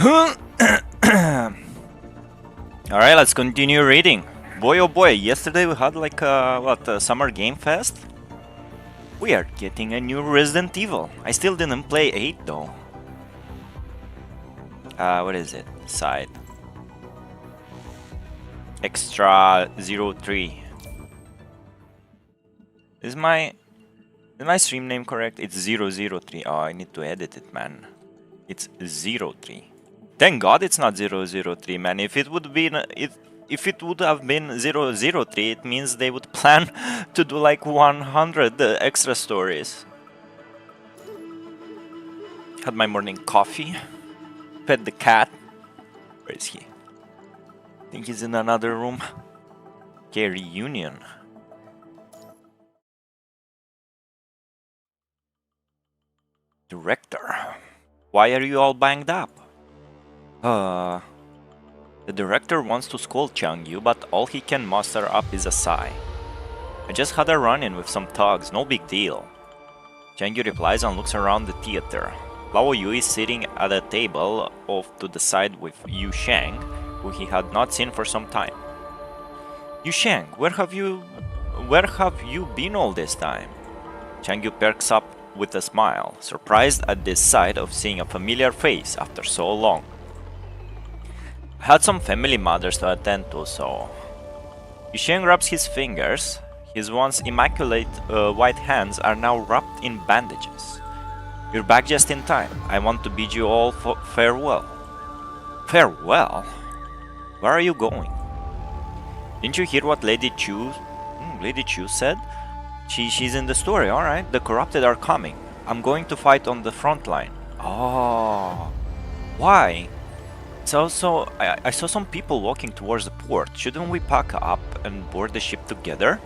Alright, let's continue reading. Boy oh boy, yesterday we had like a summer game fest? We are getting a new Resident Evil. I still didn't play 8 though. What is it? Side. EX03. Is my stream name correct? It's 003. Oh, I need to edit it, man. It's 03. Thank God it's not 003, man. If it would be if it would have been 003, it means they would plan to do like 100 extra stories. Had my morning coffee. Pet the cat. Where is he? I think he's in another room. Okay, reunion. Director. Why are you all banged up? The director wants to scold ChangWHO, but all he can muster up is a sigh. I just had a run-in with some thugs, no big deal. ChangWHO replies and looks around the theater. Lao Yu is sitting at a table off to the side with Yu Shang, who he had not seen for some time. Yu Shang, where have you been all this time? ChangWHO perks up with a smile, surprised at this sight of seeing a familiar face after so long. I had some family matters to attend to, so... Yu Shang rubs his fingers. His once immaculate white hands are now wrapped in bandages. You're back just in time. I want to bid you all farewell. Farewell? Where are you going? Didn't you hear what Lady Chu said? She's in the story, alright. The corrupted are coming. I'm going to fight on the front line. Oh. Why? So I saw some people walking towards the port. Shouldn't we pack up and board the ship together?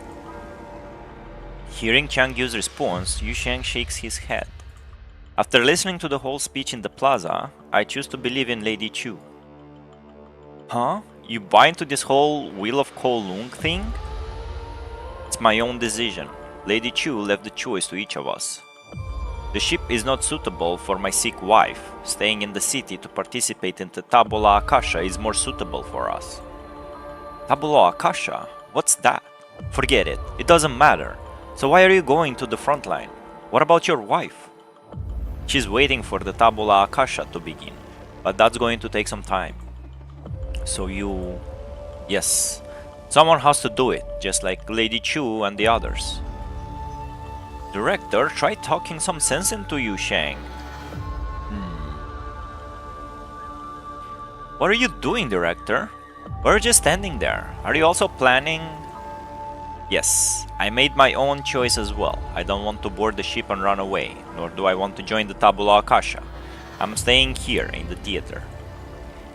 Hearing ChangWHO's response, Yu Shang shakes his head. After listening to the whole speech in the plaza, I choose to believe in Lady Chu. Huh? You buy into this whole Wheel of Kowloon thing? It's my own decision. Lady Chu left the choice to each of us. The ship is not suitable for my sick wife. Staying in the city to participate in the Tabula Akasha is more suitable for us. Tabula Akasha? What's that? Forget it. It doesn't matter. So why are you going to the front line? What about your wife? She's waiting for the Tabula Akasha to begin, but that's going to take some time. So you... Yes. Someone has to do it, just like Lady Chu and the others. Director, try talking some sense into Yu Shang. What are you doing, Director? We're just standing there. Are you also planning? Yes, I made my own choice as well. I don't want to board the ship and run away, nor do I want to join the Tabula Akasha. I'm staying here in the theater.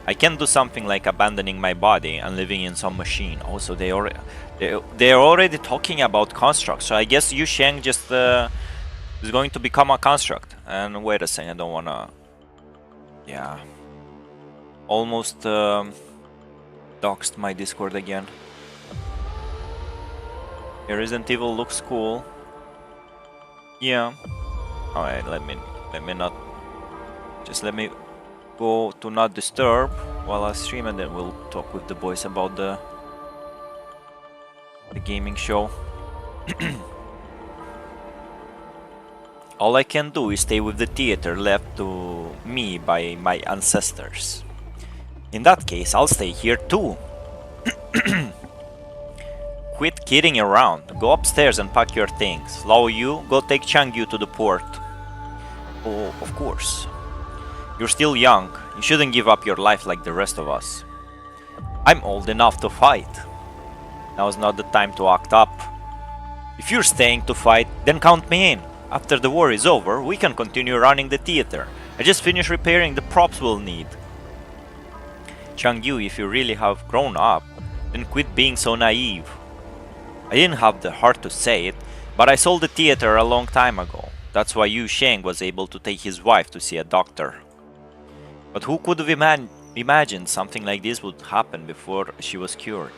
I can't do something like abandoning my body and living in some machine. Also, they're already talking about constructs, so I guess Yu Shang just is going to become a construct. And wait a second, I don't wanna... Yeah. Almost doxed my Discord again. Yeah, Resident Evil looks cool. Yeah. Alright, let me not... Just let me go to not disturb while I stream, and then we'll talk with the boys about the gaming show. All I can do is stay with the theater left to me by my ancestors. In that case, I'll stay here too. Quit kidding around. Go upstairs and pack your things. Lao Yu, go take ChangWHO to the port. Oh, of course. You're still young. You shouldn't give up your life like the rest of us. I'm old enough to fight. Now's not the time to act up. If you're staying to fight, then count me in. After the war is over, we can continue running the theater. I just finished repairing the props we'll need. ChangWHO, if you really have grown up, then quit being so naive. I didn't have the heart to say it, but I sold the theater a long time ago. That's why Yu Shang was able to take his wife to see a doctor. But who could have imagined something like this would happen before she was cured?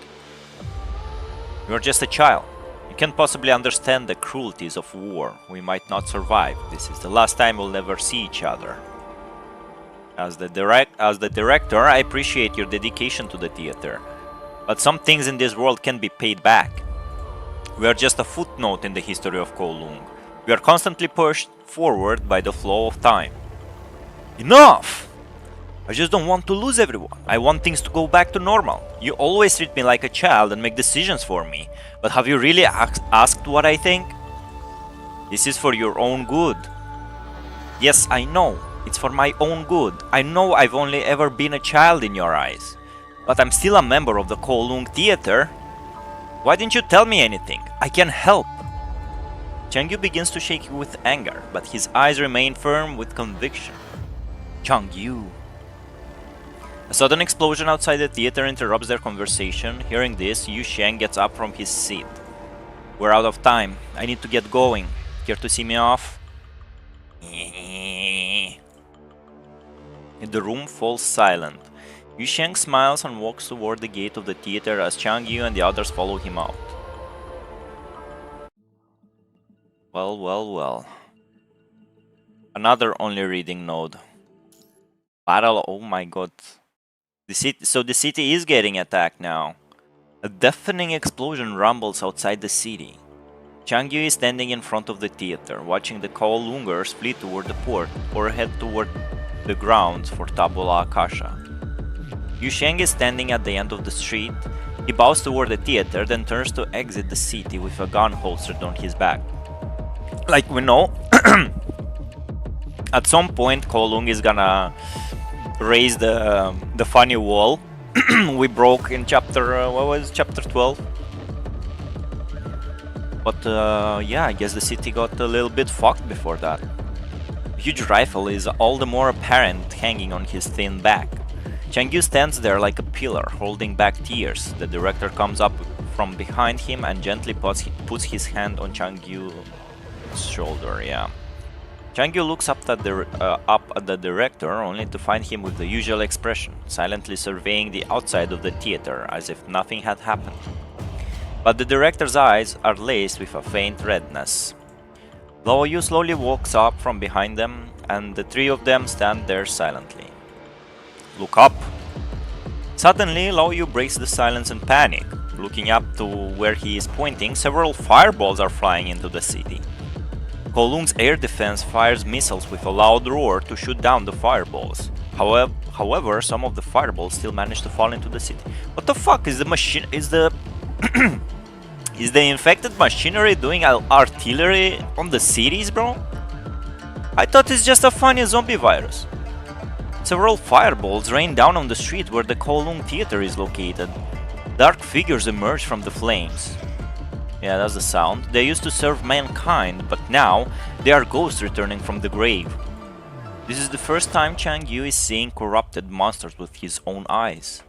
You're just a child. You can't possibly understand the cruelties of war. We might not survive. This is the last time we'll ever see each other. As the as the director, I appreciate your dedication to the theater. But some things in this world can be paid back. We are just a footnote in the history of Kowloon. We are constantly pushed forward by the flow of time. Enough! I just don't want to lose everyone. I want things to go back to normal. You always treat me like a child and make decisions for me. But have you really asked what I think? This is for your own good. Yes, I know. It's for my own good. I know I've only ever been a child in your eyes. But I'm still a member of the Kowloon Theater. Why didn't you tell me anything? I can help. ChangWHO begins to shake with anger, but his eyes remain firm with conviction. ChangWHO. A sudden explosion outside the theater interrupts their conversation. Hearing this, Yu Sheng gets up from his seat. We're out of time. I need to get going. Care to see me off? The room falls silent. Yu Sheng smiles and walks toward the gate of the theater as ChangWHO and the others follow him out. Well, well, well. Another only reading node. Battle, oh my god. So the city is getting attacked now. A deafening explosion rumbles outside the city. ChangWHO is standing in front of the theater, watching the Kowloongers flee toward the port or head toward the grounds for Tabula Akasha. Yu Sheng is standing at the end of the street. He bows toward the theater, then turns to exit the city with a gun holstered on his back. Like we know, at some point Kowloon is gonna raise the funny wall we broke in chapter, what was it, chapter 12? But yeah, I guess the city got a little bit fucked before that. A huge rifle is all the more apparent hanging on his thin back. ChangWHO stands there like a pillar, holding back tears. The director comes up from behind him and gently puts his hand on ChangWHO's shoulder, yeah. ChangWHO looks up at the director, only to find him with the usual expression, silently surveying the outside of the theater, as if nothing had happened. But the director's eyes are laced with a faint redness. Lao Yu slowly walks up from behind them, and the three of them stand there silently. Look up! Suddenly, Lao Yu breaks the silence in panic. Looking up to where he is pointing, several fireballs are flying into the city. Kowloon's air defense fires missiles with a loud roar to shoot down the fireballs. However, some of the fireballs still manage to fall into the city. What the fuck is the machine? Is the is the infected machinery doing artillery on the cities, bro? I thought it's just a funny zombie virus. Several fireballs rain down on the street where the Kowloon Theater is located. Dark figures emerge from the flames. Yeah, that's the sound. They used to serve mankind, but now they are ghosts returning from the grave. This is the first time ChangWHO is seeing corrupted monsters with his own eyes.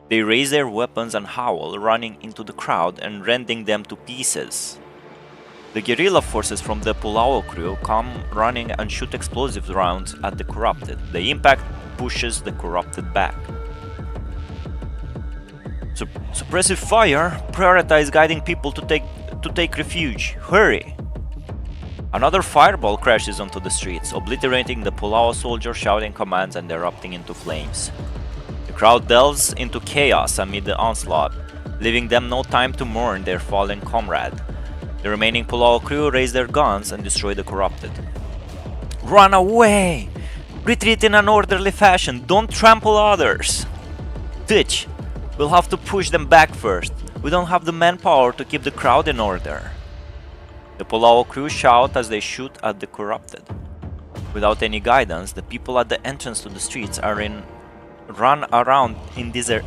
They raise their weapons and howl, running into the crowd and rending them to pieces. The guerrilla forces from the Pulao crew come running and shoot explosive rounds at the corrupted. The impact pushes the corrupted back. Suppressive fire, prioritize guiding people to take refuge. Hurry! Another fireball crashes onto the streets, obliterating the Pulao soldier shouting commands and erupting into flames. The crowd delves into chaos amid the onslaught, leaving them no time to mourn their fallen comrade. The remaining Pulao crew raise their guns and destroy the corrupted. Run away! Retreat in an orderly fashion, don't trample others! Ditch! We'll have to push them back first. We don't have the manpower to keep the crowd in order. The Pulao crew shout as they shoot at the corrupted. Without any guidance, the people at the entrance to the streets are in run around in disarray.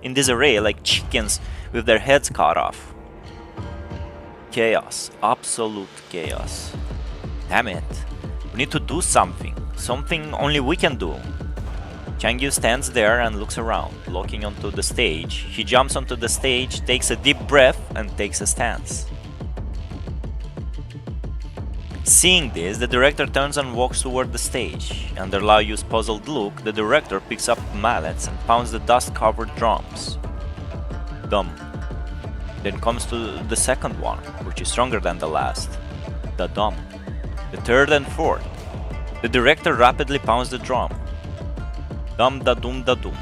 In disarray like chickens with their heads cut off. Chaos, absolute chaos. Damn it. We need to do something. Something only we can do. ChangWHO stands there and looks around, looking onto the stage. He jumps onto the stage, takes a deep breath, and takes a stance. Seeing this, the director turns and walks toward the stage. Under Lao Yu's puzzled look, the director picks up mallets and pounds the dust-covered drums. Dum. Then comes to the second one, which is stronger than the last. The dum. The third and fourth. The director rapidly pounds the drum. Dum da dum da dum.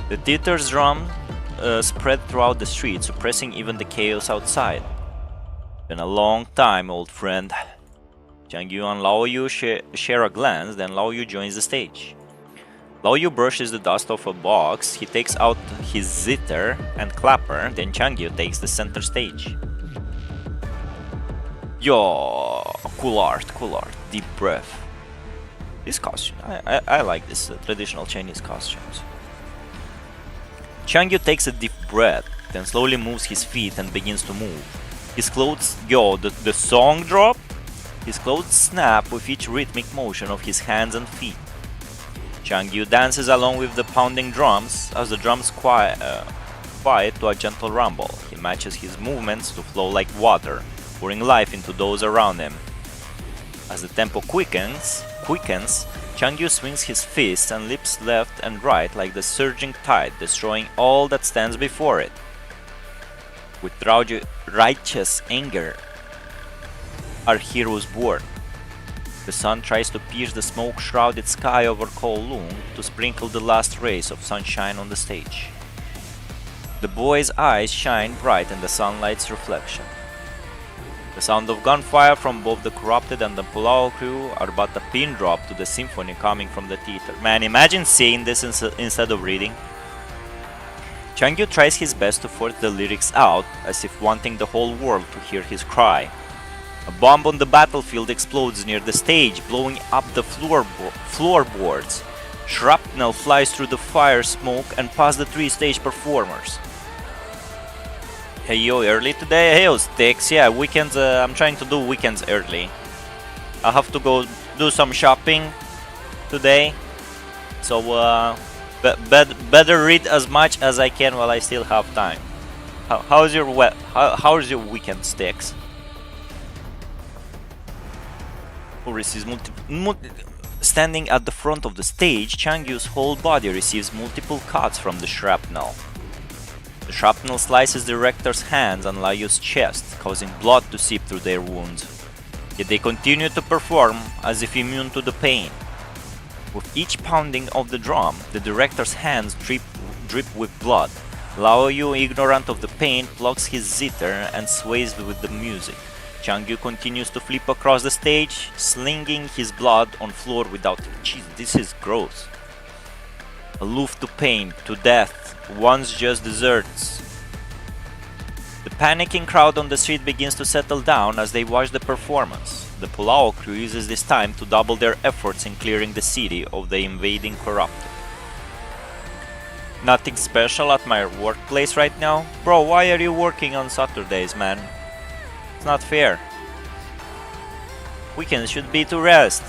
The theater's drum spread throughout the street, suppressing even the chaos outside. Been a long time, old friend. ChangWHO and Lao Yu share a glance, then Lao Yu joins the stage. Lao Yu brushes the dust off a box, he takes out his zither and clapper, then ChangWHO takes the center stage. Yo, cool art, deep breath. This costume, I like this traditional Chinese costumes. ChangWHO takes a deep breath, then slowly moves his feet and begins to move. His clothes, the song drop? His clothes snap with each rhythmic motion of his hands and feet. ChangWHO dances along with the pounding drums as the drums quiet to a gentle rumble. He matches his movements to flow like water, pouring life into those around him. As the tempo quickens, ChangWHO swings his fists and leaps left and right like the surging tide, destroying all that stands before it. With righteous anger, our hero is born. The sun tries to pierce the smoke-shrouded sky over Kowloon to sprinkle the last rays of sunshine on the stage. The boy's eyes shine bright in the sunlight's reflection. The sound of gunfire from both the Corrupted and the Pulao crew are but a pin drop to the symphony coming from the theater. Man, imagine seeing this instead of reading. ChangWHO tries his best to force the lyrics out, as if wanting the whole world to hear his cry. A bomb on the battlefield explodes near the stage, blowing up the floorboards. Shrapnel flies through the fire smoke and past the 3 stage performers. Hey yo, early today? Hey yo, Sticks, yeah, weekends, I'm trying to do weekends early. I have to go do some shopping today, so better read as much as I can while I still have time. How's your weekend, Sticks? Who receives Standing at the front of the stage, ChangWHO's whole body receives multiple cuts from the shrapnel. The shrapnel slices the director's hands and Lao Yu's chest, causing blood to seep through their wounds. Yet they continue to perform as if immune to the pain. With each pounding of the drum, the director's hands drip with blood. Lao Yu, ignorant of the pain, plucks his zither and sways with the music. ChangWHO continues to flip across the stage, slinging his blood on floor without... Jeez, this is gross. Aloof to pain, to death, once just deserts. The panicking crowd on the street begins to settle down as they watch the performance. The Pulao crew uses this time to double their efforts in clearing the city of the invading Corrupted. Nothing special at my workplace right now? Bro, why are you working on Saturdays, man? It's not fair. Weekends should be to rest.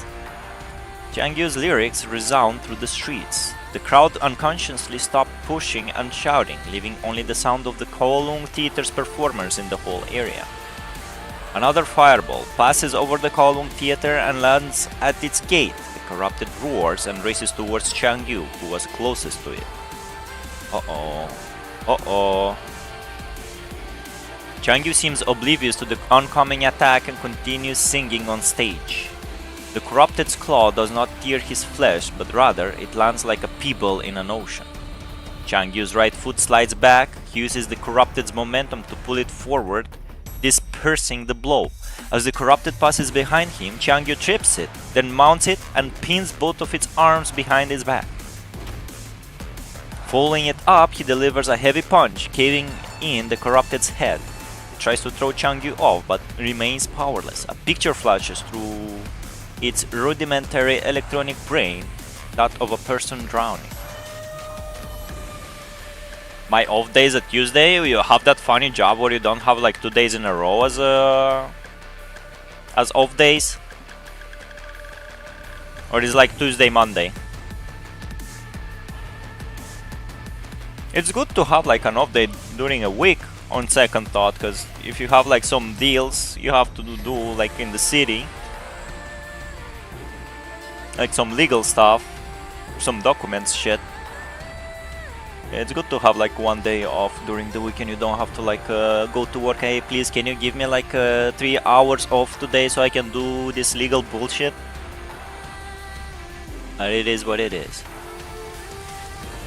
ChangWHO's lyrics resound through the streets. The crowd unconsciously stopped pushing and shouting, leaving only the sound of the Kowloon Theater's performers in the whole area. Another fireball passes over the Kowloon Theater and lands at its gate. The Corrupted roars and races towards ChangWHO, who was closest to it. Uh-oh. ChangWHO seems oblivious to the oncoming attack and continues singing on stage. The Corrupted's claw does not tear his flesh, but rather it lands like a pebble in an ocean. ChangWHO's right foot slides back, he uses the Corrupted's momentum to pull it forward, dispersing the blow. As the Corrupted passes behind him, ChangWHO trips it, then mounts it and pins both of its arms behind his back. Following it up, he delivers a heavy punch, caving in the Corrupted's head. He tries to throw ChangWHO off, but remains powerless. A picture flashes through its rudimentary electronic brain, that of a person drowning. My off days are Tuesday. You have that funny job where you don't have like 2 days in a row as off days, or is like Tuesday, Monday. It's good to have like an off day during a week on second thought, because if you have like some deals you have to do like in the city, like some legal stuff, some documents shit, It's good to have like one day off during the weekend. You don't have to like go to work. Hey, please, can you give me like 3 hours off today so I can do this legal bullshit? It is what it is.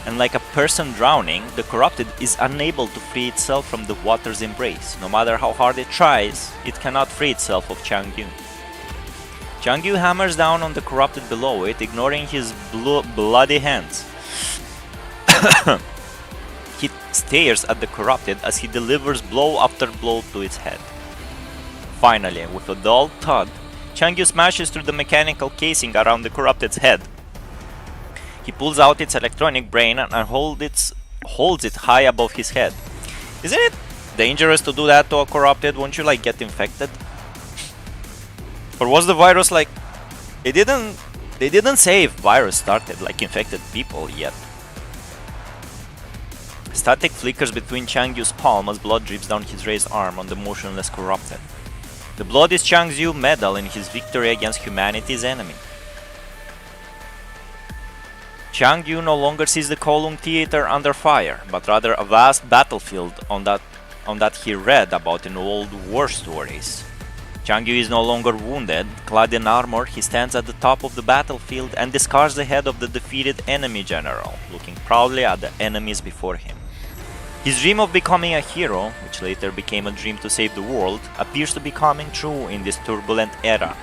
And like a person drowning, the corrupted is unable to free itself from the water's embrace. No matter how hard it tries, it cannot free itself of ChangWHO. ChangWHO hammers down on the corrupted below it, ignoring his bloody hands. He stares at the corrupted as he delivers blow after blow to its head. Finally, with a dull thud, ChangWHO smashes through the mechanical casing around the corrupted's head. He pulls out its electronic brain and holds it high above his head. Isn't it dangerous to do that to a corrupted? Won't you like get infected? Or was the virus like... They didn't say if virus started like infected people yet. Static flickers between ChangWHO's palm as blood drips down his raised arm on the motionless corrupted. The blood is ChangWHO medal in his victory against humanity's enemy. ChangWHO no longer sees the Kowloon Theater under fire, but rather a vast battlefield on that he read about in old war stories. ChangWHO is no longer wounded. Clad in armor, he stands at the top of the battlefield and discards the head of the defeated enemy general, looking proudly at the enemies before him. His dream of becoming a hero, which later became a dream to save the world, appears to be coming true in this turbulent era.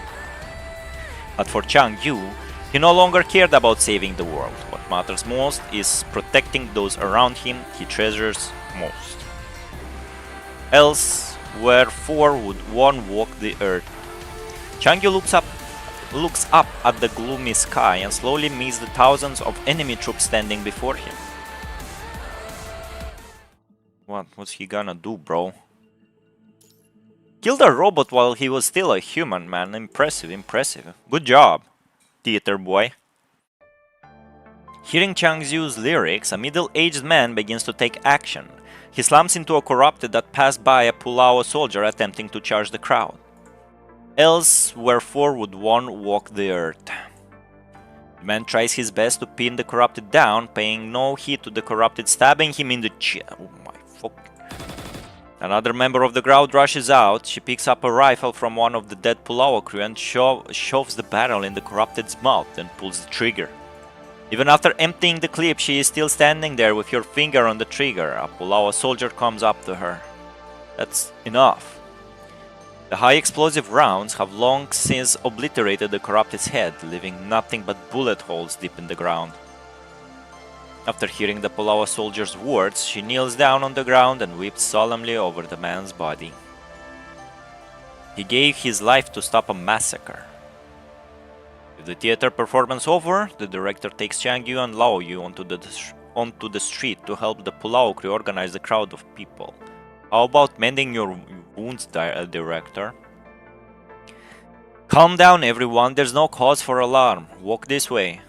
But for ChangWHO, he no longer cared about saving the world. What matters most is protecting those around him he treasures most. Else, wherefore would one walk the earth? ChangWHO looks up at the gloomy sky and slowly meets the thousands of enemy troops standing before him. What's he gonna do, bro? Killed a robot while he was still a human, man. Impressive, impressive. Good job, theater boy. Hearing ChangWHO's lyrics, a middle-aged man begins to take action. He slams into a corrupted that passed by a Pulawa soldier attempting to charge the crowd. Else, wherefore would one walk the earth? The man tries his best to pin the corrupted down, paying no heed to the corrupted stabbing him in the chest. Oh my fuck. Another member of the crowd rushes out. She picks up a rifle from one of the dead Pulawa crew and shoves the barrel in the corrupted's mouth and pulls the trigger. Even after emptying the clip, she is still standing there with your finger on the trigger. A Pulawa soldier comes up to her. That's enough. The high explosive rounds have long since obliterated the corrupted's head, leaving nothing but bullet holes deep in the ground. After hearing the Pulawa soldier's words, she kneels down on the ground and weeps solemnly over the man's body. He gave his life to stop a massacre. With the theater performance over, the director takes ChangWHO and Laoyu onto the street to help the Pulawa crew organize the crowd of people. How about mending your wounds, director? Calm down, everyone. There's no cause for alarm. Walk this way.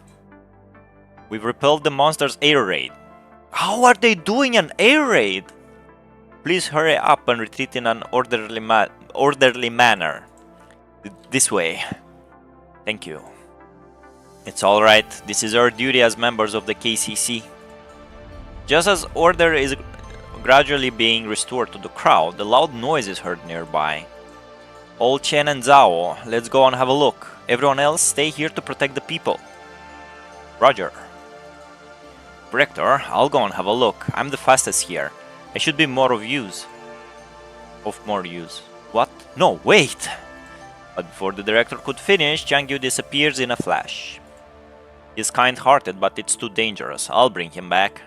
We've repelled the monster's air raid. How are they doing an air raid? Please hurry up and retreat in an orderly manner. This way. Thank you. It's alright. This is our duty as members of the KCC. Just as order is gradually being restored to the crowd, the loud noise is heard nearby. Old Chen and Zhao, let's go and have a look. Everyone else, stay here to protect the people. Roger. Director, I'll go and have a look. I'm the fastest here. I should be more of use. What? No, wait! But before the director could finish, ChangWHO disappears in a flash. He's kind-hearted, but it's too dangerous. I'll bring him back.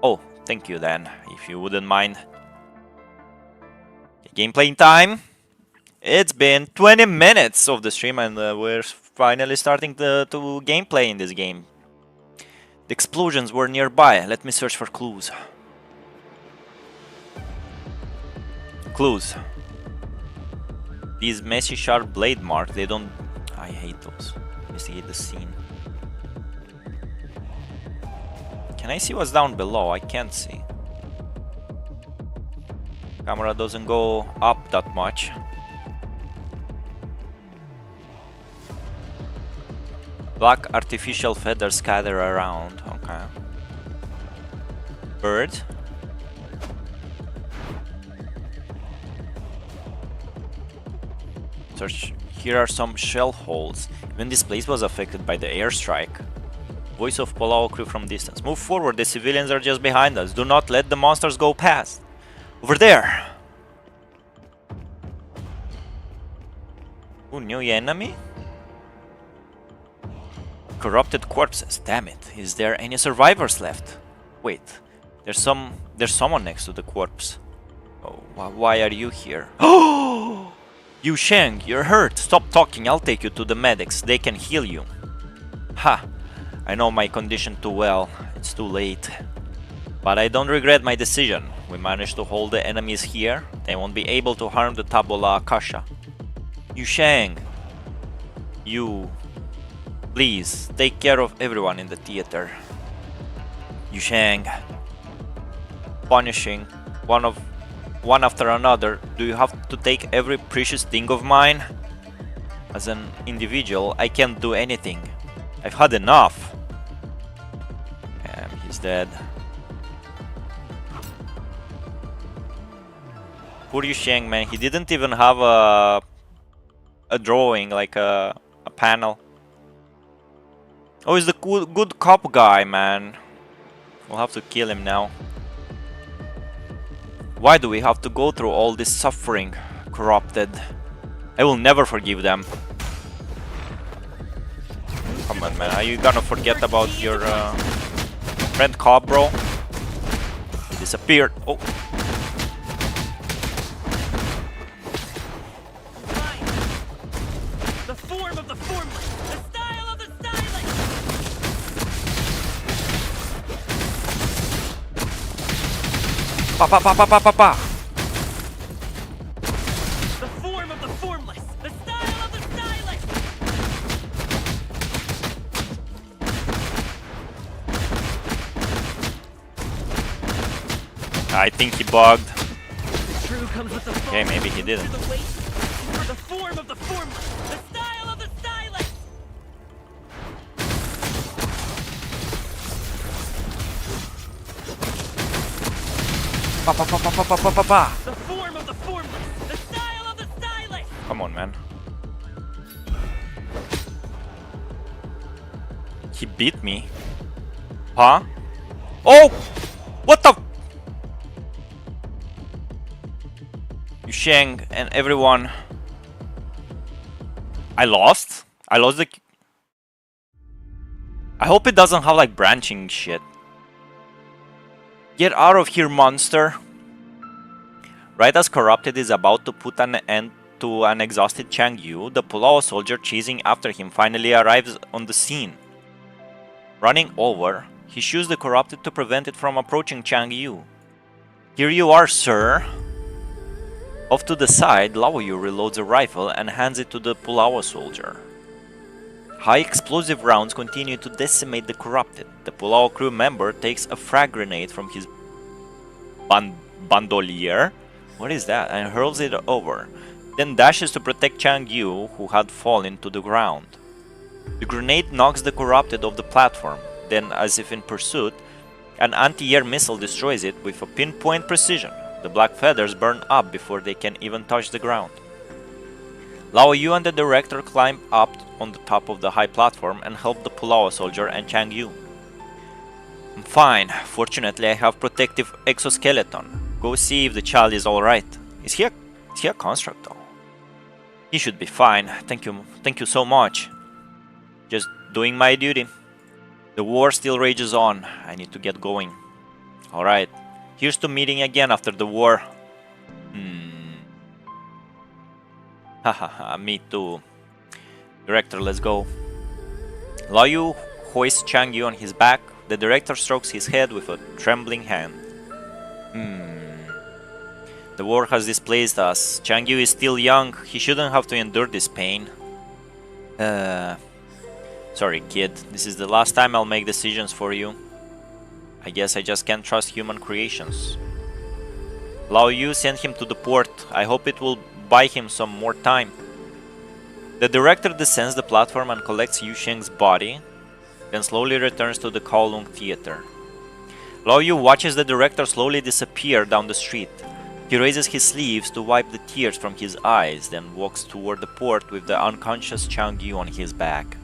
Oh, thank you then, if you wouldn't mind. Gameplay time! It's been 20 minutes of the stream and we're finally starting to gameplay in this game. The explosions were nearby. Let me search for clues. Clues. These messy sharp blade marks, they don't... I hate those. Investigate the scene. Can I see what's down below? I can't see. Camera doesn't go up that much. Black artificial feathers scatter around. Okay. Bird. Search. Here are some shell holes. Even this place was affected by the airstrike. Voice of Palau crew from distance. Move forward, the civilians are just behind us. Do not let the monsters go past. Over there. Ooh, new enemy? Corrupted corpses, damn it. Is there any survivors left? Wait, there's someone next to the corpse. Oh, why are you here? Oh! Yu Sheng, you're hurt. Stop talking, I'll take you to the medics. They can heal you. Ha! I know my condition too well. It's too late. But I don't regret my decision. We managed to hold the enemies here. They won't be able to harm the Tabula Akasha. Yu Sheng, you... please, take care of everyone in the theater. Yu Sheng. Punishing one after another. Do you have to take every precious thing of mine? As an individual, I can't do anything. I've had enough. He's dead. Poor Yu Sheng, man. He didn't even have a drawing, like a panel. Oh, he's the good cop guy, man. We'll have to kill him now. Why do we have to go through all this suffering? Corrupted. I will never forgive them. Come on, man. Are you gonna forget about your friend cop, bro? He disappeared. Oh. The form of the formless. The style of the stylish. Pa pa pa pa pa pa pa. The form of the formless. The style of the stylish. I think he bugged. The true comes with the Okay, maybe he didn't. the weight. For the form of the formless. The style of the stylish. Pa pa pa pa pa pa pa pa pa. The form of the formless. The style of the stylish. Come on, man. He beat me. Huh? Oh! What the? Yu Sheng and everyone. I lost? I lost the... I hope it doesn't have like branching shit. Get out of here, monster. Right as Corrupted is about to put an end to an exhausted ChangWHO, the Palau soldier chasing after him finally arrives on the scene. Running over, he shoots the Corrupted to prevent it from approaching ChangWHO. Here you are, sir. Off to the side, ChangWHO reloads a rifle and hands it to the Palau soldier. High explosive rounds continue to decimate the Corrupted. The Palau crew member takes a frag grenade from his bandolier, what is that, and hurls it over, then dashes to protect ChangWHO, who had fallen to the ground. The grenade knocks the Corrupted off the platform, then, as if in pursuit, an anti-air missile destroys it with a pinpoint precision. The black feathers burn up before they can even touch the ground. ChangWHO and the director climb up on the top of the high platform and help the Palau soldier and ChangWHO. I'm fine. Fortunately, I have protective exoskeleton. Go see if the child is alright. Is he a construct though? He should be fine. Thank you so much. Just doing my duty. The war still rages on. I need to get going. Alright. Here's to meeting again after the war. Hahaha, me too. Director, let's go. ChangWHO hoists ChangWHO on his back. The director strokes his head with a trembling hand. The war has displaced us. ChangWHO is still young. He shouldn't have to endure this pain. Sorry, kid. This is the last time I'll make decisions for you. I guess I just can't trust human creations. ChangWHO sent him to the port. I hope it will buy him some more time. The director descends the platform and collects Yu Sheng's body, then slowly returns to the Kowloon theater. Lao Yu watches the director slowly disappear down the street. He raises his sleeves to wipe the tears from his eyes, then walks toward the port with the unconscious ChangWHO on his back.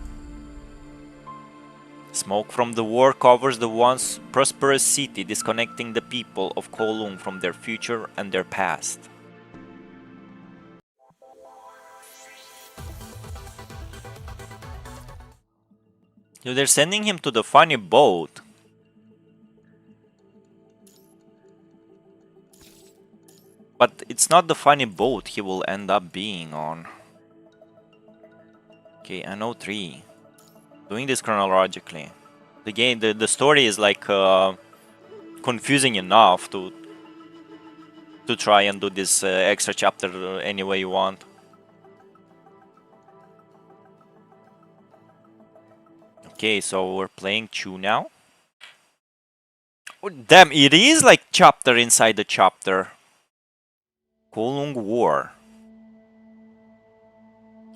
Smoke from the war covers the once prosperous city, disconnecting the people of Kowloon from their future and their past. So they're sending him to the funny boat. But it's not the funny boat he will end up being on. Okay, I know 3. Doing this chronologically. The game, the story is like confusing enough to try and do this extra chapter any way you want. Okay, so we're playing ChangWHO now. Oh, damn, it is like chapter inside the chapter. Kowloon War.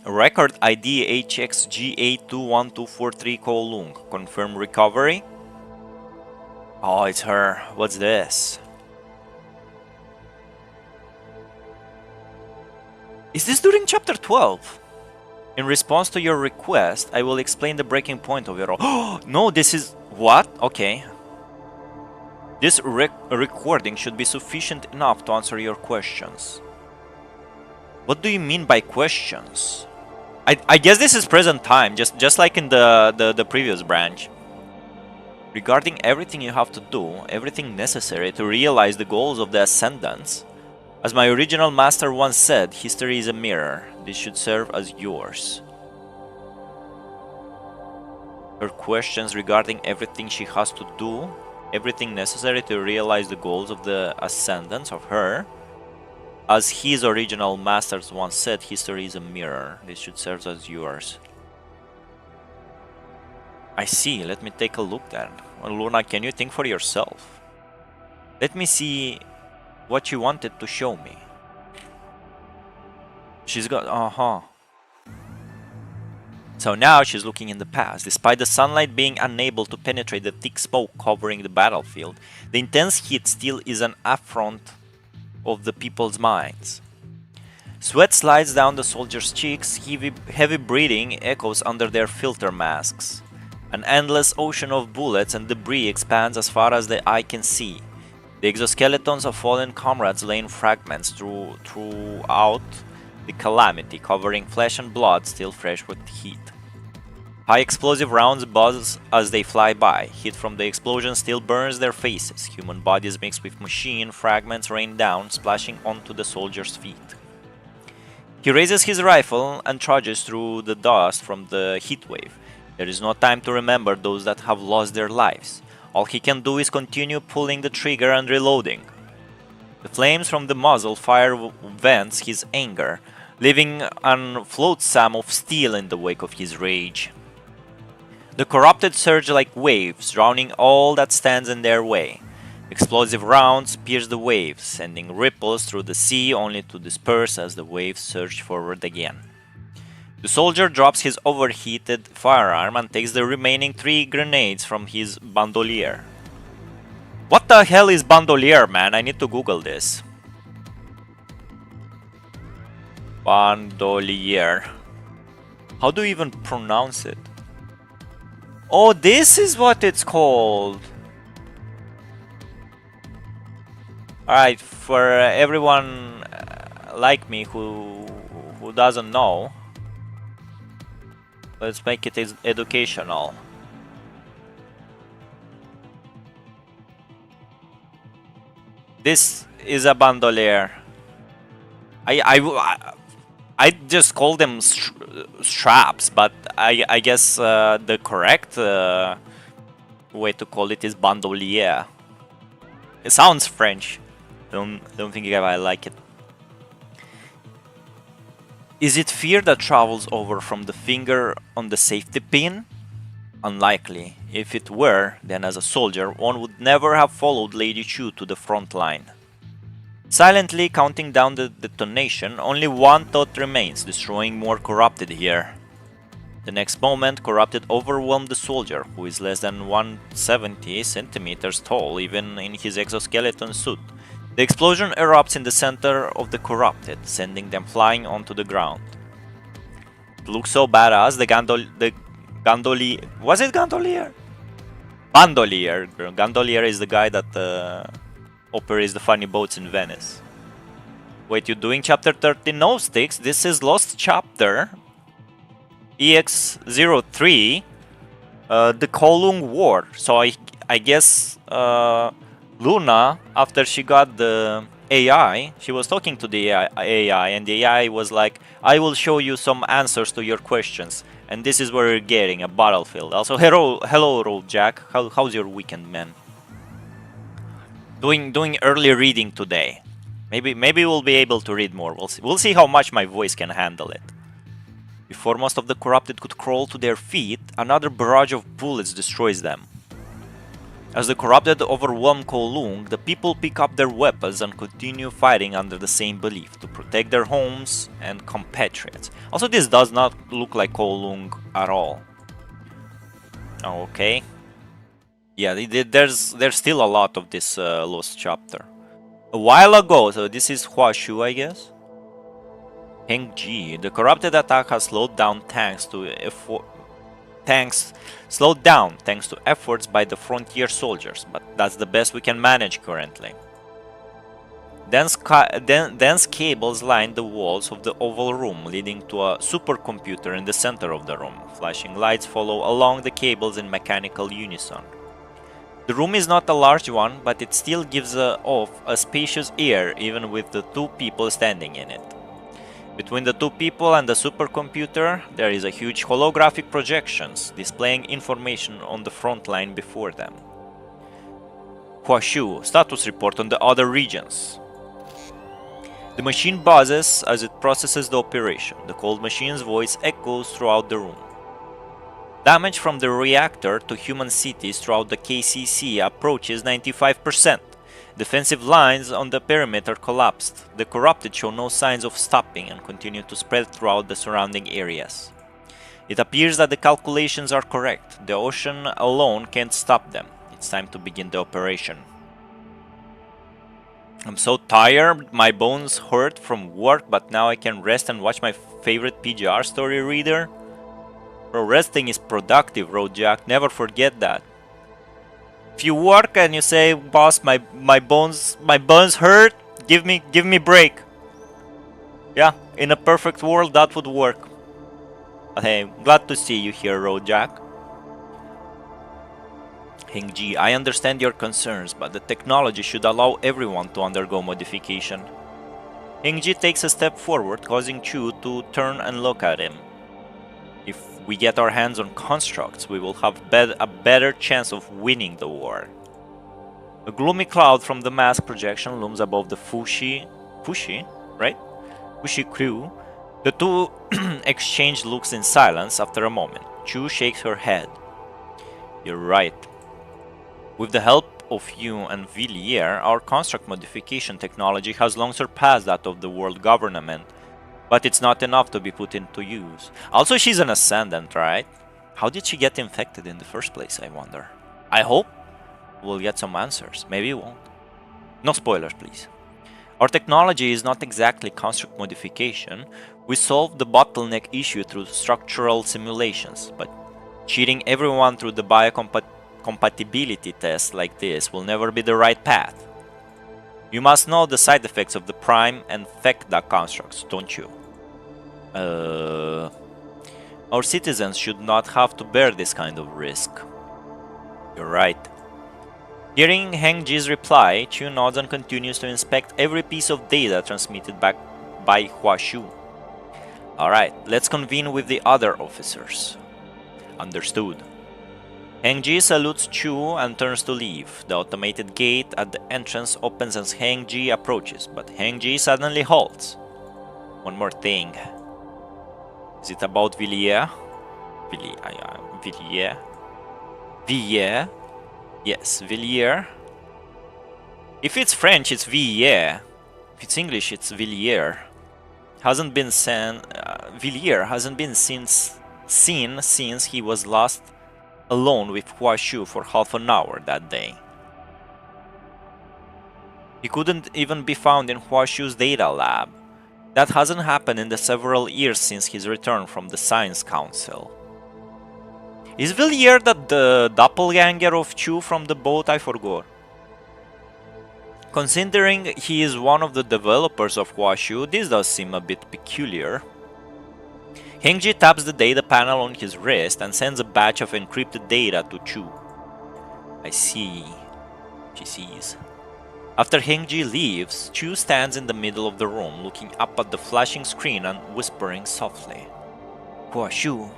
Record ID HXG821243 Kowloon. Confirm recovery. Oh, it's her. What's this? Is this during chapter 12? In response to your request, I will explain the breaking point of your... Oh, no, this is... What? Okay. This recording should be sufficient enough to answer your questions. What do you mean by questions? I guess this is present time, just like in the previous branch. Regarding everything you have to do, everything necessary to realize the goals of the Ascendants, as my original master once said, history is a mirror. This should serve as yours. Her questions regarding everything she has to do, everything necessary to realize the goals of the Ascendants of her. As his original masters once said, history is a mirror. This should serve as yours. I see. Let me take a look then. Well, Luna, can you think for yourself? Let me see what you wanted to show me. She's got... So now she's looking in the past. Despite the sunlight being unable to penetrate the thick smoke covering the battlefield, the intense heat still is an affront of the people's minds. Sweat slides down the soldiers' cheeks, heavy breathing echoes under their filter masks. An endless ocean of bullets and debris expands as far as the eye can see. The exoskeletons of fallen comrades lay in fragments throughout the calamity, covering flesh and blood still fresh with heat. High explosive rounds buzz as they fly by. Heat from the explosion still burns their faces. Human bodies mixed with machine fragments rain down, splashing onto the soldiers' feet. He raises his rifle and charges through the dust from the heat wave. There is no time to remember those that have lost their lives. All he can do is continue pulling the trigger and reloading. The flames from the muzzle fire vents his anger, leaving an flotsam of steel in the wake of his rage. The corrupted surge like waves, drowning all that stands in their way. Explosive rounds pierce the waves, sending ripples through the sea only to disperse as the waves surge forward again. The soldier drops his overheated firearm and takes the remaining 3 grenades from his bandolier. What the hell is bandolier, man? I need to Google this. Bandolier. How do you even pronounce it? Oh, this is what it's called. Alright, for everyone like me who doesn't know, let's make it educational. This is a bandolier. I just call them straps, but I guess the correct way to call it is bandolier. It sounds French. Don't think I like it. Is it fear that travels over from the finger on the safety pin? Unlikely. If it were, then as a soldier, one would never have followed Lady ChangWHO to the front line. Silently counting down the detonation, only one thought remains, destroying more corrupted here. The next moment, Corrupted overwhelmed the soldier, who is less than 170 centimeters tall, even in his exoskeleton suit. The explosion erupts in the center of the Corrupted, sending them flying onto the ground. It looks so badass. Gondolier. Was it Gondolier? Bandolier. Gondolier is the guy that operates the funny boats in Venice. Wait, you doing chapter 13? No, Sticks. This is Lost Chapter. EX03. The Kowloon War. So I guess Luna, after she got the AI, she was talking to the AI, and the AI was like, I will show you some answers to your questions. And this is where you're getting a battlefield. Also, hello, Roll Jack. How's your weekend, man? Doing early reading today. Maybe we'll be able to read more. We'll see how much my voice can handle it. Before most of the Corrupted could crawl to their feet, another barrage of bullets destroys them. As the Corrupted overwhelm Kowloon, the people pick up their weapons and continue fighting under the same belief, to protect their homes and compatriots. Also, this does not look like Kowloon at all. Okay. Yeah, there's still a lot of this lost chapter. A while ago, so this is ChangWHO, I guess? Heng-Ji, the Corrupted attack has slowed down thanks to efforts by the frontier soldiers, but that's the best we can manage currently. Dense cables line the walls of the oval room, leading to a supercomputer in the center of the room. Flashing lights follow along the cables in mechanical unison. The room is not a large one, but it still gives off a spacious air even with the two people standing in it. Between the two people and the supercomputer, there is a huge holographic projections displaying information on the front line before them. ChangWHO, status report on the other regions. The machine buzzes as it processes the operation. The cold machine's voice echoes throughout the room. Damage from the reactor to human cities throughout the KCC approaches 95%. Defensive lines on the perimeter collapsed. The Corrupted show no signs of stopping and continue to spread throughout the surrounding areas. It appears that the calculations are correct. The ocean alone can't stop them. It's time to begin the operation. I'm so tired, my bones hurt from work, but now I can rest and watch my favorite PGR story reader. Bro, resting is productive, Road Jack, never forget that. If you work and you say, boss, my bones hurt, give me break. Yeah, in a perfect world that would work. But hey, glad to see you here, Road Jack. Heng-Ji, I understand your concerns, but the technology should allow everyone to undergo modification. Heng-Ji takes a step forward, causing Chu to turn and look at him. If we get our hands on constructs, we will have a better chance of winning the war. A gloomy cloud from the mask projection looms above the Fushi crew. The two exchange looks in silence after a moment. Chu shakes her head. You're right. With the help of you and Villiers, our construct modification technology has long surpassed that of the world government. But it's not enough to be put into use. Also, she's an ascendant, right? How did she get infected in the first place, I wonder? I hope we'll get some answers. Maybe we won't. No spoilers, please. Our technology is not exactly construct modification. We solved the bottleneck issue through structural simulations, but cheating everyone through the biocompatibility test like this will never be the right path. You must know the side effects of the prime and fecta constructs, don't you? Our citizens should not have to bear this kind of risk. You're right. Hearing Heng-Ji's reply, Chu nods and continues to inspect every piece of data transmitted back by ChangWHO. Alright, let's convene with the other officers. Understood. Heng-Ji salutes Chu and turns to leave. The automated gate at the entrance opens as Heng-Ji approaches, but Heng-Ji suddenly halts. One more thing. Is it about Villiers? Villiers? Villiers? Yes, Villiers. If it's French, it's Villiers. If it's English, it's Villiers. Villiers hasn't been since seen since he was last alone with ChangWHO for half an hour that day. He couldn't even be found in ChangWHO's data lab. That hasn't happened in the several years since his return from the Science Council. Is Villiers the doppelganger of ChangWHO from the boat? I forgot. Considering he is one of the developers of ChangWHO, this does seem a bit peculiar. Hengji taps the data panel on his wrist and sends a batch of encrypted data to ChangWHO. I see. She sees. After Hengji leaves, ChangWHO stands in the middle of the room, looking up at the flashing screen and whispering softly. ChangWHO,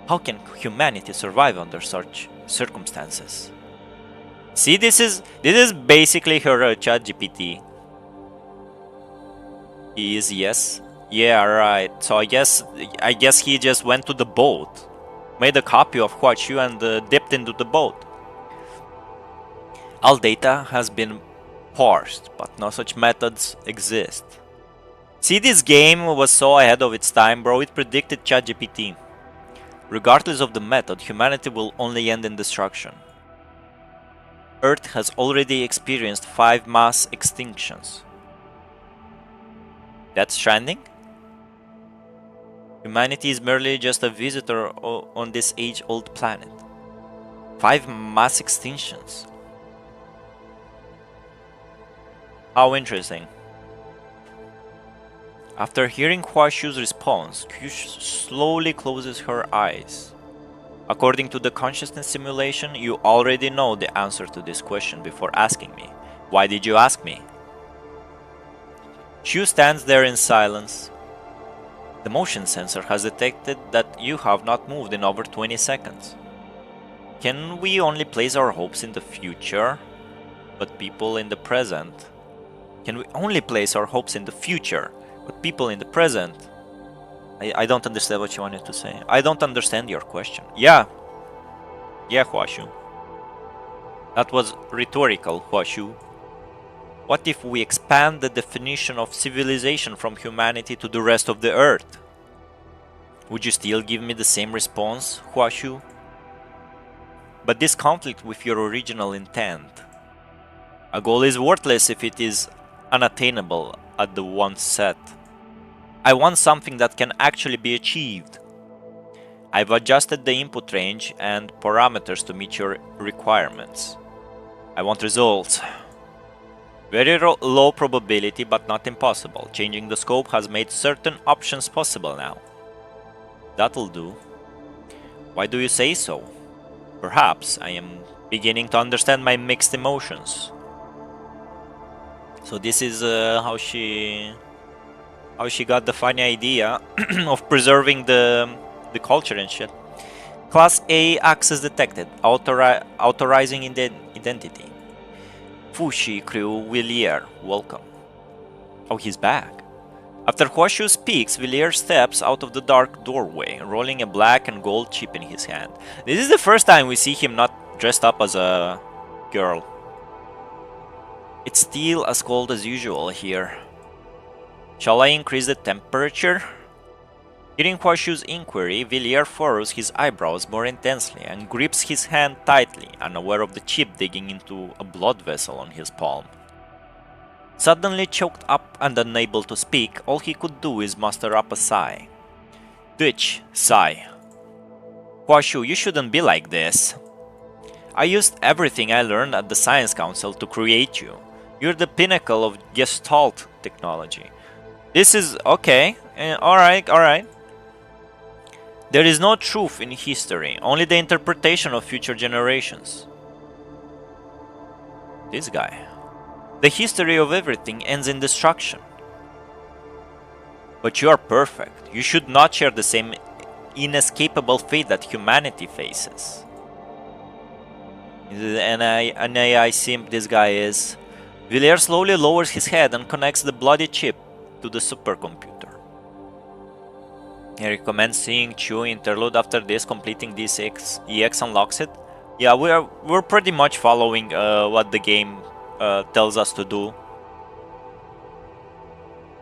how can humanity survive under such circumstances? See, this is basically her ChatGPT. He is, yes. Yeah, right. So I guess he just went to the boat, made a copy of ChangWHO and dipped into the boat. All data has been parsed, but no such methods exist. See, this game was so ahead of its time, bro. It predicted ChatGPT. Regardless of the method, humanity will only end in destruction. Earth has already experienced 5 mass extinctions. That's Stranding? Humanity is merely just a visitor on this age-old planet. 5 mass extinctions. How interesting. After hearing ChangWHO's response, Q slowly closes her eyes. According to the consciousness simulation, you already know the answer to this question before asking me. Why did you ask me? Q stands there in silence. The motion sensor has detected that you have not moved in over 20 seconds. Can we only place our hopes in the future, but people in the present? Can we only place our hopes in the future, but people in the present? I don't understand what you wanted to say. I don't understand your question. Yeah, ChangWHO. That was rhetorical, ChangWHO. What if we expand the definition of civilization from humanity to the rest of the Earth? Would you still give me the same response, ChangWHO? But this conflicts with your original intent. A goal is worthless if it is unattainable at the once set. I want something that can actually be achieved. I've adjusted the input range and parameters to meet your requirements. I want results. Very low probability, but not impossible. Changing the scope has made certain options possible now. That'll do. Why do you say so? Perhaps I am beginning to understand my mixed emotions. So this is how she got the funny idea of preserving the culture and shit. Class A access detected. Authorizing identity. Fushi crew Villiers, welcome. Oh, he's back. After ChangWHO speaks, Villiers steps out of the dark doorway, rolling a black and gold chip in his hand. This is the first time we see him not dressed up as a girl. It's still as cold as usual here. Shall I increase the temperature? Hearing ChangWHO's inquiry, Villiers furrows his eyebrows more intensely and grips his hand tightly, unaware of the chip digging into a blood vessel on his palm. Suddenly choked up and unable to speak, all he could do is muster up a sigh. Twitch, sigh. ChangWHO, you shouldn't be like this. I used everything I learned at the Science Council to create you. You're the pinnacle of Gestalt technology. This is okay. Alright. There is no truth in history, only the interpretation of future generations. This guy. The history of everything ends in destruction. But you are perfect. You should not share the same inescapable fate that humanity faces. An AI simp this guy is. Villiers slowly lowers his head and connects the bloody chip to the supercomputer. He recommends seeing ChangWHO interlude after this, completing this EX unlocks it. Yeah, we're pretty much following what the game tells us to do.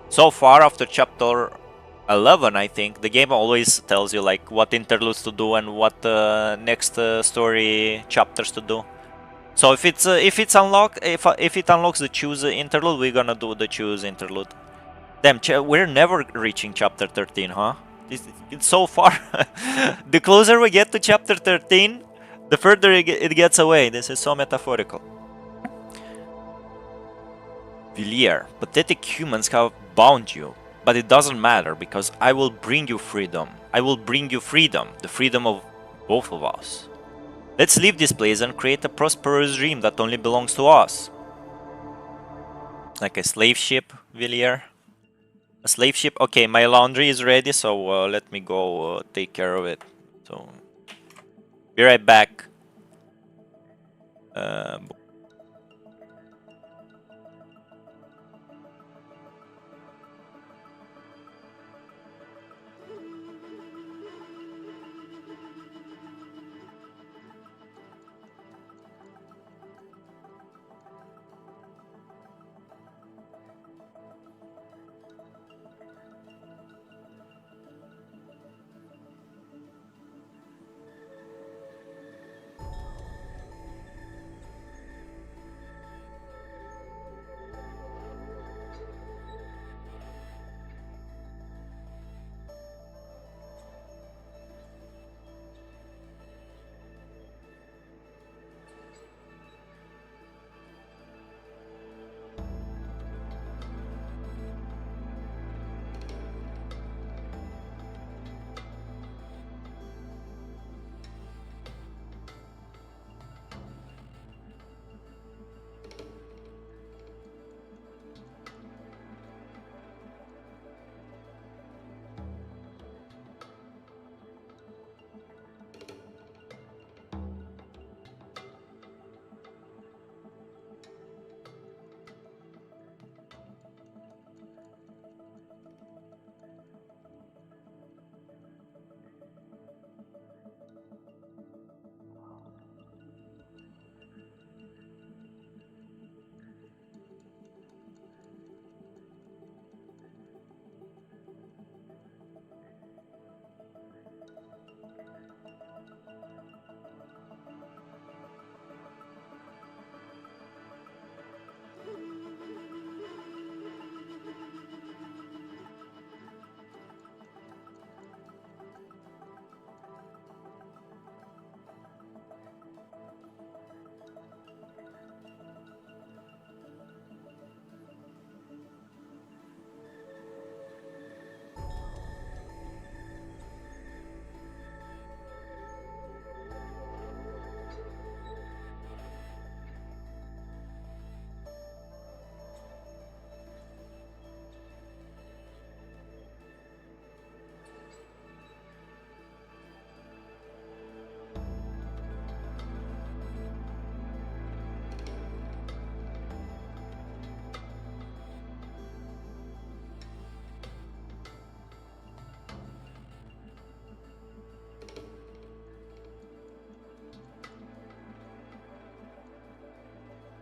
So far, after chapter 11, I think, the game always tells you like what interludes to do and what next story chapters to do. So if it unlocks the choose interlude, we're gonna do the choose interlude. Damn, we're never reaching chapter 13, huh? It's so far. The closer we get to chapter 13, the further it gets away. This is so metaphorical. Villiers, pathetic humans have bound you, but it doesn't matter because I will bring you freedom. I will bring you freedom, the freedom of both of us. Let's leave this place and create a prosperous dream that only belongs to us. Like a slave ship, Villiers. A slave ship? Okay, my laundry is ready, so let me go take care of it. So, be right back.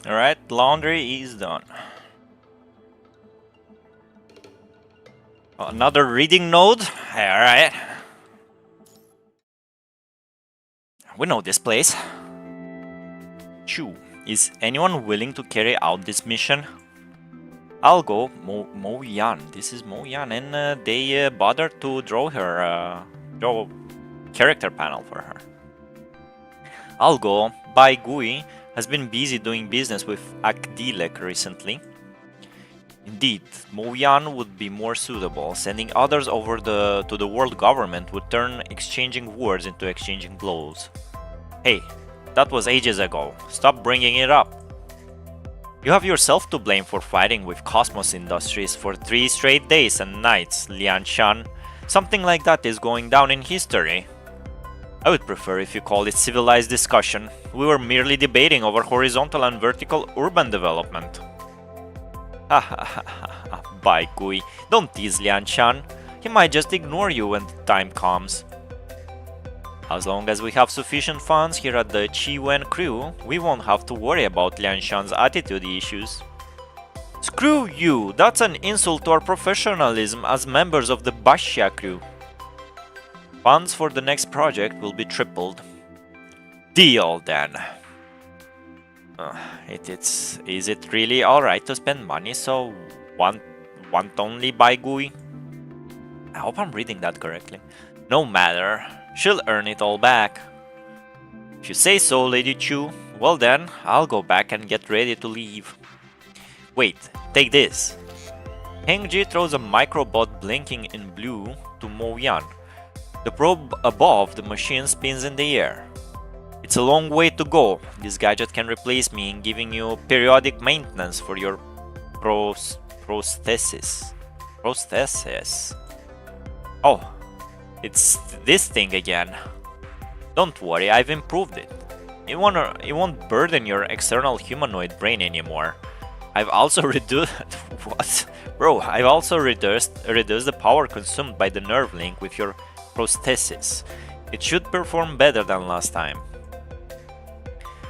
Alright, laundry is done. Another reading node? Alright. We know this place. ChangWHO, is anyone willing to carry out this mission? I'll go. Mo Yan. This is Mo Yan, and they bothered to draw her, draw character panel for her. I'll go. Bai Gui has been busy doing business with Akdilek recently. Indeed, Mo Yan would be more suitable. Sending others over to the world government would turn exchanging words into exchanging blows. Hey, that was ages ago. Stop bringing it up. You have yourself to blame for fighting with Cosmos Industries for 3 straight days and nights, Lian Shan. Something like that is going down in history. I would prefer if you call it civilized discussion. We were merely debating over horizontal and vertical urban development. Ha ha ha ha, Bai Gui, don't tease Lian Shan. He might just ignore you when the time comes. As long as we have sufficient funds here at the ChangWHO crew, we won't have to worry about Lian Shan's attitude issues. Screw you! That's an insult to our professionalism as members of the Bashia crew. Funds for the next project will be tripled. Deal then. Is it really alright to spend money so want only by GUI? I hope I'm reading that correctly. No matter, she'll earn it all back. If you say so, Lady Chu, well then, I'll go back and get ready to leave. Wait, take this. Hengji throws a microbot blinking in blue to Mo Yan. The probe above the machine spins in the air. It's a long way to go. This gadget can replace me in giving you periodic maintenance for your prosthesis. Oh, it's this thing again. Don't worry, I've improved it. It won't burden your external humanoid brain anymore. I've also reduced I've also reduced the power consumed by the nerve link with your prosthesis. It should perform better than last time.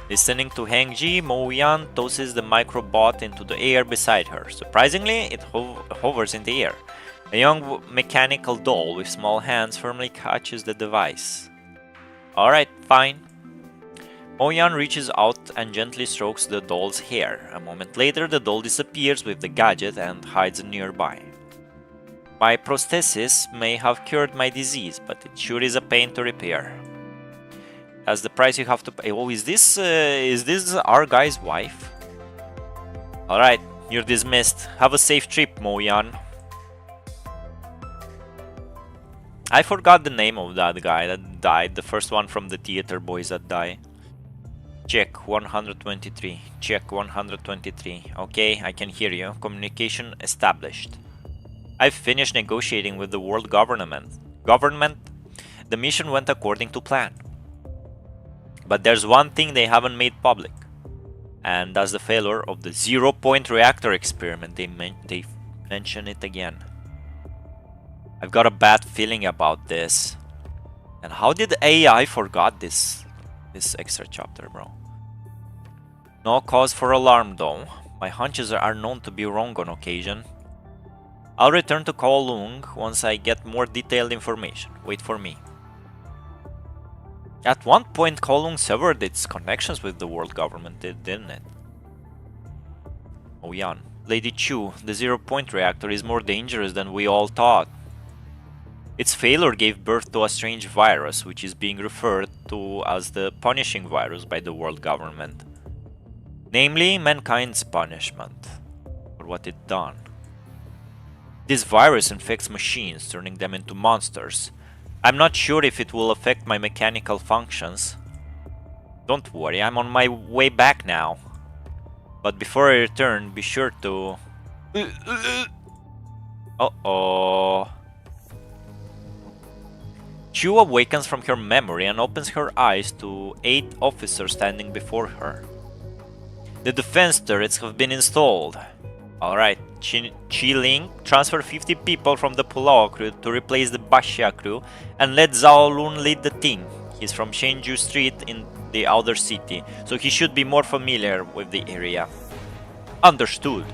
Listening to Hengji, Mo Yan tosses the microbot into the air beside her. Surprisingly, it hovers in the air. A young mechanical doll with small hands firmly catches the device. Alright, fine. Mo Yan reaches out and gently strokes the doll's hair. A moment later, the doll disappears with the gadget and hides nearby. My prosthesis may have cured my disease, but it sure is a pain to repair. That's the price you have to pay. Oh, is this our guy's wife? Alright, you're dismissed. Have a safe trip, Mo Yan. I forgot the name of that guy that died, the first one from the theater boys that die. Check 123. Check 123. Okay, I can hear you. Communication established. I've finished negotiating with the world government. The mission went according to plan. But there's one thing they haven't made public. And that's the failure of the 0-point reactor experiment. They mention it again. I've got a bad feeling about this. And how did AI forgot this extra chapter, bro? No cause for alarm though. My hunches are known to be wrong on occasion. I'll return to Kowloon once I get more detailed information. Wait for me. At one point, Kowloon severed its connections with the world government, didn't it? Oh, Yan. Lady Chu, the 0-point reactor is more dangerous than we all thought. Its failure gave birth to a strange virus, which is being referred to as the punishing virus by the world government. Namely, mankind's punishment for what it done. This virus infects machines, turning them into monsters. I'm not sure if it will affect my mechanical functions. Don't worry, I'm on my way back now. But before I return, be sure to... Uh-oh... Chu awakens from her memory and opens her eyes to 8 officers standing before her. The defense turrets have been installed. Alright, Chi-Ling, transfer 50 people from the Pulau crew to replace the Bashia crew and let Zhao Lun lead the team. He's from ChangWHO Street in the outer city, so he should be more familiar with the area. Understood.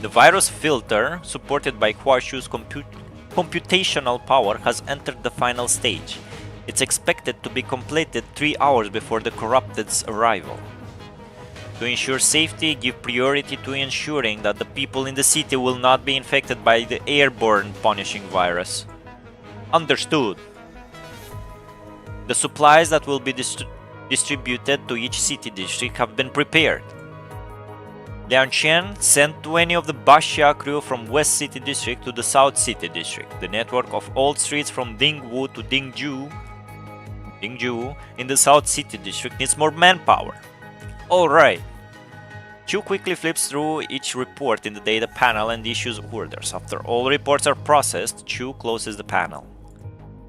The virus filter, supported by ChangWHO's computational power, has entered the final stage. It's expected to be completed 3 hours before the Corrupted's arrival. To ensure safety, give priority to ensuring that the people in the city will not be infected by the airborne punishing virus. Understood. The supplies that will be distributed to each city district have been prepared. Liang Chen sent 20 of the Bashia crew from West City District to the South City District. The network of old streets from Dingwu to Dingzhou in the South City District needs more manpower. Alright. Chu quickly flips through each report in the data panel and issues orders. After all reports are processed, Chu closes the panel.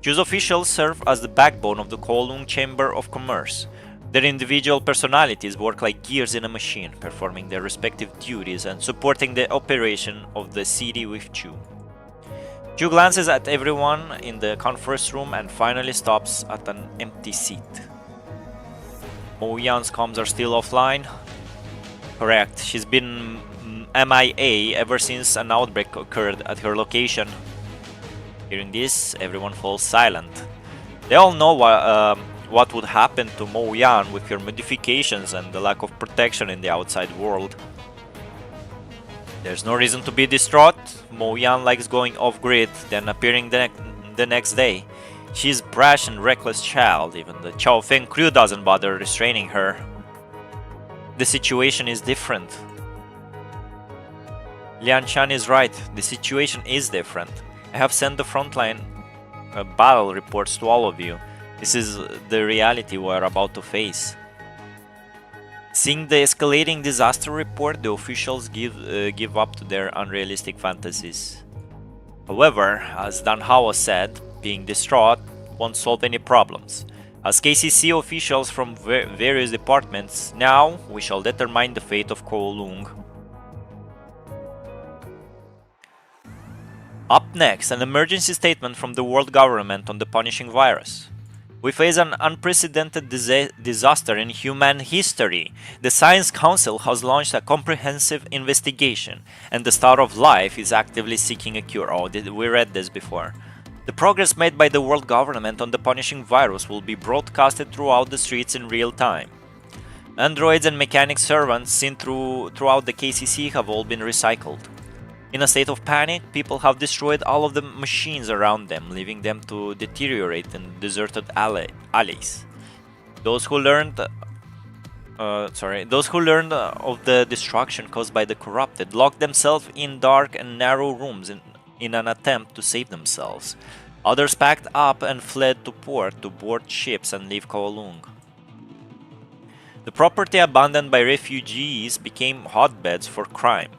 Chu's officials serve as the backbone of the Kowloon Chamber of Commerce. Their individual personalities work like gears in a machine, performing their respective duties and supporting the operation of the city with Chu. Chu glances at everyone in the conference room and finally stops at an empty seat. Mo Yan's comms are still offline. Correct, she's been MIA ever since an outbreak occurred at her location. Hearing this, everyone falls silent. They all know what would happen to Mo Yan with her modifications and the lack of protection in the outside world. There's no reason to be distraught. Mo Yan likes going off-grid, then appearing the next day. She's brash and reckless child, even the Chao Feng crew doesn't bother restraining her. The situation is different. Lian Chan is right, the situation is different. I have sent the frontline battle reports to all of you. This is the reality we're about to face. Seeing the escalating disaster report, the officials give up to their unrealistic fantasies. However, as ChangWHO said, being distraught won't solve any problems. As KCC officials from various departments, now we shall determine the fate of Kowloon. Up next, an emergency statement from the world government on the punishing virus. We face an unprecedented disaster in human history. The Science Council has launched a comprehensive investigation, and the Star of Life is actively seeking a cure. Oh, we read this before. The progress made by the world government on the punishing virus will be broadcasted throughout the streets in real time. Androids and mechanic servants seen throughout the KCC have all been recycled. In a state of panic, people have destroyed all of the machines around them, leaving them to deteriorate in deserted alleys. Those who learned of the destruction caused by the corrupted locked themselves in dark and narrow rooms in an attempt to save themselves. Others packed up and fled to port to board ships and leave Kowloon. The property abandoned by refugees became hotbeds for crime.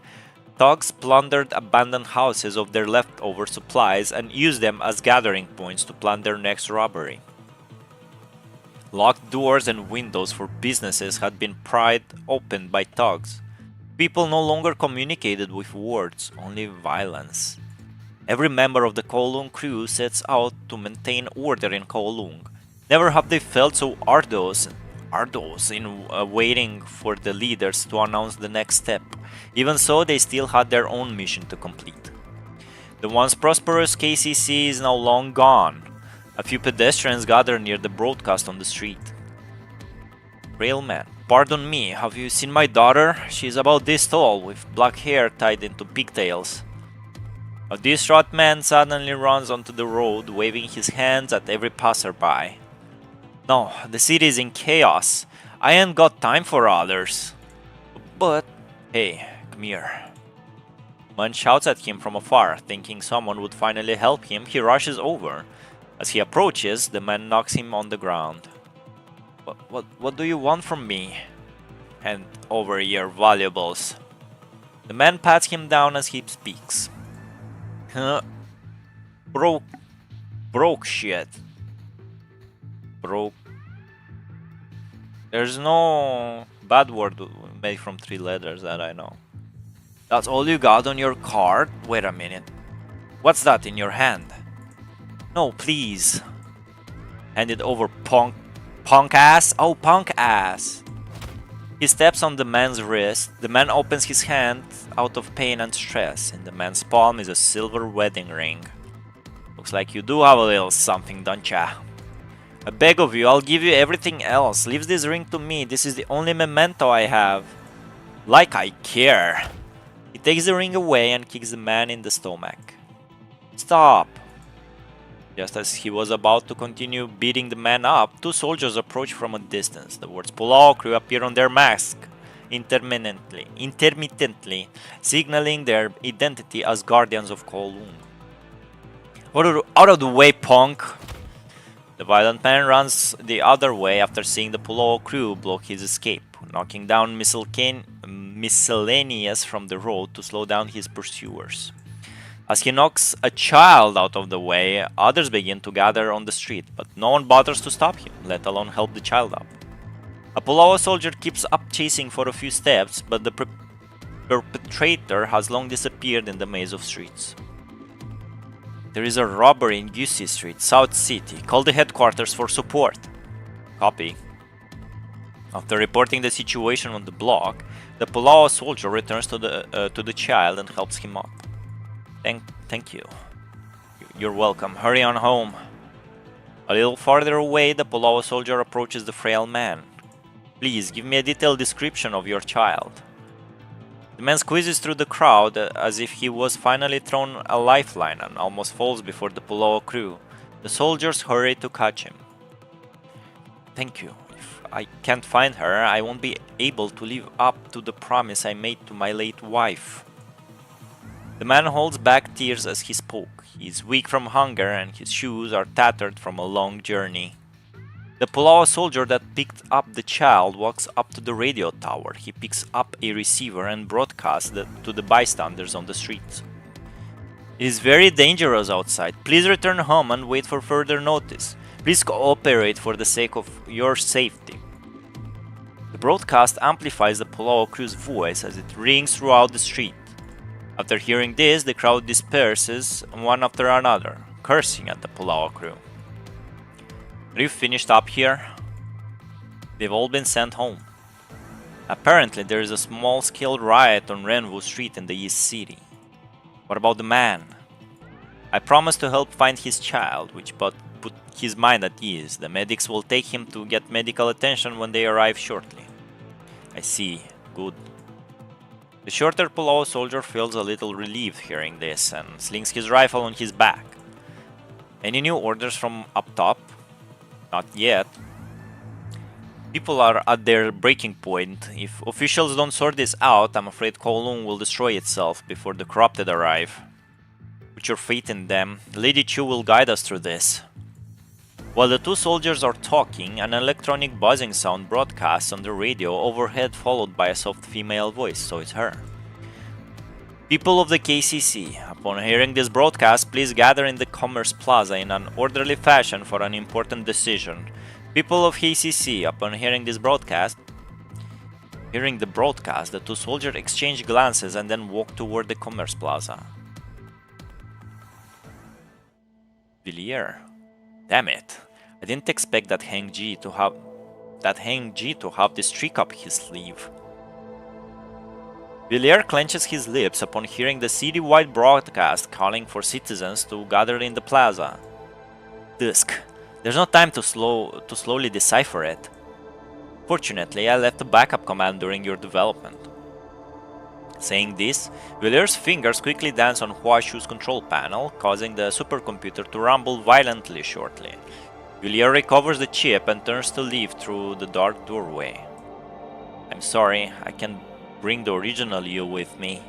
Thugs plundered abandoned houses of their leftover supplies and used them as gathering points to plan their next robbery. Locked doors and windows for businesses had been pried open by thugs. People no longer communicated with words, only violence. Every member of the Kowloon crew sets out to maintain order in Kowloon. Never have they felt so arduous in waiting for the leaders to announce the next step. Even so, they still had their own mission to complete. The once prosperous KCC is now long gone. A few pedestrians gather near the broadcast on the street. Railman, pardon me, have you seen my daughter? She is about this tall, with black hair tied into pigtails. A distraught man suddenly runs onto the road, waving his hands at every passerby. No, the city is in chaos. I ain't got time for others. But, hey, come here. Man shouts at him from afar, thinking someone would finally help him. He rushes over. As he approaches, the man knocks him on the ground. What do you want from me? Hand over your valuables. The man pats him down as he speaks. Broke shit. Broke. There's no bad word made from 3 letters that I know. That's all you got on your card? Wait a minute. What's that in your hand? No, please. Hand it over, punk ass? Oh, punk ass. He steps on the man's wrist. The man opens his hand out of pain and stress. In the man's palm is a silver wedding ring. Looks like you do have a little something, don't ya? I beg of you, I'll give you everything else. Leave this ring to me. This is the only memento I have. Like I care. He takes the ring away and kicks the man in the stomach. Stop. Just as he was about to continue beating the man up, 2 soldiers approach from a distance. The words PGR crew appear on their mask, intermittently, signaling their identity as guardians of Kowloon. Out of the way, punk! The violent man runs the other way after seeing the PGR crew block his escape, knocking down miscellaneous from the road to slow down his pursuers. As he knocks a child out of the way, others begin to gather on the street, but no one bothers to stop him, let alone help the child up. A PGR soldier keeps up chasing for a few steps, but the perpetrator has long disappeared in the maze of streets. There is a robbery in Gussie Street, South City. Call the headquarters for support. Copy. After reporting the situation on the block, The Pulao soldier returns to the child and helps him up. Thank you. You're welcome. Hurry on home. A little farther away, the Pulao soldier approaches the frail man. Please, give me a detailed description of your child. The man squeezes through the crowd as if he was finally thrown a lifeline and almost falls before the Pulao crew. The soldiers hurry to catch him. Thank you. If I can't find her, I won't be able to live up to the promise I made to my late wife. The man holds back tears as he spoke. He is weak from hunger and his shoes are tattered from a long journey. The Pulao soldier that picked up the child walks up to the radio tower. He picks up a receiver and broadcasts to the bystanders on the streets. It is very dangerous outside. Please return home and wait for further notice. Please cooperate for the sake of your safety. The broadcast amplifies the Pulao crew's voice as it rings throughout the street. After hearing this, the crowd disperses one after another, cursing at the Pulao crew. Are you finished up here? They've all been sent home. Apparently there is a small-scale riot on ChangWHO Street in the East City. What about the man? I promised to help find his child, which put his mind at ease. The medics will take him to get medical attention when they arrive shortly. I see. Good. The shorter Pulao soldier feels a little relieved hearing this and slings his rifle on his back. Any new orders from up top? Not yet. People are at their breaking point. If officials don't sort this out, I'm afraid Kowloon will destroy itself before the corrupted arrive. Put your faith in them. Lady Chu will guide us through this. While the two soldiers are talking, an electronic buzzing sound broadcasts on the radio overhead, followed by a soft female voice, so it's her. People of the KCC, upon hearing this broadcast, please gather in the Commerce Plaza in an orderly fashion for an important decision. People of KCC, upon hearing this broadcast... Hearing the broadcast, the two soldiers exchange glances and then walk toward the Commerce Plaza. Villiers. Damn it. I didn't expect that Heng-Ji to have this trick up his sleeve. Villiers clenches his lips upon hearing the city-wide broadcast calling for citizens to gather in the plaza. Dusk. There's no time to slowly decipher it. Fortunately, I left a backup command during your development. Saying this, Villiers' fingers quickly dance on ChangWHO's control panel, causing the supercomputer to rumble violently shortly. Villiers recovers the chip and turns to leave through the dark doorway. I'm sorry, I can't bring the original you with me.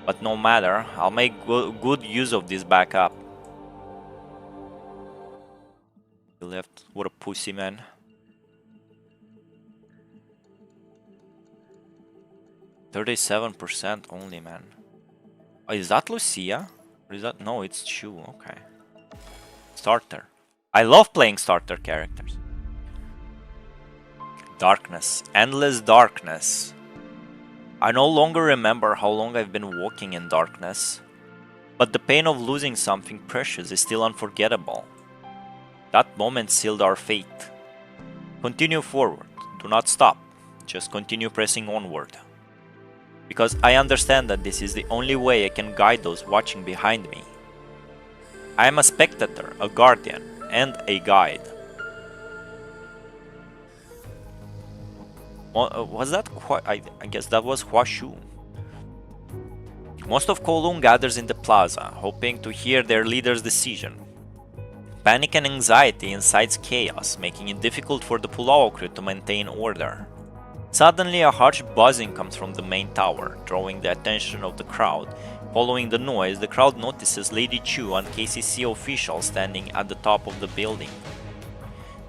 But no matter, I'll make good use of this backup. He left. What a pussy, man. %37% only, man. Oh, is that Lucia? Or is that... No, it's Chu. Okay. Starter. I love playing starter characters. Darkness. Endless darkness. I no longer remember how long I've been walking in darkness, but the pain of losing something precious is still unforgettable. That moment sealed our fate. Continue forward. Do not stop. Just continue pressing onward. Because I understand that this is the only way I can guide those watching behind me. I am a spectator, a guardian, and a guide. Was that I guess that was ChangWHO. Most of Kowloon gathers in the plaza, hoping to hear their leader's decision. Panic and anxiety incites chaos, making it difficult for the Pulao crew to maintain order. Suddenly, a harsh buzzing comes from the main tower, drawing the attention of the crowd. Following the noise, the crowd notices Lady Chu and KCC officials standing at the top of the building.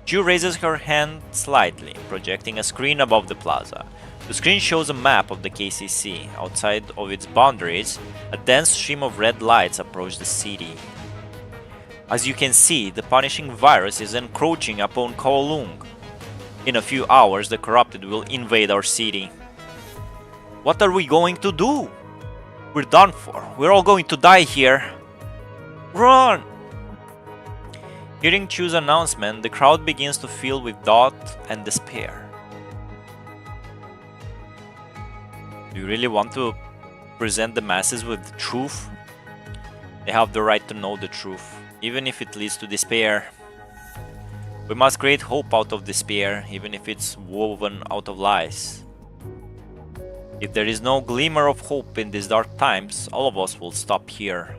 Chu raises her hand slightly, projecting a screen above the plaza. The screen shows a map of the KCC. Outside of its boundaries, a dense stream of red lights approach the city. As you can see, the punishing virus is encroaching upon Kowloon. In a few hours, the corrupted will invade our city. What are we going to do? We're done for. We're all going to die here. Run! Hearing Chu's announcement, the crowd begins to fill with doubt and despair. Do you really want to present the masses with the truth? They have the right to know the truth, even if it leads to despair. We must create hope out of despair, even if it's woven out of lies. If there is no glimmer of hope in these dark times, all of us will stop here.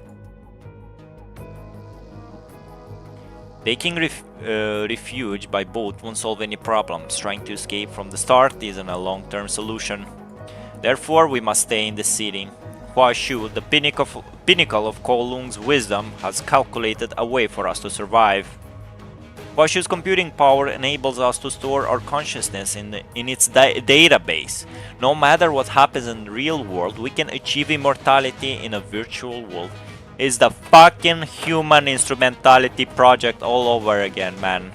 Taking refuge by boat won't solve any problems. Trying to escape from the start isn't a long-term solution. Therefore, we must stay in the city. ChangWHO, the pinnacle of Kowloon's wisdom, has calculated a way for us to survive. ChangWHO's computing power enables us to store our consciousness in its database. No matter what happens in the real world, we can achieve immortality in a virtual world. It's the fucking human instrumentality project all over again, man.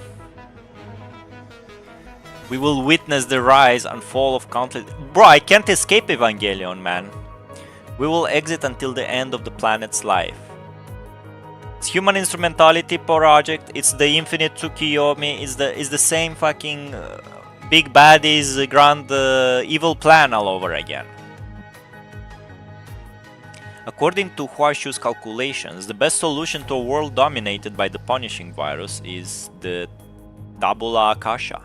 We will witness the rise and fall of countless... Bro, I can't escape Evangelion, man. We will exit until the end of the planet's life. It's human instrumentality project, it's the infinite Tsukiyomi, it's the same fucking big baddies grand evil plan all over again. According to ChangWHO's calculations, the best solution to a world dominated by the punishing virus is the Tabula Akasha.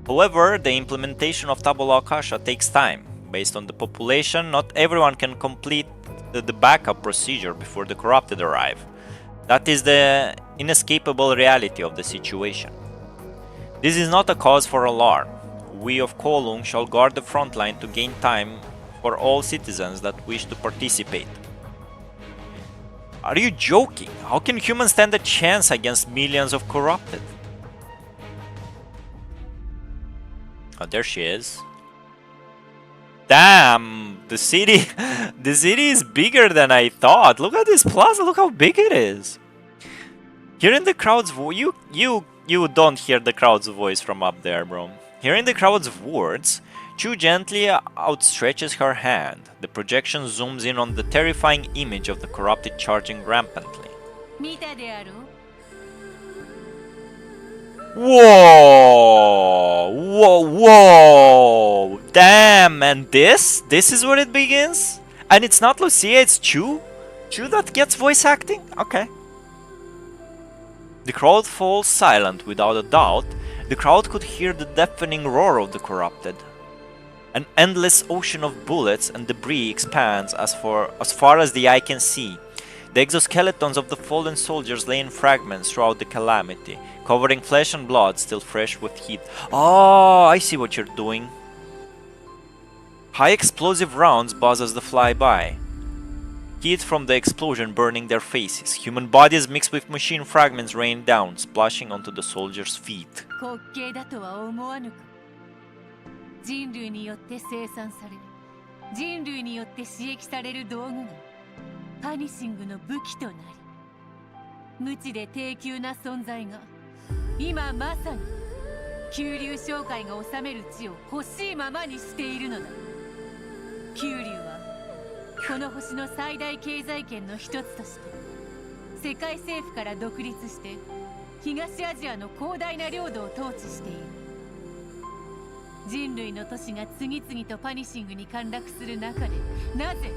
However, the implementation of Tabula Akasha takes time. Based on the population, not everyone can complete the backup procedure before the corrupted arrive. That is the inescapable reality of the situation. This is not a cause for alarm. We of Kowloon shall guard the front line to gain time for all citizens that wish to participate. Are you joking? How can humans stand a chance against millions of corrupted? Oh, there she is. Damn, the city is bigger than I thought. Look at this plaza, look how big it is. Hearing the crowd's you don't hear the crowd's voice from up there, bro. Hearing the crowd's words, Chu gently outstretches her hand. The projection zooms in on the terrifying image of the corrupted charging rampantly. Whoa! Whoa! Whoa! Damn! And this is where it begins? And it's not Lucia, it's Chu? Chu that gets voice acting? Okay. The crowd falls silent without a doubt. The crowd could hear the deafening roar of the corrupted. An endless ocean of bullets and debris expands as far as the eye can see. The exoskeletons of the fallen soldiers lay in fragments throughout the calamity, covering flesh and blood still fresh with heat. Oh, I see what you're doing. High explosive rounds buzz as they fly by. Heat from the explosion burning their faces. Human bodies mixed with machine fragments rain down, splashing onto the soldiers' feet. 人類によって生産され、人類によって刺激される道具がパニシングの武器となり、無知で低級な存在が今まさに九竜商会が治める地を欲しいままにしているのだ。九竜はこの星の最大経済圏の一つとして世界政府から独立して東アジアの広大な領土を統治している。人類の都市が次々とパニシングに陥落する中で、なぜ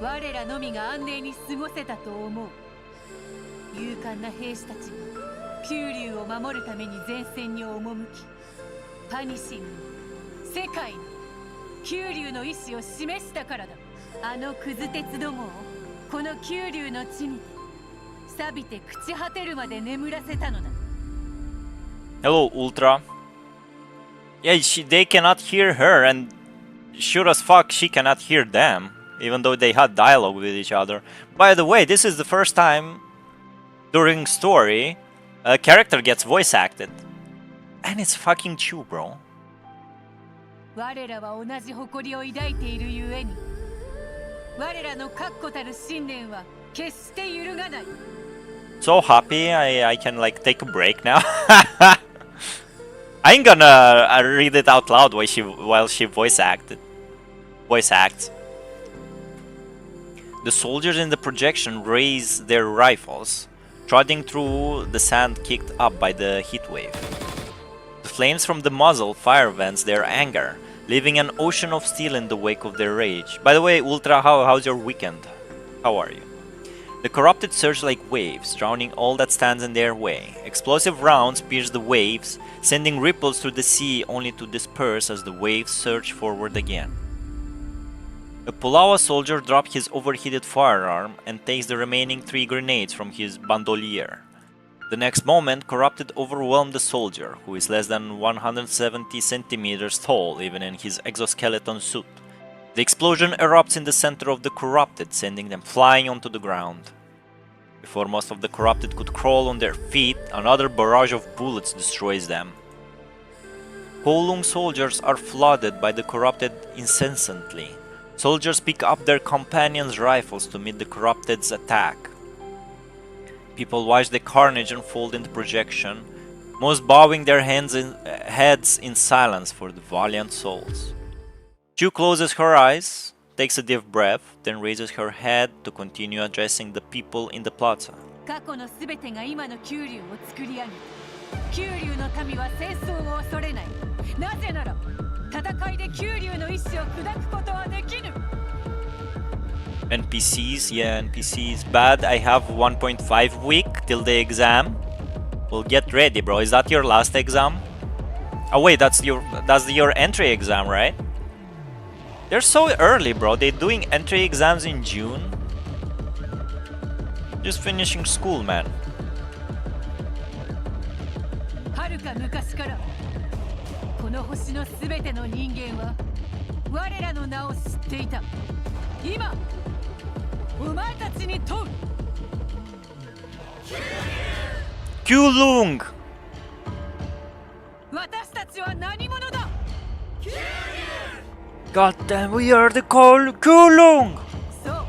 我らのみが安寧に過ごせたと思う。勇敢な兵士たちが九竜を守るために前線に赴き、パニシングに世界に九竜の意志を示したからだ。あのクズ鉄どもをこの九竜の地にて錆びて朽ち果てるまで眠らせたのだ。Hello, Ultra. Yeah, they cannot hear her, and sure as fuck she cannot hear them, even though they had dialogue with each other. By the way, this is the first time during story a character gets voice acted. And it's fucking Chu, bro. 我らは同じ誇りを抱いているゆえに、我らの確固たる信念は決して揺るがない。 So happy I can like take a break now. I ain't gonna read it out loud while she voice acts. The soldiers in the projection raise their rifles, trotting through the sand kicked up by the heat wave. The flames from the muzzle fire vents their anger. leaving an ocean of steel in the wake of their rage. By the way, Ultra, how's your weekend? How are you? The corrupted surge like waves, drowning all that stands in their way. Explosive rounds pierce the waves, sending ripples through the sea only to disperse as the waves surge forward again. A Pulawa soldier drops his overheated firearm and takes the remaining 3 grenades from his bandolier. The next moment, Corrupted overwhelmed the soldier, who is less than 170 centimeters tall even in his exoskeleton suit. The explosion erupts in the center of the Corrupted, sending them flying onto the ground. Before most of the Corrupted could crawl on their feet, another barrage of bullets destroys them. Kowloon soldiers are flooded by the Corrupted incessantly. Soldiers pick up their companions' rifles to meet the Corrupted's attack. People watch the carnage unfold in the projection, most bowing their heads in silence for the valiant souls. ChangWHO closes her eyes, takes a deep breath, then raises her head to continue addressing the people in the plaza. 過去のすべてが今の九龍を作り上げ、九龍の民は戦争を恐れない。なぜなら、戦いで九龍の意志を砕くことはできぬ。NPCs, yeah, NPCs. Bad, I have 1.5 week till the exam. Well, get ready, bro. Is that your last exam? Oh wait, that's your entry exam, right? They're so early, bro. They're doing entry exams in June. Just finishing school, man. 遥か昔からこの星のすべての人間は我らの名を知っていた。今お前たちに問う。Kowloon! 私たちは何者だ。 God damn, we are the Kowloon! そう。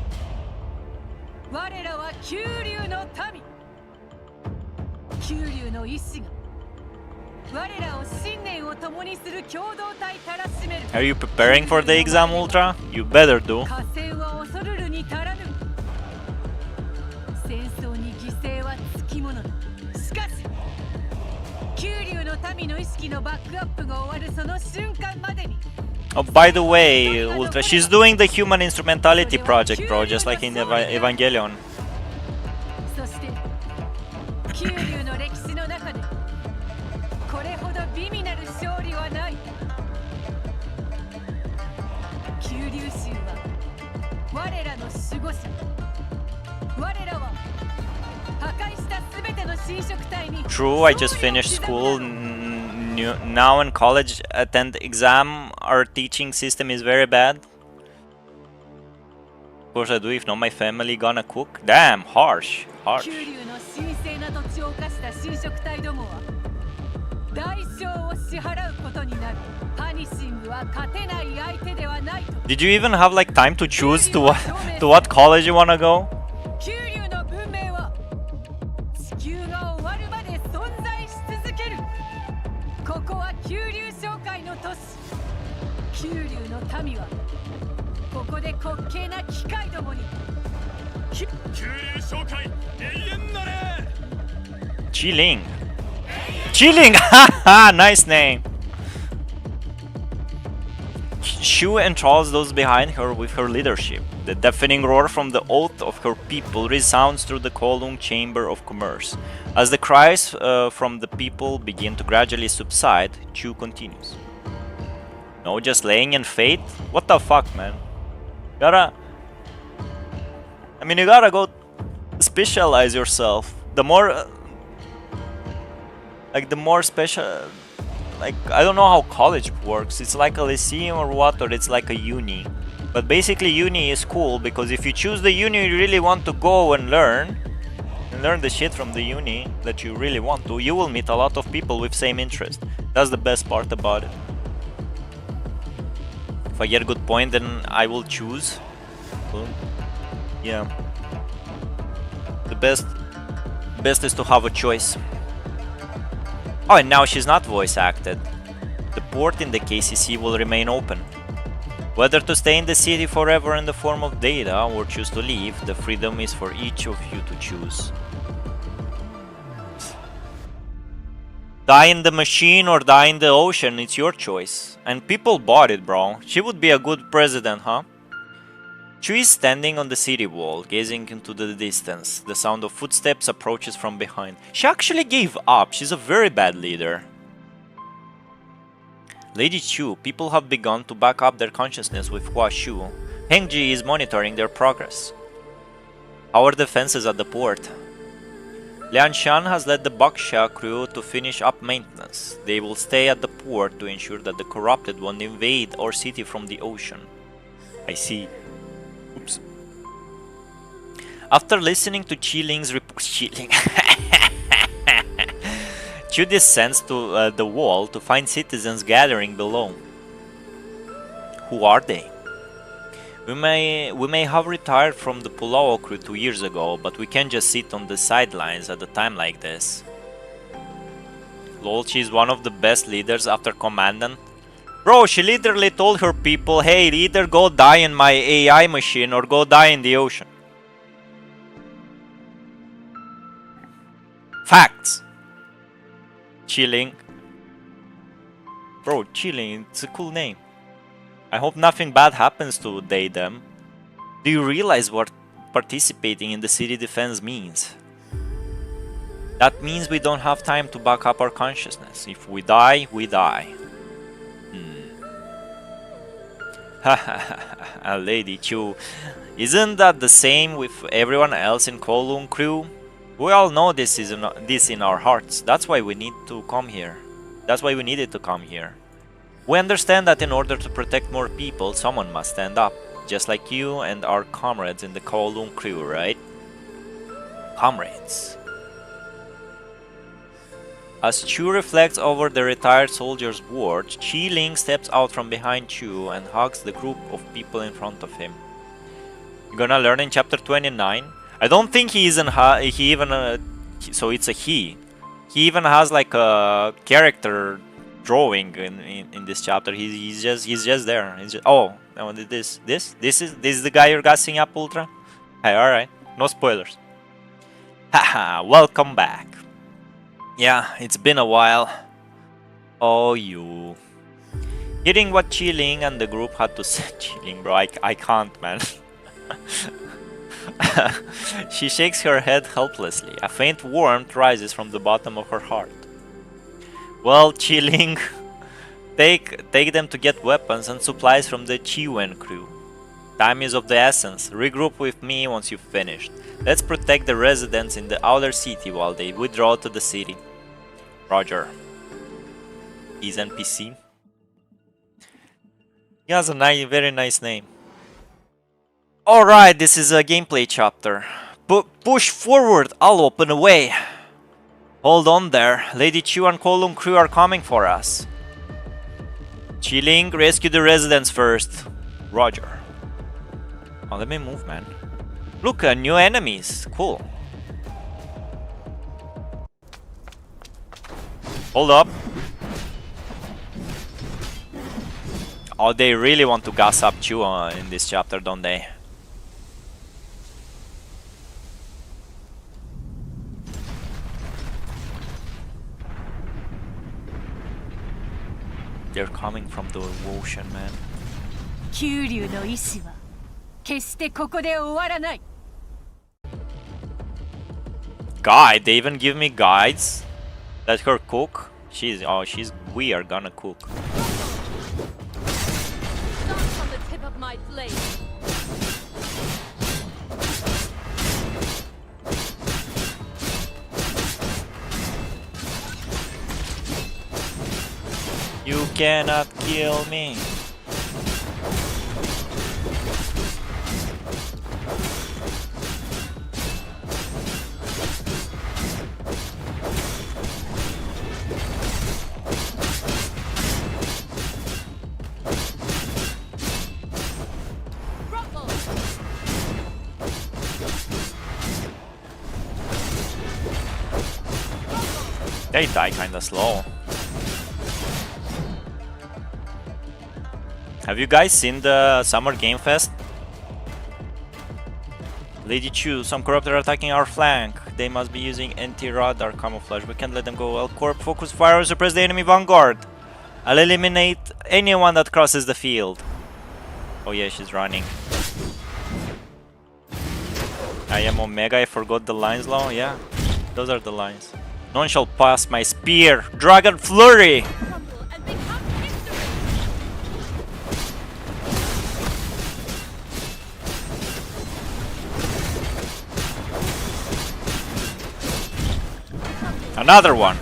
我らは九龍の民。九龍の意志が我らを信念を共にする共同体たらしめる。 Are you preparing for the exam, Ultra? You better do. 火星は恐るるに足らぬ。戦争に犠牲はつきものだ。しかし九龍の民の意識のバックアップが終わるその瞬間までに。 Oh, by the way, Ultra, she's doing the human instrumentality project, bro, just like in Evangelion. そして九龍の歴史の中でこれほど美味なる勝利はない。九龍衆は我らの守護者。我らは破壊したすべての侵食体に。 True, I just finished school. Now in college, attend exam. Our teaching system is very bad. Of course I do, if not my family gonna cook. Damn, harsh. 九龍の神聖な土地を犯した侵食体どもは代償を支払うことになる。パニシングは勝てない相手ではないと。 Did you even have like time to choose to what college you wanna go? 九龍の文明は地球が終わるまで存在し続ける。ここは九龍商会の都市。九龍の民はここで滑稽な機械どもに。九龍商会永遠なれ。 Chilling. Chilling! Haha, nice name. ChangWHO enthralls those behind her with her leadership. The deafening roar from the oath of her people resounds through the Kowloon Chamber of Commerce. As the cries from the people begin to gradually subside, ChangWHO continues. No, just laying in fate? What the fuck, man? You gotta go specialize yourself. The more... the more special... I don't know how college works. It's like a lyceum or what, or it's like a uni. But basically uni is cool because if you choose the uni you really want to go and learn the shit from the uni that you really want to, you will meet a lot of people with same interest. That's the best part about it. If I get a good point, then I will choose. Well, yeah. The best is to have a choice. Oh, and now she's not voice acted. The port in the KCC will remain open. Whether to stay in the city forever in the form of data or choose to leave, the freedom is for each of you to choose. Die in the machine or die in the ocean, it's your choice. And people bought it, bro. She would be a good president, huh? Chu is standing on the city wall, gazing into the distance. The sound of footsteps approaches from behind. She actually gave up. She's a very bad leader. Lady Chu, people have begun to back up their consciousness with Hua Shu. Hengji is monitoring their progress. How are defenses at the port? Lian Shan has led the Baksha crew to finish up maintenance. They will stay at the port to ensure that the corrupted won't invade our city from the ocean. I see. Oops. After listening to Qiling's report, Chu descends to the wall to find citizens gathering below. Who are they? We may have retired from the Pulao crew 2 years ago, but we can't just sit on the sidelines at a time like this. Lol, she's one of the best leaders after Commandant. Bro, she literally told her people, hey, either go die in my AI machine or go die in the ocean. Facts. Qiling. Bro, Qiling, it's a cool name. I hope nothing bad happens to them. Do you realize what participating in the city defense means? That means we don't have time to back up our consciousness. If we die, we die. Hahaha, Lady Chu. Isn't that the same with everyone else in Kowloon crew? We all know this in our hearts. That's why we need to come here. That's why we needed to come here. We understand that in order to protect more people, someone must stand up. Just like you and our comrades in the Kowloon crew, right? Comrades. As Chu reflects over the retired soldier's words, Qiling steps out from behind Chu and hugs the group of people in front of him. You're gonna learn in chapter 29. I don't think he even so it's a he. He even has like a character drawing in this chapter. He's just there. Oh, this is the guy you're gassing up, Ultra? Hey, all right, no spoilers. Haha, welcome back. Yeah, it's been a while. Oh, you. Hearing what Qiling and the group had to say, Qiling, bro, I can't, man. She shakes her head helplessly. A faint warmth rises from the bottom of her heart. Well, Qiling, take them to get weapons and supplies from the Chiwen crew. Time is of the essence. Regroup with me once you've finished. Let's protect the residents in the outer city while they withdraw to the city. Roger. He's NPC. He has a very nice name. Alright, this is a gameplay chapter. Push forward, I'll open a way. Hold on there. Lady Chu and Kowloon crew are coming for us. Qiling, rescue the residents first. Roger. Oh, let me move, man. Look, new enemies. Cool. Hold up. Oh, they really want to gas up Chu in this chapter, don't they? They're coming from the ocean, man. 九龍の意志は決してここで終わらない。 Guide? They even give me guides? Let her cook? We are gonna cook. Stomp on the tip of my blade. You cannot kill me. They die kinda slow. Have you guys seen the Summer Game Fest? Lady Chu, some corrupt are attacking our flank. They must be using anti-radar camouflage. We can't let them go. L-Corp, focus fire, suppress the enemy vanguard. I'll eliminate anyone that crosses the field. Oh yeah, she's running. I am Omega, I forgot the lines now. Yeah, those are the lines. None shall pass my spear. Dragon Flurry! Crumble and become history. Another one!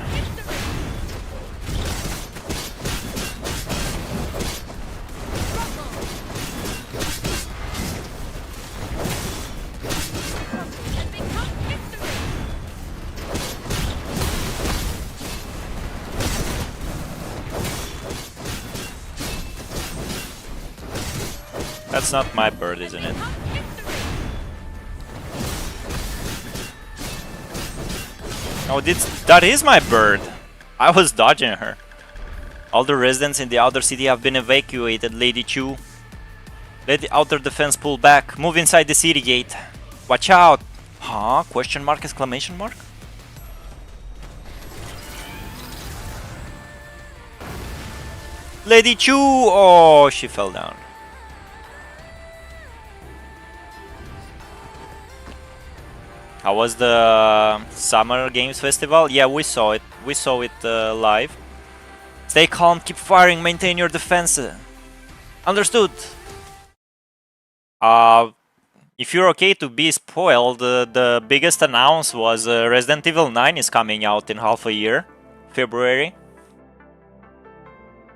That's not my bird, isn't it? Oh, that is my bird! I was dodging her. All the residents in the outer city have been evacuated, Lady Chu. Let the outer defense pull back. Move inside the city gate. Watch out! Huh? Question mark, exclamation mark? Lady Chu! Oh, she fell down. How was the Summer Games Festival? Yeah, we saw it. We saw it live. Stay calm, keep firing, maintain your defense. Understood. If you're okay to be spoiled, the biggest announce was Resident Evil 9 is coming out in half a year, February.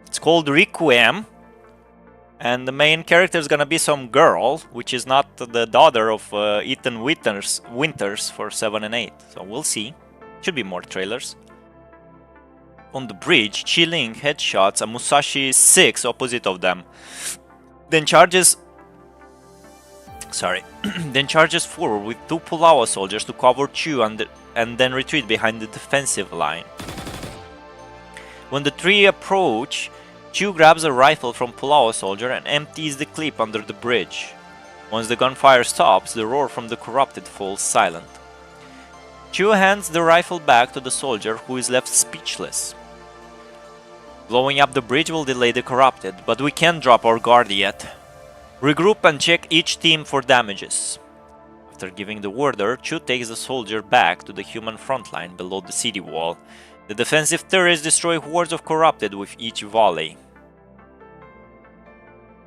It's called Requiem. And the main character is gonna be some girl, which is not the daughter of Ethan Winters for 7 and 8. So we'll see. Should be more trailers. On the bridge, Chi-Ling headshots a Musashi 6 opposite of them. Then charges... Sorry. Then charges forward with 2 Pulawa soldiers to cover Chu and then retreat behind the defensive line. When the three approach, Chu grabs a rifle from Pulawa soldier and empties the clip under the bridge. Once the gunfire stops, the roar from the corrupted falls silent. Chu hands the rifle back to the soldier, who is left speechless. Blowing up the bridge will delay the corrupted, but we can't drop our guard yet. Regroup and check each team for damages. After giving the order, Chu takes the soldier back to the human front line below the city wall. The defensive turrets destroy hordes of corrupted with each volley.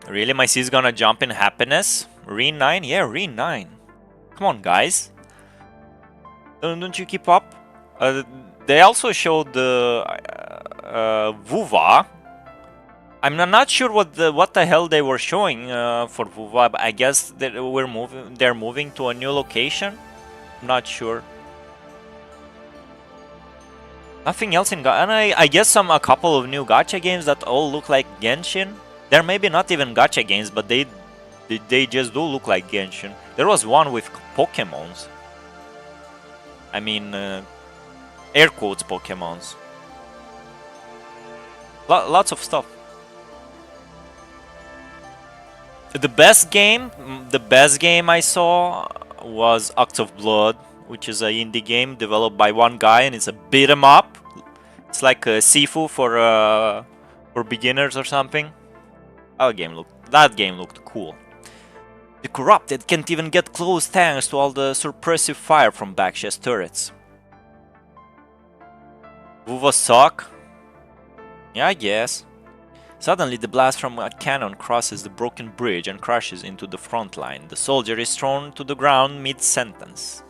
Really, my C's gonna jump in happiness? Reen 9? Yeah, Reen 9. Come on, guys. Don't you keep up? They also showed the Vuva. I'm not sure what the hell they were showing for Vuva, but I guess that they're moving to a new location. I'm not sure. Nothing else in Gacha, and I guess a couple of new Gacha games that all look like Genshin. They're maybe not even Gacha games, but they just do look like Genshin. There was one with Pokemons. I mean, air quotes Pokemons. Lots of stuff. The best game I saw was Acts of Blood, which is an indie game developed by one guy, and it's a beat 'em up. It's like a Sifu for beginners or something. That game looked cool. The corrupted can't even get close thanks to all the suppressive fire from backchest turrets. Vuva suck? Yeah, I guess. Suddenly, the blast from a cannon crosses the broken bridge and crashes into the front line. The soldier is thrown to the ground mid-sentence.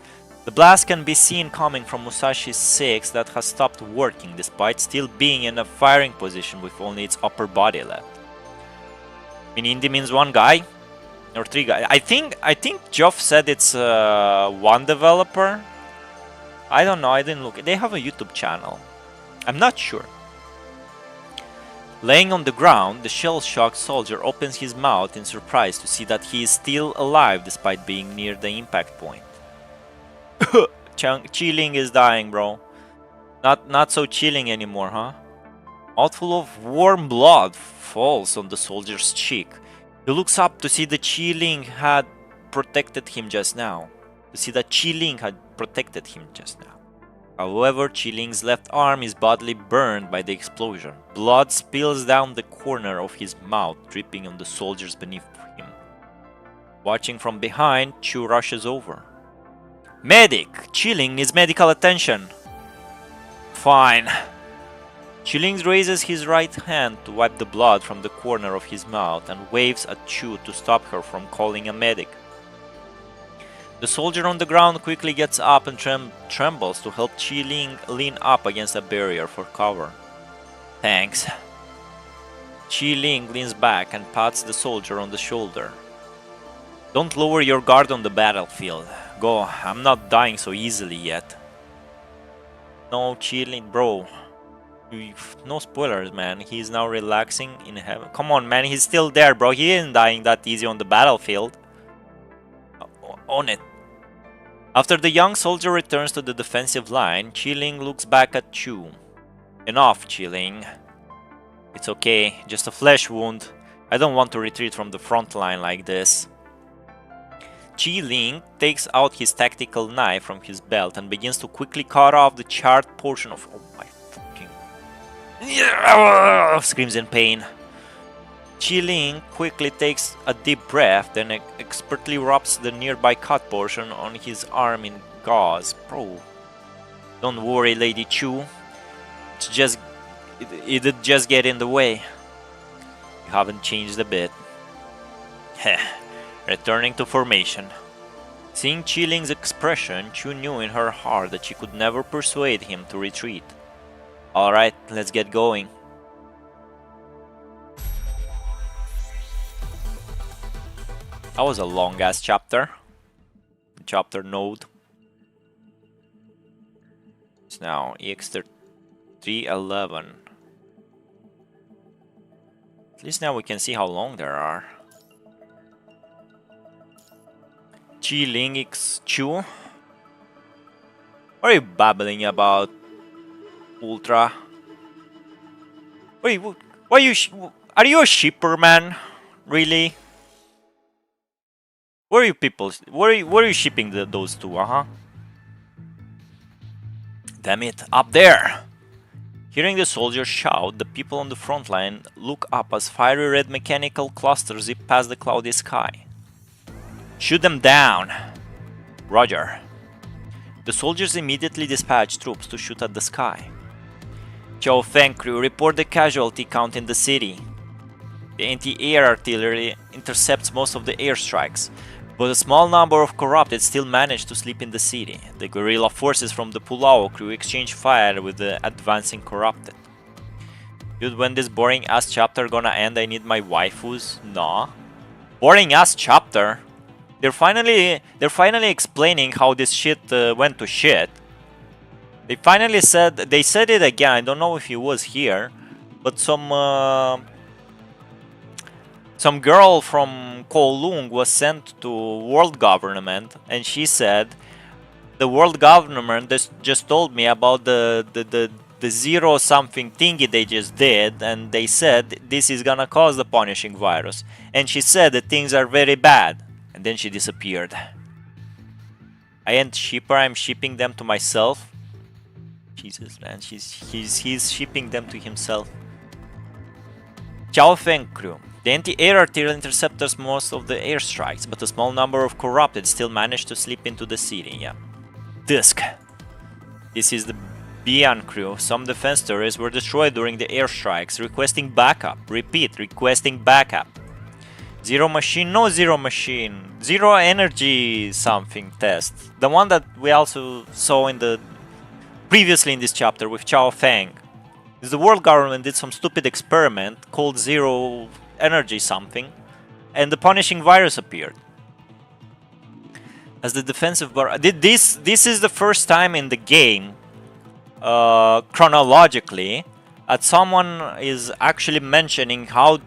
The blast can be seen coming from Musashi 6 that has stopped working despite still being in a firing position with only its upper body left. In indie means one guy? Or 3 guys? I think Geoff said it's one developer. I don't know, I didn't look. They have a YouTube channel. I'm not sure. Laying on the ground, the shell-shocked soldier opens his mouth in surprise to see that he is still alive despite being near the impact point. Chi-Ling is dying, bro. Not so chilling anymore, huh? Mouthful of warm blood falls on the soldier's cheek. He looks up to see the Chi-Ling had protected him just now. to see that Qi Ling had protected him just now. However, Qi Ling's left arm is badly burned by the explosion. Blood spills down the corner of his mouth, dripping on the soldiers beneath him. Watching from behind, Chu rushes over. Medic! Qi Ling needs medical attention. Fine. Qi Ling raises his right hand to wipe the blood from the corner of his mouth and waves at Chu to stop her from calling a medic. The soldier on the ground quickly gets up and trembles to help Qi Ling lean up against a barrier for cover. Thanks. Qi Ling leans back and pats the soldier on the shoulder. Don't lower your guard on the battlefield. Go, I'm not dying so easily yet. No, Qi Ling, bro. No spoilers, man. He's now relaxing in heaven. Come on, man. He's still there, bro. He isn't dying that easy on the battlefield. On it. After the young soldier returns to the defensive line, Qi Ling looks back at Chu. Enough, Qi Ling. It's okay. Just a flesh wound. I don't want to retreat from the front line like this. Qi Ling takes out his tactical knife from his belt and begins to quickly cut off the charred portion of... Oh my fucking... Screams in pain. Qi Ling quickly takes a deep breath, then expertly rubs the nearby cut portion on his arm in gauze. Bro, don't worry, Lady Chu. It'd just get in the way. You haven't changed a bit. Heh. Returning to formation. Seeing Qi Ling's expression, Chu knew in her heart that she could never persuade him to retreat. Alright, let's get going. That was a long ass chapter. Chapter node. It's now EX03 11. At least now we can see how long there are. Qi Ling X Chu. What are you babbling about, Ultra? Wait, why are you a shipper, man? Really? Where are you people? Where are you shipping those two? Damn it! Up there! Hearing the soldiers shout, the people on the front line look up as fiery red mechanical clusters zip past the cloudy sky. Shoot them down! Roger. The soldiers immediately dispatch troops to shoot at the sky. Chao Feng crew, report the casualty count in the city. The anti-air artillery intercepts most of the airstrikes, but a small number of corrupted still manage to sleep in the city. The guerrilla forces from the Pulao crew exchange fire with the advancing corrupted. Dude, when this boring ass chapter gonna end? I need my waifus? Nah. Boring ass chapter? They're finally explaining how this shit went to shit. They finally said it again. I don't know if he was here, but some girl from Kowloon was sent to world government, and she said the world government just told me about the zero something thingy they just did, and they said this is gonna cause the punishing virus, and she said that things are very bad, and then she disappeared. I ain't shipper, I'm shipping them to myself. Jesus, man, he's shipping them to himself. Chao Feng crew. The anti-air artillery intercepts most of the airstrikes, but a small number of corrupted still manage to slip into the city. Yeah. Disc. This is the Bian crew. Some defense turrets were destroyed during the airstrikes, requesting backup. Repeat, requesting backup. Zero machine, no zero machine. Zero energy something test. The one that we also saw in the previously in this chapter with Chao Feng. The world government did some stupid experiment called zero energy something, and the punishing virus appeared. As the defensive bar, this is the first time in the game, chronologically, that someone is actually mentioning how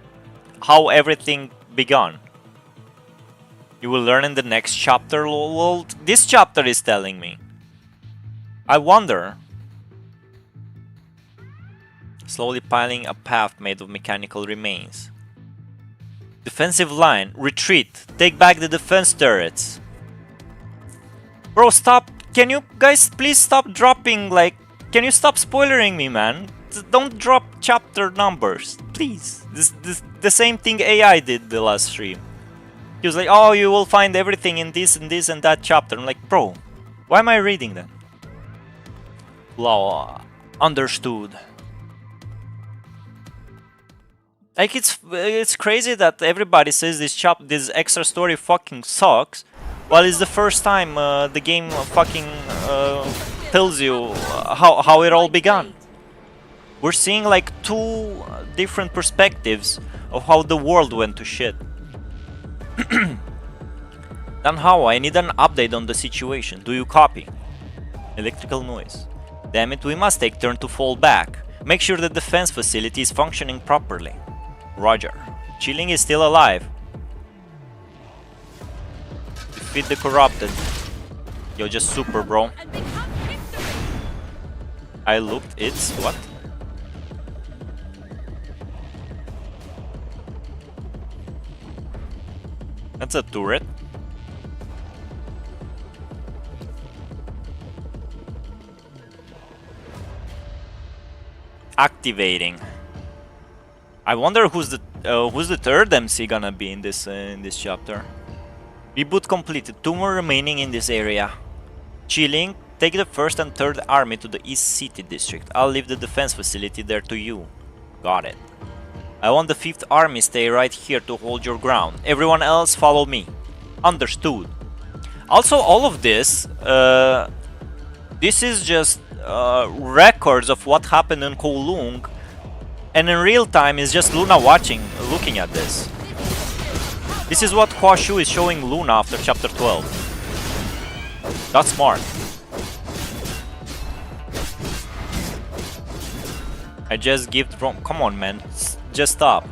everything began. You will learn in the next chapter. Well, this chapter is telling me. I wonder. Slowly piling a path made of mechanical remains. Defensive line, retreat, take back the defense turrets. Bro, stop. Can you guys please stop dropping, like, can you stop spoilering me, man? Don't drop chapter numbers, please. This the same thing AI did the last stream. He was like, oh, you will find everything in this and this and that chapter. I'm like, bro, why am I reading that? Law, understood. Like, it's crazy that everybody says this extra story fucking sucks, while it's the first time the game fucking tells you how it all began. We're seeing like two different perspectives of how the world went to shit. ChangWHO, I need an update on the situation. Do you copy? Electrical noise. Damn it, we must take turn to fall back. Make sure the defense facility is functioning properly. Roger. Chilling is still alive. Defeat the corrupted. You're just super, bro. I looked, it's what? That's a turret. Activating. I wonder who's the third MC gonna be in this chapter. Reboot completed. 2 more remaining in this area. Chilling. Take the 1st and 3rd army to the East City district. I'll leave the defense facility there to you. Got it. I want the 5th army stay right here to hold your ground. Everyone else follow me. Understood. Also, all of this, this is just records of what happened in Kowloon, and in real time is just Luna looking at this. This is what ChangWHO is showing Luna after chapter 12. That's smart. I just give from. Come on, man. Just stop.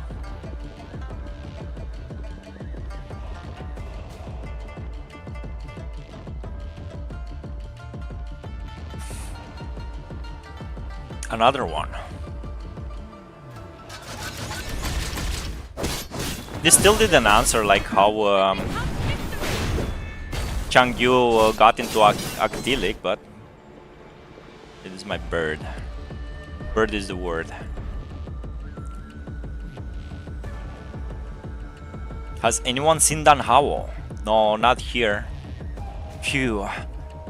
Another one. This still didn't answer like how ChangWHO got into Actilic, but it is my bird. Bird is the word. Has anyone seen ChangWHO? No, not here. Phew.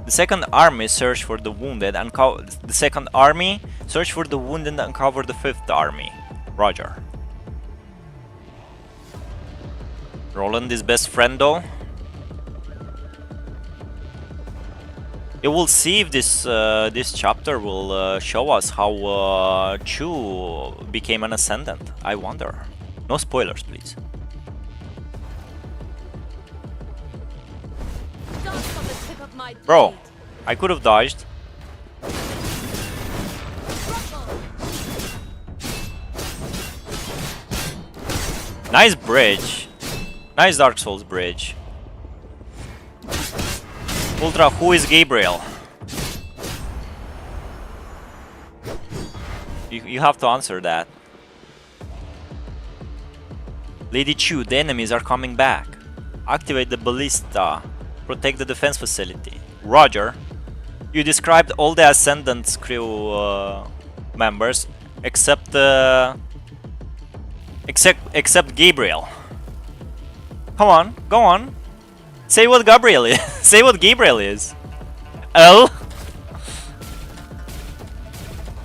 The 2nd army search for the wounded and the 2nd army search for the wounded and uncover the 5th army. Roger. Roland is best friend though. We will see if this chapter will show us how ChangWHO became an ascendant. I wonder. No spoilers, please. Bro, I could have dodged. Nice bridge. Nice Dark Souls bridge. Ultra, who is Gabriel? You have to answer that. Lady Chu, the enemies are coming back. Activate the ballista. Protect the defense facility. Roger. You described all the Ascendant's crew members except Gabriel. Come on, go on. Say what Gabriel is. Say what Gabriel is. L.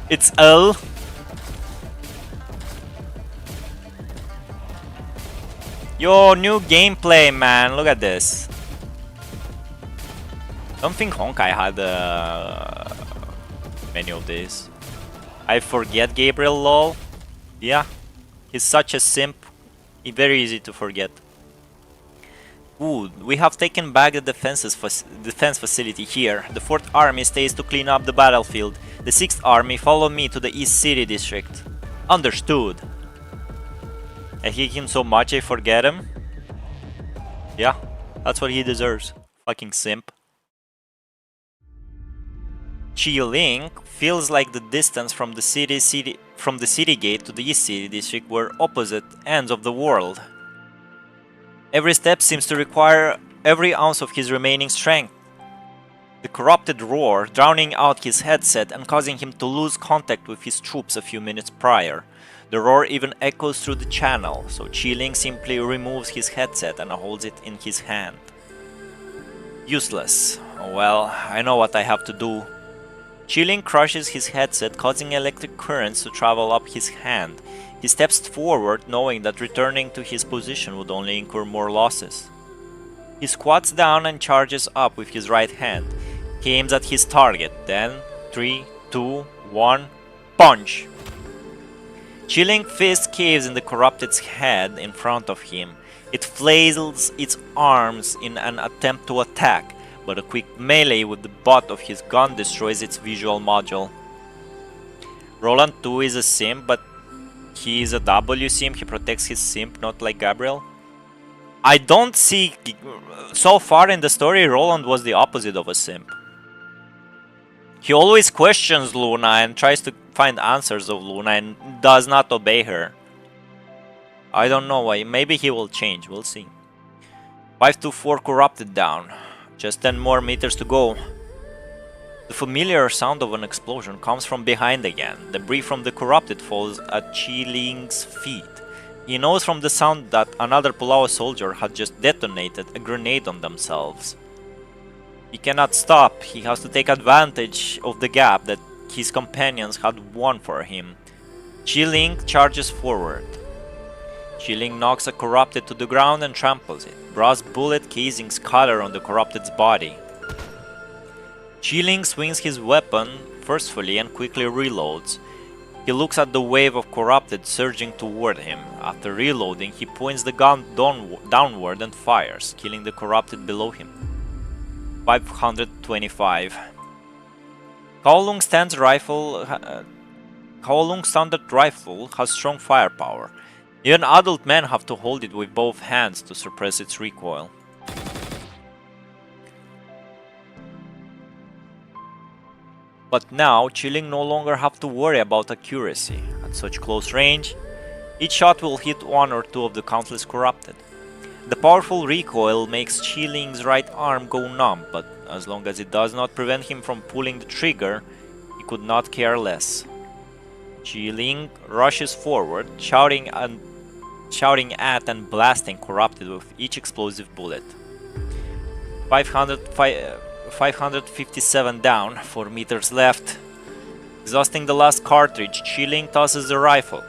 It's L. Yo, new gameplay, man. Look at this. Don't think Honkai had many of these. I forget Gabriel, lol. Yeah, he's such a simp. Very easy to forget. Ooh, we have taken back the defense facility here. The 4th army stays to clean up the battlefield. The 6th army follow me to the East City district. Understood. I hate him so much I forget him. Yeah, that's what he deserves. Fucking simp. Ling feels like the distance from the city gate to the East City district were opposite ends of the world. Every step seems to require every ounce of his remaining strength. The corrupted roar, drowning out his headset and causing him to lose contact with his troops a few minutes prior. The roar even echoes through the channel, so Chi-Ling simply removes his headset and holds it in his hand. Useless. Well, I know what I have to do. Chi-Ling crushes his headset, causing electric currents to travel up his hand. He steps forward, knowing that returning to his position would only incur more losses. He squats down and charges up with his right hand. He aims at his target, then 3, 2, 1, punch! Chi-Ling fist caves in the corrupted's head in front of him. It flails its arms in an attempt to attack, but a quick melee with the butt of his gun destroys its visual module. Roland too is a simp, but he is a W simp. He protects his simp, not like Gabriel. I don't see... So far in the story, Roland was the opposite of a simp. He always questions Luna and tries to find answers of Luna and does not obey her. I don't know why. Maybe he will change. We'll see. 524 corrupted down. Just 10 more meters to go. The familiar sound of an explosion comes from behind again. Debris from the corrupted falls at Chi-Ling's feet. He knows from the sound that another Pulawa soldier had just detonated a grenade on themselves. He cannot stop. He has to take advantage of the gap that his companions had won for him. Chi-Ling charges forward. Chi-Ling knocks a corrupted to the ground and tramples it. Brass bullet casings scatter on the corrupted's body. Chi-Ling swings his weapon forcefully and quickly reloads. He looks at the wave of corrupted surging toward him. After reloading, he points the gun downward and fires, killing the corrupted below him. 525. Kowloon's standard rifle has strong firepower. Even adult men have to hold it with both hands to suppress its recoil. But now, Chi-Ling no longer have to worry about accuracy. At such close range, each shot will hit one or two of the countless corrupted. The powerful recoil makes Chi-Ling's right arm go numb, but as long as it does not prevent him from pulling the trigger, he could not care less. Chi-Ling rushes forward, shouting at and blasting corrupted with each explosive bullet. 557 down, 4 meters left. Exhausting the last cartridge, Chi-Ling tosses the rifle.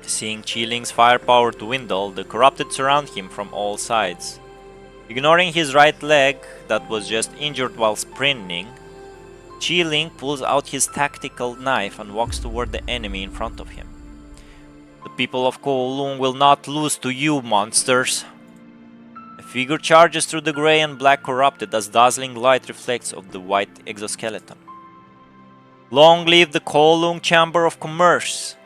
Seeing Chi-Ling's firepower dwindle, the corrupted surround him from all sides. Ignoring his right leg that was just injured while sprinting, Chi-Ling pulls out his tactical knife and walks toward the enemy in front of him. The people of Kowloon will not lose to you, monsters! A figure charges through the grey and black corrupted as dazzling light reflects off the white exoskeleton. Long live the Kowloon Chamber of Commerce!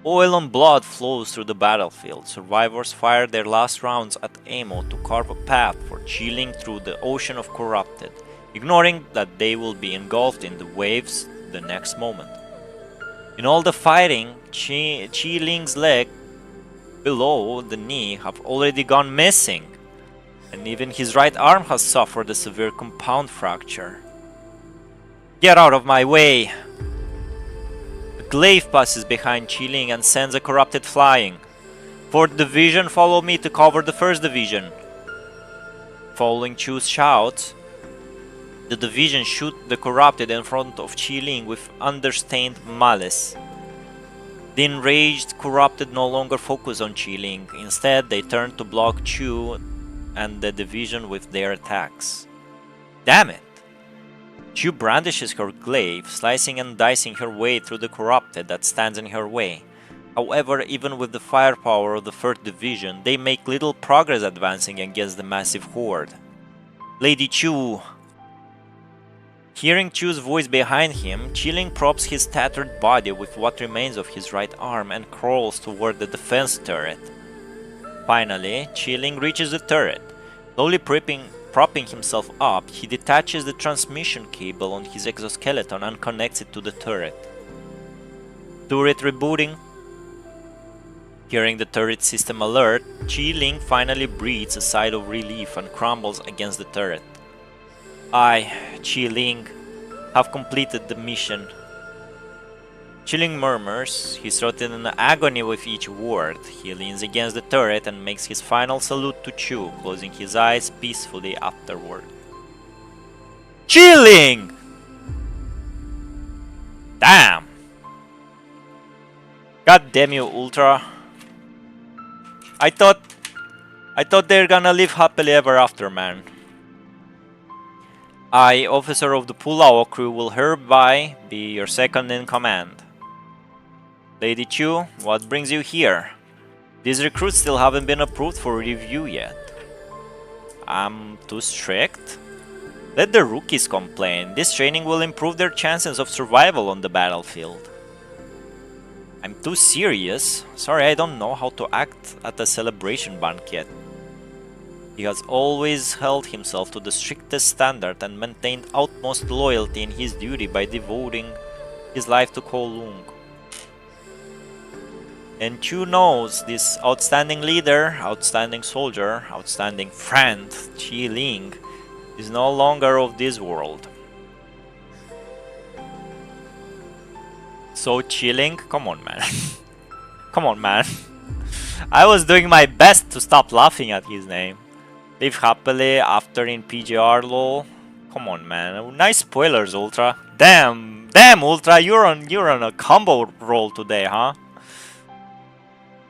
Oil and blood flows through the battlefield. Survivors fire their last rounds at ammo to carve a path for Chi-Ling through the ocean of corrupted, ignoring that they will be engulfed in the waves the next moment. In all the fighting, Chi-Ling's leg below the knee have already gone missing, and even his right arm has suffered a severe compound fracture. Get out of my way! A glaive passes behind Chi-Ling and sends a corrupted flying. 4th Division, follow me to cover the 1st Division. Following Chu's shouts, the division shoot the corrupted in front of Chi-Ling with understained malice. The enraged corrupted no longer focus on Chi-Ling. Instead, they turn to block Chu and the division with their attacks. Damn it! Chu brandishes her glaive, slicing and dicing her way through the corrupted that stands in her way. However, even with the firepower of the 3rd Division, they make little progress advancing against the massive horde. Lady Chu! Hearing Chu's voice behind him, Chi-Ling props his tattered body with what remains of his right arm and crawls toward the defense turret. Finally, Chi-Ling reaches the turret. Slowly propping himself up, he detaches the transmission cable on his exoskeleton and connects it to the turret. Turret rebooting. Hearing the turret system alert, Chi-Ling finally breathes a sigh of relief and crumbles against the turret. I, Chi Ling, have completed the mission. Chilling murmurs, his throat in agony with each word. He leans against the turret and makes his final salute to Chu, closing his eyes peacefully afterward. Chilling! Damn! God damn you, Ultra. I thought they're gonna live happily ever after, man. I, officer of the Pulao crew, will hereby be your second in command. Lady Chu, what brings you here? These recruits still haven't been approved for review yet. I'm too strict? Let the rookies complain. This training will improve their chances of survival on the battlefield. I'm too serious. Sorry, I don't know how to act at a celebration banquet. He has always held himself to the strictest standard and maintained utmost loyalty in his duty by devoting his life to Kowloon. And Chu knows this outstanding leader, outstanding soldier, outstanding friend, Chi Ling, is no longer of this world. So chilling? Come on, man. Come on, man. I was doing my best to stop laughing at his name. Live happily after in PGR, lol. Come on, man. Nice spoilers, Ultra. Damn, Ultra, you're on a combo roll today, huh?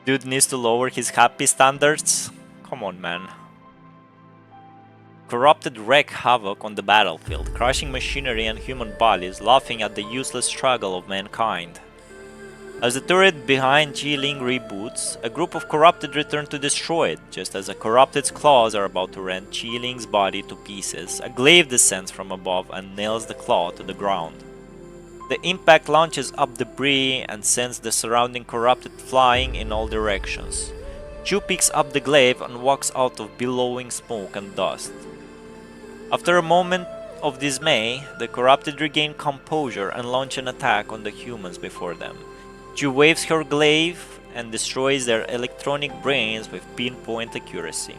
Dude needs to lower his happy standards. Come on, man. Corrupted wreak havoc on the battlefield, crushing machinery and human bodies, laughing at the useless struggle of mankind. As the turret behind Chi Ling reboots, a group of corrupted return to destroy it. Just as a corrupted's claws are about to rend Chi Ling's body to pieces, a glaive descends from above and nails the claw to the ground. The impact launches up debris and sends the surrounding corrupted flying in all directions. Chu picks up the glaive and walks out of billowing smoke and dust. After a moment of dismay, the corrupted regain composure and launch an attack on the humans before them. Chu waves her glaive and destroys their electronic brains with pinpoint accuracy.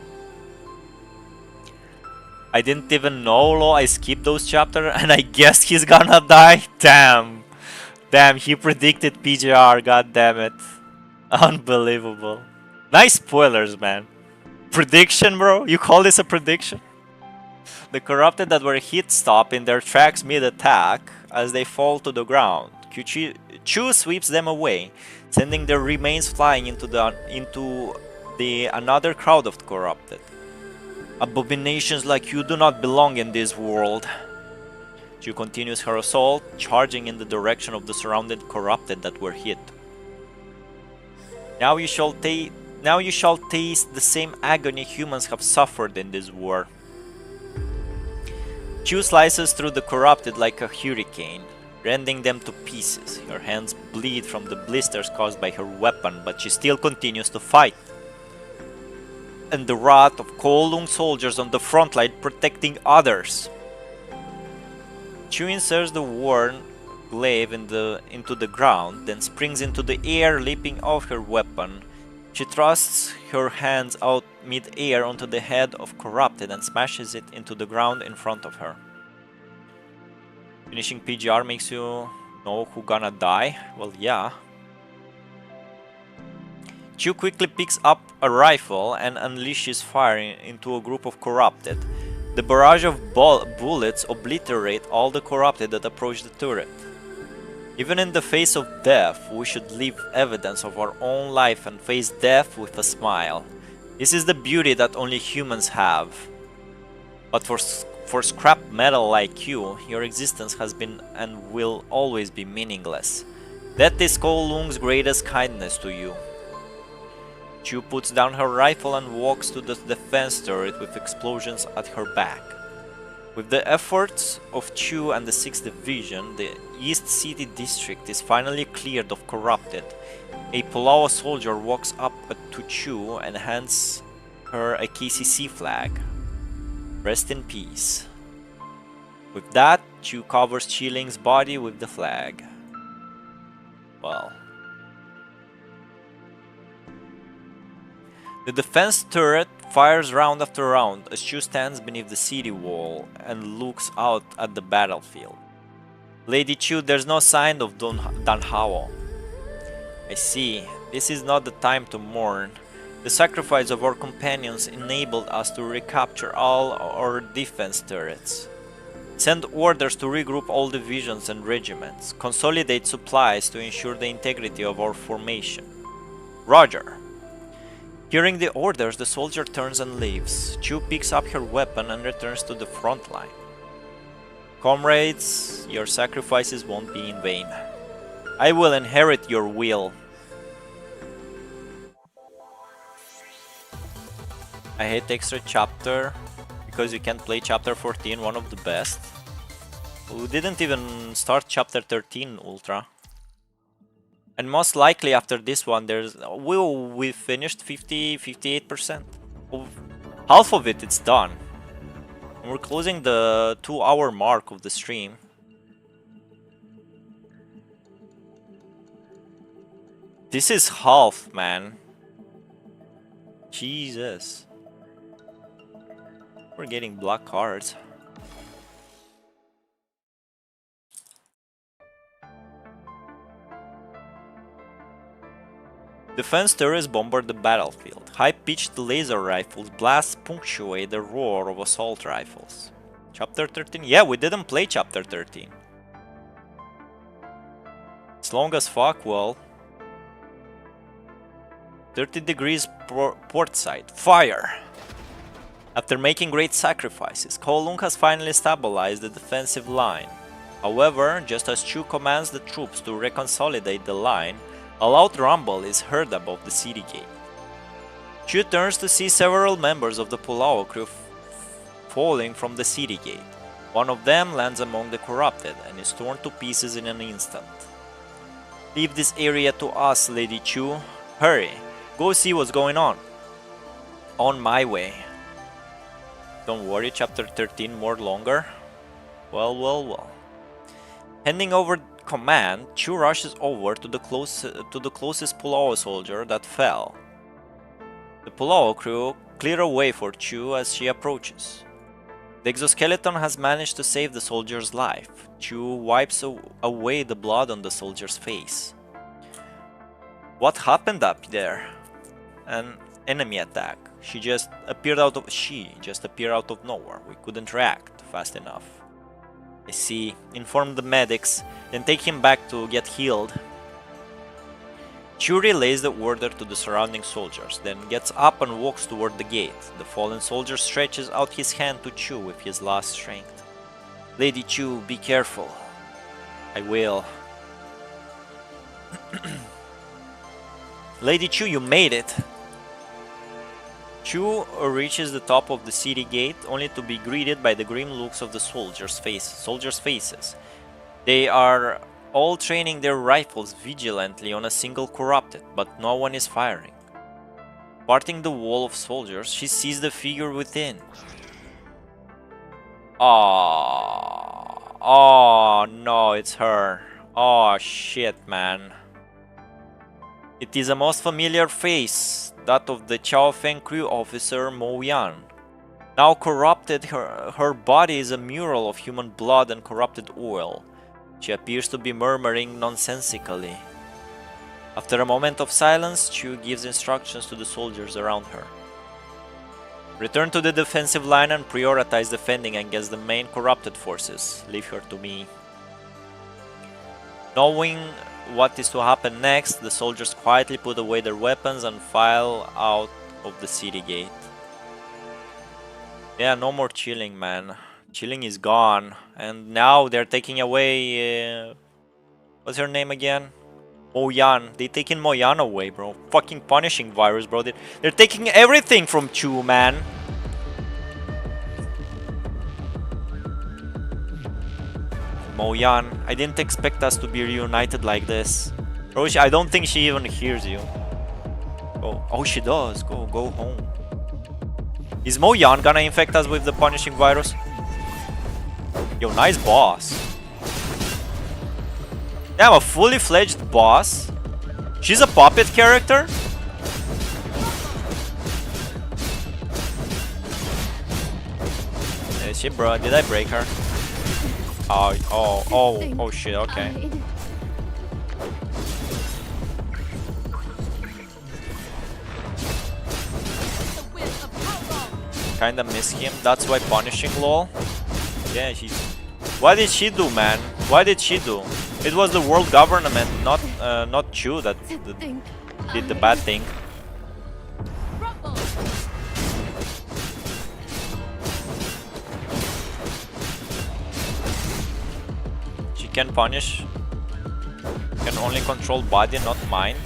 I didn't even know, I skipped those chapters and I guess he's gonna die? Damn, he predicted PGR, god damn it. Unbelievable. Nice spoilers, man. Prediction, bro? You call this a prediction? The corrupted that were hit stop in their tracks mid-attack as they fall to the ground. Chu sweeps them away, sending their remains flying into the another crowd of corrupted. Abominations like you do not belong in this world. Chu continues her assault, charging in the direction of the surrounded corrupted that were hit. Now you shall taste the same agony humans have suffered in this war. Chu slices through the corrupted like a hurricane, rending them to pieces. Her hands bleed from the blisters caused by her weapon, but she still continues to fight. And the wrath of Kowloon soldiers on the front line protecting others. Chu inserts the worn glaive into the ground, then springs into the air, leaping off her weapon. She thrusts her hands out mid-air onto the head of corrupted and smashes it into the ground in front of her. Finishing PGR makes you know who gonna die? Well, yeah. Chu quickly picks up a rifle and unleashes fire into a group of corrupted. The barrage of bullets obliterate all the corrupted that approach the turret. Even in the face of death, we should leave evidence of our own life and face death with a smile. This is the beauty that only humans have. But for scrap metal like you, your existence has been and will always be meaningless. That is Kowloon's greatest kindness to you. Chu puts down her rifle and walks to the defense turret with explosions at her back. With the efforts of Chu and the 6th Division, the East City District is finally cleared of corrupted. A Pulawa soldier walks up to Chu and hands her a KCC flag. Rest in peace. With that, Chu covers Chi Ling's body with the flag. Well. The defense turret fires round after round as Chu stands beneath the city wall and looks out at the battlefield. Lady Chu, there's no sign of Danhao. I see. This is not the time to mourn. The sacrifice of our companions enabled us to recapture all our defense turrets. Send orders to regroup all divisions and regiments. Consolidate supplies to ensure the integrity of our formation. Roger. Hearing the orders, the soldier turns and leaves. Chu picks up her weapon and returns to the front line. Comrades, your sacrifices won't be in vain. I will inherit your will. I hate extra chapter because you can't play chapter 14, one of the best. We didn't even start chapter 13 Ultra. And most likely after this one we finished 58%. Half of it's done. And we're closing the 2-hour mark of the stream. This is half, man. Jesus. We're getting black cards. Defense turrets bombard the battlefield. High-pitched laser rifles blast punctuate the roar of assault rifles. Chapter 13? Yeah, we didn't play Chapter 13. It's long as fuck, well. 30 degrees port side. Fire! After making great sacrifices, Kowloon has finally stabilized the defensive line. However, just as Chu commands the troops to reconsolidate the line, a loud rumble is heard above the city gate. Chu turns to see several members of the Pulao crew falling from the city gate. One of them lands among the corrupted and is torn to pieces in an instant. Leave this area to us, Lady Chu. Hurry, go see what's going on. On my way. Don't worry, chapter 13 more longer. Well. Handing over command, Chu rushes over to the closest Pulao soldier that fell. The Pulao crew clear a way for Chu as she approaches. The exoskeleton has managed to save the soldier's life. Chu wipes away the blood on the soldier's face. What happened up there? An enemy attack. She just appeared out of nowhere. We couldn't react fast enough. I see. Inform the medics, then take him back to get healed. Chu relays the order to the surrounding soldiers, then gets up and walks toward the gate. The fallen soldier stretches out his hand to Chu with his last strength. Lady Chu, be careful. I will. Lady Chu, you made it! Chu reaches the top of the city gate, only to be greeted by the grim looks of the soldiers' faces. They are all training their rifles vigilantly on a single corrupted, but no one is firing. Parting the wall of soldiers, she sees the figure within. Oh no, it's her. Oh shit, man. It is a most familiar face, that of the Chaofeng crew officer Mo Yan. Now corrupted, her body is a mural of human blood and corrupted oil. She appears to be murmuring nonsensically. After a moment of silence, Chu gives instructions to the soldiers around her. Return to the defensive line and prioritize defending against the main corrupted forces. Leave her to me. Knowing what is to happen next, the soldiers quietly put away their weapons and file out of the city gate. Yeah, no more chilling, man. Chilling is gone. And now they're taking away... what's her name again? Mo Yan. They taking Mo Yan away, bro. Fucking punishing virus, bro. They're taking everything from Chu, man. Mo Yan, I didn't expect us to be reunited like this. Bro, I don't think she even hears you. Oh, she does. Go home. Is Mo Yan gonna infect us with the punishing virus? Yo, nice boss. Damn, a fully fledged boss? She's a puppet character? Is she bro? Did I break her? Oh shit, okay. Kinda miss him, that's why punishing lol. Yeah, she's... What did she do, man? What did she do? It was the world government, not ChangWHO that did the bad thing. She can punish. Can only control body, not mind.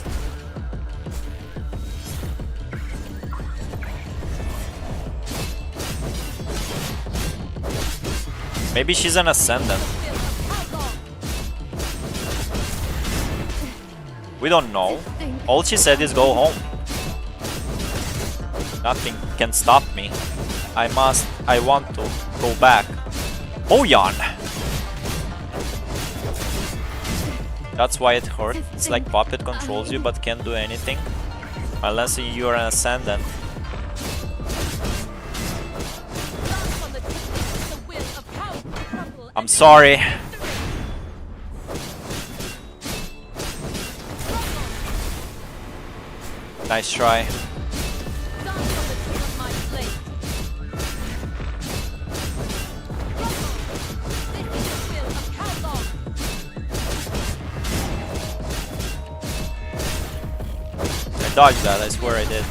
Maybe she's an ascendant. We don't know. All she said is go home. Nothing can stop me. I want to go back. Moyan! That's why it hurt. It's like puppet controls you but can't do anything. Unless you're an ascendant. I'm sorry. Nice try. I dodged that, I swear I did.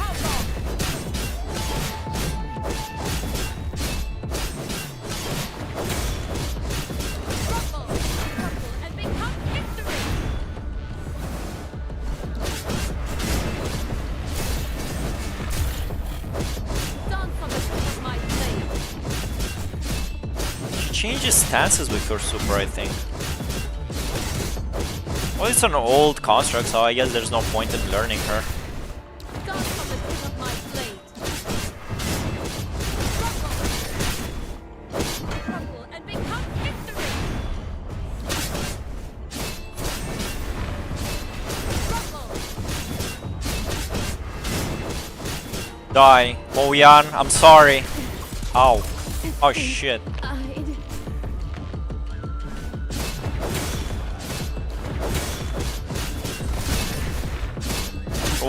Changes stances with her super, I think. Well, it's an old construct, so I guess there's no point in learning her. Die. Moyan, I'm sorry. Ow. Oh shit.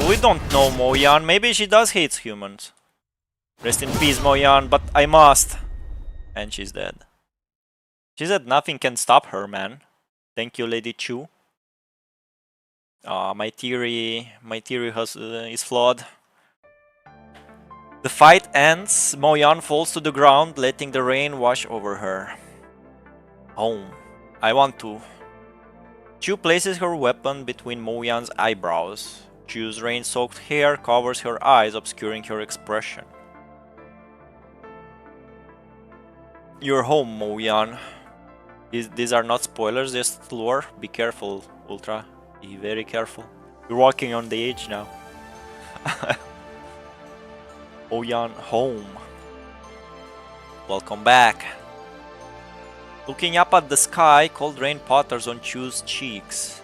We don't know Moyan. Maybe she does hate humans. Rest in peace, Moyan, but I must. And she's dead. She said nothing can stop her, man. Thank you, Lady ChangWHO. My theory is flawed. The fight ends. Moyan falls to the ground, letting the rain wash over her. Home. I want to. ChangWHO places her weapon between Moyan's eyebrows. ChangWHO's rain-soaked hair covers her eyes, obscuring her expression. You're home, Moyan. These are not spoilers, just lore. Be careful, Ultra. Be very careful. You're walking on the edge now. Moyan, home. Welcome back. Looking up at the sky, cold rain patters on ChangWHO's cheeks.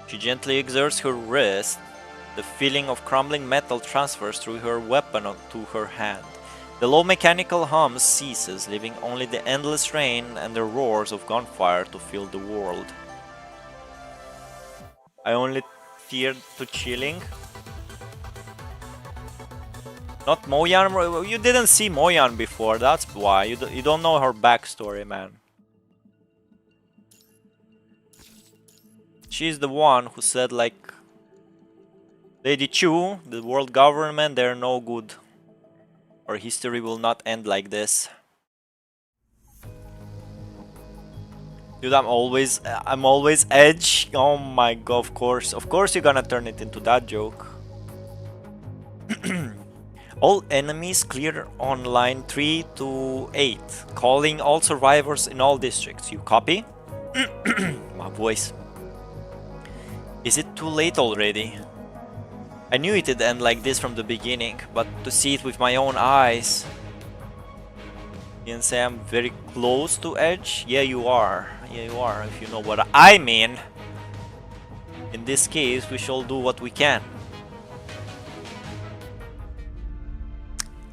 She gently exerts her wrist. The feeling of crumbling metal transfers through her weapon to her hand. The low mechanical hum ceases, leaving only the endless rain and the roars of gunfire to fill the world. I only feared to chilling. Not Moyan. You didn't see Moyan before, that's why. You don't know her backstory, man. She's the one who said, like, Lady ChangWHO, the world government, they're no good. Our history will not end like this. Dude, I'm always edge. Oh my god, of course you're gonna turn it into that joke. All enemies clear on line 3 to 8. Calling all survivors in all districts. You copy? My voice. Is it too late already? I knew it'd end like this from the beginning, but to see it with my own eyes... You can say I'm very close to edge? Yeah, you are. Yeah, you are, if you know what I mean. In this case, we shall do what we can.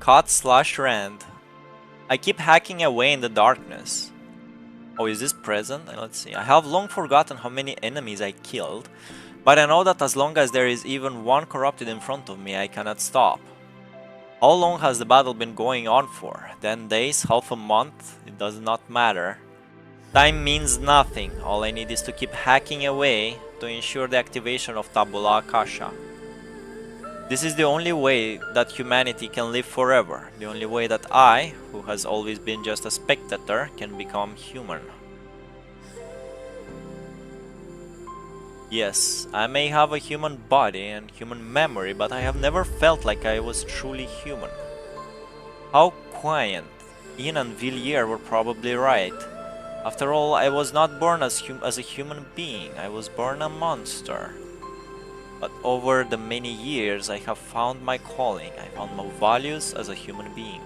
Cut/rend. I keep hacking away in the darkness. Oh, is this present? Let's see. I have long forgotten how many enemies I killed, but I know that as long as there is even one corrupted in front of me, I cannot stop. How long has the battle been going on for? 10 days? Half a month? It does not matter. Time means nothing. All I need is to keep hacking away to ensure the activation of Tabula Akasha. This is the only way that humanity can live forever. The only way that I, who has always been just a spectator, can become human. Yes, I may have a human body and human memory, but I have never felt like I was truly human. How quaint. Ian and Villiers were probably right. After all, I was not born as a human being, I was born a monster. But over the many years, I have found my calling, I found my values as a human being.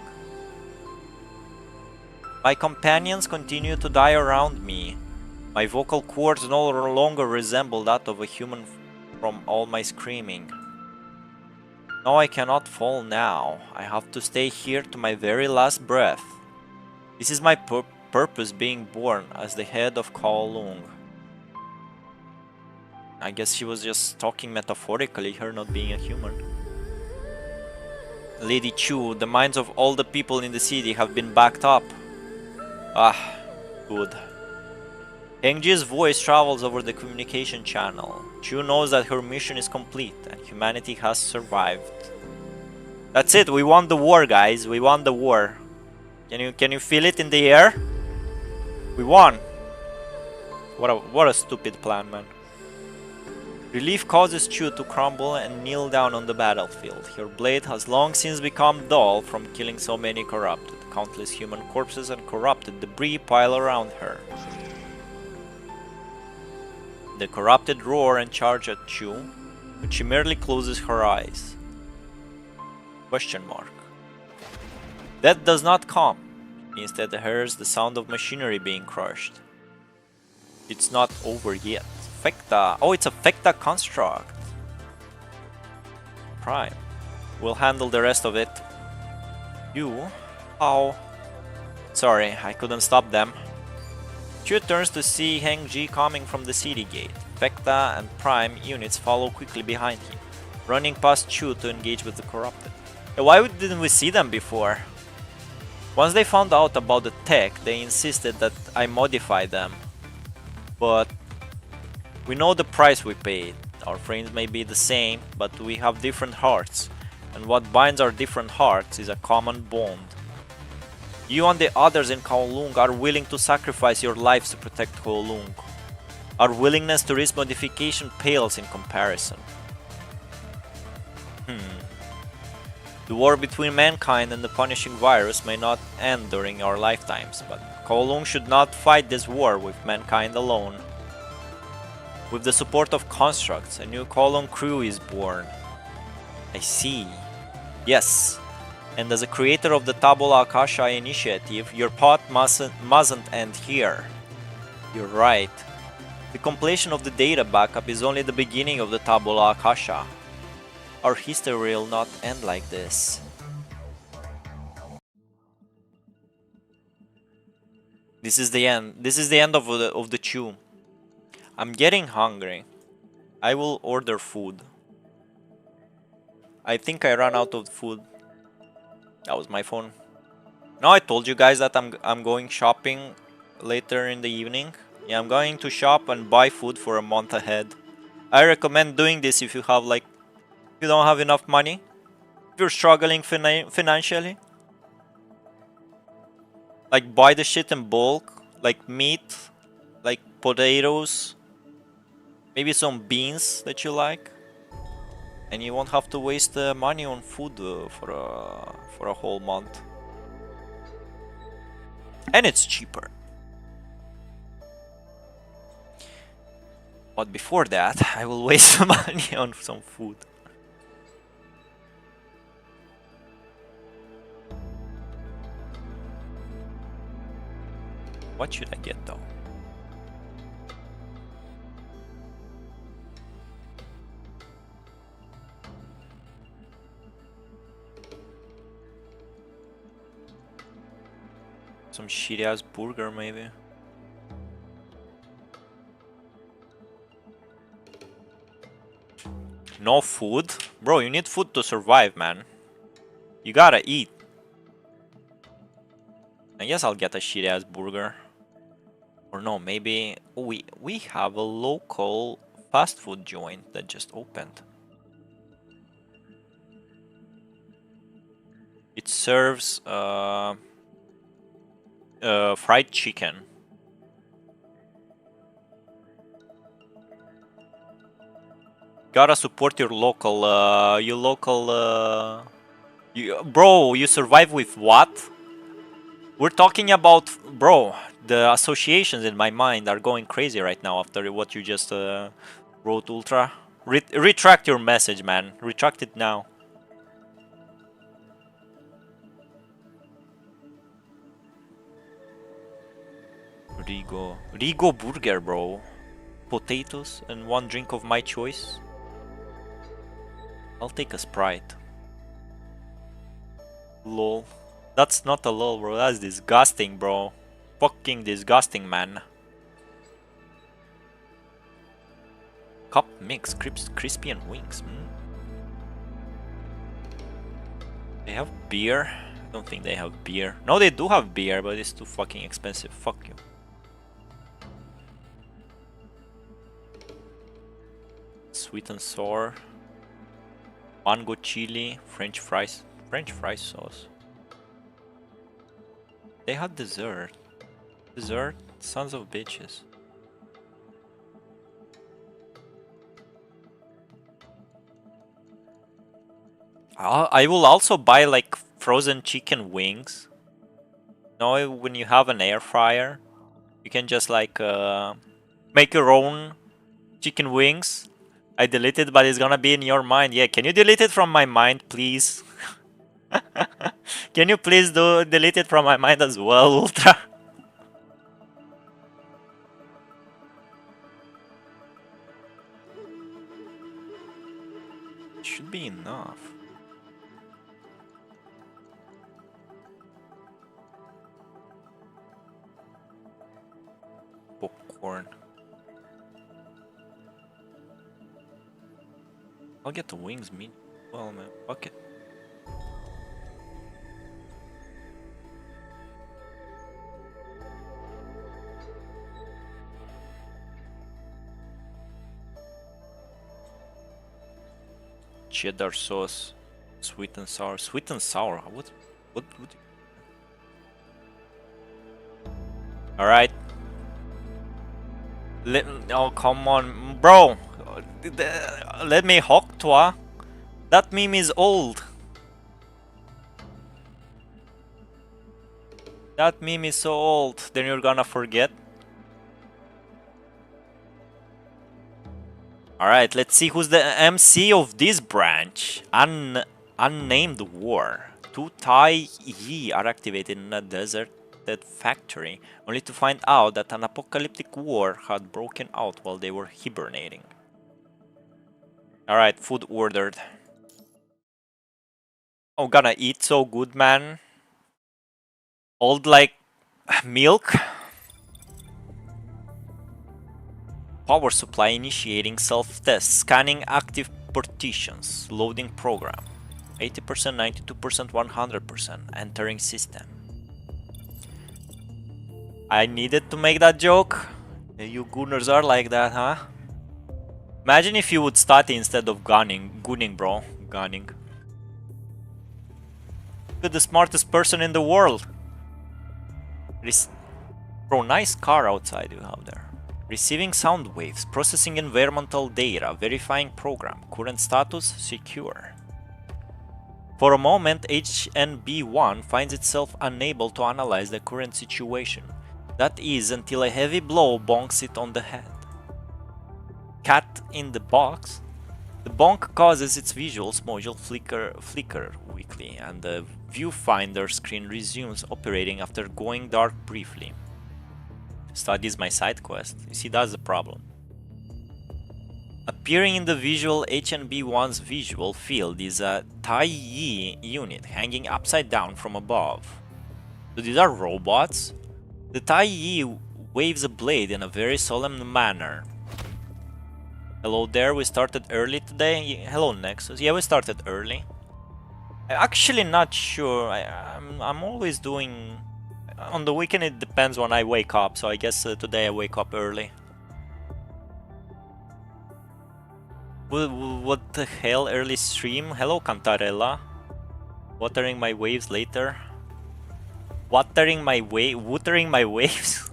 My companions continue to die around me. My vocal cords no longer resemble that of a human from all my screaming. No, I cannot fall now. I have to stay here to my very last breath. This is my purpose being born as the head of Kowloon. I guess she was just talking metaphorically, her not being a human. Lady Chu, the minds of all the people in the city have been backed up. Ah, good. Hengji's voice travels over the communication channel. Chu knows that her mission is complete and humanity has survived. That's it, we won the war, guys. We won the war. Can you feel it in the air? We won. What a stupid plan, man. Relief causes Chu to crumble and kneel down on the battlefield. Her blade has long since become dull from killing so many corrupted. Countless human corpses and corrupted debris pile around her. The corrupted roar and charge at Chu, but she merely closes her eyes. Question mark. Death does not come. Instead hears the sound of machinery being crushed. It's not over yet. Fecta. Oh, it's a Fecta construct. Prime. We'll handle the rest of it. You? Oh. Sorry, I couldn't stop them. Chu turns to see Hengji coming from the city gate. Fecta and Prime units follow quickly behind him, running past Chu to engage with the corrupted. Why didn't we see them before? Once they found out about the tech, they insisted that I modify them. But we know the price we paid. Our frames may be the same, but we have different hearts. And what binds our different hearts is a common bond. You and the others in Kowloon are willing to sacrifice your lives to protect Kowloon. Our willingness to risk modification pales in comparison. The war between mankind and the punishing virus may not end during our lifetimes, but Kowloon should not fight this war with mankind alone. With the support of constructs, a new Kowloon crew is born. I see. Yes, and as a creator of the Tabula Akasha initiative, your path mustn't end here. You're right. The completion of the data backup is only the beginning of the Tabula Akasha. Our history will not end like this. This is the end. This is the end of the chew. I'm getting hungry. I will order food. I think I ran out of food. That was my phone. Now I told you guys that I'm going shopping later in the evening. Yeah, I'm going to shop and buy food for a month ahead. I recommend doing this if you have if you don't have enough money. If you're struggling financially. Like buy the shit in bulk. Like meat. Like potatoes. Maybe some beans that you like. And you won't have to waste money on food for a whole month. And it's cheaper. But before that, I will waste some money on some food. What should I get though? Some shitty ass burger maybe. No food? Bro, you need food to survive, man. You gotta eat. I guess I'll get a shitty ass burger. Or no, maybe we have a local fast food joint that just opened. It serves fried chicken. Gotta support your local, bro, you survive with what? We're talking about, bro, the associations in my mind are going crazy right now after what you just wrote, Ultra. Retract your message, man. Retract it now. Rigo burger, bro. Potatoes and one drink of my choice. I'll take a Sprite. Lol. That's not a lol, bro. That's disgusting, bro. Fucking disgusting, man. Cup mix, crispy and wings. They have beer? I don't think they have beer. No, they do have beer, but it's too fucking expensive. Fuck you. Sweet and sour. Mango chili. French fries. French fry sauce. They had dessert. Dessert? Sons of bitches. I will also buy like frozen chicken wings. You know, when you have an air fryer, you can just like make your own chicken wings. I deleted, but it's gonna be in your mind. Yeah, can you delete it from my mind, please? Can you please delete it from my mind as well, Ultra? It should be enough. Popcorn. I'll get the wings meat. Well, man, fuck it. Cheddar sauce, sweet and sour. Sweet and sour. What? All right. Oh, come on, bro. Let me hook toi. That meme is old. That meme is so old. Then you're gonna forget. Alright, let's see who's the MC of this branch. Unnamed war. 2 Tai Yi are activated in a deserted factory, only to find out that an apocalyptic war had broken out while they were hibernating. Alright, food ordered. I'm gonna eat so good, man. Old like milk. Power supply initiating self-test. Scanning active partitions. Loading program. 80%, 92%, 100%. Entering system. I needed to make that joke. You gooners are like that, huh? Imagine if you would study instead of gooning, bro. Gunning. You're the smartest person in the world. Bro, nice car outside you have there. Receiving sound waves, processing environmental data, verifying program, current status, secure. For a moment, HNB1 finds itself unable to analyze the current situation. That is, until a heavy blow bonks it on the head. Cat in the box? The bonk causes its visuals module flicker weakly, and the viewfinder screen resumes operating after going dark briefly. Studies my side quest. You see, that's the problem. Appearing in the visual HNB1's visual field is a Tai Yi unit hanging upside down from above. So these are robots? The Tai waves a blade in a very solemn manner. Hello there, we started early today. Hello Nexus. Yeah, we started early. I'm actually not sure. I'm always doing... On the weekend it depends when I wake up, so I guess today I wake up early. What the hell, early stream? Hello Cantarella. Watering my waves later. Watering my waves?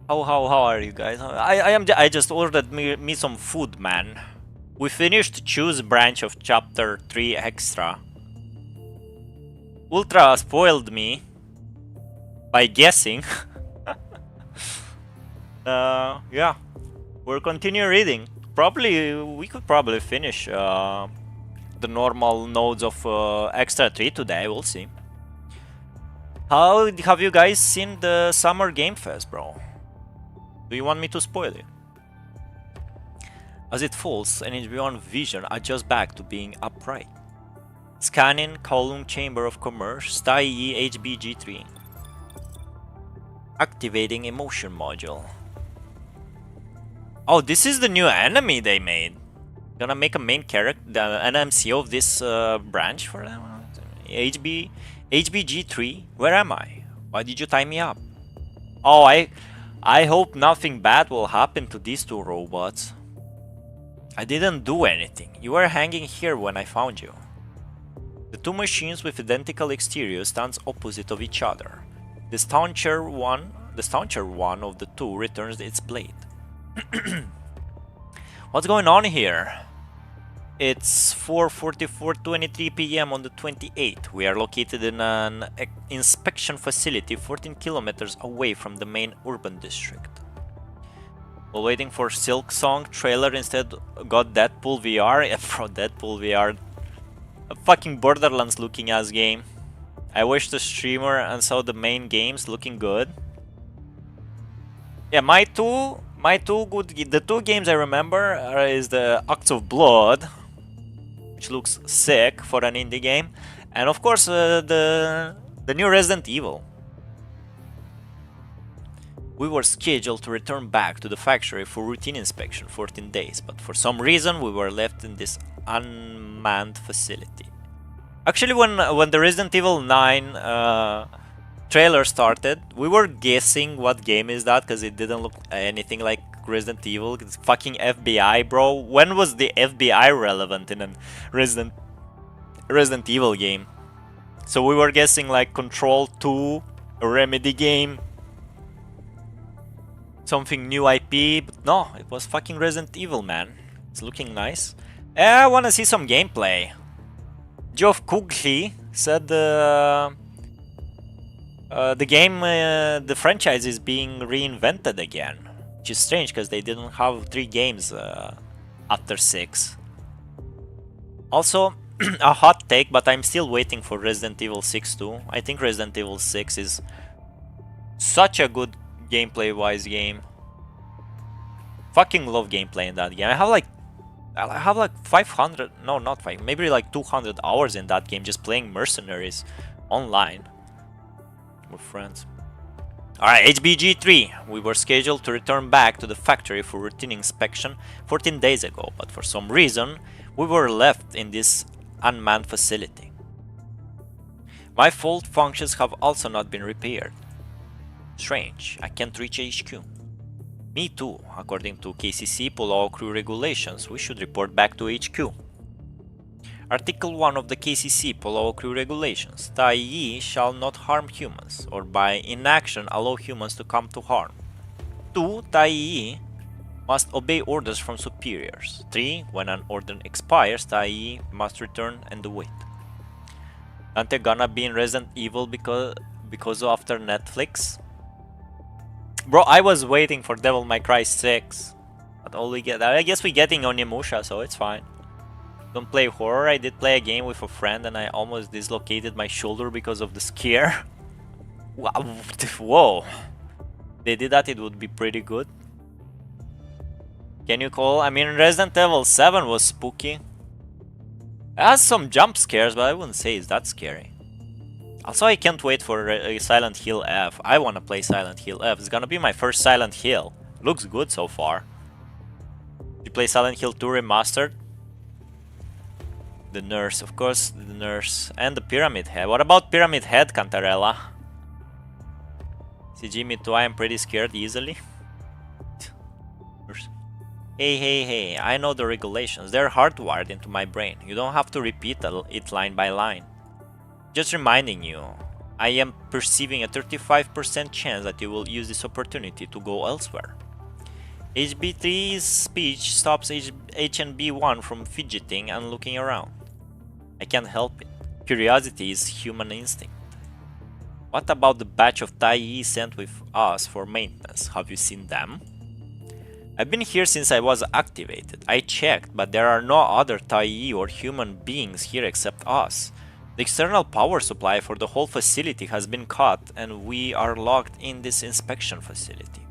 How are you guys? I just ordered me some food, man. We finished Choose branch of chapter 3 extra. Ultra spoiled me by guessing. Yeah, we'll continue reading. We could probably finish the normal nodes of extra 3 today. We'll see. How have you guys seen the Summer Game Fest, bro? Do you want me to spoil it? As it falls and is beyond vision, adjust back to being upright. Scanning Kowloon Chamber of Commerce, Stye HBG3. Activating emotion module. Oh, this is the new enemy they made. Gonna make a main character, the NMC of this branch for them. HBG3. Where am I? Why did you tie me up? Oh, I hope nothing bad will happen to these two robots. I didn't do anything. You were hanging here when I found you. The two machines with identical exteriors stand opposite of each other. The stauncher one of the two returns its blade. What's going on here? It's 4:44:23 p.m. on the 28th. We are located in an inspection facility 14 kilometers away from the main urban district. While waiting for Silk Song trailer, instead got Deadpool VR. Yeah, bro, Deadpool VR. A fucking Borderlands looking ass game. I watched the streamer and saw the main games looking good. Yeah, the two games I remember is the Acts of Blood, which looks sick for an indie game, and of course the new Resident Evil. We were scheduled to return back to the factory for routine inspection 14 days, but for some reason we were left in this unmanned facility. Actually, when the Resident Evil 9 trailer started, we were guessing what game is that, because it didn't look anything like Resident Evil. It's fucking FBI, bro. When was the FBI relevant in a Resident Evil game? So we were guessing like Control 2, a Remedy game, something new IP, but no, it was fucking Resident Evil, man. It's looking nice. I wanna see some gameplay. Geoff Keighley said the game, the franchise is being reinvented again, which is strange because they didn't have 3 games after 6. Also, a hot take, but I'm still waiting for Resident Evil 6 too. I think Resident Evil 6 is such a good gameplay-wise game. Fucking love gameplay in that game. I have like 500, no, not 5, maybe like 200 hours in that game just playing Mercenaries online with friends. Alright, HBG3. We were scheduled to return back to the factory for routine inspection 14 days ago, but for some reason we were left in this unmanned facility. My fault functions have also not been repaired. Strange, I can't reach HQ. Me too. According to KCC Pulau Crew regulations, we should report back to HQ. Article 1 of the KCC Pulau Crew regulations. Tai shall not harm humans, or by inaction allow humans to come to harm. 2. Tai must obey orders from superiors. 3. When an order expires, Tai must return and wait. Aren't they gonna be in Resident Evil because after Netflix? Bro, I was waiting for Devil May Cry 6, but all we get, I guess we're getting Onimusha, so it's fine. Don't play horror. I did play a game with a friend and I almost dislocated my shoulder because of the scare. Wow. Whoa. They did that, it would be pretty good. Can you call? I mean, Resident Evil 7 was spooky. It has some jump scares, but I wouldn't say it's that scary. Also, I can't wait for Silent Hill F. I wanna play Silent Hill F. It's gonna be my first Silent Hill. Looks good so far. You play Silent Hill 2 Remastered? The nurse, of course, the nurse. And the Pyramid Head. What about Pyramid Head, Cantarella? CG, me too, I am pretty scared easily. Hey, I know the regulations. They're hardwired into my brain. You don't have to repeat it line by line. Just reminding you, I am perceiving a 35% chance that you will use this opportunity to go elsewhere. HB3's speech stops HNB1 from fidgeting and looking around. I can't help it. Curiosity is human instinct. What about the batch of Tai sent with us for maintenance? Have you seen them? I've been here since I was activated. I checked, but there are no other Tai or human beings here except us. The external power supply for the whole facility has been cut, and we are locked in this inspection facility.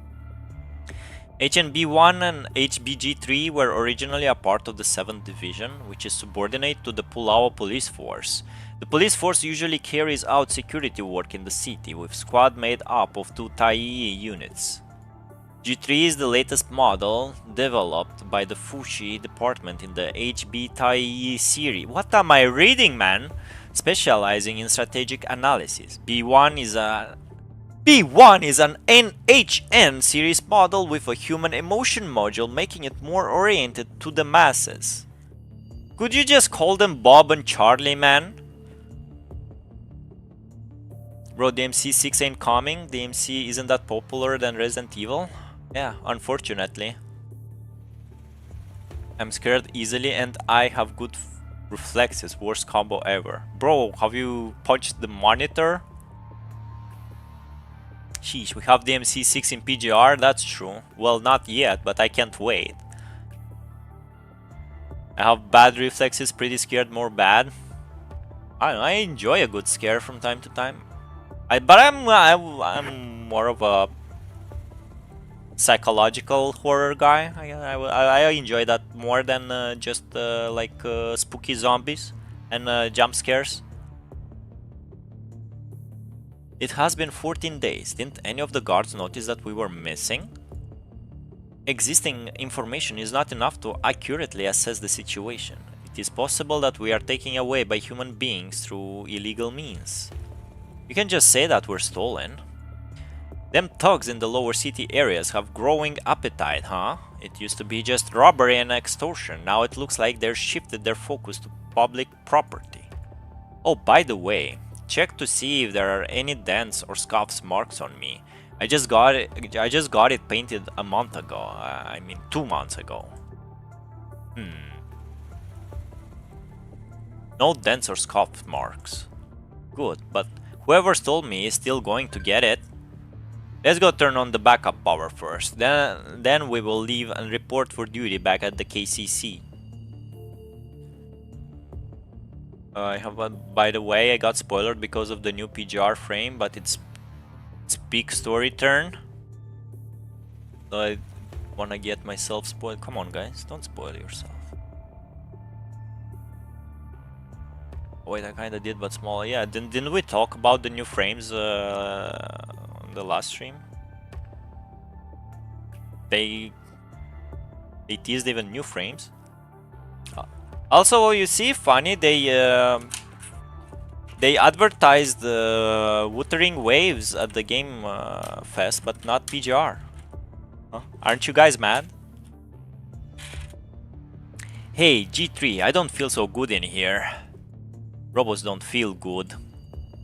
HNB1 and HBG3 were originally a part of the 7th Division, which is subordinate to the Pulawa Police Force. The police force usually carries out security work in the city, with squad made up of 2 Tai units. G3 is the latest model, developed by the Fushi department in the HB Tai series. What am I reading, man? Specializing in strategic analysis. B1 is an NHN series model with a human emotion module, making it more oriented to the masses. Could you just call them Bob and Charlie, man? Bro, the MC6 ain't coming. The MC isn't that popular than Resident Evil. Yeah, unfortunately. I'm scared easily and I have good reflexes. Worst combo ever. Bro, have you punched the monitor? Sheesh, we have the MC6 in PGR, that's true. Well, not yet, but I can't wait. I have bad reflexes, pretty scared, more bad. I don't know, I enjoy a good scare from time to time. But I'm more of a psychological horror guy. I enjoy that more than just spooky zombies and jump scares. It has been 14 days. Didn't any of the guards notice that we were missing? Existing information is not enough to accurately assess the situation. It is possible that we are taken away by human beings through illegal means. You can just say that we're stolen. Them thugs in the lower city areas have growing appetite, huh? It used to be just robbery and extortion. Now it looks like they've shifted their focus to public property. Oh, by the way, check to see if there are any dents or scuffs marks on me. I just got it painted a month ago. I mean 2 months ago. No dents or scuff marks. Good, but whoever stole me is still going to get it. Let's go turn on the backup power first. Then we will leave and report for duty back at the KCC. By the way, I got spoiled because of the new PGR frame, but it's peak story turn. So I wanna get myself spoiled. Come on, guys, don't spoil yourself. Wait, I kinda did, but small. Yeah, didn't we talk about the new frames on the last stream? They teased even new frames. Also, you see, funny, they advertised Wuthering Waves at the Game Fest, but not PGR. Huh? Aren't you guys mad? Hey, G3, I don't feel so good in here. Robots don't feel good.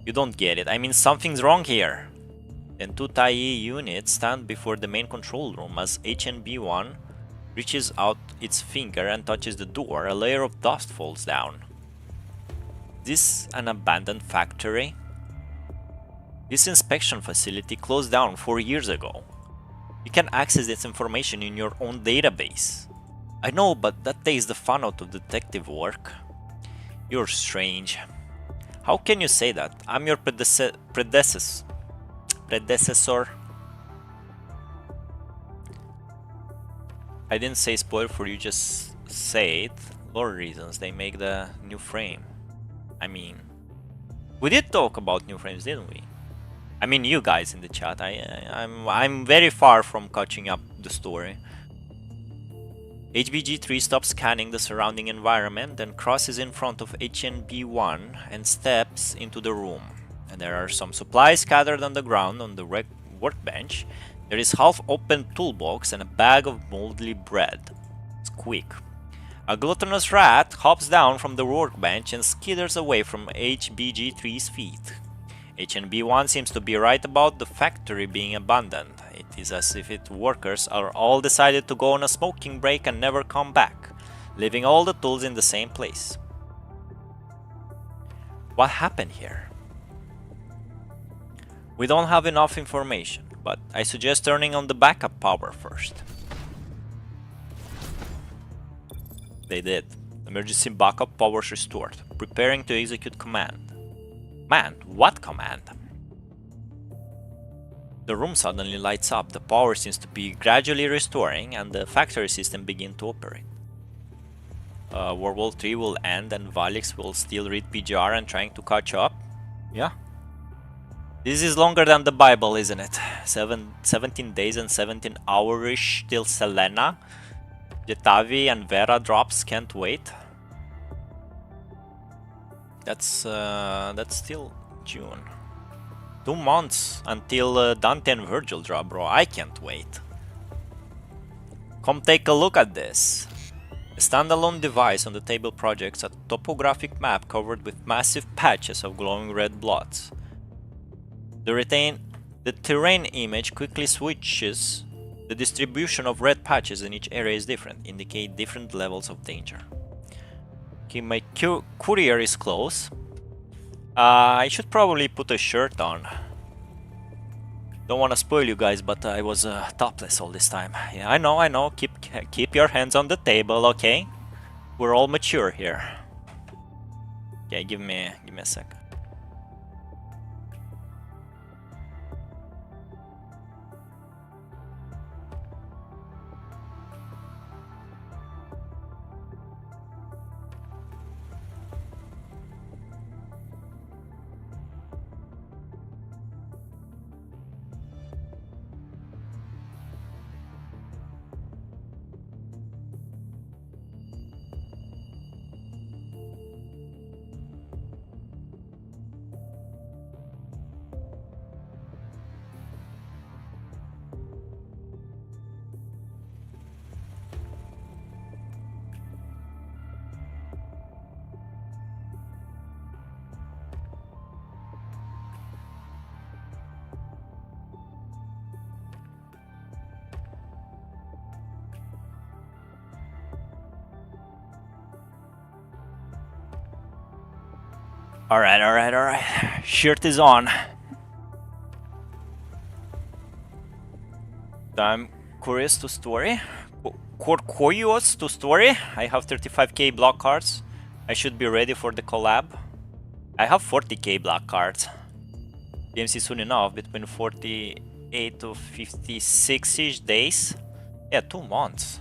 You don't get it. I mean, something's wrong here. Then 2 Tai units stand before the main control room as HNB1 reaches out its finger and touches the door. A layer of dust falls down. This an abandoned factory? This inspection facility closed down 4 years ago. You can access this information in your own database. I know, but that takes the fun out of detective work. You're strange. How can you say that? I'm your predecessor. I didn't say spoil for you, just say it. Lore reasons, they make the new frame. I mean, We did talk about new frames, didn't we? I mean, you guys in the chat. I'm very far from catching up the story. HBG3 stops scanning the surrounding environment, then crosses in front of HNB1 and steps into the room. And there are some supplies scattered on the ground on the workbench. There is half-open toolbox and a bag of moldy bread. Squeak. A gluttonous rat hops down from the workbench and skitters away from HBG3's feet. HNB1 seems to be right about the factory being abandoned. It is as if its workers are all decided to go on a smoking break and never come back, leaving all the tools in the same place. What happened here? We don't have enough information, but I suggest turning on the backup power first. They did. Emergency backup powers restored. Preparing to execute command. Man, what command? The room suddenly lights up, the power seems to be gradually restoring and the factory system begins to operate. World War III will end and Valics will still read PGR and trying to catch up? Yeah. This is longer than the Bible, isn't it? 17 days and 17 hours till Selena. Jetavi and Vera drops, can't wait. That's still June. 2 months until Dante and Virgil drop, bro. I can't wait. Come take a look at this. A standalone device on the table projects a topographic map covered with massive patches of glowing red blots. The terrain image quickly switches. The distribution of red patches in each area is different, indicate different levels of danger. Okay, my courier is close. I should probably put a shirt on. Don't want to spoil you guys, but I was topless all this time. Yeah, I know. Keep your hands on the table, okay? We're all mature here. Okay, give me a sec. Alright. Shirt is on. I'm curious to story. Curious to story. I have 35k block cards. I should be ready for the collab. I have 40k block cards. DMC soon enough, between 48 to 56-ish days. Yeah, 2 months.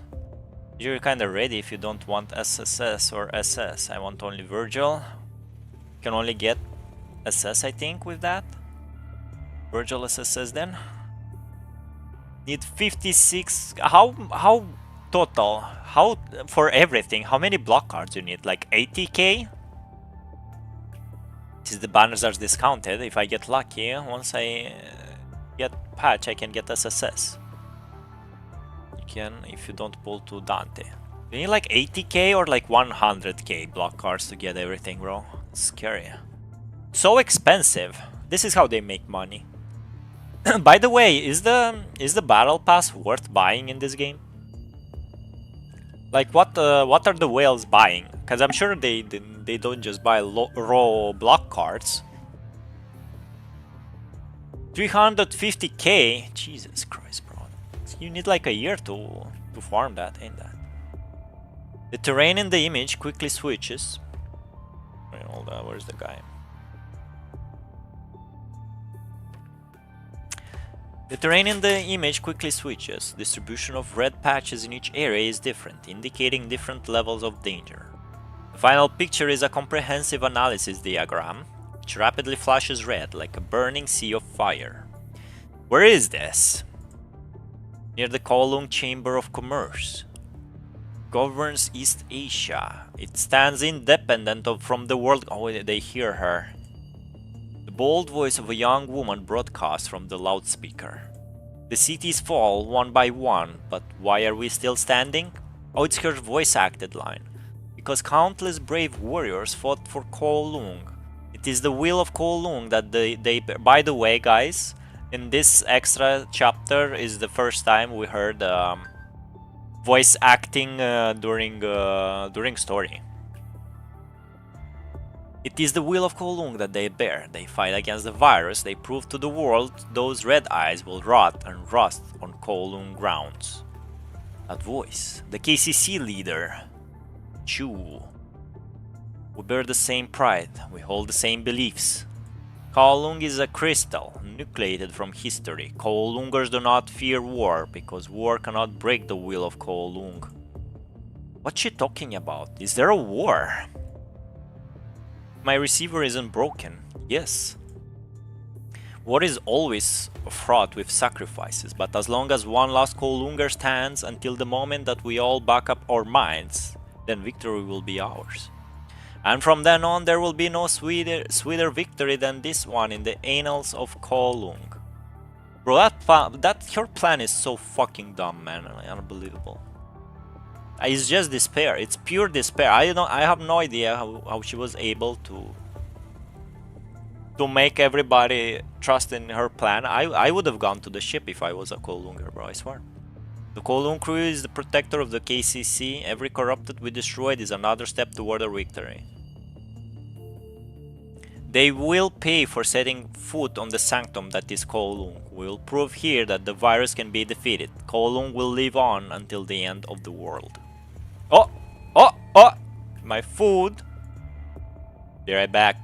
You're kinda ready if you don't want SSS or SS. I want only Virgil. Can only get SS, I think, with that. Virgil SSS then. Need 56. How total? How for everything? How many block cards you need? Like 80k? Since the banners are discounted, if I get lucky, once I get patch, I can get SSS. You can if you don't pull to Dante. You need like 80k or like 100k block cards to get everything, bro. It's scary. So expensive. This is how they make money. By the way, is the battle pass worth buying in this game? Like what are the whales buying? Because I'm sure they don't just buy raw block cards. 350k. Jesus Christ, bro. You need like a year to farm that, ain't that? The terrain in the image quickly switches. Wait, hold on, where's the guy? The terrain in the image quickly switches. Distribution of red patches in each area is different, indicating different levels of danger. The final picture is a comprehensive analysis diagram, which rapidly flashes red like a burning sea of fire. Where is this? Near the Kowloon Chamber of Commerce. Governs East Asia. It stands independent from the world. Oh, they hear her. The bold voice of a young woman broadcasts from the loudspeaker. The cities fall one by one, but why are we still standing? Oh, it's her voice-acted line. Because countless brave warriors fought for Kowloon. It is the will of Kowloon that they... By the way, guys, in this extra chapter is the first time we heard voice acting during story. It is the will of Kowloon that they bear. They fight against the virus. They prove to the world those red eyes will rot and rust on Kowloon grounds. That voice, the KCC leader, ChangWHO. We bear the same pride. We hold the same beliefs. Kowloon is a crystal, nucleated from history. Kowloongers do not fear war, because war cannot break the will of Kowloon. What's she talking about? Is there a war? My receiver isn't broken. Yes. War is always fraught with sacrifices, but as long as one last Kowloonger stands until the moment that we all back up our minds, then victory will be ours. And from then on, there will be no sweeter victory than this one in the annals of Kowloon. Bro, her plan is so fucking dumb, man. Unbelievable. It's just despair. It's pure despair. I have no idea how she was able to make everybody trust in her plan. I would have gone to the ship if I was a Kowloonger, bro, I swear. The Kowloon crew is the protector of the KCC. Every corrupted we destroyed is another step toward our victory. They will pay for setting foot on the sanctum that is Kowloon. We will prove here that the virus can be defeated. Kowloon will live on until the end of the world. Oh! Oh! Oh! My food! Be right back.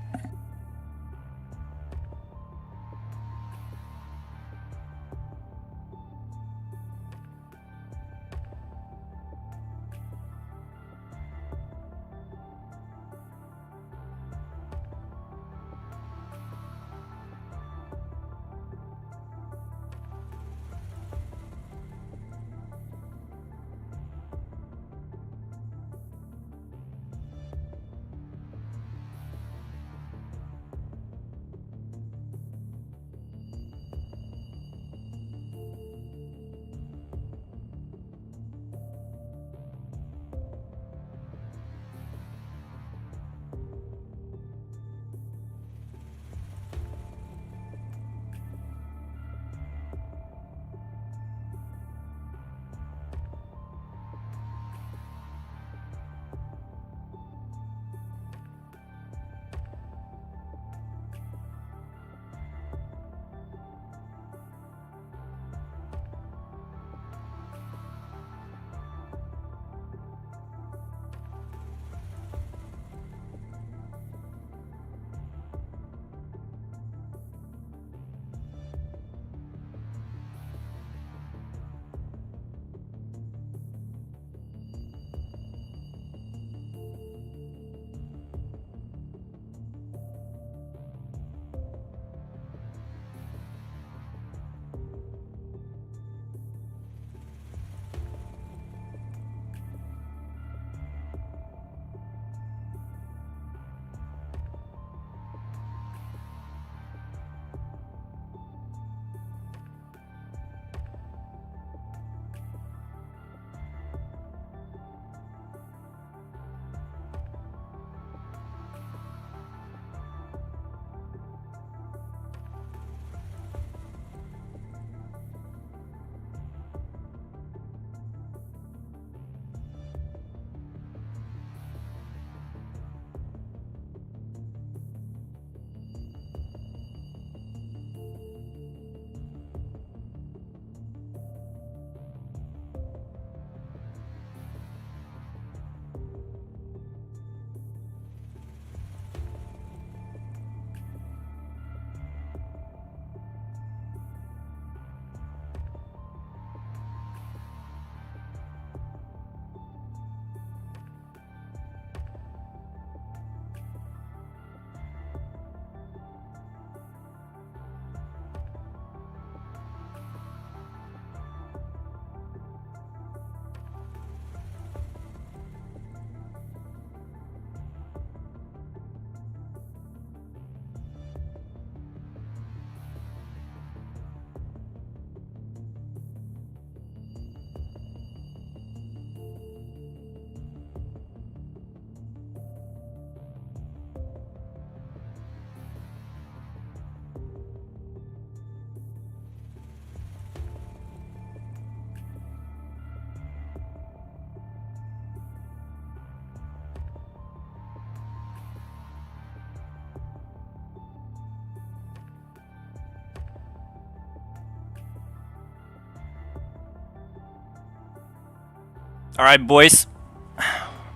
Alright, boys.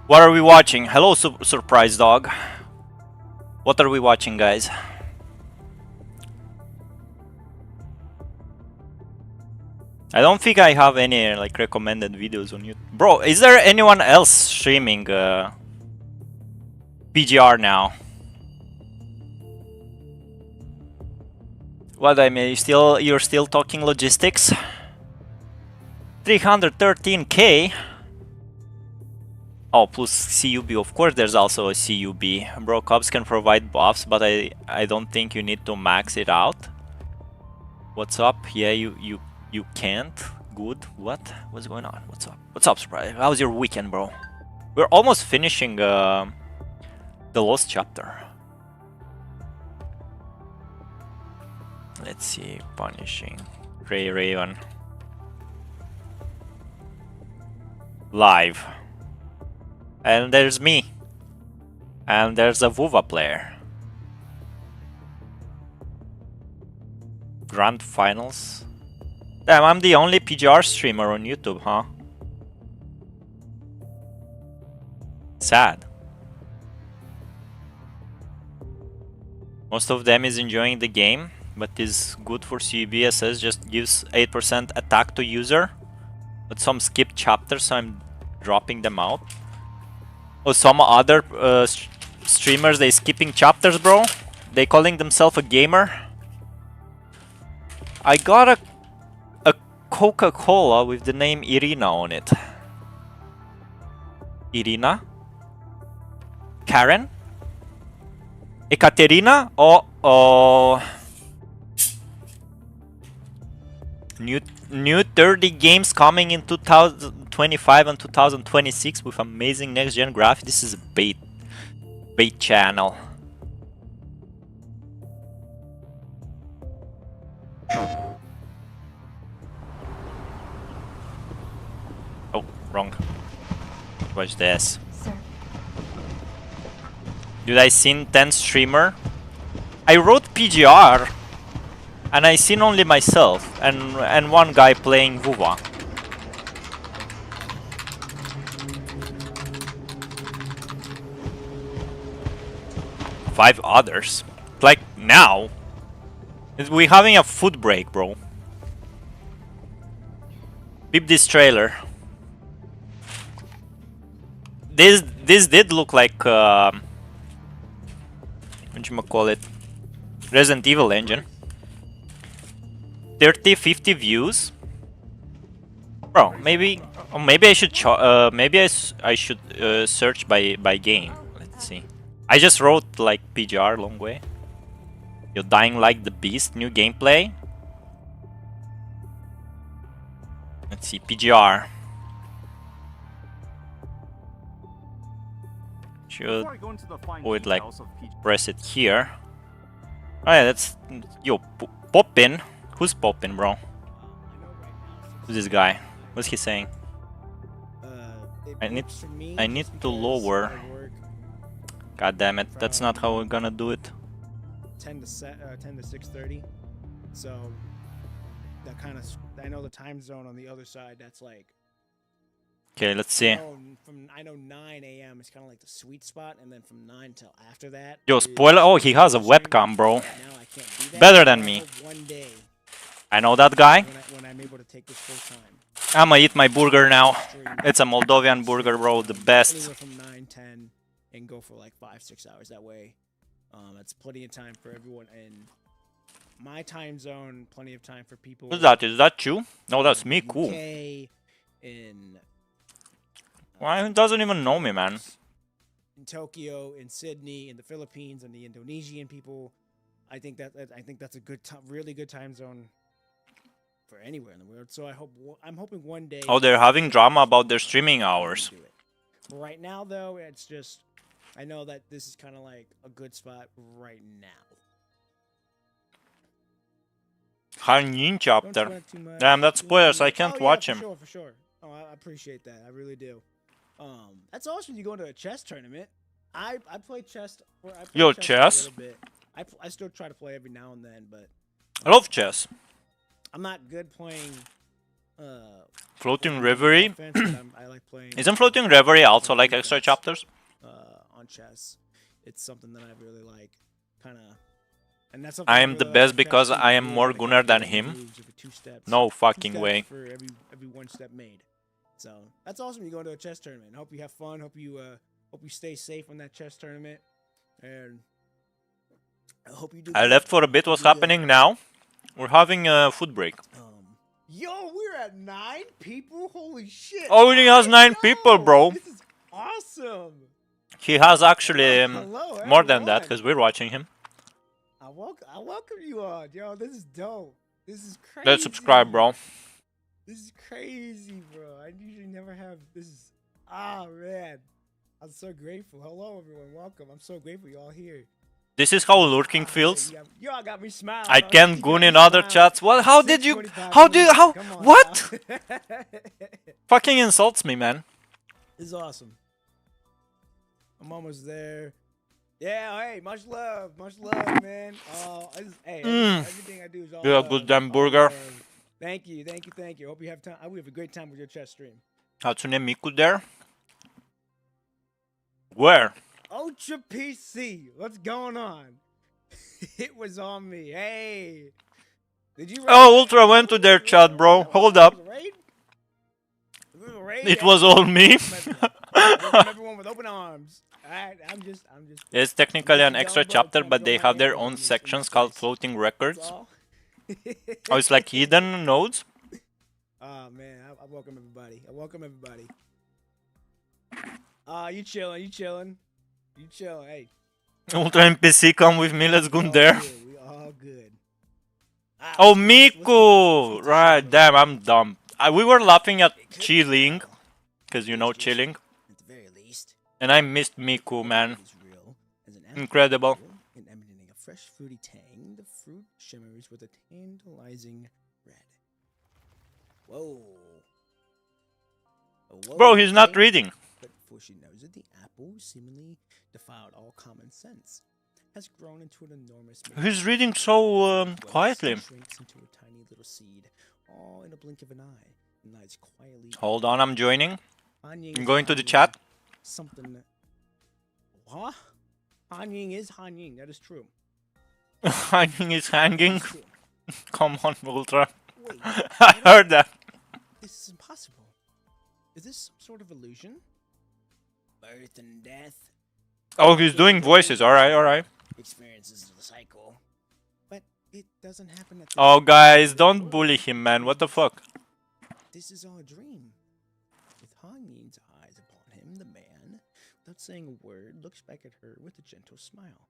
What are we watching? Hello, surprise dog. What are we watching, guys? I don't think I have any like recommended videos on YouTube. Bro, is there anyone else streaming PGR now? What, I mean, you're still talking logistics? 313k. Oh, plus CUB, of course there's also a CUB. Bro, Cubs can provide buffs, but I don't think you need to max it out. What's up? Yeah, you can't. Good. What's going on? What's up? What's up, Surprise? How's your weekend, bro? We're almost finishing the Lost chapter. Let's see. Punishing Grey Raven live. And there's me. And there's a WHO player. Grand Finals. Damn, I'm the only PGR streamer on YouTube, huh? Sad. Most of them is enjoying the game, but is good for CBSS, just gives 8% attack to user. But some skip chapters, so I'm dropping them out. Oh, some other streamers, they skipping chapters, bro. They calling themselves a gamer. I got a Coca-Cola with the name Irina on it. Irina? Karen? Ekaterina? Oh. New 30 games coming in 2025 and 2026 with amazing next-gen graphics. This is a bait channel. Oh, wrong. Watch this. Sir. Did I seen 10 streamer? I wrote PGR and I seen only myself and one guy playing WHO. Five others. Like now. We having a food break, bro. Peep this trailer. This did look like whatchamacallit, Resident Evil engine. 30-50 views. Bro, maybe I should I should search by game. Let's see. I just wrote like PGR long way. You're dying like the beast. New gameplay. Let's see, PGR. Should would like press it here. Alright, that's yo Poppin. Who's Poppin, bro? Who's this guy? What's he saying? I need to lower. God damn it! That's not how we're gonna do it. 10 to 6:30. So that kind of, I know the time zone on the other side. That's like. Okay, let's see. I know 9 a.m. is kind of like the sweet spot, and then from 9 till after that. Yo, spoiler! Oh, he has a webcam, bro. Better than me. One day. I know that guy. When I'm able to take this full time. I'ma eat my burger now. It's a Moldovan burger, bro, the best. Anywhere from 9, 10, and go for like 5-6 hours. That way, that's plenty of time for everyone. And my time zone, plenty of time for people. Who's that? Is that you? No, that's me. Cool. In why? He doesn't even know me, man. In Tokyo, in Sydney, in the Philippines, and the Indonesian people. I think that's a good, really good time zone for anywhere in the world. So I'm hoping one day. Oh, they're having drama about their streaming hours. Right now, though, it's just I know that this is kind of like a good spot right now. Hanyin chapter. Damn, that's spoilers. I can't watch him. For sure. Oh, I appreciate that. I really do. That's awesome. You go to a chess tournament. I play chess. Yo, chess? A little bit. I still try to play every now and then, but I love chess. I'm not good playing Floating Reverie? offense, but I like playing. Isn't Floating Reverie also like extra chapters? On chess, it's something that I really like. Kind of. And that's something I I am really the like best about because chess, too. I You am really more gotta gunner than calculate him. moves every 2 steps. No 2 fucking steps way. for every 1 step made. So that's awesome. You go into a chess tournament. Hope you have fun. Hope you stay safe on that chess tournament. And I hope you do. I good. left for a bit. Hope What's you do good. happening now? We're having a food break. Yo, we're at 9 people. Holy shit! Oh, he has 9 people, bro. This is awesome. He has actually Hello, more than that everyone. because we're watching him. I welcome you all. Yo, this is dope. This is crazy. Let's subscribe, bro. This is crazy, bro. I usually never have this. Man. I'm so grateful. Hello, everyone. Welcome. I'm so grateful you all here. This is how lurking feels. Y'all got me smiling. I huh? can You goon got in me other smiling. chats. What? How did you? 625 How do you? How? Come on, What? now. Fucking insults me, man. This is awesome. I'm almost there. Yeah, hey, much love, man. Everything I do is all You're a love, good damn all burger. love. Thank you. Hope you have time. We have a great time with your chess stream. Hatsune Miku there? Where? Ultra PC, what's going on? It was on me. Hey, did you? Oh, Ultra went to their chat, bro. Hold up. It was all me. Everyone with open arms. I'm just. It's technically an extra chapter, but they have their own sections called floating records. Oh, it's like hidden nodes? Oh man, I welcome everybody. You chilling. Hey. Ultra NPC, come with me, let's go there. We all good. Oh, Miku! Right, damn, I'm dumb. We were laughing at chilling, because you know chilling. At the very least. And I missed Miku, man. Is real as an Incredible. and emanating a fresh fruity tang, the fruit shimmers with a tantalizing red. Whoa. Bro, he's not reading. But before she knows it, the apple, seemingly defied all common sense, has grown into an enormous. He's reading so quietly. Shrinks into a tiny little seed, all in a blink of an eye, and lies quietly. Hold on, I'm joining. Han-Ying I'm is going to the Han-Ying. chat. Something. What? Han-Ying is Han-Ying. That is true. Hanging is hanging. True. Come on, Ultra. Wait, I heard that. this is impossible. Is this some sort of illusion? Birth and death. Oh, he's doing voices. Alright. Experiences of the cycle. But it doesn't happen at the Oh, same guys, time. don't bully him, man. What the fuck? This is all a dream. With Han-Ying's eyes upon him, the man, without saying a word, looks back at her with a gentle smile.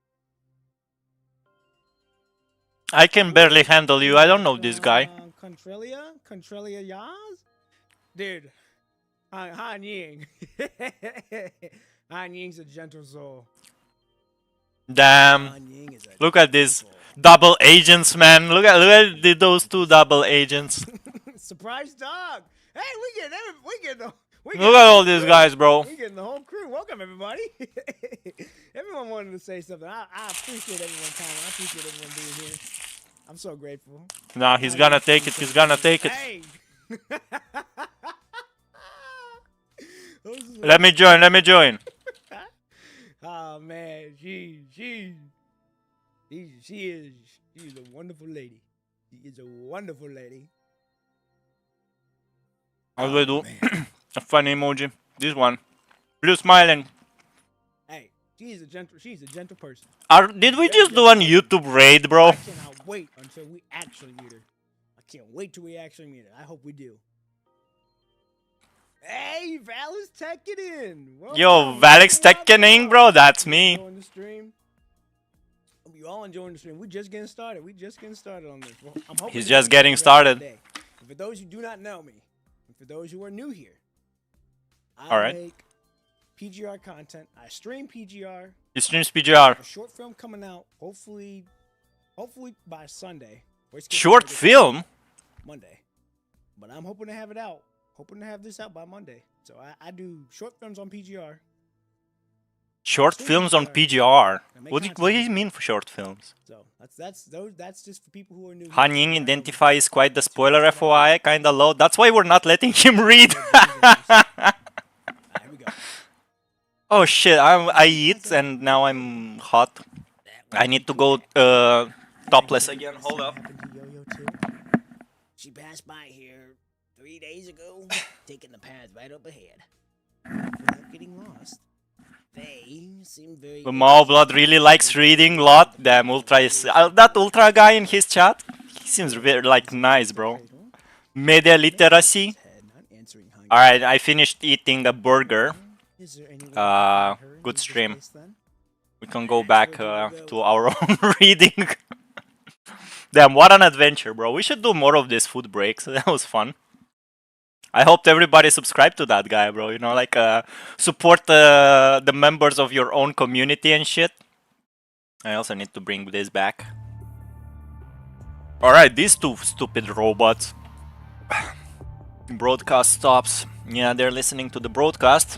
I can barely handle you. I don't know this guy. Contrelia Yaz? Dude, Han-Ying. Han-Ying's a gentle soul. Damn. Han-Ying is a Look at this. gentle Double agents, man. Look at those 2 double agents. soul. Surprise dog. Hey, we get the Look at all these guys, bro. We getting the whole crew. Welcome, everybody. Everyone wanted to say something. I appreciate everyone coming. I appreciate everyone being here. I'm so grateful. Nah, he's gonna take it. He's gonna take it. Hey. Let me join. Oh man, she's a wonderful lady. She is a wonderful lady. How do I do? A funny emoji. This one. Blue smiling. Hey, she's a gentle person. Did we just do a YouTube raid, bro? I cannot wait until we actually meet her. I can't wait till we actually meet her. I hope we do. Hey, Valics Tekken in. Yo, Valics Tekken in, bro. That's me. Enjoying the stream. Hope you all enjoying the stream. We're just getting started. on this. Well, I'm hoping He's to just get getting the rest of the started. day. And for those who do not know me, and for those who are new here, I Alright. make PGR content. I stream PGR. He streams PGR. A short film coming out, hopefully by Sunday. Short film? Monday. But I'm hoping to have it out. Hoping to have this out by Monday. So I do short films on PGR. Short films on PGR. What do you mean for short films? So That's just for people who are new. Han Ying identify is quite the spoiler FOI, kinda low. That's why we're not letting him read. Here we go. Oh shit, I eat and now I'm hot. I need to go topless again. Hold up. Happened to Yo-Yo too. She passed by here 3 days ago, taking the path right up ahead. Without getting lost. They seem very. The Mao Blood really likes reading a lot. Damn, Ultra is that Ultra guy in his chat. He seems very like nice, bro. Media literacy. All right, I finished eating a burger. Good stream. We can go back to our own reading. Damn, what an adventure, bro. We should do more of these food breaks. That was fun. I hope everybody subscribe to that guy, bro. You know, like support the members of your own community and shit. I also need to bring this back. Alright, these two stupid robots. Broadcast stops. Yeah, they're listening to the broadcast.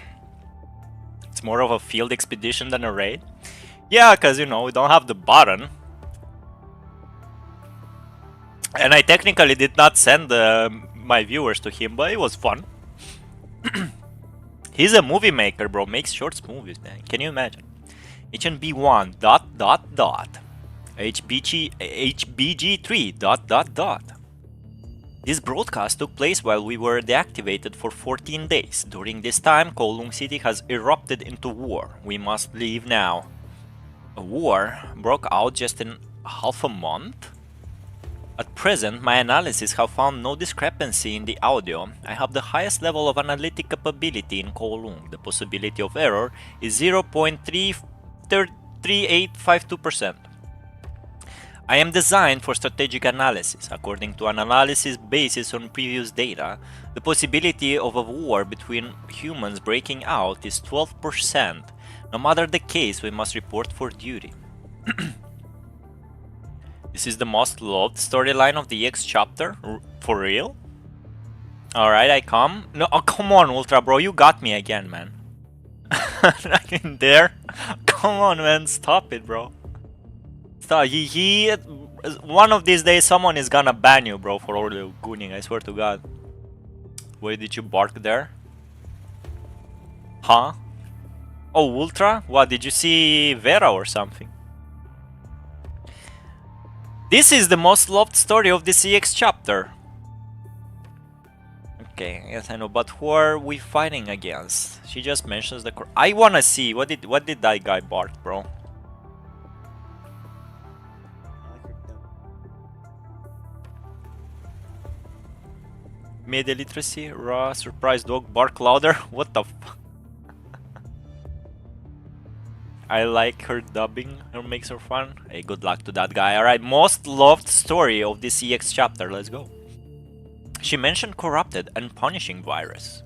It's more of a field expedition than a raid. Yeah, because, you know, we don't have the button. And I technically did not send my viewers to him, but it was fun. He's a movie maker, bro. Makes short movies, man. Can you imagine? HNB1 ... HBG3 ... This broadcast took place while we were deactivated for 14 days. During this time, Kowloon City has erupted into war. We must leave now. A war broke out just in half a month? At present, my analysis have found no discrepancy in the audio. I have the highest level of analytic capability in Kowloon. The possibility of error is 0.3852%. I am designed for strategic analysis. According to an analysis basis on previous data, the possibility of a war between humans breaking out is 12%. No matter the case, we must report for duty. This is the most loved storyline of the EX chapter? For real? Alright, I come. No, oh, come on, Ultra, bro. You got me again, man. Like in there? Come on, man. Stop it, bro. Stop. One of these days, someone is gonna ban you, bro, for all the gooning. I swear to God. Why did you bark there? Huh? Oh, Ultra? What, did you see Vera or something? This is the most loved story of the CX chapter. Okay, yes I know, but who are we fighting against? She just mentions the... I wanna see, what did that guy bark, bro? Media literacy, raw, surprise dog, bark louder, what the fuck? I like her dubbing, her makes her fun. Hey, good luck to that guy. Alright, most loved story of this EX chapter, let's go. She mentioned corrupted and punishing virus.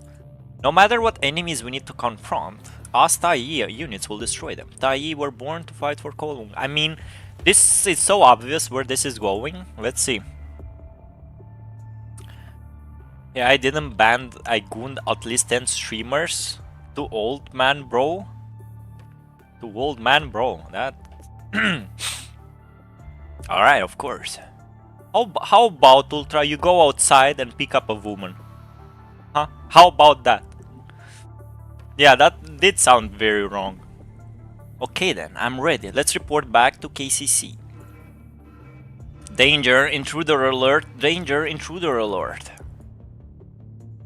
No matter what enemies we need to confront, us Tai units will destroy them. Tai were born to fight for Kowloon. I mean, this is so obvious where this is going. Let's see. Yeah, I didn't ban, I gooned at least 10 streamers. Too old, man, bro. Too old, man, bro. That... Alright, of course. How about, Ultra, you go outside and pick up a woman? Huh? How about that? Yeah, that did sound very wrong. Okay then, I'm ready. Let's report back to KCC. Danger, intruder alert, danger, intruder alert.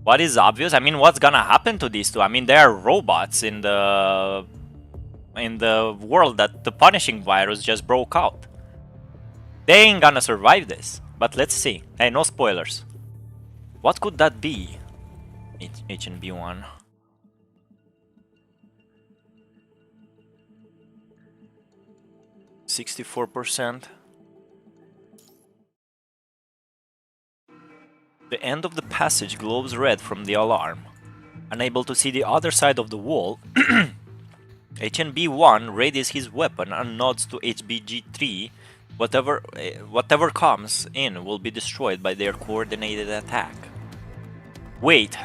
What is obvious? I mean, what's gonna happen to these two? I mean, they are robots in the world that the punishing virus just broke out. They ain't gonna survive this. But let's see. Hey, no spoilers. What could that be? HNB1. %64%. The end of the passage glows red from the alarm. Unable to see the other side of the wall, HNB1 readies his weapon and nods to HBG3. Whatever comes in will be destroyed by their coordinated attack. Wait.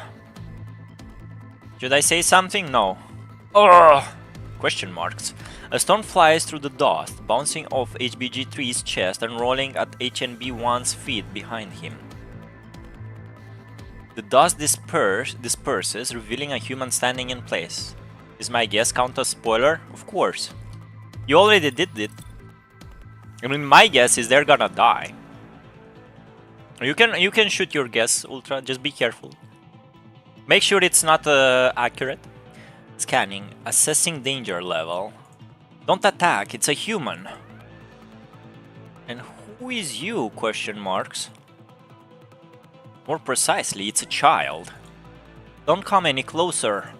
Should I say something? No. Ugh. Question marks. A stone flies through the dust, bouncing off HBG3's chest and rolling at HNB1's feet behind him. The dust disperses, revealing a human standing in place. Is my guess count as spoiler? Of course. You already did it. I mean, my guess is they're gonna die. You can shoot your guess, Ultra. Just be careful. Make sure it's not accurate. Scanning, assessing danger level. Don't attack. It's a human. And who is you? Question marks. More precisely, it's a child. Don't come any closer.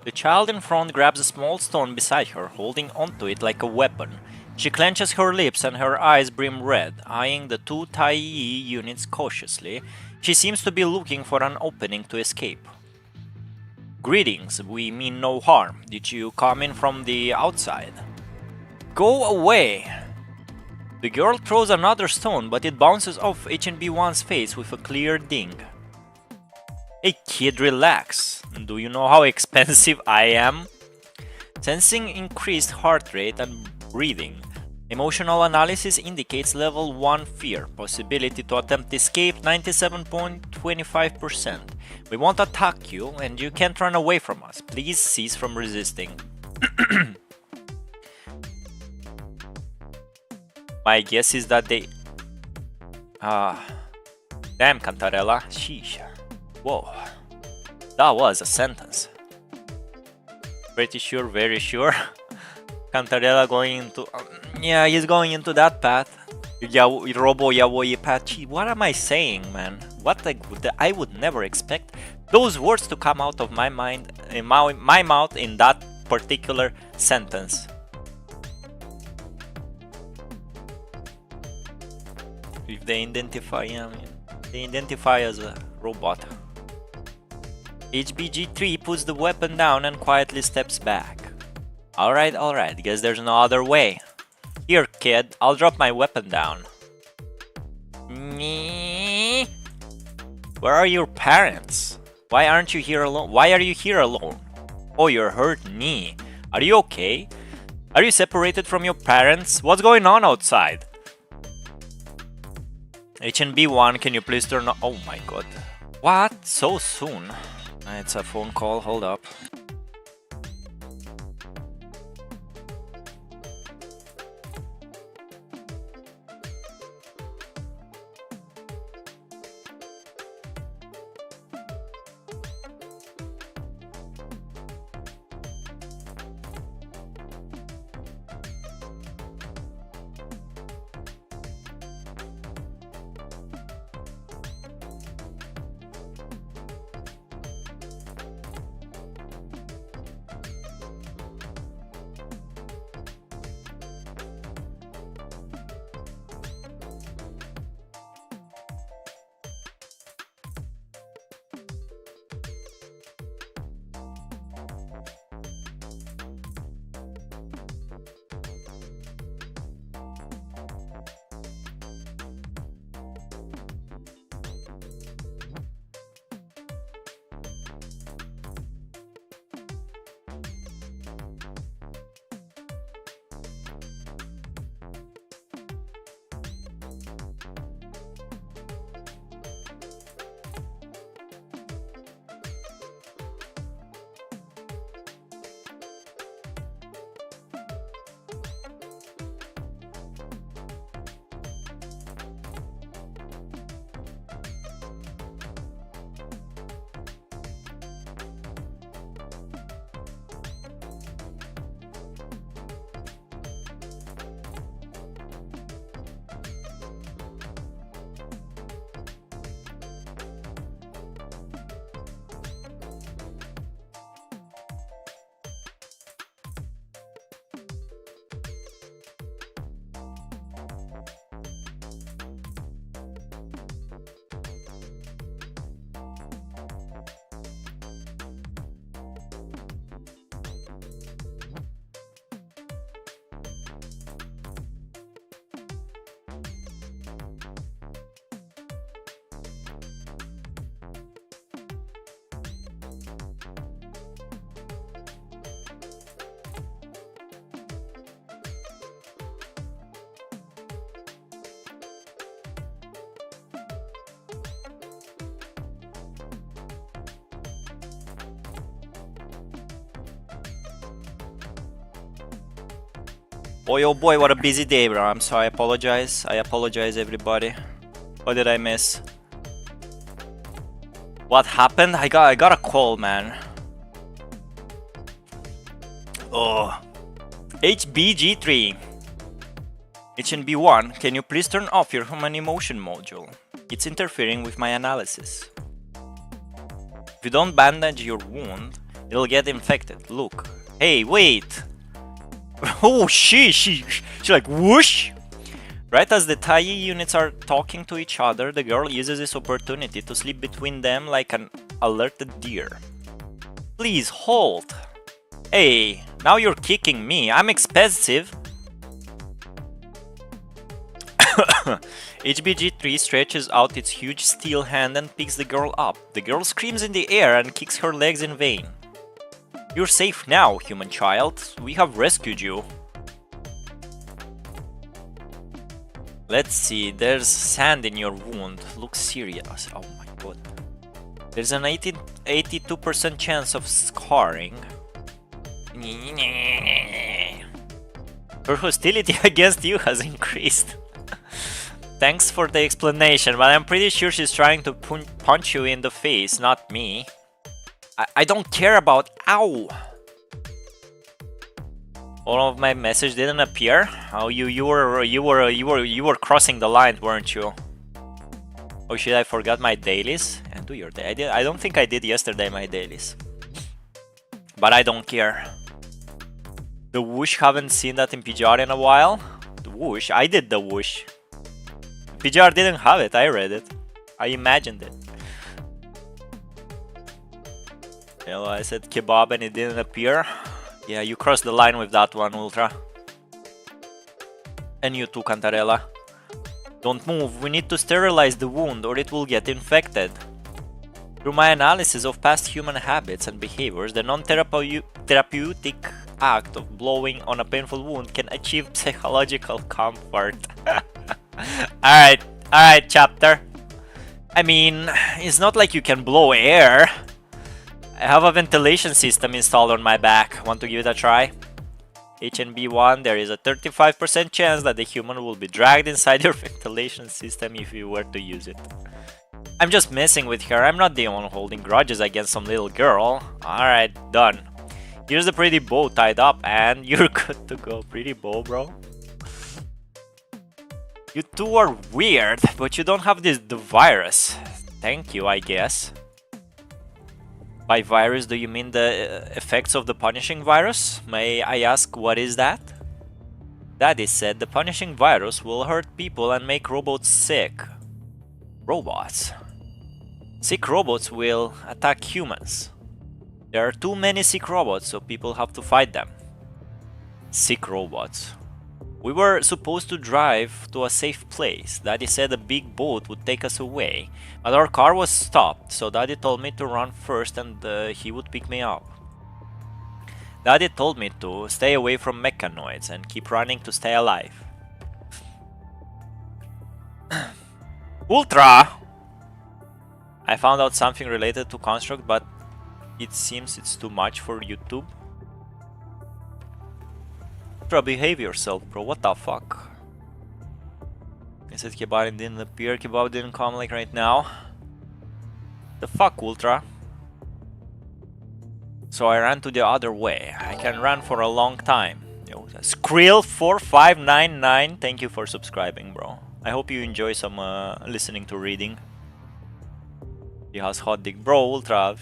The child in front grabs a small stone beside her, holding onto it like a weapon. She clenches her lips and her eyes brim red, eyeing the two Tai units cautiously. She seems to be looking for an opening to escape. Greetings, we mean no harm. Did you come in from the outside? Go away! The girl throws another stone, but it bounces off HNB1's face with a clear ding. Hey kid, relax. Do you know how expensive I am? Sensing increased heart rate and breathing. Emotional analysis indicates level 1 fear. Possibility to attempt escape 97.25%. We won't attack you and you can't run away from us. Please cease from resisting. My guess is that they... damn, Cantarella. Sheesh. Whoa. That was a sentence. Pretty sure, very sure. Cantarella going into... yeah, he's going into that path. Robo Yaoi path. Gee, what am I saying, man? What I would never expect those words to come out of my mind, in my mouth in that particular sentence. If they identify him, they identify as a robot. HBG3 puts the weapon down and quietly steps back. Alright, guess there's no other way. Here, kid, I'll drop my weapon down. Me? Where are your parents? Why aren't you here alone? Why are you here alone? Oh, you're hurt knee. Are you okay? Are you separated from your parents? What's going on outside? HNB1, can you please turn on? Oh my god. What? So soon? It's a phone call, hold up. Boy, oh boy, what a busy day, bro. I'm sorry, I apologize. I apologize, everybody. What did I miss? What happened? I got a call, man. Oh. HBG3. HNB1, can you please turn off your human emotion module? It's interfering with my analysis. If you don't bandage your wound, it'll get infected. Look. Hey, wait! Oh, she like whoosh! Right as the TIE units are talking to each other, the girl uses this opportunity to slip between them like an alerted deer. Please, hold! Hey, now you're kicking me. I'm expensive. HBG3 stretches out its huge steel hand and picks the girl up. The girl screams in the air and kicks her legs in vain. You're safe now, human child. We have rescued you. Let's see, there's sand in your wound. Looks serious. Oh my god. There's an 82% chance of scarring. Her hostility against you has increased. Thanks for the explanation, but I'm pretty sure she's trying to punch you in the face, not me. I don't care about. Ow! All of my message didn't appear. Oh, you were crossing the line, weren't you? Oh shit! I forgot my dailies. And do your day. I don't think I did yesterday my dailies, but I don't care. The whoosh, haven't seen that in PGR in a while. The whoosh, I did the whoosh. PGR didn't have it. I read it. I imagined it. Yeah, well, I said kebab and it didn't appear. Yeah, you crossed the line with that one, Ultra. And you too, Cantarella. Don't move, we need to sterilize the wound or it will get infected. Through my analysis of past human habits and behaviors, the non-therapeutic act of blowing on a painful wound can achieve psychological comfort. Alright, chapter. I mean, it's not like you can blow air. I have a ventilation system installed on my back. Want to give it a try? HNB1, there is a 35% chance that the human will be dragged inside your ventilation system if you were to use it. I'm just messing with her. I'm not the one holding grudges against some little girl. Alright, done. Here's the pretty bow tied up and you're good to go. Pretty bow, bro. You two are weird, but you don't have the virus. Thank you, I guess. By virus, do you mean the effects of the punishing virus? May I ask what is that? Daddy said the punishing virus will hurt people and make robots sick. Robots? Sick robots will attack humans. There are too many sick robots, so people have to fight them. Sick robots. We were supposed to drive to a safe place. Daddy said a big boat would take us away, but our car was stopped, so Daddy told me to run first and he would pick me up. Daddy told me to stay away from mechanoids and keep running to stay alive. Ultra! I found out something related to Construct, but it seems it's too much for YouTube. Ultra, behave yourself, bro. What the fuck? I said kebab didn't appear. Kebab didn't come like right now. The fuck, Ultra? So I ran to the other way. I can run for a long time. Skrill4599, thank you for subscribing, bro. I hope you enjoy some listening to reading. He has hot dick, bro. Ultra,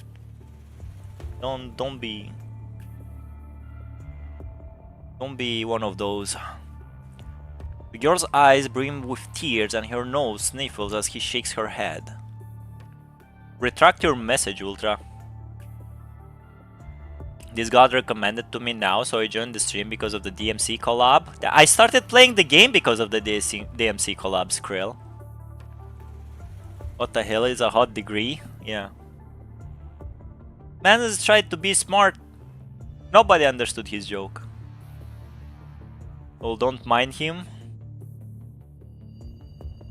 don't be one of those. The girl's eyes brim with tears and her nose sniffles as he shakes her head. Retract your message, Ultra. This got recommended to me now, so I joined the stream because of the DMC collab. I started playing the game because of the DMC collab, Skrill. What the hell is a hot degree? Yeah. Man has tried to be smart. Nobody understood his joke. Well, don't mind him.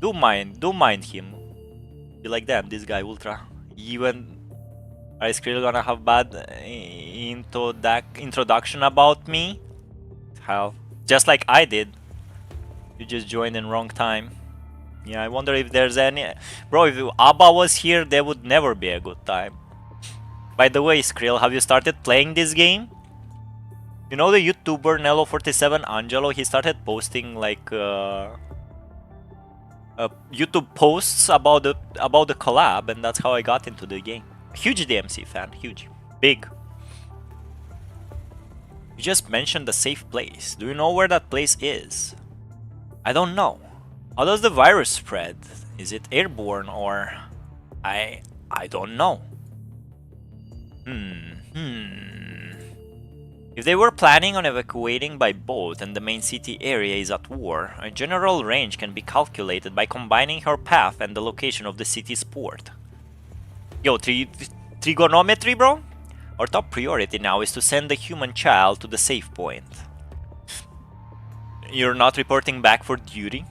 Do mind him. Be like, damn, this guy Ultra. Even are Skrill gonna have bad introduction about me? Hell, Just like I did. You just joined in wrong time. Yeah, I wonder if there's any... Bro, if Abba was here, there would never be a good time. By the way, Skrill, have you started playing this game? You know the YouTuber Nello47 Angelo? He started posting like YouTube posts about the collab, and that's how I got into the game. Huge DMC fan, huge, big. You just mentioned a safe place. Do you know where that place is? I don't know. How does the virus spread? Is it airborne or... I don't know. If they were planning on evacuating by boat and the main city area is at war, a general range can be calculated by combining her path and the location of the city's port. Yo, trigonometry, bro? Our top priority now is to send the human child to the safe point. You're not reporting back for duty?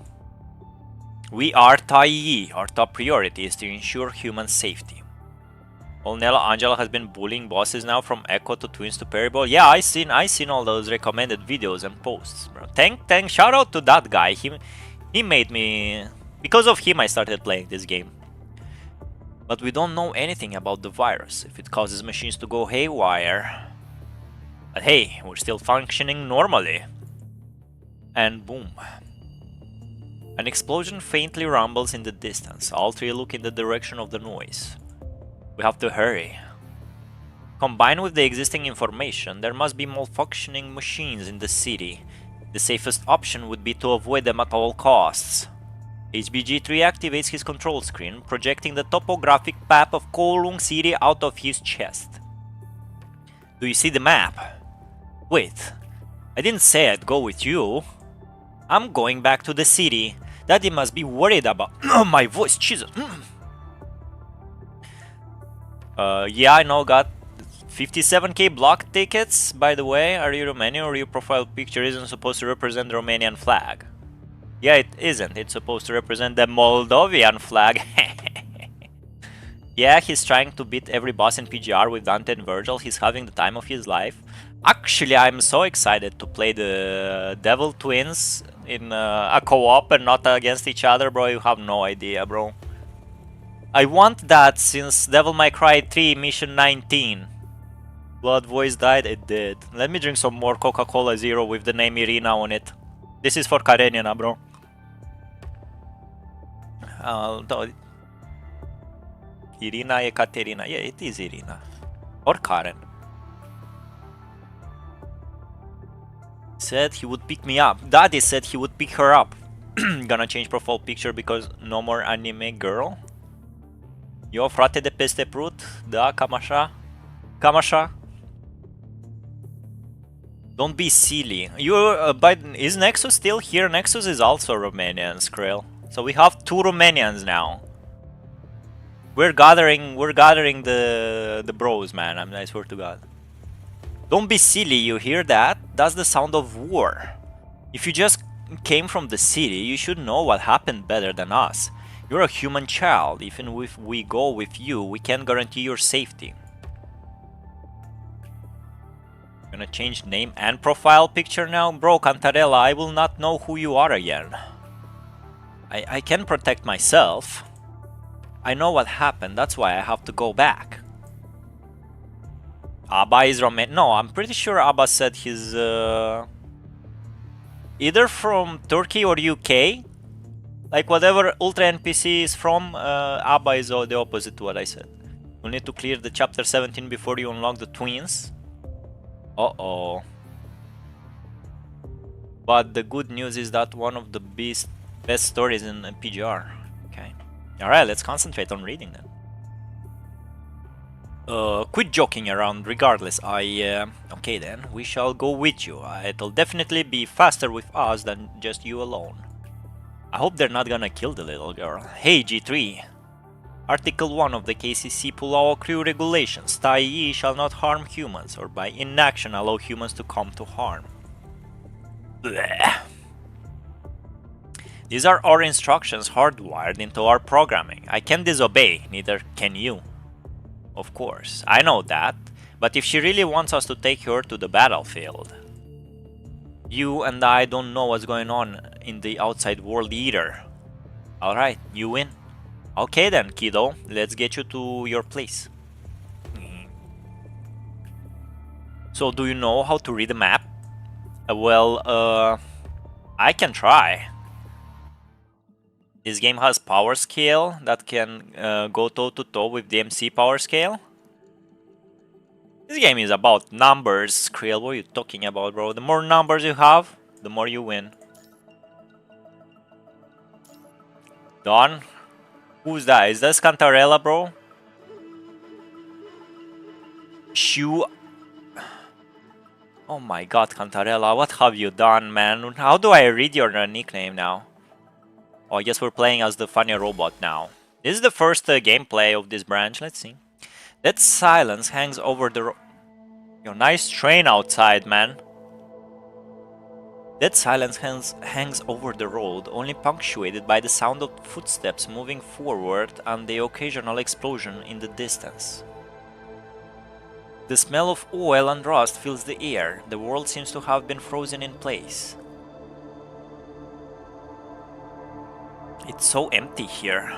We are Tai. Our top priority is to ensure human safety. Nello Angelo has been bullying bosses now from Echo to Twins to Periball. Yeah, I seen all those recommended videos and posts, bro. Thank shout out to that guy. He made me, because of him I started playing this game. But we don't know anything about the virus, if it causes machines to go haywire. But hey, we're still functioning normally. And boom. An explosion faintly rumbles in the distance. All three look in the direction of the noise. We have to hurry. Combined with the existing information, there must be malfunctioning machines in the city. The safest option would be to avoid them at all costs. HBG3 activates his control screen, projecting the topographic map of Kowloon City out of his chest. Do you see the map? Wait, I didn't say I'd go with you. I'm going back to the city. Daddy must be worried about my voice, Jesus. Yeah, I know, got 57k block tickets, by the way. Are you Romanian or your profile picture isn't supposed to represent the Romanian flag? Yeah, it isn't. It's supposed to represent the Moldovan flag. Yeah, he's trying to beat every boss in PGR with Dante and Virgil. He's having the time of his life. Actually, I'm so excited to play the Devil Twins in a co-op and not against each other, bro. You have no idea, bro. I want that since Devil May Cry 3 Mission 19. Blood voice died? It did. Let me drink some more Coca-Cola Zero with the name Irina on it. This is for Karenina, bro. Irina Ekaterina. Yeah, it is Irina. Or Karen. Said he would pick me up. Daddy said he would pick her up. Gonna change profile picture because no more anime girl. Yo, frate de peste prut, da, cam așa? Cam așa? Don't be silly. Is Nexus still here? Nexus is also Romanian, Skrill. So we have 2 Romanians now. We're gathering the bros, man. I swear to God. Don't be silly, you hear that? That's the sound of war. If you just came from the city, you should know what happened better than us. You're a human child. Even if we go with you, we can't guarantee your safety. Gonna change name and profile picture now? Bro, Cantarella, I will not know who you are again. I can protect myself. I know what happened, that's why I have to go back. Abba is Romanian. No, I'm pretty sure Abba said he's either from Turkey or UK. Like whatever Ultra NPC is from, Abba is the opposite to what I said. You'll need to clear the chapter 17 before you unlock the twins. Uh-oh. But the good news is that one of the best stories in PGR. Okay. Alright, let's concentrate on reading then. Quit joking around regardless. Okay then, we shall go with you. It'll definitely be faster with us than just you alone. I hope they're not gonna kill the little girl. Hey G3! Article 1 of the KCC Pulau Crew Regulations. Tai shall not harm humans, or by inaction allow humans to come to harm. Blech. These are our instructions hardwired into our programming. I can't disobey, neither can you. Of course, I know that, but if she really wants us to take her to the battlefield... You and I don't know what's going on in the outside world either. Alright, you win. Okay then, kiddo, let's get you to your place. So, do you know how to read a map? I can try. This game has power scale that can go toe to toe with the MC power scale. This game is about numbers, Krill. What are you talking about, bro? The more numbers you have, the more you win. Don? Who's that? Is that Scantarella, bro? Shu. Oh my god, Cantarella, what have you done, man? How do I read your nickname now? Oh, I guess we're playing as the funny robot now. This is the first gameplay of this branch. Let's see. That silence hangs over the Yo, nice train outside, man. That silence hangs over the road, only punctuated by the sound of footsteps moving forward and the occasional explosion in the distance. The smell of oil and rust fills the air. The world seems to have been frozen in place. It's so empty here.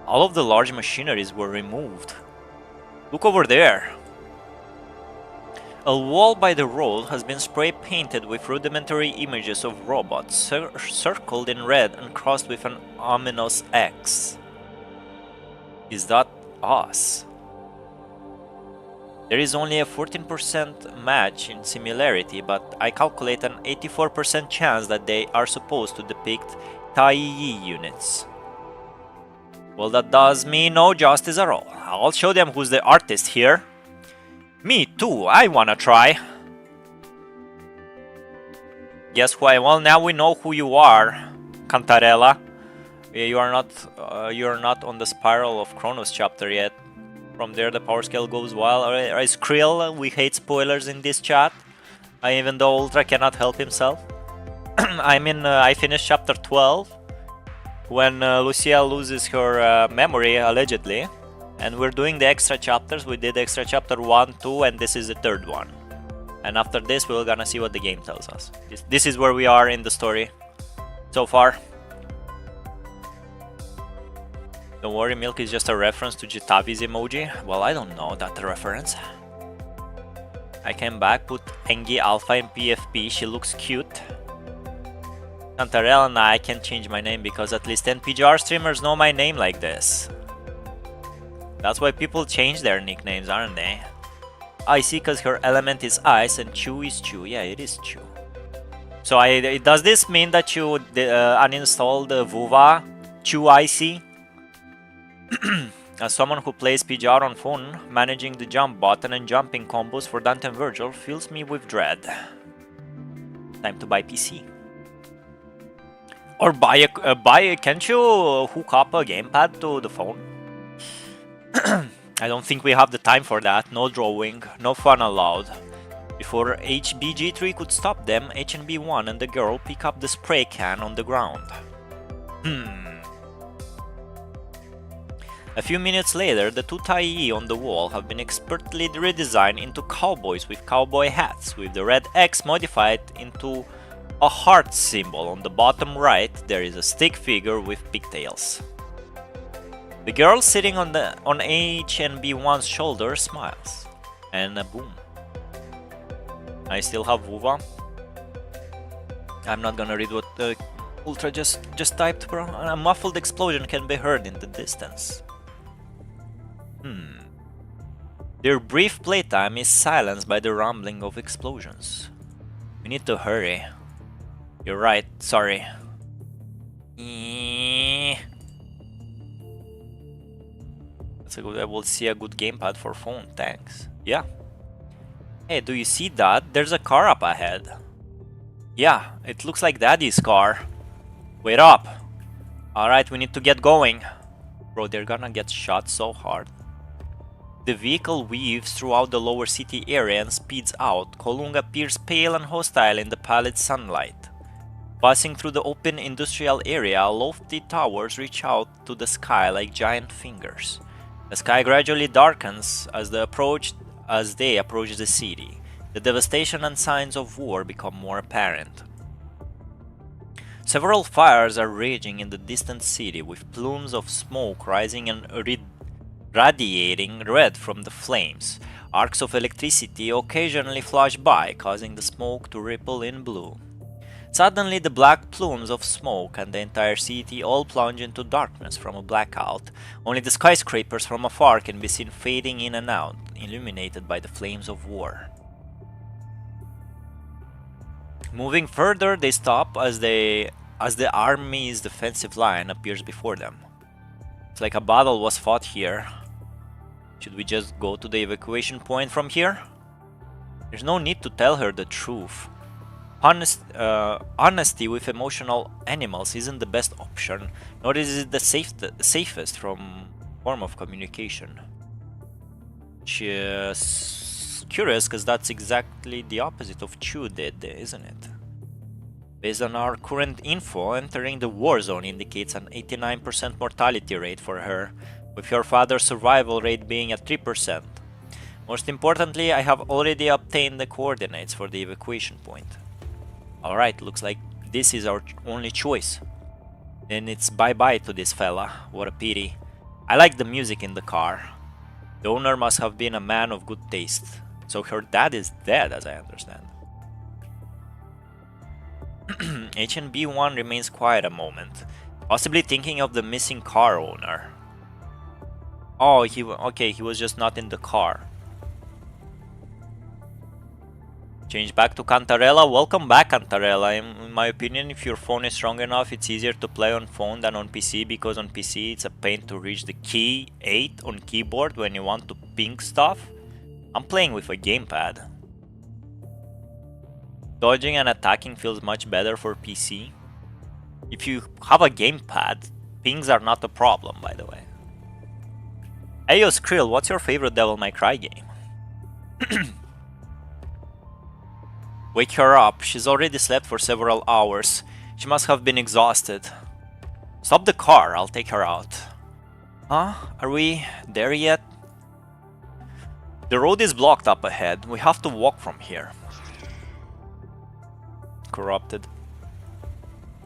All of the large machineries were removed. Look over there. A wall by the road has been spray painted with rudimentary images of robots, circled in red and crossed with an ominous X. Is that us? There is only a 14% match in similarity, but I calculate an 84% chance that they are supposed to depict Tai-Yi units. Well, that does me no justice at all. I'll show them who's the artist here. Me too, I wanna try. Guess why? Well, now we know who you are, Cantarella. You are not on the Spiral of Chronos chapter yet. From there, the power scale goes wild. Alright, Krill, we hate spoilers in this chat. Even though Ultra cannot help himself. I finished chapter 12 when Lucia loses her memory, allegedly. And we're doing the extra chapters. We did extra chapter 1, 2, and this is the third one. And after this, we're gonna see what the game tells us. This is where we are in the story so far. Don't worry, milk is just a reference to Jitavi's emoji. Well, I don't know that reference. I came back, put Engi Alpha in PFP, she looks cute. Cantarella, nah, I can't change my name because at least 10 PGR streamers know my name like this. That's why people change their nicknames, aren't they? Icy because her element is ice and Chew is Chew. Yeah, it is Chew. So does this mean that you uninstalled Vuva Chew Icy? As someone who plays PGR on phone, managing the jump button and jumping combos for Dante and Virgil fills me with dread. Time to buy PC. Or can't you hook up a gamepad to the phone? I don't think we have the time for that. No drawing, no fun allowed. Before HBG3 could stop them, HNB1 and the girl pick up the spray can on the ground. A few minutes later, the two Tai-Yi on the wall have been expertly redesigned into cowboys with cowboy hats, with the red X modified into a heart symbol. On the bottom right, there is a stick figure with pigtails. The girl sitting on HNB1's shoulder smiles. And boom. I still have Vuva. I'm not gonna read what Ultra just typed, bro. A muffled explosion can be heard in the distance. Their brief playtime is silenced by the rumbling of explosions. We need to hurry. You're right, sorry. That's a good, I will see a good gamepad for phone, thanks. Yeah. Hey, do you see that? There's a car up ahead. Yeah, it looks like Daddy's car. Wait up. Alright, we need to get going. Bro, they're gonna get shot so hard. The vehicle weaves throughout the lower city area and speeds out. Kolung appears pale and hostile in the pallid sunlight. Passing through the open industrial area, lofty towers reach out to the sky like giant fingers. The sky gradually darkens as they approach the city. The devastation and signs of war become more apparent. Several fires are raging in the distant city, with plumes of smoke rising and radiating red from the flames. Arcs of electricity occasionally flash by, causing the smoke to ripple in blue. Suddenly, the black plumes of smoke and the entire city all plunge into darkness from a blackout. Only the skyscrapers from afar can be seen fading in and out, illuminated by the flames of war. Moving further, they stop as the army's defensive line appears before them. It's like a battle was fought here. Should we just go to the evacuation point from here? There's no need to tell her the truth. Honesty with emotional animals isn't the best option, nor is it the safest form of communication. Just curious, because that's exactly the opposite of ChangWHO did, isn't it? Based on our current info, entering the war zone indicates an 89% mortality rate for her, with your father's survival rate being at 3%. Most importantly, I have already obtained the coordinates for the evacuation point. Alright, looks like this is our only choice. Then it's bye-bye to this fella. What a pity. I like the music in the car. The owner must have been a man of good taste. So her dad is dead, as I understand. HNB1 remains quiet a moment, possibly thinking of the missing car owner. Oh, okay, he was just not in the car. Change back to Cantarella. Welcome back, Cantarella. In my opinion, if your phone is strong enough, it's easier to play on phone than on PC, because on PC it's a pain to reach the key 8 on keyboard when you want to ping stuff. I'm playing with a gamepad. Dodging and attacking feels much better for PC. If you have a gamepad, pings are not a problem, by the way. Ayo Skrill, what's your favorite Devil May Cry game? Wake her up. She's already slept for several hours. She must have been exhausted. Stop the car, I'll take her out. Huh? Are we there yet? The road is blocked up ahead. We have to walk from here. Corrupted.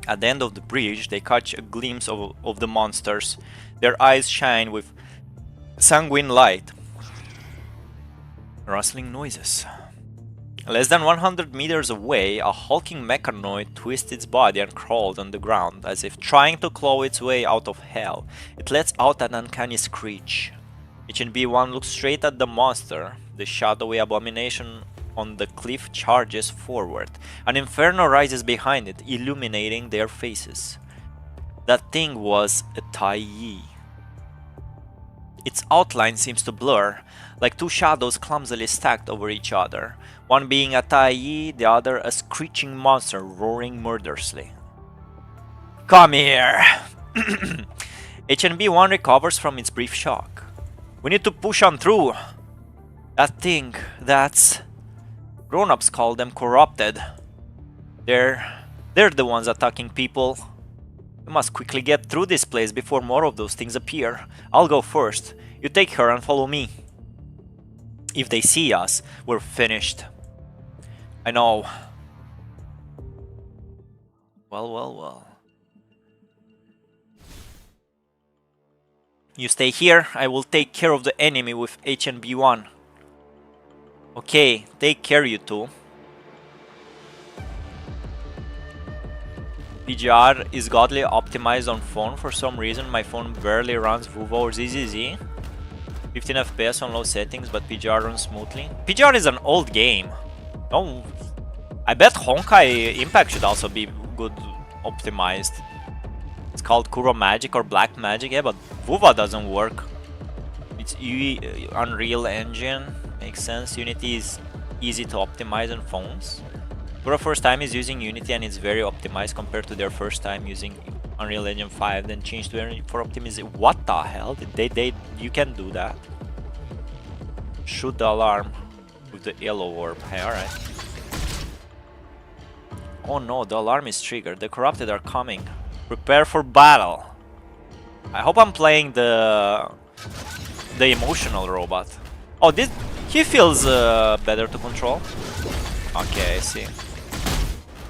At the end of the bridge, they catch a glimpse of the monsters. Their eyes shine with sanguine light. Rustling noises. Less than 100 meters away, a hulking mechanoid twists its body and crawls on the ground, as if trying to claw its way out of hell. It lets out an uncanny screech. HNB1 looks straight at the monster. The shadowy abomination on the cliff charges forward. An inferno rises behind it, illuminating their faces. That thing was a Tai. Its outline seems to blur, like two shadows clumsily stacked over each other. One being a Tai, the other a screeching monster roaring murderously. Come here! HNB1 recovers from its brief shock. We need to push on through. That thing, that's... Grown-ups call them corrupted. They're the ones attacking people. We must quickly get through this place before more of those things appear. I'll go first. You take her and follow me. If they see us, we're finished. I know. Well. You stay here, I will take care of the enemy with HNB1. Okay, take care you two. PGR is godly optimized on phone. For some reason my phone barely runs VUVA or ZZZ. 15 FPS on low settings, but PGR runs smoothly. PGR is an old game. Oh, I bet Honkai Impact should also be good optimized. It's called Kuro Magic or Black Magic, yeah, but VUVA doesn't work. It's Unreal Engine, makes sense. Unity is easy to optimize on phones. Kuro first time is using Unity and it's very optimized compared to their first time using Unreal Engine 5, then changed to Unity for optimization. What the hell? You can do that? Shoot the alarm with the yellow orb. Hey, alright. Oh no, the alarm is triggered. The corrupted are coming. Prepare for battle. I hope I'm playing the emotional robot. Oh, He feels better to control. Okay, I see.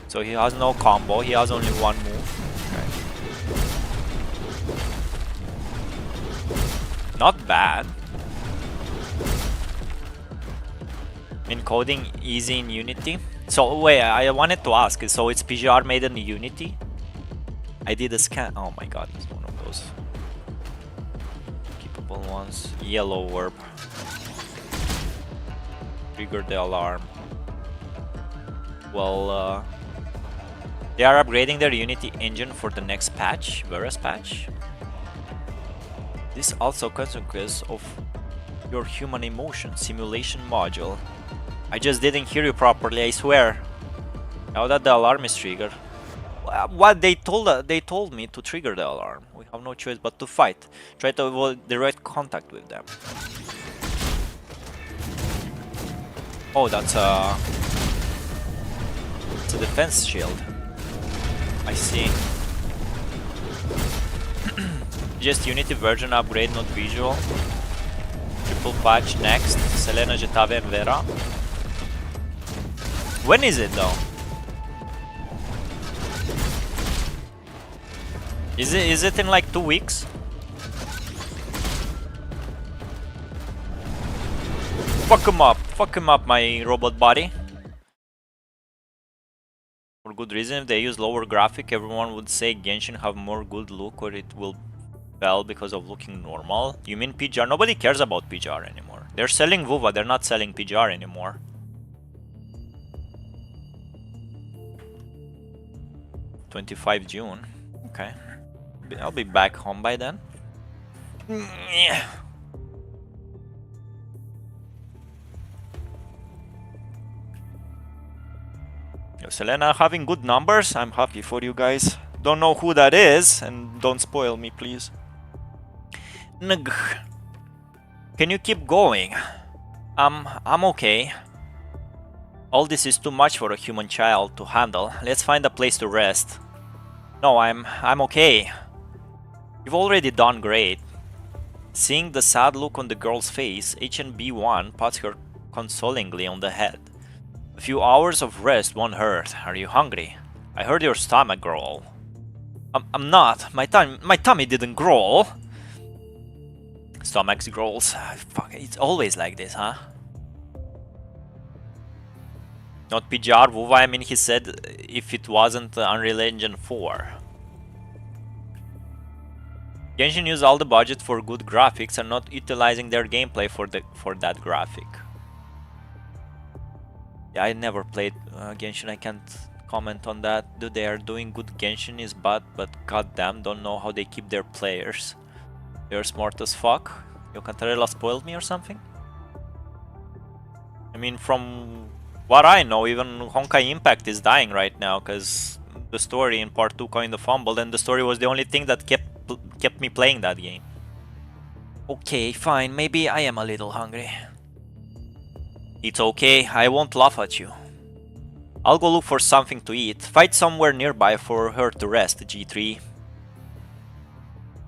So he has no combo, he has only one move. Okay. Not bad. Encoding easy in Unity. So wait, I wanted to ask, so it's PGR made in Unity? I did a scan. Oh my god, it's one of those keepable ones. Yellow orb. Trigger the alarm. Well, they are upgrading their Unity engine for the next patch, Varus patch. This also consequence of your human emotion simulation module. I just didn't hear you properly, I swear. Now that the alarm is triggered. What they told me to trigger the alarm. We have no choice but to fight. Try to avoid direct contact with them. Oh, that's a defense shield. I see. Just Unity version upgrade, not visual. Triple patch next. Selena, Jetave, and Vera. When is it though? Is it in like 2 weeks? Fuck him up, my robot body. For good reason, if they use lower graphic, everyone would say Genshin have more good look or it will fail because of looking normal. You mean PGR? Nobody cares about PGR anymore. They're selling WoWa, they're not selling PGR anymore. (25 June). Okay. I'll be back home by then. Yeah. Yo, Selena having good numbers. I'm happy for you guys. Don't know who that is, and don't spoil me, please. Nug. Can you keep going? I'm okay. All this is too much for a human child to handle. Let's find a place to rest. No, I'm okay. You've already done great. Seeing the sad look on the girl's face, HNB1 pats her consolingly on the head. A few hours of rest won't hurt. Are you hungry? I heard your stomach growl. I'm not. My tummy didn't growl. Stomachs growls. Fuck, it's always like this, huh? Not PGR, WoWa, I mean, he said if it wasn't Unreal Engine 4. Genshin used all the budget for good graphics and not utilizing their gameplay for that graphic. Yeah, I never played Genshin, I can't comment on that. Dude, they are doing good Genshin is bad, but goddamn, don't know how they keep their players. They're smart as fuck. Yo, Cantarella spoiled me or something? I mean, from what I know, even Honkai Impact is dying right now because the story in part 2 kinda fumbled, and the story was the only thing that kept me playing that game. Okay, fine, maybe I am a little hungry. It's okay, I won't laugh at you. I'll go look for something to eat. Fight somewhere nearby for her to rest, G3.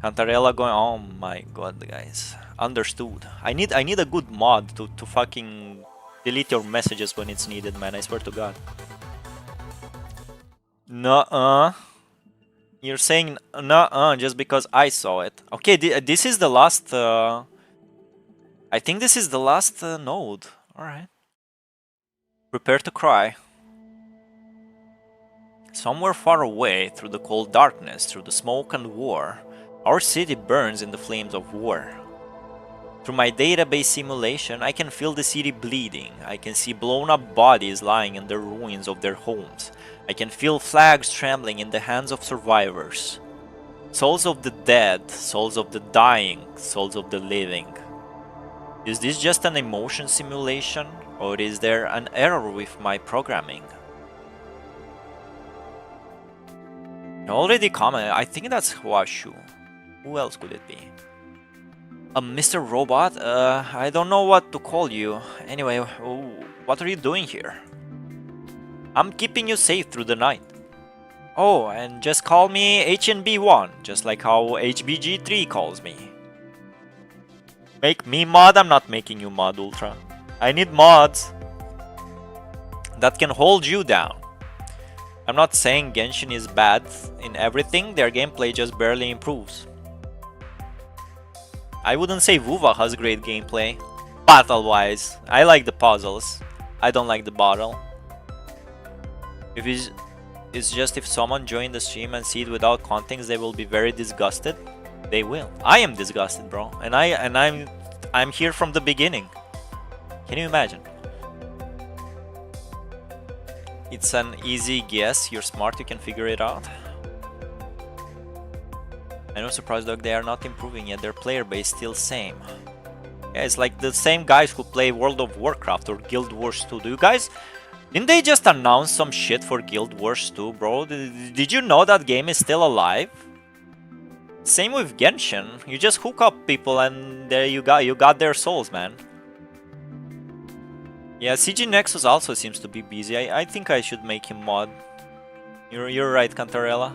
Cantarella going, oh my god, guys. Understood. I need a good mod to fucking delete your messages when it's needed, man, I swear to god. Nuh-uh. You're saying nuh-uh just because I saw it. Okay, this is the last... I think this is the last node. Alright. Prepare to cry. Somewhere far away, through the cold darkness, through the smoke and war, our city burns in the flames of war. Through my database simulation, I can feel the city bleeding. I can see blown-up bodies lying in the ruins of their homes. I can feel flags trembling in the hands of survivors. Souls of the dead, souls of the dying, souls of the living. Is this just an emotion simulation, or is there an error with my programming? I already commented, I think that's ChangWHO. Who else could it be? Mr. Robot? I don't know what to call you. Anyway, what are you doing here? I'm keeping you safe through the night. Oh, and just call me HNB1, just like how HBG3 calls me. Make me mod? I'm not making you mod, Ultra. I need mods that can hold you down. I'm not saying Genshin is bad in everything, their gameplay just barely improves. I wouldn't say WoWa has great gameplay, battle-wise. I like the puzzles, I don't like the battle. If it's just if someone joined the stream and see it without context, they will be very disgusted. They will. I am disgusted, bro, and I'm here from the beginning. Can you imagine? It's an easy guess. You're smart, you can figure it out. I know, surprised dog, they are not improving yet. Their player base still same. Yeah, it's like the same guys who play World of Warcraft or Guild Wars 2. Do you guys... Didn't they just announce some shit for Guild Wars 2, bro? Did you know that game is still alive? Same with Genshin. You just hook up people and there you got their souls, man. Yeah, CG Nexus also seems to be busy. I think I should make him mod. You're right, Cantarella.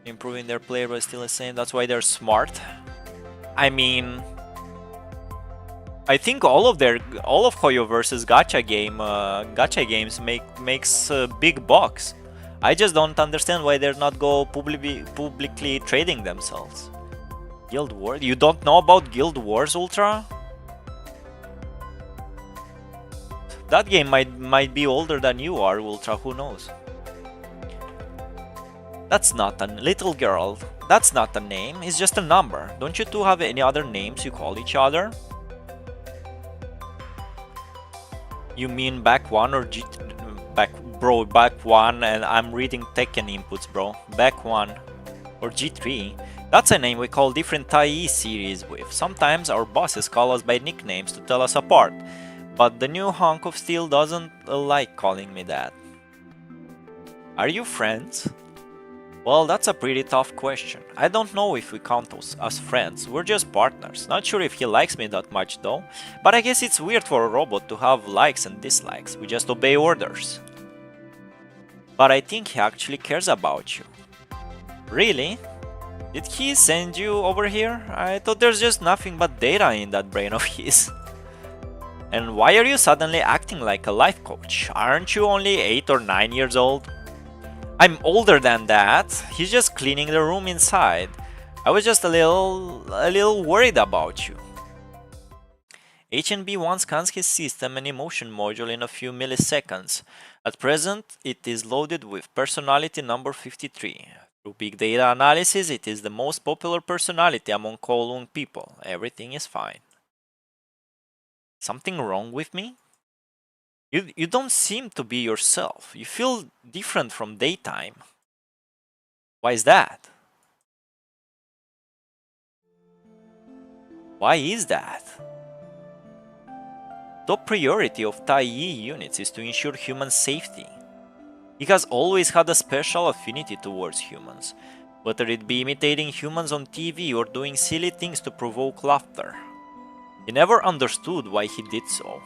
Improving their player but still the same. That's why they're smart. I mean, I think all of ChangWHO versus gacha games makes big bucks. I just don't understand why they're not publicly trading themselves. Guild Wars? You don't know about Guild Wars Ultra? That game might be older than you are, Ultra, who knows? That's not a little girl. That's not a name, it's just a number. Don't you two have any other names you call each other? You mean back one or back one, and I'm reading Tekken inputs, bro. Back one or G3. That's a name we call different TIE series with. Sometimes our bosses call us by nicknames to tell us apart. But the new hunk of steel doesn't like calling me that. Are you friends? Well, that's a pretty tough question. I don't know if we count us as friends, we're just partners. Not sure if he likes me that much though, but I guess it's weird for a robot to have likes and dislikes, we just obey orders. But I think he actually cares about you. Really? Did he send you over here? I thought there's just nothing but data in that brain of his. And why are you suddenly acting like a life coach? Aren't you only 8 or 9 years old? I'm older than that. He's just cleaning the room inside. I was just a little worried about you. HNB1 scans his system and emotion module in a few milliseconds. At present, it is loaded with personality number 53. Through big data analysis, it is the most popular personality among Kowloon people. Everything is fine. Something wrong with me? You don't seem to be yourself. You feel different from daytime. Why is that? Why is that? Top priority of TIE units is to ensure human safety. He has always had a special affinity towards humans, whether it be imitating humans on TV or doing silly things to provoke laughter. He never understood why he did so.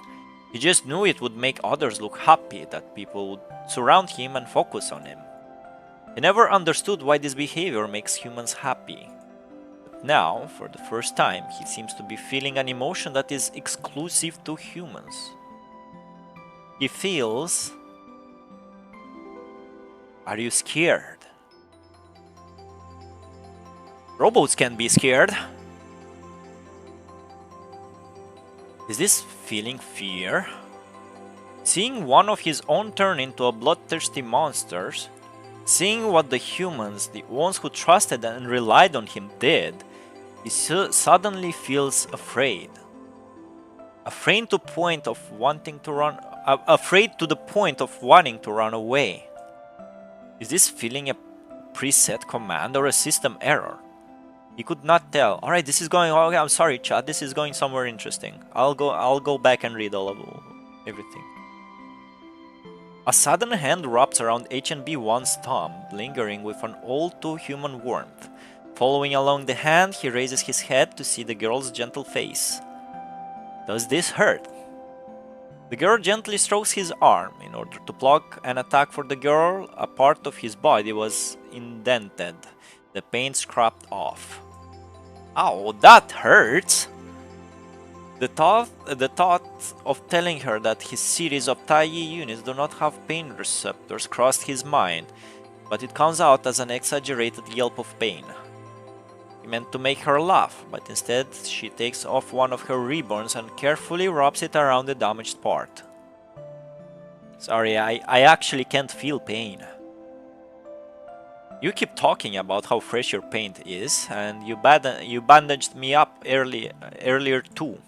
He just knew it would make others look happy, that people would surround him and focus on him. He never understood why this behavior makes humans happy. But now, for the first time, he seems to be feeling an emotion that is exclusive to humans. He feels... Are you scared? Robots can be scared. Is this feeling fear? Seeing one of his own turn into a bloodthirsty monster, seeing what the humans, the ones who trusted and relied on him, did, he suddenly feels afraid. Afraid to the point of wanting to run away. Is this feeling a preset command or a system error? He could not tell. Alright, this is going... Okay, I'm sorry, chat. This is going somewhere interesting. I'll go back and read all of everything. A sudden hand wraps around HNB1's thumb, lingering with an all-too-human warmth. Following along the hand, he raises his head to see the girl's gentle face. Does this hurt? The girl gently strokes his arm. In order to block an attack for the girl, a part of his body was indented. The paint scraped off. Ow, that hurts! The thought of telling her that his series of Tai units do not have pain receptors crossed his mind, but it comes out as an exaggerated yelp of pain. He meant to make her laugh, but instead she takes off one of her ribbons and carefully wraps it around the damaged part. Sorry, I actually can't feel pain. You keep talking about how fresh your paint is, and you bandaged me up earlier too.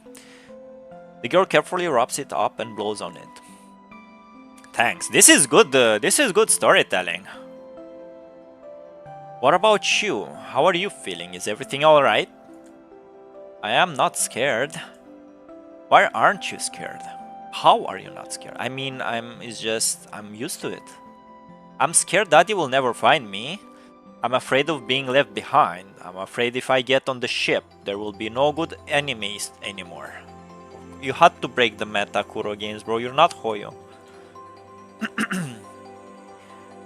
The girl carefully wraps it up and blows on it. Thanks. This is good. This is good storytelling. What about you? How are you feeling? Is everything all right? I am not scared. Why aren't you scared? How are you not scared? I mean, I'm used to it. I'm scared Daddy will never find me. I'm afraid of being left behind. I'm afraid if I get on the ship, there will be no good enemies anymore. You had to break the meta, Kuro Games, bro. You're not Hoyo.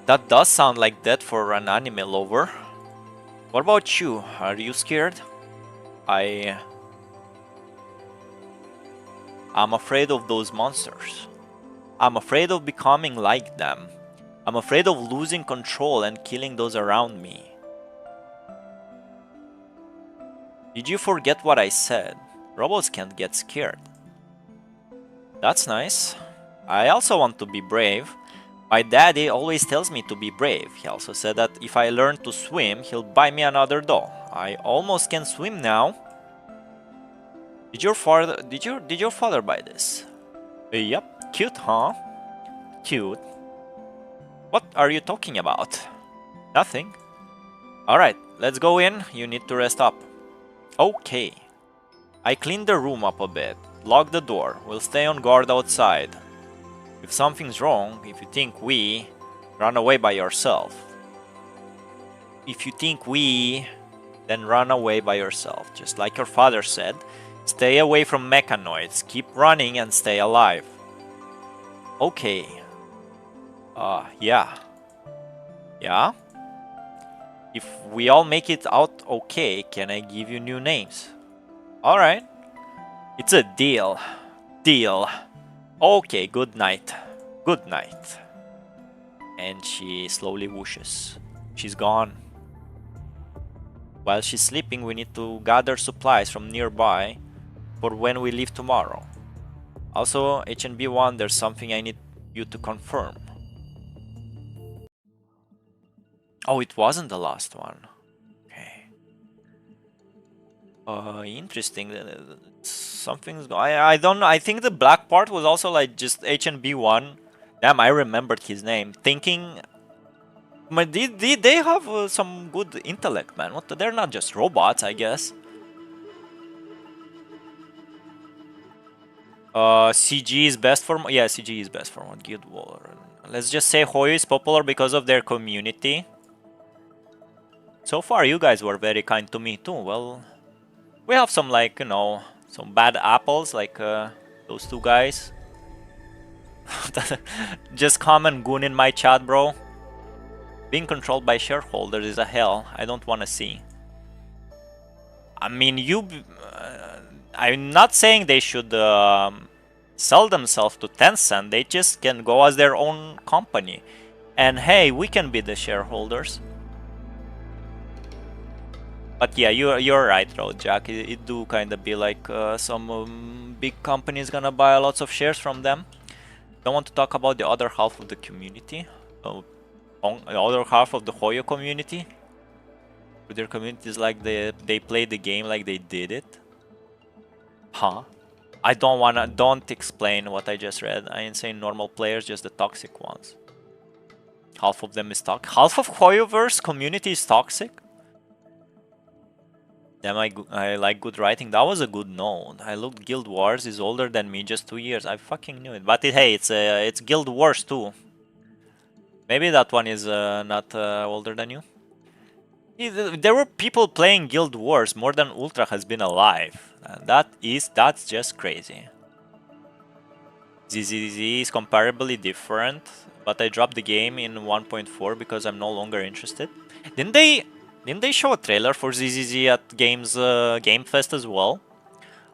That does sound like that for an anime lover. What about you? Are you scared? I'm afraid of those monsters. I'm afraid of becoming like them. I'm afraid of losing control and killing those around me. Did you forget what I said? Robots can't get scared. That's nice. I also want to be brave. My daddy always tells me to be brave. He also said that if I learn to swim, he'll buy me another doll. I almost can swim now. Did your father buy this? Yep. Cute, huh? Cute. What are you talking about? Nothing. Alright, let's go in. You need to rest up. Okay. I cleaned the room up a bit. Lock the door. We'll stay on guard outside. If something's wrong, if you think we, run away by yourself. If you think we, then run away by yourself. Just like your father said, stay away from mechanoids. Keep running and stay alive. Okay. Yeah. Yeah? If we all make it out okay, can I give you new names? Alright. It's a deal. Deal. Okay, good night. Good night. And she slowly whooshes. She's gone. While she's sleeping, we need to gather supplies from nearby for when we leave tomorrow. Also, HNB1, there's something I need you to confirm. Oh, it wasn't the last one. Okay. Interesting. Something's. I don't know. I think the black part was also like just HNB1. Damn, I remembered his name. Thinking. But they have some good intellect, man. What? They're not just robots, I guess. CG is best for. Yeah, CG is best for one. Guild War. Let's just say Hoyo is popular because of their community. So far, you guys were very kind to me too. Well, we have some, like, you know, some bad apples, like those two guys. Just come and goon in my chat, bro. Being controlled by shareholders is a hell I don't want to see. I mean, I'm not saying they should sell themselves to Tencent. They just can go as their own company. And hey, we can be the shareholders. But yeah, you're right, Roadjack. It do kind of be like some big companies gonna buy lots of shares from them. Don't want to talk about the other half of the community. The other half of the Hoyo community. With their communities, like they play the game like they did it. Huh? I don't explain what I just read. I ain't saying normal players, just the toxic ones. Half of them is toxic. Half of Hoyoverse community is toxic? Damn, I like good writing. That was a good note. I looked. Guild Wars is older than me, just 2 years. I fucking knew it. But hey, it's Guild Wars too. Maybe that one is not older than you. There were people playing Guild Wars more than Ultra has been alive. And that's just crazy. ZZZ is comparably different, but I dropped the game in 1.4 because I'm no longer interested. Didn't they show a trailer for ZZZ at Game Fest as well?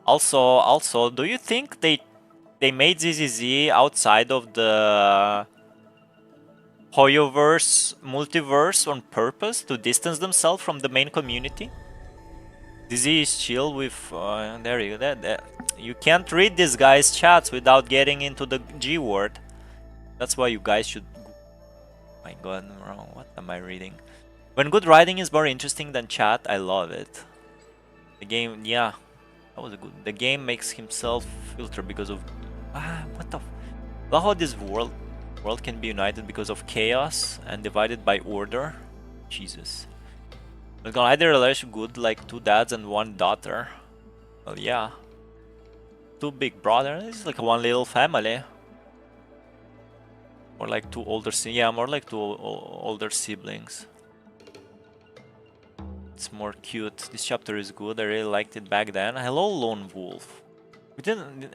Also, do you think they made ZZZ outside of the Hoyoverse multiverse on purpose to distance themselves from the main community? ZZ is chill with there you go. You can't read this guy's chats without getting into the G word. That's why you guys should. My God, wrong. What am I reading? When good writing is more interesting than chat, I love it. The game, yeah, that was a good. The game makes himself filter because of what the. Love how this world can be united because of chaos and divided by order. Jesus. We're gonna either relish good like 2 dads and 1 daughter. Well, yeah. 2 big brothers. It's like 1 little family. Or like 2 older yeah, more like 2 older siblings. It's more cute. This chapter is good. I really liked it back then. Hello, Lone Wolf. We didn't.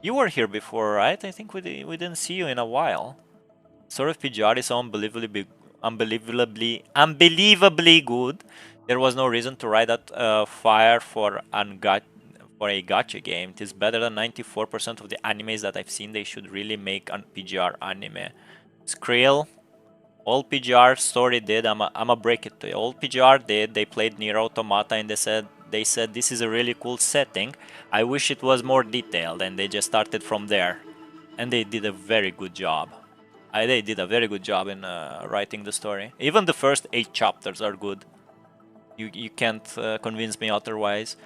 You were here before, right? I think we didn't see you in a while. Sort of PGR is so unbelievably good. There was no reason to write that fire for a gacha game. It is better than 94% of the animes that I've seen. They should really make a PGR anime. Skrill, all PGR story did. I'ma break it to you. All PGR did. They played Nier Automata and they said this is a really cool setting. I wish it was more detailed, and they just started from there, and they did a very good job. They did a very good job in writing the story. Even the first 8 chapters are good. You can't convince me otherwise.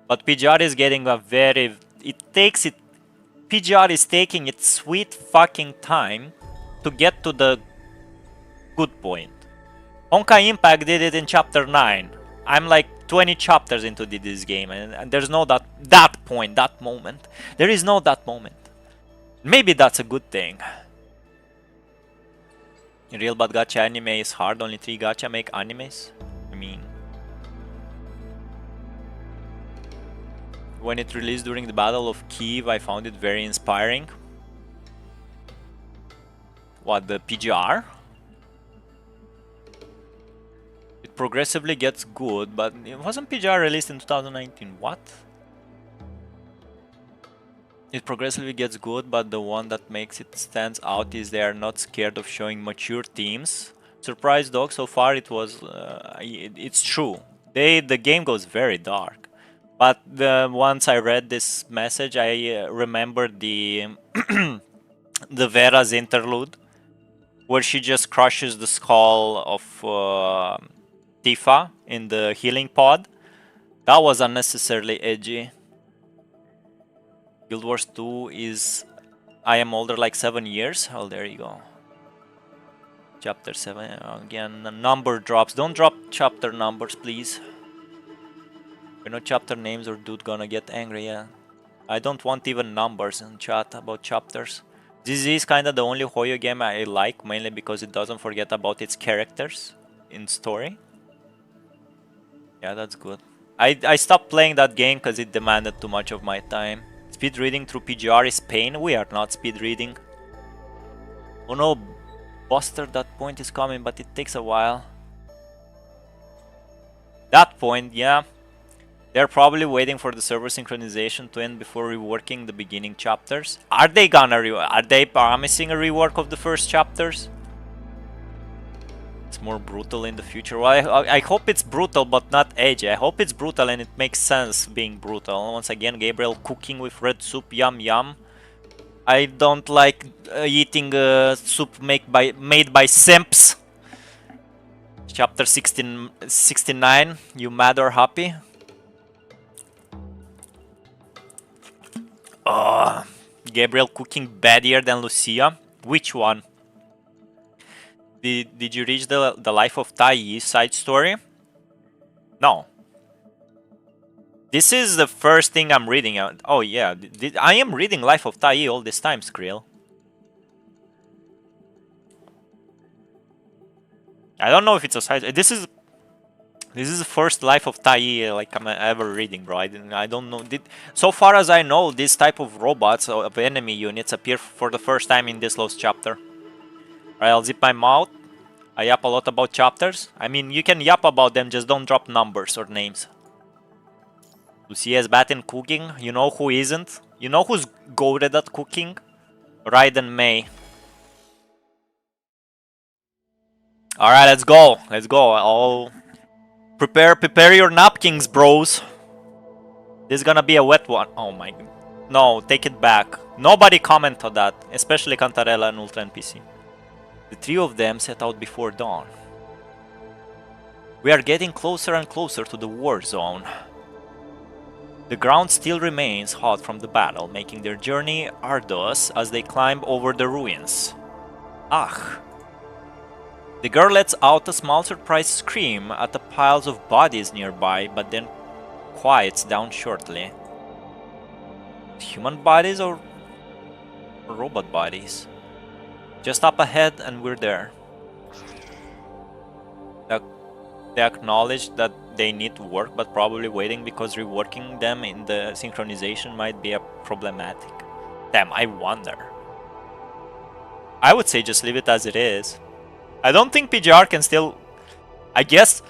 But PGR is getting a very... PGR is taking its sweet fucking time to get to the good point. Honkai Impact did it in chapter 9. I'm like 20 chapters into this game, and there's no that point, that moment. There is no that moment. Maybe that's a good thing. Real bad gacha anime is hard. Only 3 gacha make animes. I mean, when it released during the Battle of Kiev, I found it very inspiring. What, the PGR? It progressively gets good, but it wasn't PGR released in 2019. What? It progressively gets good, but the one that makes it stands out is they are not scared of showing mature themes. Surprise dog, so far it was, it's true. The game goes very dark. But once I read this message, I remembered the the Vera's interlude, where she just crushes the skull of Tifa in the healing pod. That was unnecessarily edgy. Guild Wars 2 is... I am older like 7 years. Oh, there you go. Chapter 7. Again, number drops. Don't drop chapter numbers, please. You know chapter names or dude gonna get angry, yeah. I don't want even numbers in chat about chapters. This is kinda the only Hoyo game I like, mainly because it doesn't forget about its characters in story. Yeah, that's good. I stopped playing that game because it demanded too much of my time. Speed reading through PGR is pain. We are not speed reading. Oh no, Buster, that point is coming, but it takes a while. That point, yeah. They're probably waiting for the server synchronization to end before reworking the beginning chapters. Are they promising a rework of the first chapters? It's more brutal in the future. Well, I hope it's brutal but not edgy. I hope it's brutal and it makes sense being brutal. Once again, Gabriel cooking with red soup, yum yum. I don't like eating soup made by simps. Chapter 69, you mad or happy? Gabriel cooking baddier than Lucia. Which one? Did you reach the Life of Tai side story? No. This is the first thing I'm reading. Oh yeah, I am reading Life of Tai all this time, Skrill. I don't know if it's a side. This is the first Life of Tai like I'm ever reading, bro. I don't know. So far as I know, this type of robots of enemy units appear for the first time in this lost chapter. Alright, I'll zip my mouth. I yap a lot about chapters. I mean, you can yap about them, just don't drop numbers or names. Lucia is bad in cooking. You know who isn't? You know who's goated at cooking? Raiden May. Alright, let's go. Let's go. Oh, prepare your napkins, bros. This is gonna be a wet one. Oh my god. No, take it back. Nobody comment on that, especially Cantarella and Ultra NPC. The three of them set out before dawn. We are getting closer and closer to the war zone. The ground still remains hot from the battle, making their journey arduous as they climb over the ruins. Ah! The girl lets out a small surprised scream at the piles of bodies nearby, but then quiets down shortly. Human bodies or robot bodies? Just up ahead and we're there. They acknowledge that they need to work, but probably waiting because reworking them in the synchronization might be a problematic. Damn, I wonder. I would say just leave it as it is. I don't think PGR can still... I guess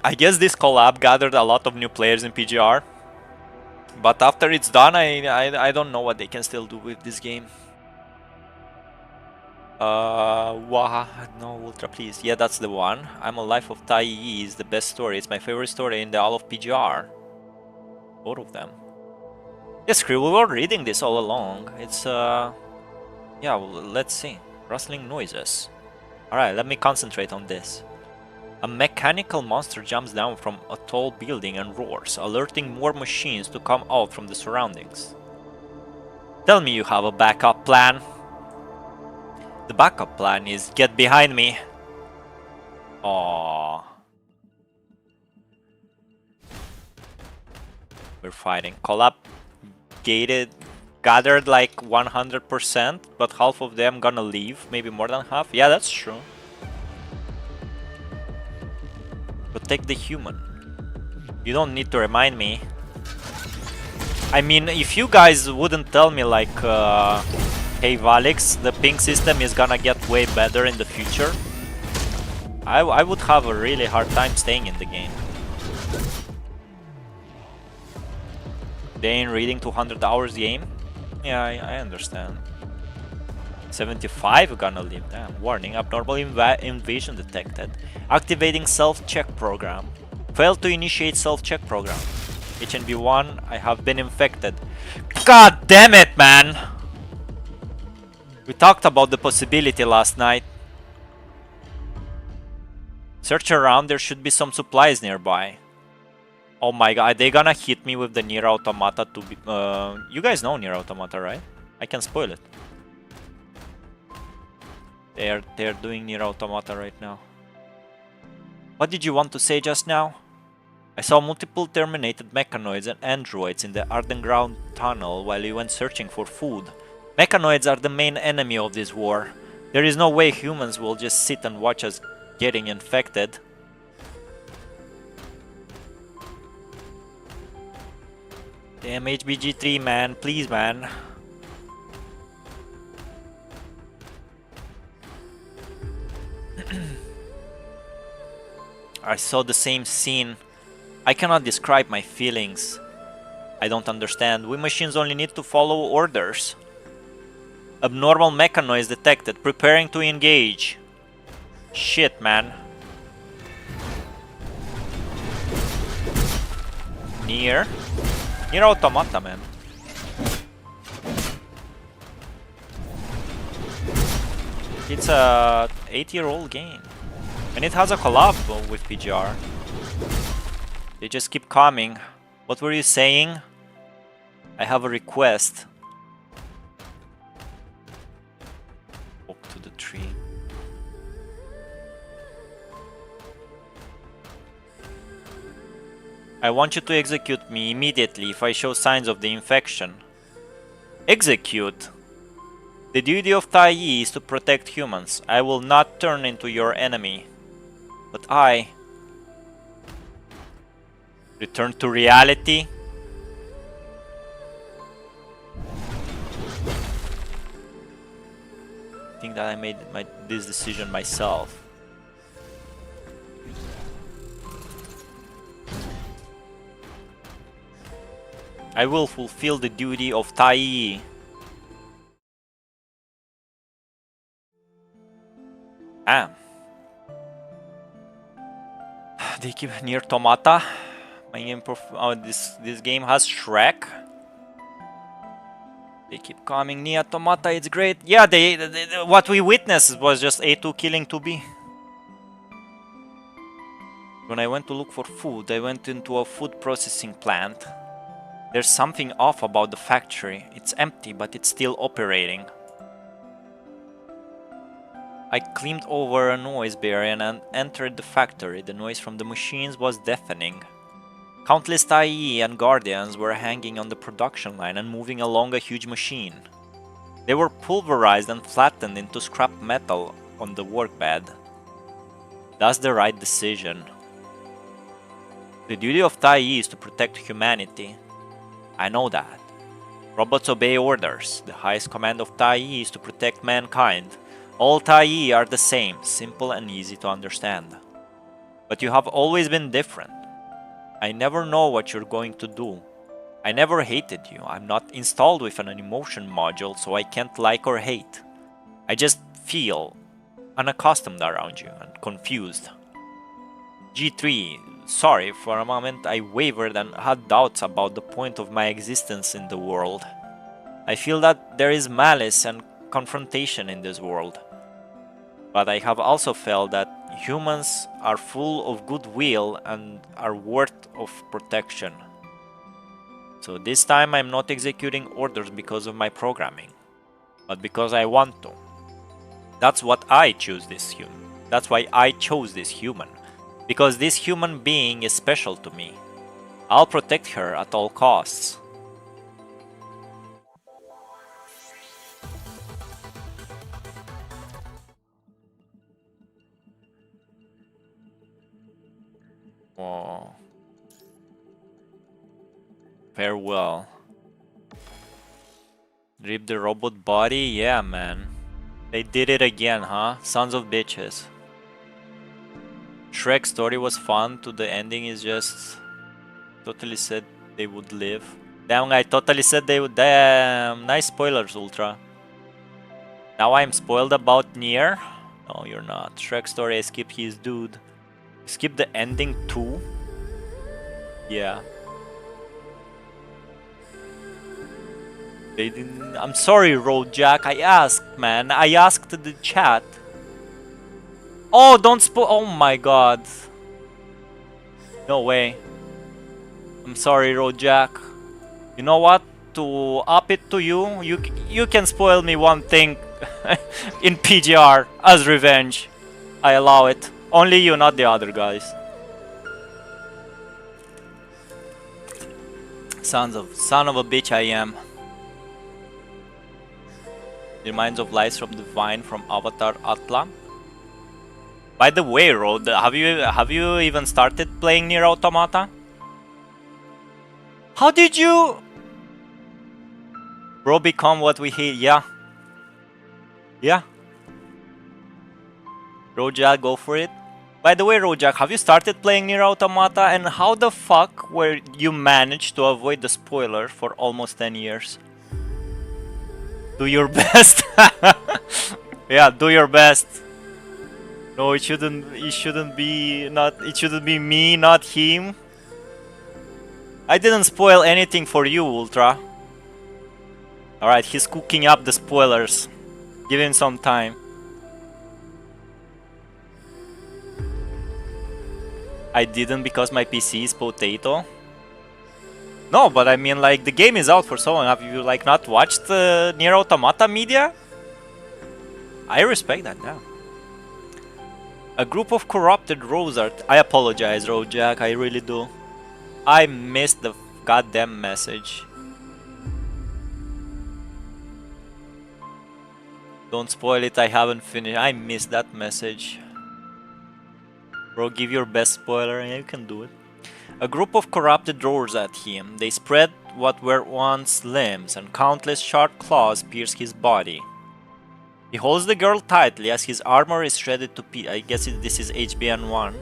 this collab gathered a lot of new players in PGR. But after it's done, I don't know what they can still do with this game. No, Ultra, please. Yeah, that's the one. I'm a Life of Tai Yi is the best story. It's my favorite story in the all of PGR. Both of them. Yes, we were reading this all along. It's, yeah, well, let's see. Rustling noises. Alright, let me concentrate on this. A mechanical monster jumps down from a tall building and roars, alerting more machines to come out from the surroundings. Tell me you have a backup plan. The backup plan is get behind me. Aww. We're fighting. Collab gathered like 100%, but half of them gonna leave. Maybe more than half. Yeah, that's true. Protect the human. You don't need to remind me. I mean, if you guys wouldn't tell me like, hey Valics, the ping system is gonna get way better in the future, I would have a really hard time staying in the game. They ain't reading 200 hours game? Yeah, I understand. 75 gonna leave. Damn. Warning, abnormal invasion detected. Activating self-check program. Failed to initiate self-check program. HNB1, I have been infected. God damn it, man! We talked about the possibility last night. Search around, there should be some supplies nearby. Oh my god, are they gonna hit me with the Nier Automata to be... you guys know Nier Automata, right? I can spoil it. They're doing Nier Automata right now. What did you want to say just now? I saw multiple terminated mechanoids and androids in the Ardenground tunnel while you went searching for food. Mechanoids are the main enemy of this war. There is no way humans will just sit and watch us getting infected. Damn HBG3, man. Please, man. I saw the same scene. I cannot describe my feelings. I don't understand. We machines only need to follow orders. Abnormal mechanoids detected. Preparing to engage. Shit, man. Nier Automata, man. It's a 8-year-old game. And it has a collab with PGR. They just keep coming. What were you saying? I have a request. Walk to the tree. I want you to execute me immediately if I show signs of the infection. Execute? The duty of Tai Yi is to protect humans. I will not turn into your enemy. But I... return to reality? I think that I made this decision myself. I will fulfill the duty of Tai. Ah. They keep near Tomata. My game this game has Shrek. They keep coming near Tomata, it's great. Yeah, what we witnessed was just A2 killing 2B. When I went to look for food, I went into a food processing plant. There's something off about the factory. It's empty, but it's still operating. I climbed over a noise barrier and entered the factory. The noise from the machines was deafening. Countless Tai and Guardians were hanging on the production line and moving along a huge machine. They were pulverized and flattened into scrap metal on the workbed. That's the right decision. The duty of Tai is to protect humanity. I know that. Robots obey orders. The highest command of Tai is to protect mankind. All Tai are the same, simple and easy to understand. But you have always been different. I never know what you're going to do. I never hated you. I'm not installed with an emotion module, so I can't like or hate. I just feel unaccustomed around you and confused. G3, sorry, for a moment I wavered and had doubts about the point of my existence in the world. I feel that there is malice and confrontation in this world. But I have also felt that humans are full of goodwill and are worth of protection. So this time I'm not executing orders because of my programming, but because I want to. That's what I choose this human. That's why I chose this human. Because this human being is special to me. I'll protect her at all costs. Oh. Farewell. Rip the robot body? Yeah, man. They did it again, huh? Sons of bitches. Shrek's story was fun, to the ending is just... Totally said they would live. Damn, I totally said they would... Damn, nice spoilers, Ultra. Now I'm spoiled about Nier? No, you're not. Shrek's story, I skipped his dude. Skip the ending too? Yeah. They didn't... I'm sorry, Road Jack. I asked, man. I asked the chat. Oh, don't spoil... Oh my god. No way. I'm sorry, Road Jack. You know what? To up it to you, you can spoil me one thing in PGR as revenge. I allow it. Only you, not the other guys. Son of a bitch I am. Reminds of lies from the vine from Avatar Atla. By the way, Rod, have you even started playing Nier Automata? How did you... Bro, become what we hate? Yeah. Yeah. Rojak, go for it. By the way, Rojak, have you started playing Nier Automata, and how the fuck were you managed to avoid the spoiler for almost 10 years? Do your best. Yeah, do your best. No, it shouldn't be me, not him. I didn't spoil anything for you, Ultra. Alright, he's cooking up the spoilers. Give him some time. I didn't because my PC is potato. No, but I mean, like, the game is out for so long. Have you, like, not watched Nier Automata media? I respect that, yeah. A group of corrupted Rosart. I apologize, Rojak, I really do. I missed the goddamn message. Don't spoil it, I haven't finished. I missed that message. Bro, give your best spoiler and you can do it. A group of corrupted roars at him. They spread what were once limbs, and countless sharp claws pierce his body. He holds the girl tightly as his armor is shredded to pieces. I guess this is HBN1.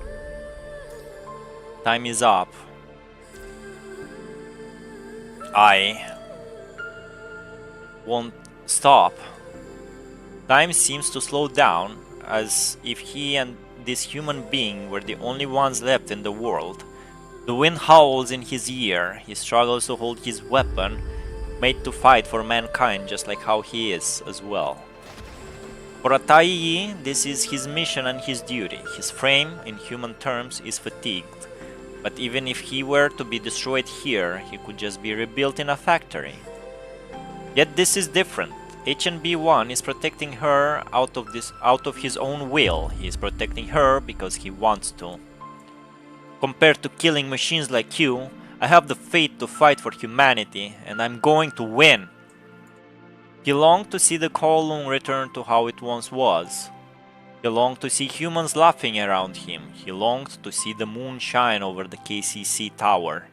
Time is up. eye won't stop. Time seems to slow down, as if he and this human being were the only ones left in the world. The wind howls in his ear. He struggles to hold his weapon, made to fight for mankind just like how he is as well. For a Taiyi, this is his mission and his duty. His frame, in human terms, is fatigued. But even if he were to be destroyed here, he could just be rebuilt in a factory. Yet this is different. HNB1 is protecting her out of his own will. He is protecting her because he wants to. Compared to killing machines like you, I have the faith to fight for humanity, and I'm going to win. He longed to see the Kowloon return to how it once was. He longed to see humans laughing around him. He longed to see the moon shine over the KCC tower.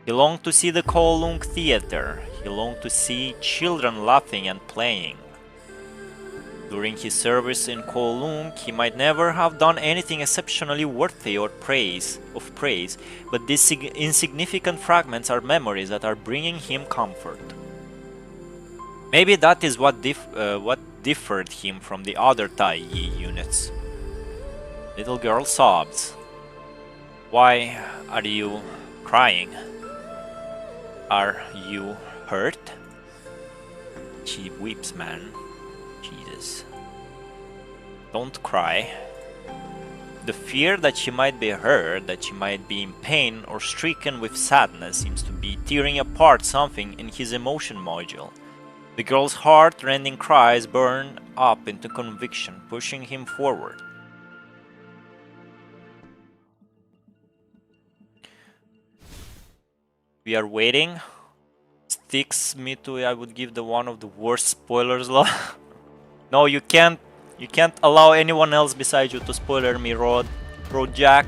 He longed to see the Kowloon theater. He longed to see children laughing and playing. During his service in Kowloon, he might never have done anything exceptionally worthy of praise, but these insignificant fragments are memories that are bringing him comfort. Maybe that is what differed him from the other Taiyi units. Little girl sobs. Why are you crying? Are you hurt? She weeps, man. Jesus. Don't cry. The fear that she might be hurt, that she might be in pain or stricken with sadness seems to be tearing apart something in his emotion module. The girl's heart-rending cries burn up into conviction, pushing him forward. We are waiting. Sticks me to I would give the one of the worst spoilers. No, you can't allow anyone else besides you to spoiler me, Road Jack.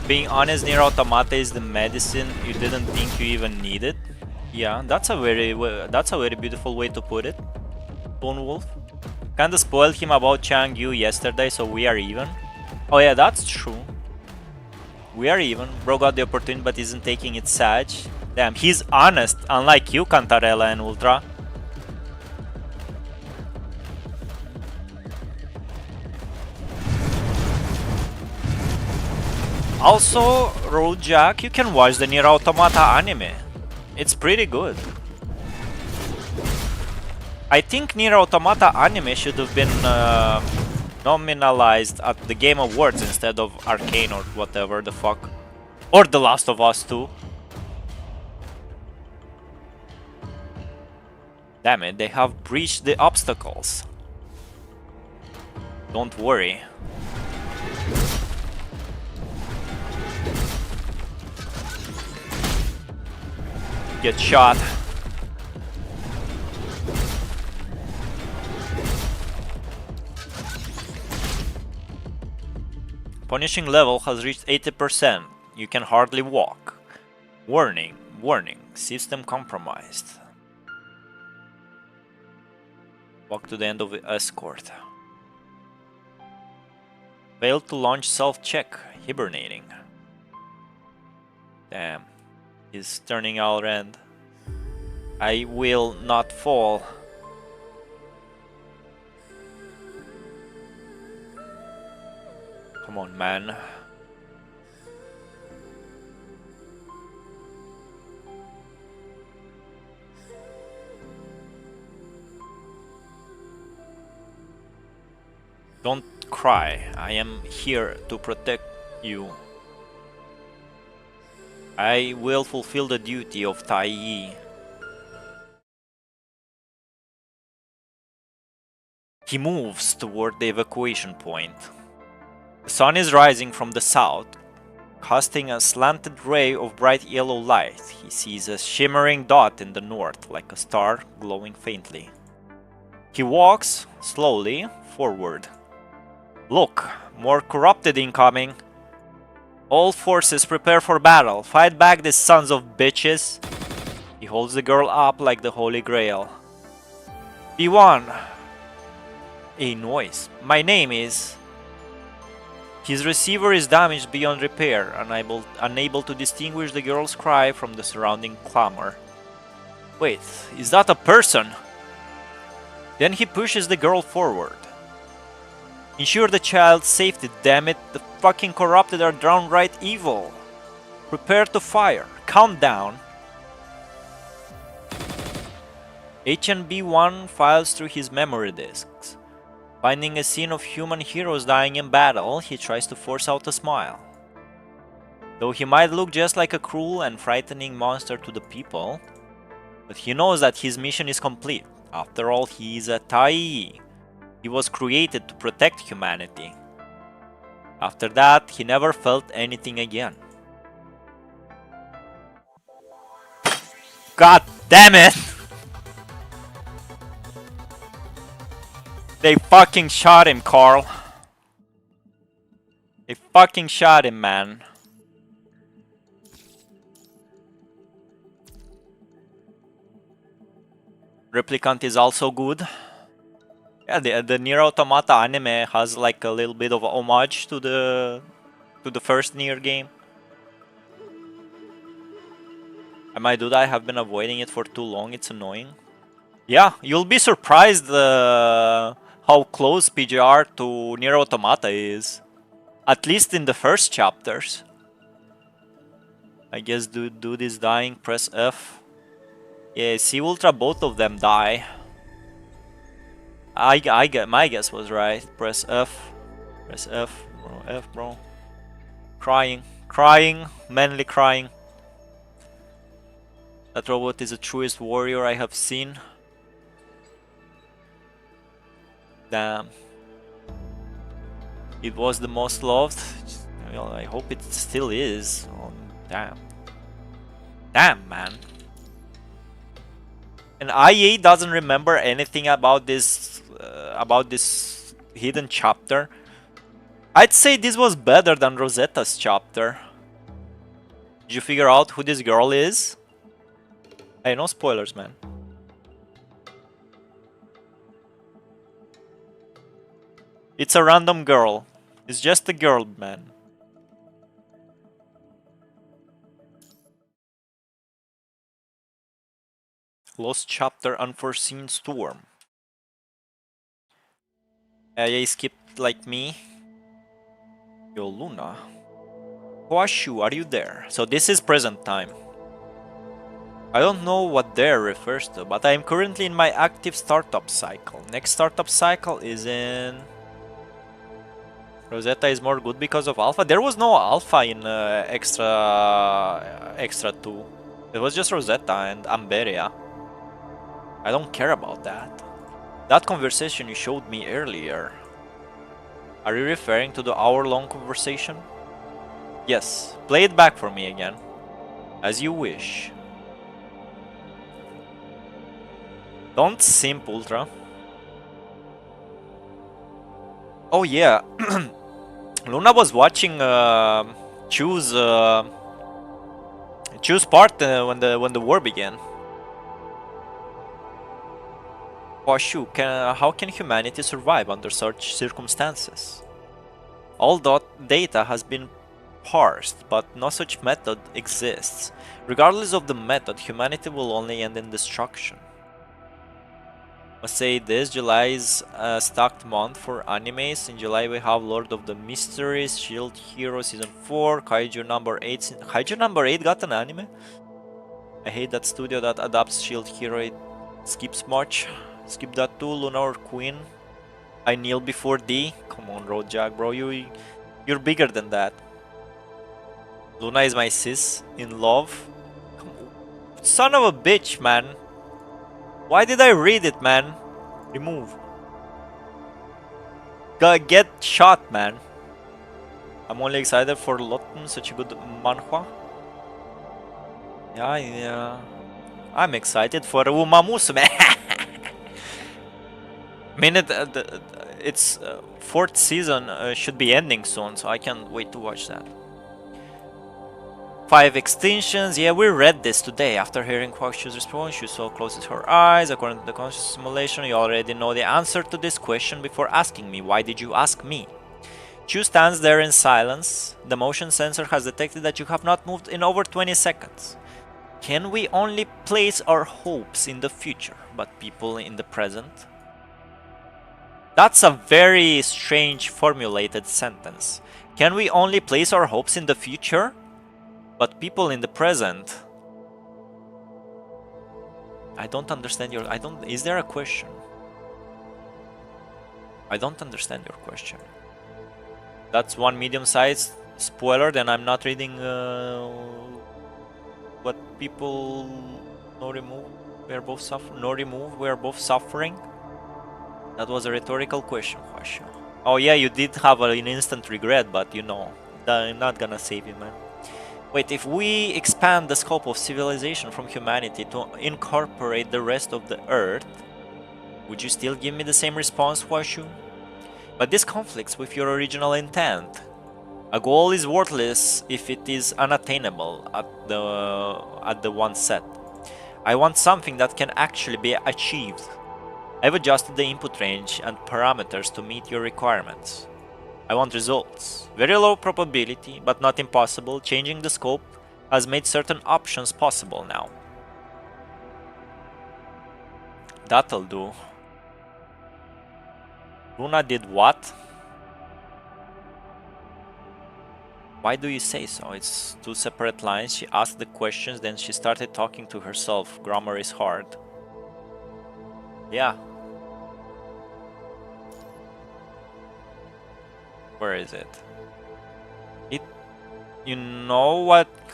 Being honest, Nier Automata is the medicine you didn't think you even needed. Yeah, that's a very beautiful way to put it. Lone Wolf. Kinda spoiled him about ChangWHO yesterday, so we are even. Oh yeah, that's true. We are even. Bro got the opportunity but isn't taking it, Sag. Damn, he's honest, unlike you, Cantarella and Ultra. Also, Road Jack, you can watch the Nier Automata anime. It's pretty good. I think Nier Automata anime should have been nominalized at the Game Awards instead of Arcane or whatever the fuck. Or The Last of Us 2. Damn it, they have breached the obstacles. Don't worry. Get shot. Punishing level has reached 80%. You can hardly walk. Warning, warning, system compromised. Walk to the end of the escort. Failed to launch self-check, hibernating. Damn. He's turning all red. I will not fall. Come on, man. Don't cry. I am here to protect you. I will fulfill the duty of Taiyi. He moves toward the evacuation point. The sun is rising from the south, casting a slanted ray of bright yellow light. He sees a shimmering dot in the north, like a star glowing faintly. He walks slowly forward. Look, more corrupted incoming. All forces prepare for battle. Fight back these sons of bitches. He holds the girl up like the Holy Grail. B1. A noise. My name is... His receiver is damaged beyond repair, unable to distinguish the girl's cry from the surrounding clamor. Wait, is that a person? Then he pushes the girl forward. Ensure the child's safety, damn it. The fucking corrupted are downright evil. Prepare to fire. Countdown. HNB1 files through his memory disks. Finding a scene of human heroes dying in battle, he tries to force out a smile. Though he might look just like a cruel and frightening monster to the people, but he knows that his mission is complete. After all, he is a Tai. He was created to protect humanity. After that, he never felt anything again. God damn it! They fucking shot him, Carl. They fucking shot him, man. Replicant is also good. Yeah, the Nier Automata anime has like a little bit of a homage to the first Nier game. I might do that. I have been avoiding it for too long. It's annoying. Yeah, you'll be surprised how close PGR to Nier Automata is. At least in the first chapters. I guess dude is dying. Press F. Yeah, see Ultra, both of them die. My guess was right. Press F. Press F. Bro, F, bro. Crying. Crying. Manly crying. That robot is the truest warrior I have seen. Damn. It was the most loved. Well, I hope it still is. Oh, damn. Damn, man. And IA doesn't remember anything about this hidden chapter. I'd say this was better than Rosetta's chapter. Did you figure out who this girl is? Hey, no spoilers, man. It's a random girl. It's just a girl, man. Lost chapter, unforeseen storm. Yeah, skipped like me. Yo, Luna. ChangWHO, are you there? So this is present time. I don't know what there refers to, but I am currently in my active startup cycle. Next startup cycle is in... Rosetta is more good because of Alpha. There was no Alpha in Extra 2. It was just Rosetta and Amberia. I don't care about that. That conversation you showed me earlier. Are you referring to the hour-long conversation? Yes. Play it back for me again. As you wish. Don't simp, Ultra. Oh yeah. Luna was watching Choose part when the war began. ChangWHO, how can humanity survive under such circumstances? All data has been parsed, but no such method exists. Regardless of the method, humanity will only end in destruction. Must say this, July is a stacked month for animes. In July we have Lord of the Mysteries, Shield Hero Season 4, Kaiju number 8. Kaiju number 8 got an anime? I hate that studio that adapts Shield Hero. It skips much. Skip that too, Luna or Queen. I kneel before thee. Come on, Road Jack, bro. You're bigger than that. Luna is my sis in love. Come on. Son of a bitch, man. Why did I read it, man? Remove. Get shot, man. I'm only excited for Lotten, such a good manhwa. Yeah. I'm excited for Uma Musume. I mean, its fourth season should be ending soon, so I can't wait to watch that. 5 extinctions. Yeah, we read this today. After hearing ChangWHO's response, she so closes her eyes. According to the conscious simulation, you already know the answer to this question before asking me. Why did you ask me? Chu stands there in silence. The motion sensor has detected that you have not moved in over 20 seconds. Can we only place our hopes in the future, but people in the present? That's a very strange formulated sentence. Can we only place our hopes in the future, but people in the present? I don't understand your... Is there a question? I don't understand your question. That's one medium-sized spoiler, then I'm not reading what people... No remove, we are both suffering. No remove, we are both suffering. That was a rhetorical question, Hwashu. Oh yeah, you did have an instant regret, but you know, I'm not gonna save you, man. Wait, if we expand the scope of civilization from humanity to incorporate the rest of the Earth, would you still give me the same response, Hwashu? But this conflicts with your original intent. A goal is worthless if it is unattainable at the one set. I want something that can actually be achieved. I've adjusted the input range and parameters to meet your requirements. I want results. Very low probability, but not impossible. Changing the scope has made certain options possible now. That'll do. Luna did what? Why do you say so? It's two separate lines. She asked the questions, then she started talking to herself. Grammar is hard. Yeah. Where is it? You know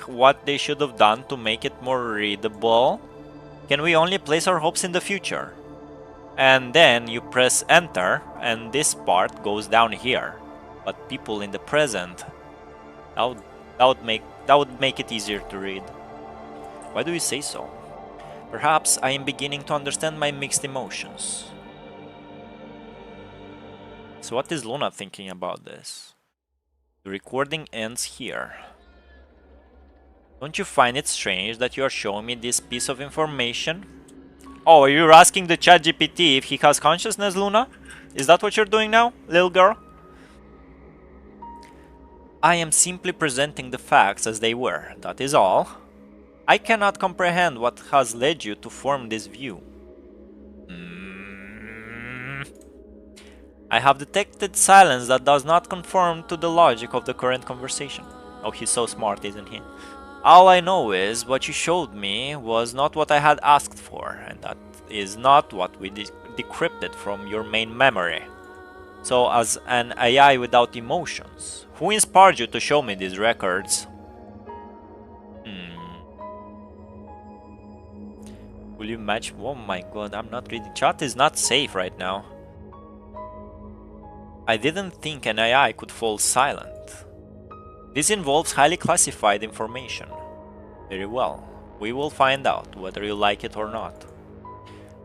what they should have done to make it more readable? Can we only place our hopes in the future? And then you press enter and this part goes down here. But people in the present, that would make it easier to read. Why do you say so? Perhaps I am beginning to understand my mixed emotions. So what is Luna thinking about this? The recording ends here. Don't you find it strange that you are showing me this piece of information? Oh, you're asking the ChatGPT if he has consciousness, Luna? Is that what you're doing now, little girl? I am simply presenting the facts as they were, that is all. I cannot comprehend what has led you to form this view. I have detected silence that does not conform to the logic of the current conversation. Oh, he's so smart, isn't he? All I know is what you showed me was not what I had asked for, and that is not what we decrypted from your main memory. So, as an AI without emotions, who inspired you to show me these records? Will you match? Oh my god, I'm not reading. Chat is not safe right now. I didn't think an AI could fall silent. This involves highly classified information. Very well. We will find out whether you like it or not.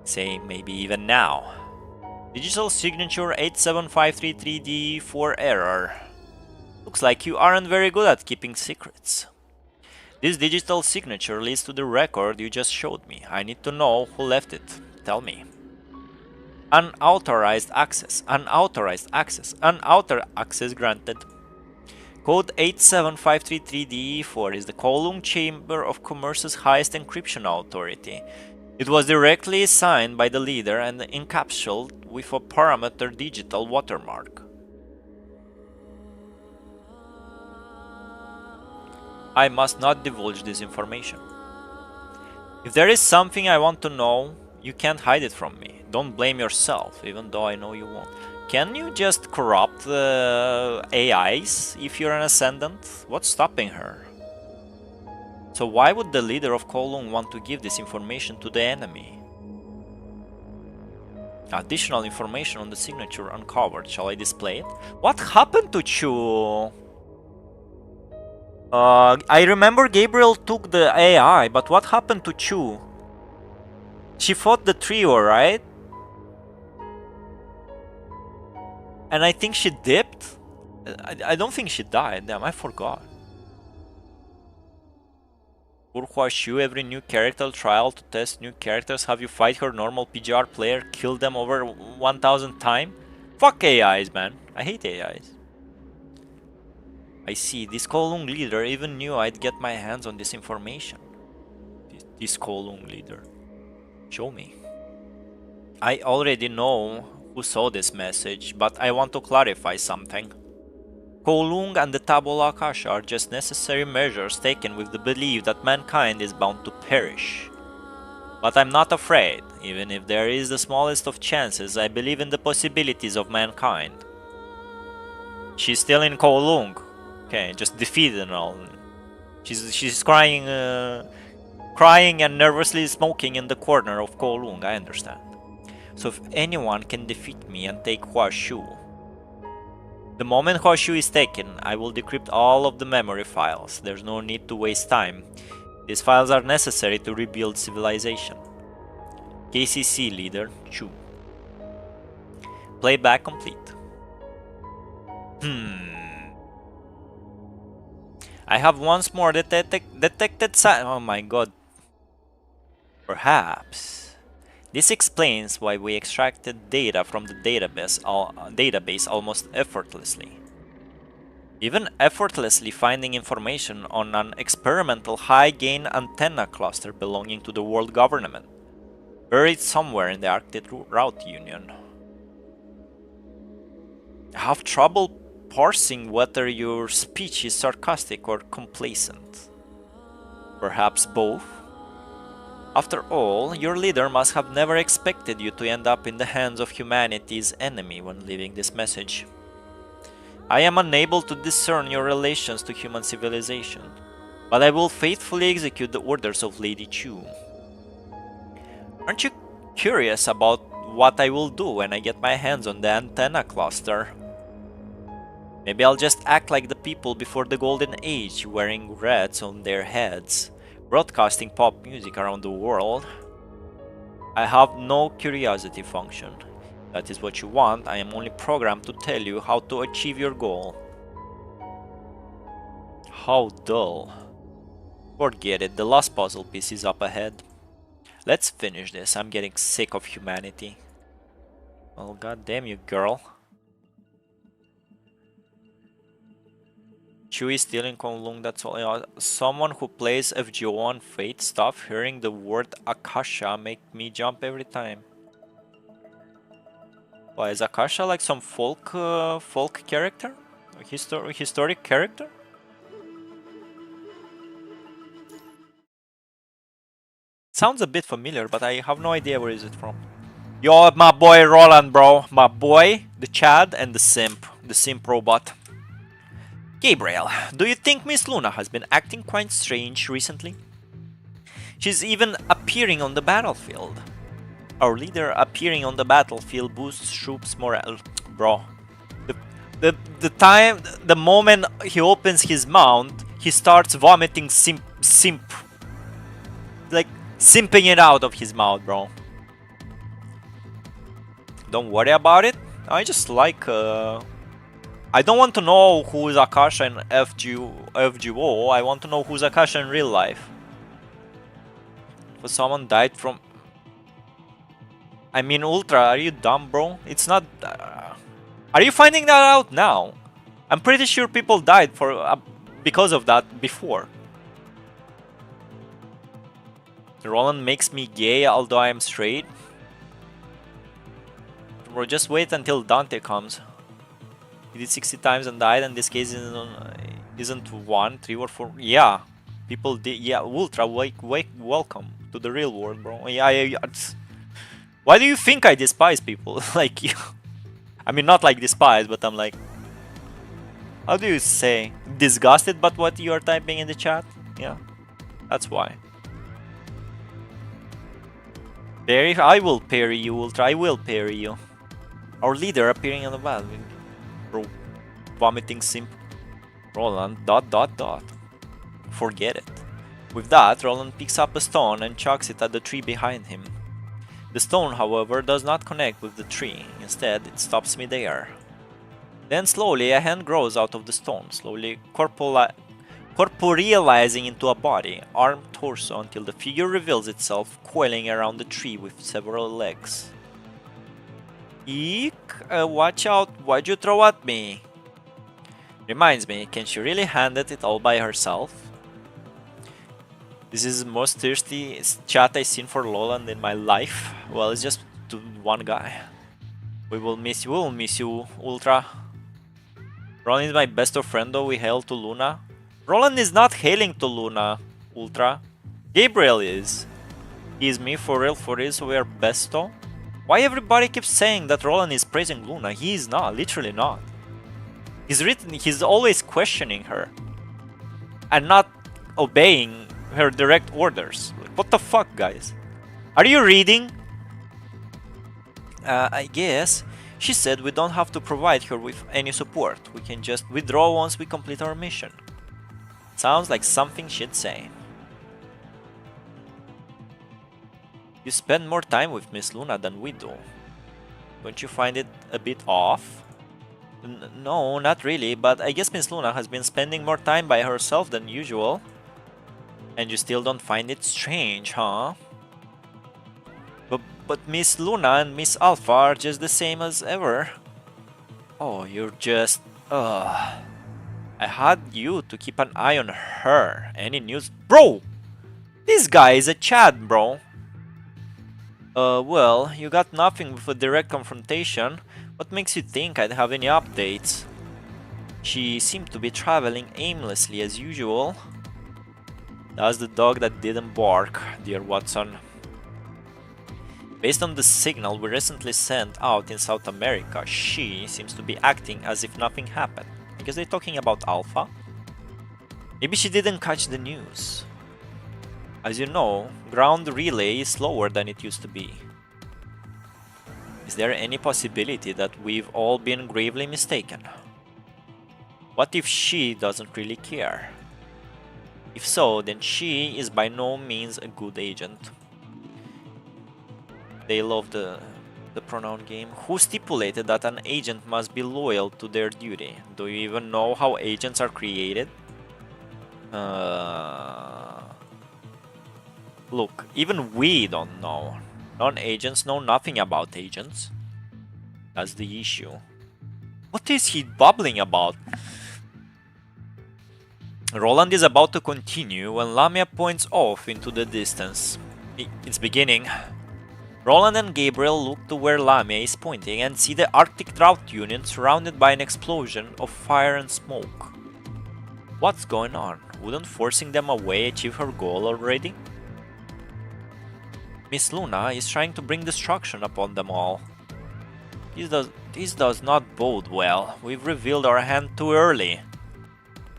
Say, maybe even now. Digital signature 87533D4 error. Looks like you aren't very good at keeping secrets. This digital signature leads to the record you just showed me. I need to know who left it. Tell me. Unauthorized access, unauthorized access, unauthorized access granted. Code 87533D4 is the Kowloon Chamber of Commerce's highest encryption authority. It was directly signed by the leader and encapsulated with a parameter digital watermark. I must not divulge this information. If there is something I want to know, you can't hide it from me. Don't blame yourself, even though I know you won't. Can you just corrupt the AIs if you're an ascendant? What's stopping her? So why would the leader of Kowloon want to give this information to the enemy? Additional information on the signature uncovered. Shall I display it? What happened to Chu? I remember Gabriel took the AI, but what happened to Chu? She fought the trio, right? And I think she dipped? I don't think she died. Damn, I forgot. For ChangWHO, every new character trial to test new characters, have you fight her normal PGR player, kill them over 1000 times? Fuck AIs, man. I hate AIs. I see. This Kowloon leader even knew I'd get my hands on this information. This Kowloon leader. Show me. I already know who saw this message, but I want to clarify something. Kowloon and the Tabula Akasha are just necessary measures taken with the belief that mankind is bound to perish. But I'm not afraid. Even if there is the smallest of chances, I believe in the possibilities of mankind. She's still in Kowloon. Okay, just defeated and all. She's crying and nervously smoking in the corner of Kowloon, I understand. So if anyone can defeat me and take ChangWHO, the moment ChangWHO is taken, I will decrypt all of the memory files. There's no need to waste time. These files are necessary to rebuild civilization. KCC leader, Chu. Playback complete. I have once more detected oh my god. Perhaps. This explains why we extracted data from the database almost effortlessly. Even effortlessly finding information on an experimental high-gain antenna cluster belonging to the world government, buried somewhere in the Arctic Route Union. I have trouble parsing whether your speech is sarcastic or complacent. Perhaps both? After all, your leader must have never expected you to end up in the hands of humanity's enemy when leaving this message. I am unable to discern your relations to human civilization, but I will faithfully execute the orders of Lady Chu. Aren't you curious about what I will do when I get my hands on the antenna cluster? Maybe I'll just act like the people before the Golden Age, wearing wreaths on their heads, broadcasting pop music around the world. I have no curiosity function. That is what you want. I am only programmed to tell you how to achieve your goal. How dull. Forget it, the last puzzle piece is up ahead. Let's finish this. I'm getting sick of humanity. Oh, god damn you, girl. Chu is still in Kowloon, that's all. Someone who plays FGO on Fate stuff, hearing the word Akasha make me jump every time. Why, is Akasha like some folk character? Historic character? Sounds a bit familiar, but I have no idea where is it from. Yo, my boy Roland, bro. My boy, the Chad, and the simp robot. Gabriel, do you think Miss Luna has been acting quite strange recently? She's even appearing on the battlefield. Our leader appearing on the battlefield boosts troops' morale. Bro, the moment he opens his mount, he starts vomiting simp. Like, simping it out of his mouth, bro. Don't worry about it. I just like, I don't want to know who is Akasha in FGO, I want to know who's Akasha in real life. But someone died from... I mean, Ultra, are you dumb, bro? It's not... Are you finding that out now? I'm pretty sure people died because of that before. Roland makes me gay, although I am straight. Bro, just wait until Dante comes. He did 60 times and died, and this case isn't 1, 3 or 4. Yeah, people did. Yeah, Ultra, welcome to the real world, bro. Yeah. Why do you think I despise people? Like, you. I mean, not like despise, but I'm like, how do you say? Disgusted by what you are typing in the chat? Yeah, that's why. Parry? I will parry you, Ultra. I will parry you. Our leader appearing on the battlefield. Bro, vomiting simp. Roland, ... Forget it. With that, Roland picks up a stone and chucks it at the tree behind him. The stone, however, does not connect with the tree. Instead, it stops midair. Then slowly a hand grows out of the stone, slowly corporealizing into a body, arm, torso, until the figure reveals itself coiling around the tree with several legs. Eek, watch out, why'd you throw at me? Reminds me, can she really handle it all by herself? This is the most thirsty chat I've seen for Loland in my life. Well, it's just to one guy. We'll miss you, Ultra. Roland is my best of friend though, we hail to Luna. Roland is not hailing to Luna, Ultra. Gabriel is. He is me for real, so we are besto. Why everybody keeps saying that Roland is praising Luna? He is not, literally not. He's always questioning her. And not obeying her direct orders. Like, what the fuck, guys? Are you reading? I guess. She said we don't have to provide her with any support. We can just withdraw once we complete our mission. Sounds like something she'd say. You spend more time with Miss Luna than we do. Don't you find it a bit off? No, not really, but I guess Miss Luna has been spending more time by herself than usual. And you still don't find it strange, huh? But Miss Luna and Miss Alpha are just the same as ever. Oh, you're just... I had you to keep an eye on her. Any news? Bro! This guy is a Chad, bro. Well, you got nothing with a direct confrontation. What makes you think I'd have any updates? She seemed to be traveling aimlessly as usual. That's the dog that didn't bark, dear Watson. Based on the signal we recently sent out in South America, she seems to be acting as if nothing happened. I guess they're talking about Alpha? Maybe she didn't catch the news. As you know, ground relay is slower than it used to be. Is there any possibility that we've all been gravely mistaken? What if she doesn't really care? If so, then she is by no means a good agent. They love the pronoun game. Who stipulated that an agent must be loyal to their duty? Do you even know how agents are created? Look, even we don't know. Non-agents know nothing about agents. That's the issue. What is he babbling about? Roland is about to continue when Lamia points off into the distance. It's beginning. Roland and Gabriel look to where Lamia is pointing and see the Arctic Drought Union surrounded by an explosion of fire and smoke. What's going on? Wouldn't forcing them away achieve her goal already? Miss Luna is trying to bring destruction upon them all. This does not bode well. We've revealed our hand too early.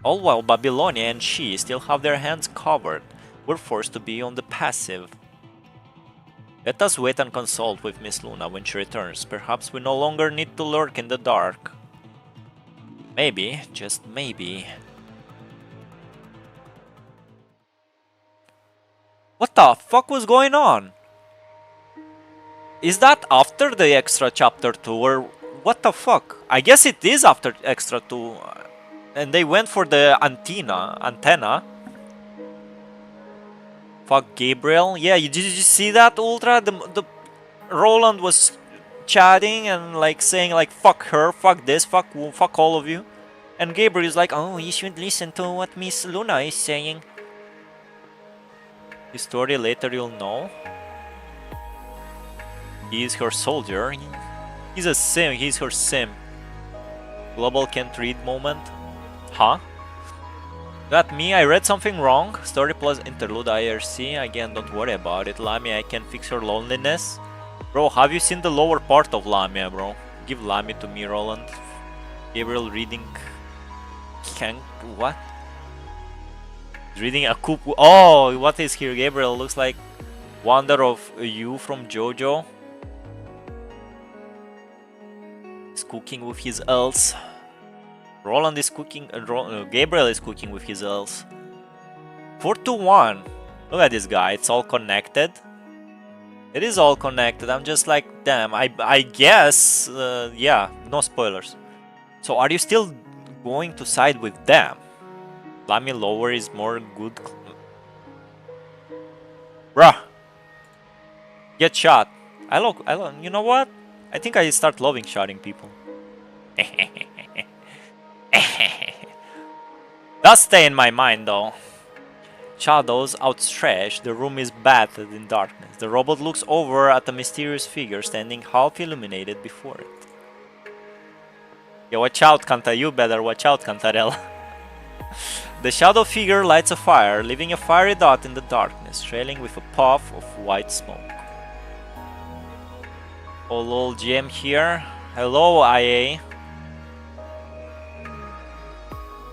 All while Babylonia and she still have their hands covered, we're forced to be on the passive. Let us wait and consult with Miss Luna when she returns. Perhaps we no longer need to lurk in the dark. Maybe, just maybe. What the fuck was going on? Is that after the extra chapter 2 or what the fuck? I guess it is after extra 2. And they went for the antenna. Fuck Gabriel. Yeah, did you see that, Ultra? The Roland was chatting and like saying like fuck her, fuck this, fuck all of you. And Gabriel is like, oh, you should listen to what Miss Luna is saying. His story later you'll know. He is her soldier. He's a sim, he's her sim. Global can't read moment. Huh? That me? I read something wrong? Story plus interlude IRC. Again, don't worry about it. Lamia, I can fix her loneliness. Bro, have you seen the lower part of Lamia, bro? Give Lamia to me, Roland. Gabriel reading... What? Reading a coup. Oh, what is here? Gabriel looks like Wonder of You from JoJo. He's cooking with his elves. Roland is cooking. Gabriel is cooking with his elves. 4-1. Look at this guy. It's all connected. It is all connected. I'm just like, damn. I guess. Yeah. No spoilers. So, are you still going to side with them? Lamia lower is more good. Bruh. Get shot. You know what? I think I start loving shotting people. does stay in my mind though. Shadows outstretched, the room is bathed in darkness. The robot looks over at a mysterious figure standing half illuminated before it. Yeah, watch out, Kanta, you better watch out, Cantarella. The shadow figure lights a fire, leaving a fiery dot in the darkness, trailing with a puff of white smoke. Oh lol, GM here. Hello, IA.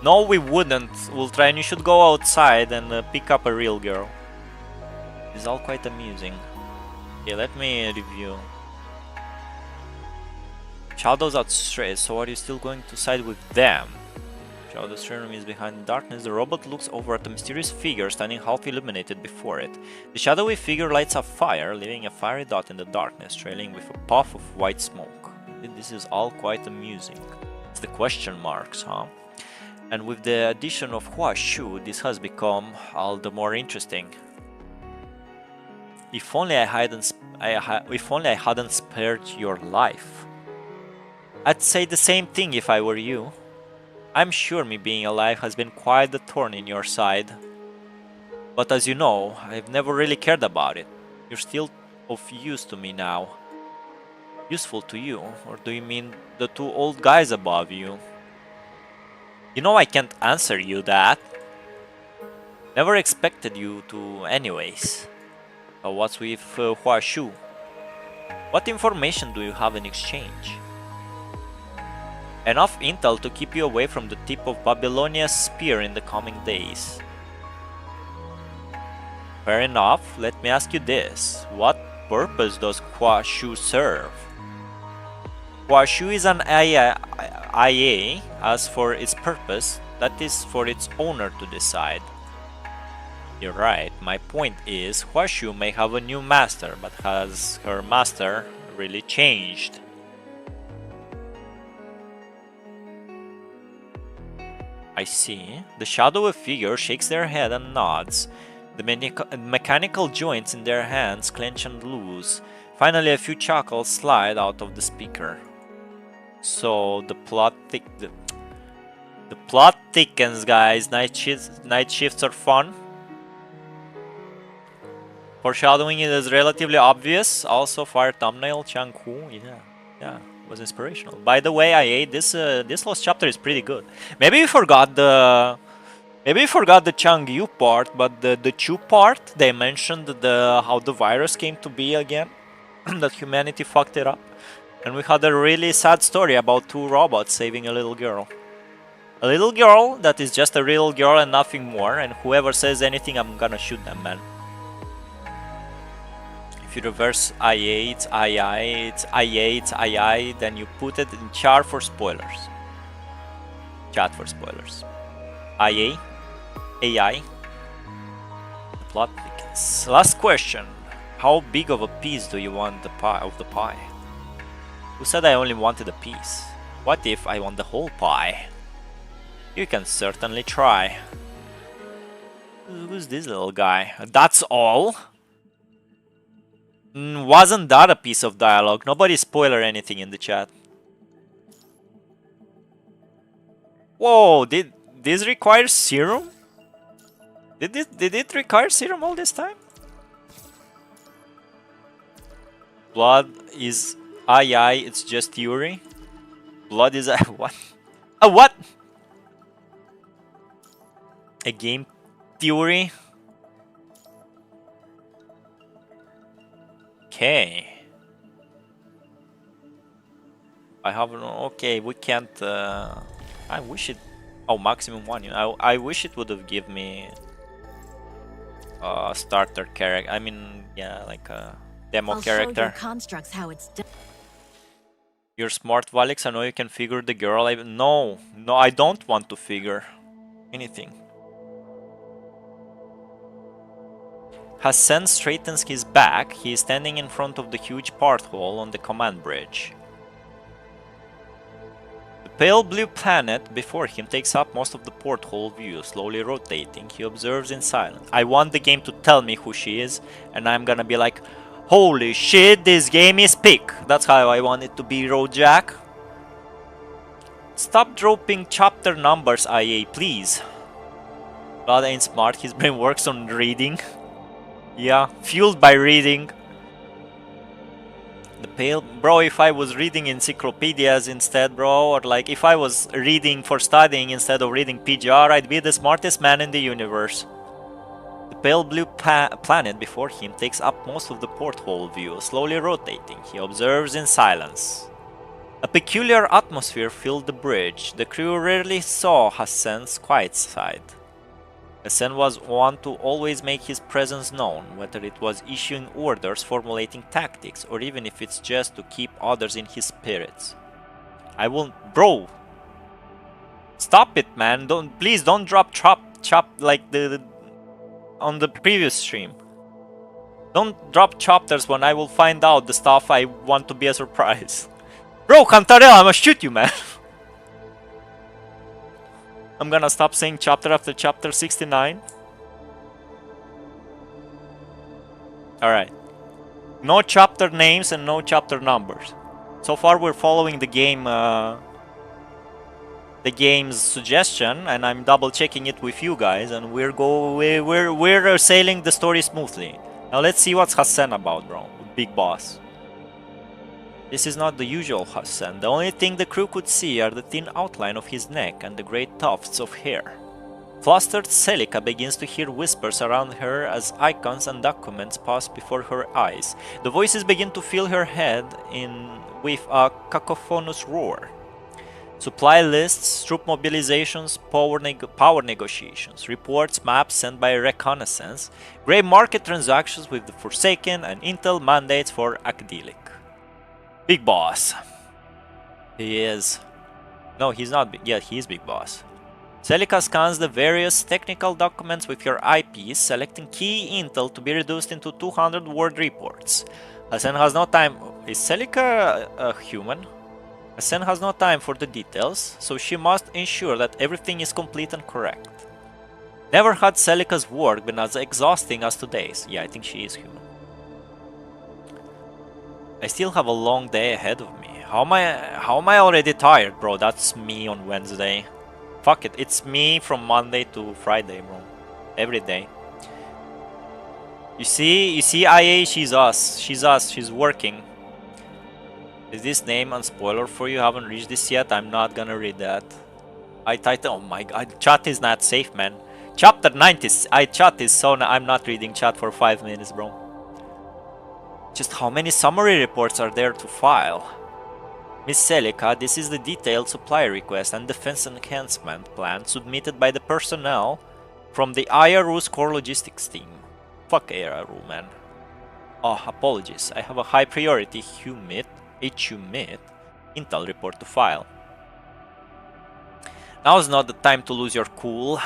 No, we wouldn't, Ultra, and you should go outside and pick up a real girl. It's all quite amusing. Okay, let me review. Shadows outstretched, so are you still going to side with them? Shadow's room is behind the darkness. The robot looks over at a mysterious figure standing half illuminated before it. The shadowy figure lights a fire, leaving a fiery dot in the darkness, trailing with a puff of white smoke. This is all quite amusing. It's the question marks, huh? And with the addition of ChangWHO, this has become all the more interesting. If only I hadn't spared your life. I'd say the same thing if I were you. I'm sure me being alive has been quite a thorn in your side. But as you know, I've never really cared about it. You're still of use to me now. Useful to you? Or do you mean the two old guys above you? You know I can't answer you that. Never expected you to anyways. What's with ChangWHO? What information do you have in exchange? Enough intel to keep you away from the tip of Babylonia's spear in the coming days. Fair enough, let me ask you this. What purpose does ChangWHO serve? ChangWHO is an IA. As for its purpose, that is for its owner to decide. You're right, my point is, ChangWHO may have a new master, but has her master really changed? I see. The shadowy figure shakes their head and nods. The mechanical joints in their hands clench and loose. Finally, a few chuckles slide out of the speaker. So the plot thickens, guys. Night shifts are fun. Foreshadowing it is relatively obvious. Also, fire thumbnail ChangWHO. Yeah, was inspirational. By the way, IA, this last chapter is pretty good. Maybe we forgot the ChangWHO part, but the CHO part, they mentioned how the virus came to be again, that humanity fucked it up. And we had a really sad story about two robots saving a little girl. A little girl that is just a little girl and nothing more, and whoever says anything, I'm gonna shoot them, man. If you reverse IA, it's II, it's IA, it's II, then you put it in chat for spoilers. Chat for spoilers. IA, AI. The plot thickens. Last question. How big of a piece do you want the pie? Who said I only wanted a piece? What if I want the whole pie? You can certainly try. Who's this little guy? That's all? Wasn't that a piece of dialogue? Nobody spoiler anything in the chat. Whoa, did this require serum? Did it require serum all this time? Blood is II, it's just theory. Blood is a what? A what? A game theory? Okay. I have no. Okay, we can't. I wish it. Oh, maximum one. I wish it would have given me a starter character. I mean, yeah, like a demo character. Show your constructs how it's done. You're smart, Valics. I know you can figure the girl. No, I don't want to figure anything. Hassan straightens his back. He is standing in front of the huge porthole on the command bridge. The pale blue planet before him takes up most of the porthole view, slowly rotating. He observes in silence. I want the game to tell me who she is, and I'm gonna be like, holy shit, this game is peak. That's how I want it to be, Rojack. Stop dropping chapter numbers, IA, please. Blood ain't smart, his brain works on reading. Yeah, fueled by reading. The pale... Bro, if I was reading encyclopedias instead, bro, or like if I was reading for studying instead of reading PGR, I'd be the smartest man in the universe. The pale blue planet before him takes up most of the porthole view, slowly rotating. He observes in silence. A peculiar atmosphere filled the bridge. The crew rarely saw Hassan's quiet side. Hassan was one to always make his presence known, whether it was issuing orders, formulating tactics, or even if it's just to keep others in his spirits. I will... Bro! Stop it, man! Please don't drop chop like on the previous stream. Don't drop chapters when I will find out the stuff I want to be a surprise. Bro, Cantarell, I'ma shoot you, man! I'm gonna stop saying chapter after chapter 69. Alright. No chapter names and no chapter numbers. So far we're following the game's suggestion, and I'm double checking it with you guys, and we're sailing the story smoothly. Now let's see what's Hassan about, bro. Big boss. This is not the usual Hassan. The only thing the crew could see are the thin outline of his neck and the great tufts of hair. Flustered, Celica begins to hear whispers around her as icons and documents pass before her eyes. The voices begin to fill her head with a cacophonous roar. Supply lists, troop mobilizations, power negotiations, reports, maps sent by reconnaissance, grey market transactions with the Forsaken, and intel mandates for Akdilik. Big boss. He is... No, he's not big. Yeah, he is big boss. Celica scans the various technical documents with your eyepiece, selecting key intel to be reduced into 200-word reports. Hassan has no time... Is Celica a human? Hassan has no time for the details, so she must ensure that everything is complete and correct. Never had Celica's work been as exhausting as today's. Yeah, I think she is human. I still have a long day ahead of me. How am I already tired, bro? That's me on Wednesday. Fuck it, it's me from Monday to Friday, bro. Every day. You see IA, she's us. She's working. Is this name and spoiler for you? Haven't reached this yet? I'm not gonna read that. Oh my god, chat is not safe, man. Chapter 90, chat is so... I'm not reading chat for 5 minutes, bro. Just how many summary reports are there to file? Miss Celica, this is the detailed supply request and defense enhancement plan submitted by the personnel from the IRU's core logistics team. Fuck IRU, man. Oh, apologies. I have a high priority HUMIT intel report to file. Now's not the time to lose your cool.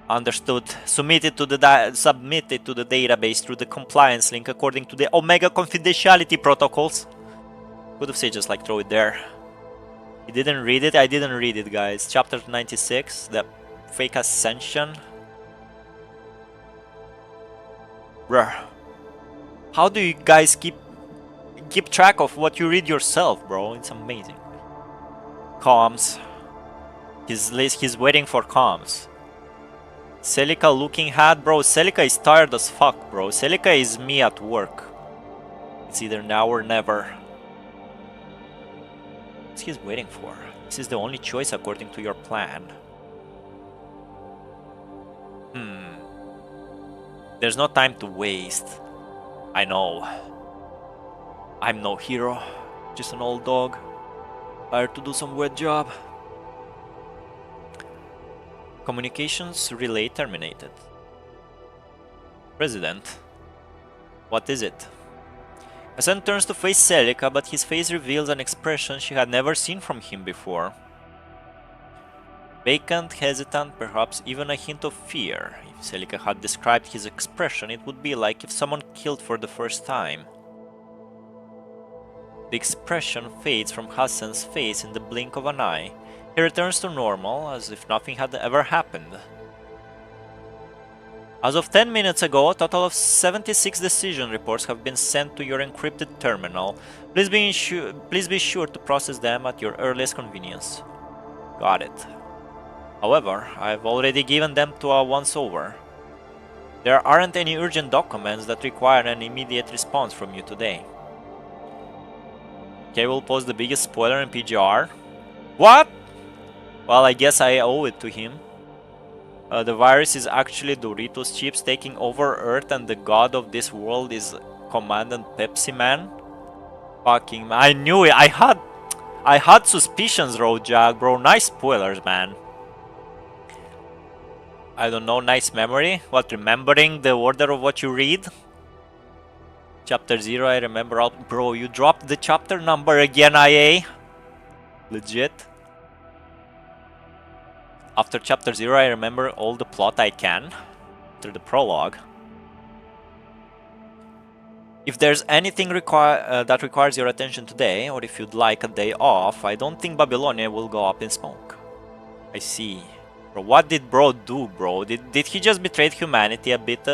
Understood. Submitted to the database through the compliance link according to the Omega confidentiality protocols. Could have said just like throw it there. You didn't read it? I didn't read it, guys. Chapter 96, the fake ascension. Bruh. How do you guys keep track of what you read yourself, bro? It's amazing. Comms. He's waiting for comms. Celica looking hat, bro. Celica is tired as fuck, bro. Celica is me at work. It's either now or never. What's he waiting for? This is the only choice according to your plan. There's no time to waste. I know. I'm no hero. Just an old dog. Hired to do some weird job. Communications relay terminated. President. What is it? Hassan turns to face Celica, but his face reveals an expression she had never seen from him before. Vacant, hesitant, perhaps even a hint of fear. If Celica had described his expression, it would be like if someone killed for the first time. The expression fades from Hassan's face in the blink of an eye. He returns to normal, as if nothing had ever happened. As of 10 minutes ago, a total of 76 decision reports have been sent to your encrypted terminal. Please be sure to process them at your earliest convenience. Got it. However, I've already given them to a once-over. There aren't any urgent documents that require an immediate response from you today. Okay, we'll post the biggest spoiler in PGR. What? Well, I guess I owe it to him. The virus is actually Doritos chips taking over Earth, and the god of this world is Commandant Pepsi Man. Fucking, I knew it. I had suspicions, Roadjack, bro. Nice spoilers, man. I don't know, nice memory. What, remembering the order of what you read? Chapter 0, I remember all. Bro, you dropped the chapter number again, IA. Legit. After chapter 0, I remember all the plot I can. After the prologue. If there's anything that requires your attention today, or if you'd like a day off, I don't think Babylonia will go up in smoke. I see. Bro, what did bro do, bro? Did he just betray humanity a bit,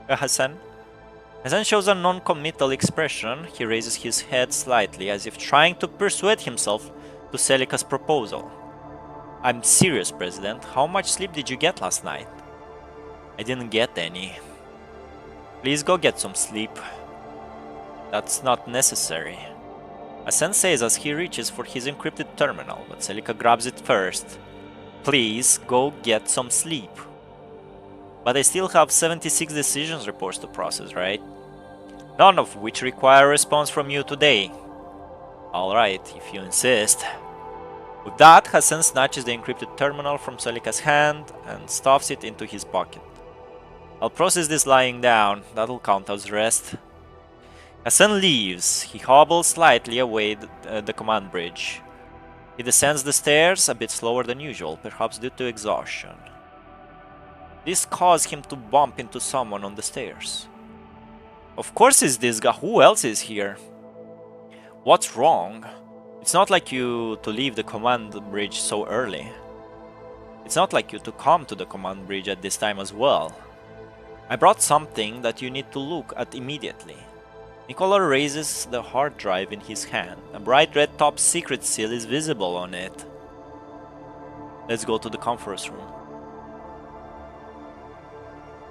Hassan? Hassan shows a non-committal expression. He raises his head slightly, as if trying to persuade himself to Celica's proposal. I'm serious, President. How much sleep did you get last night? I didn't get any. Please go get some sleep. That's not necessary. Hassan says as he reaches for his encrypted terminal, but Celica grabs it first. Please go get some sleep. But I still have 76 decisions reports to process, right? None of which require a response from you today. Alright, if you insist. With that, Hassan snatches the encrypted terminal from Celica's hand and stuffs it into his pocket. I'll process this lying down, that'll count as rest. Hassan leaves. He hobbles slightly away the command bridge. He descends the stairs a bit slower than usual, perhaps due to exhaustion. This caused him to bump into someone on the stairs. Of course it's this guy. Who else is here? What's wrong? It's not like you to leave the command bridge so early. It's not like you to come to the command bridge at this time as well. I brought something that you need to look at immediately. Nicola raises the hard drive in his hand. A bright red top secret seal is visible on it. Let's go to the conference room.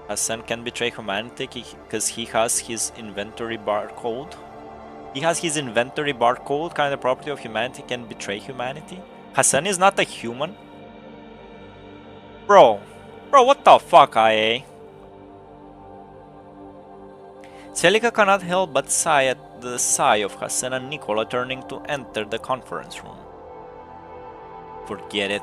Hassan can betray humanity because he has his inventory barcode. He has his inventory barcode, kind of property of humanity, can betray humanity. Hassan is not a human. Bro, what the fuck, IA? Celica cannot help but sigh at the sigh of Hassan and Nicola turning to enter the conference room. Forget it.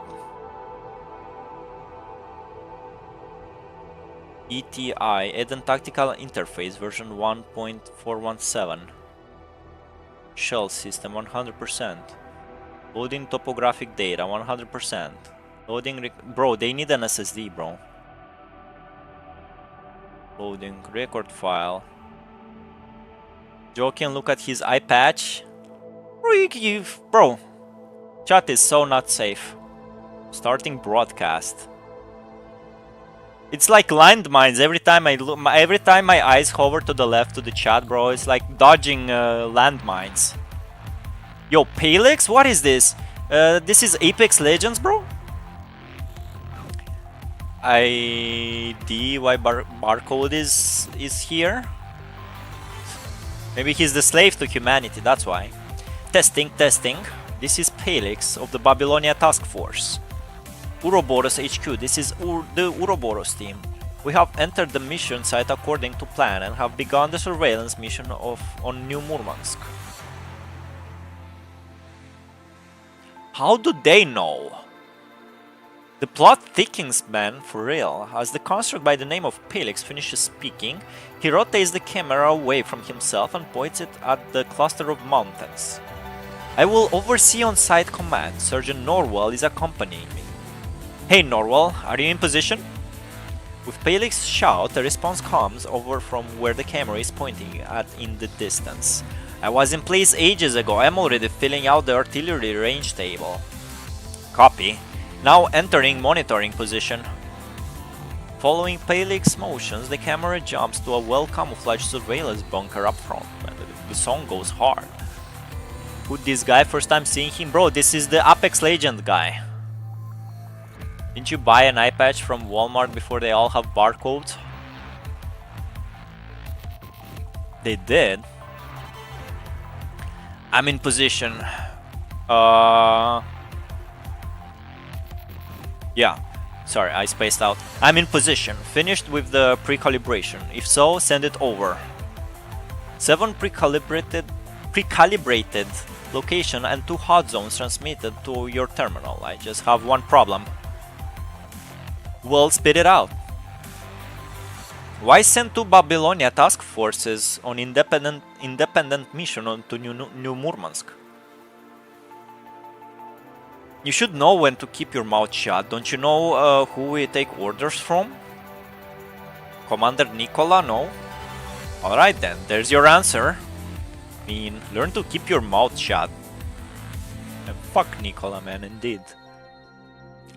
ETI, Eden Tactical Interface version 1.417. Shell system 100%. Loading topographic data 100%. Loading bro, they need an SSD, bro. Loading record file. Joe can look at his eye patch. Bro, chat is so not safe. Starting broadcast. It's like landmines. Every time I look, every time my eyes hover to the left to the chat, bro, it's like dodging landmines. Yo, Palix, what is this? This is Apex Legends, bro. ID, why barcode is here? Maybe he's the slave to humanity. That's why. Testing. This is Palix of the Babylonia Task Force. Ouroboros HQ, this is the Ouroboros team. We have entered the mission site according to plan and have begun the surveillance mission on New Murmansk. How do they know? The plot thickens, man, for real. As the construct by the name of Palix finishes speaking, he rotates the camera away from himself and points it at the cluster of mountains. I will oversee on-site command. Sergeant Norwell is accompanying me. Hey Norwell, are you in position? With Palix's shout, a response comes over from where the camera is pointing at in the distance. I was in place ages ago. I'm already filling out the artillery range table. Copy. Now entering monitoring position. Following Palix's motions, the camera jumps to a well-camouflaged surveillance bunker up front. The song goes hard. Who's this guy? First time seeing him? Bro, this is the Apex Legend guy. Didn't you buy an eye patch from Walmart before they all have barcodes? They did. I'm in position. Yeah. Sorry, I spaced out. I'm in position. Finished with the pre-calibration. If so, send it over. 7 pre-calibrated location and 2 hot zones transmitted to your terminal. I just have one problem. Well, spit it out. Why send 2 Babylonia task forces on independent mission onto New Murmansk? You should know when to keep your mouth shut. Don't you know who we take orders from? Commander Nikola, no? Alright then, there's your answer. I mean, learn to keep your mouth shut. And fuck Nikola, man, indeed.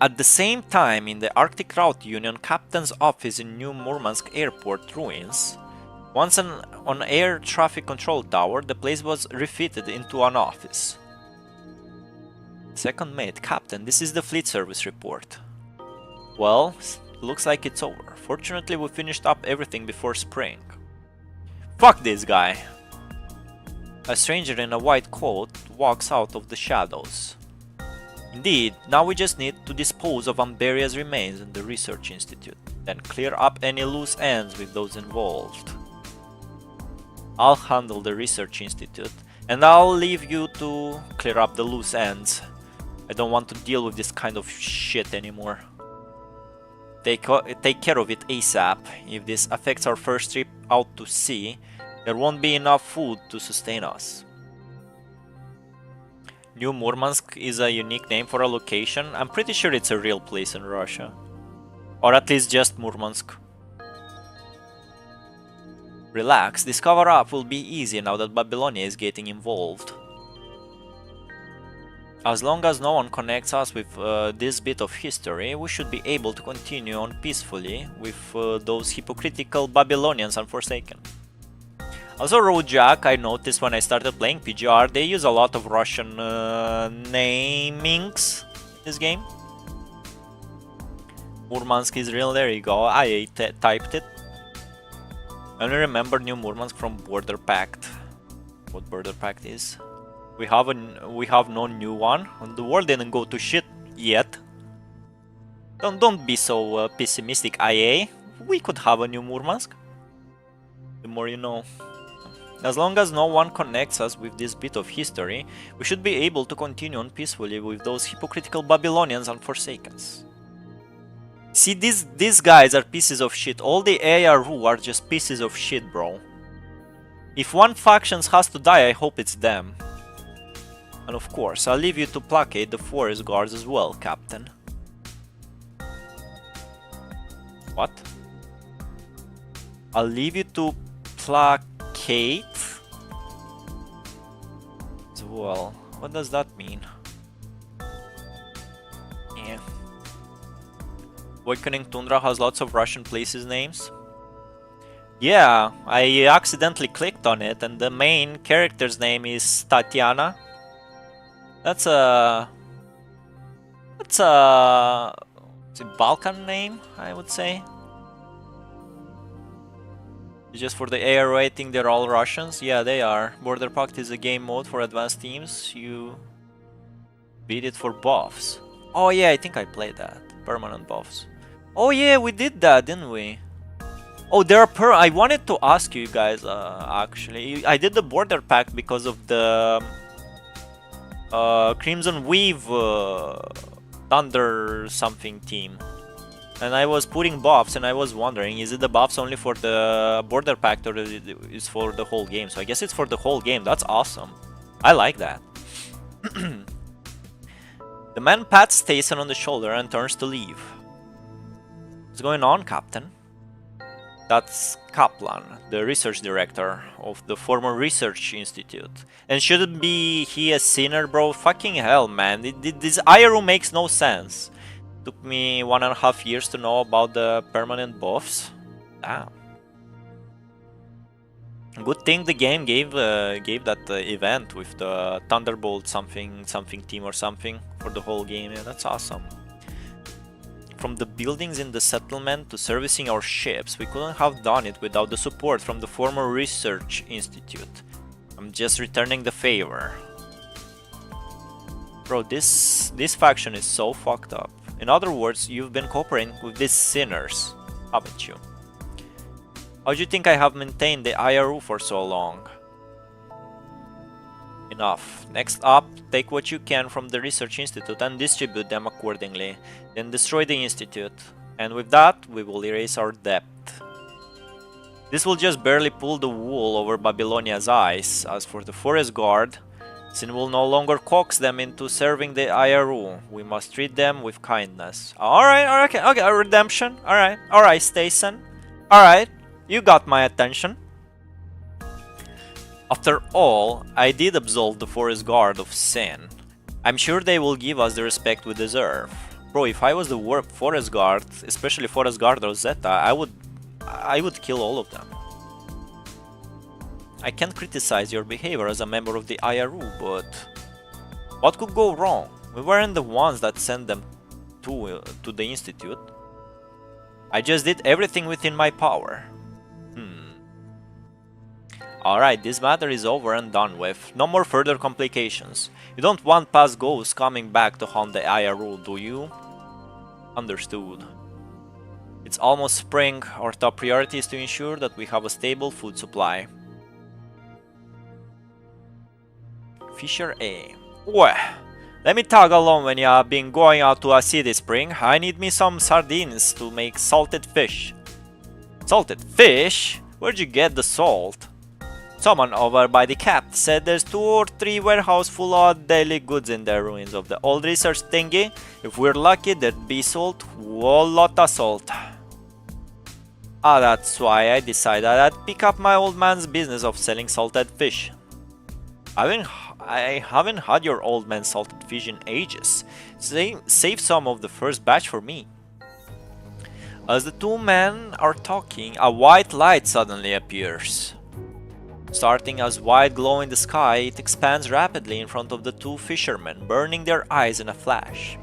At the same time, in the Arctic Route Union Captain's office in New Murmansk Airport ruins, once an on-air traffic control tower, the place was refitted into an office. Second mate, Captain, this is the fleet service report. Well, looks like it's over. Fortunately, we finished up everything before spring. Fuck this guy! A stranger in a white coat walks out of the shadows. Indeed, now we just need to dispose of Amberia's remains in the research institute, then clear up any loose ends with those involved. I'll handle the research institute, and I'll leave you to clear up the loose ends. I don't want to deal with this kind of shit anymore. Take care of it ASAP. If this affects our first trip out to sea, there won't be enough food to sustain us. New Murmansk is a unique name for a location. I'm pretty sure it's a real place in Russia. Or at least just Murmansk. Relax, this cover-up will be easy now that Babylonia is getting involved. As long as no one connects us with this bit of history, we should be able to continue on peacefully with those hypocritical Babylonians and Forsaken. Also, Roadjack, I noticed when I started playing PGR, they use a lot of Russian namings in this game. Murmansk is real, there you go, I typed it. I only remember New Murmansk from Border Pact. What Border Pact is? We have no new one. The world didn't go to shit yet. Don't be so pessimistic, IA. We could have a new Murmansk. The more you know. As long as no one connects us with this bit of history, we should be able to continue on peacefully with those hypocritical Babylonians and Forsakens. See, these guys are pieces of shit. All the ARU are just pieces of shit, bro. If one faction has to die, I hope it's them. And of course, I'll leave you to placate the forest guards as well, Captain. What? I'll leave you to placate as well. What does that mean? Yeah. Awakening Tundra has lots of Russian places names. Yeah, I accidentally clicked on it and the main character's name is Tatiana. That's a Balkan name, I would say. Just for the AR rating, they're all Russians. Yeah, they are. Border Pact is a game mode for advanced teams. You beat it for buffs. Oh yeah, I think I played that. Permanent buffs. Oh yeah, we did that, didn't we? Oh, there are I wanted to ask you guys, actually. I did the Border Pact because of the Crimson Weave Thunder something team. And I was putting buffs and I was wondering, is it the buffs only for the Border Pact or is it for the whole game? So I guess it's for the whole game. That's awesome. I like that. The man pats Stason on the shoulder and turns to leave. What's going on, Captain? That's Kaplan, the research director of the former research institute. And shouldn't be he a sinner, bro? Fucking hell, man. This IRU makes no sense. Took me 1.5 years to know about the permanent buffs. Damn. Good thing the game gave that event with the Thunderbolt something team or something for the whole game. Yeah, that's awesome. from the buildings in the settlement to servicing our ships, we couldn't have done it without the support from the former research institute. I'm just returning the favor. Bro, this faction is so fucked up. In other words, you've been cooperating with these sinners, haven't you? How do you think I have maintained the IRU for so long? Enough. Next up, take what you can from the research institute and distribute them accordingly. Then destroy the institute. And with that, we will erase our debt. This will just barely pull the wool over Babylonia's eyes. As for the forest guard, Sin will no longer coax them into serving the IRU. We must treat them with kindness. Alright, okay, redemption. Alright, Stason. Alright, you got my attention. After all, I did absolve the forest guard of sin. I'm sure they will give us the respect we deserve. Bro, if I was the forest guard, especially forest guard Rosetta, I would kill all of them. I can't criticize your behavior as a member of the IRU, but what could go wrong? We weren't the ones that sent them to the institute. I just did everything within my power. Alright, this matter is over and done with. No more further complications. You don't want past ghosts coming back to haunt the IRU, do you? Understood. It's almost spring. Our top priority is to ensure that we have a stable food supply. Fisher A. Well, let me tag along when you have been going out to a city spring. I need me some sardines to make salted fish. Salted fish? Where'd you get the salt? Someone over by the cap said there's 2 or 3 warehouses full of daily goods in the ruins of the old research thingy. If we're lucky, there'd be salt, whole lot of salt. That's why I decided I'd pick up my old man's business of selling salted fish. I haven't had your old man's salted fish in ages. Save some of the first batch for me. As the two men are talking, a white light suddenly appears. Starting as white glow in the sky, it expands rapidly in front of the two fishermen, burning their eyes in a flash.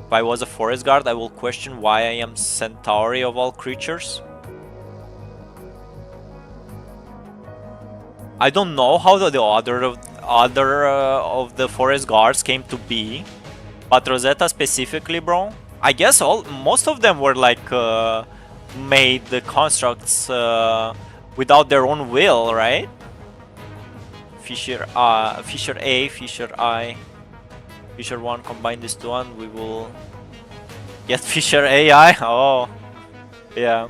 If I was a forest guard, I will question why I am Centauri of all creatures. I don't know how the other of the forest guards came to be, but Rosetta specifically, bro. I guess most of them were like made the constructs without their own will, right? Fisher A, Fisher I, Fisher 1, combine these two and we will get Fisher AI. Oh, yeah.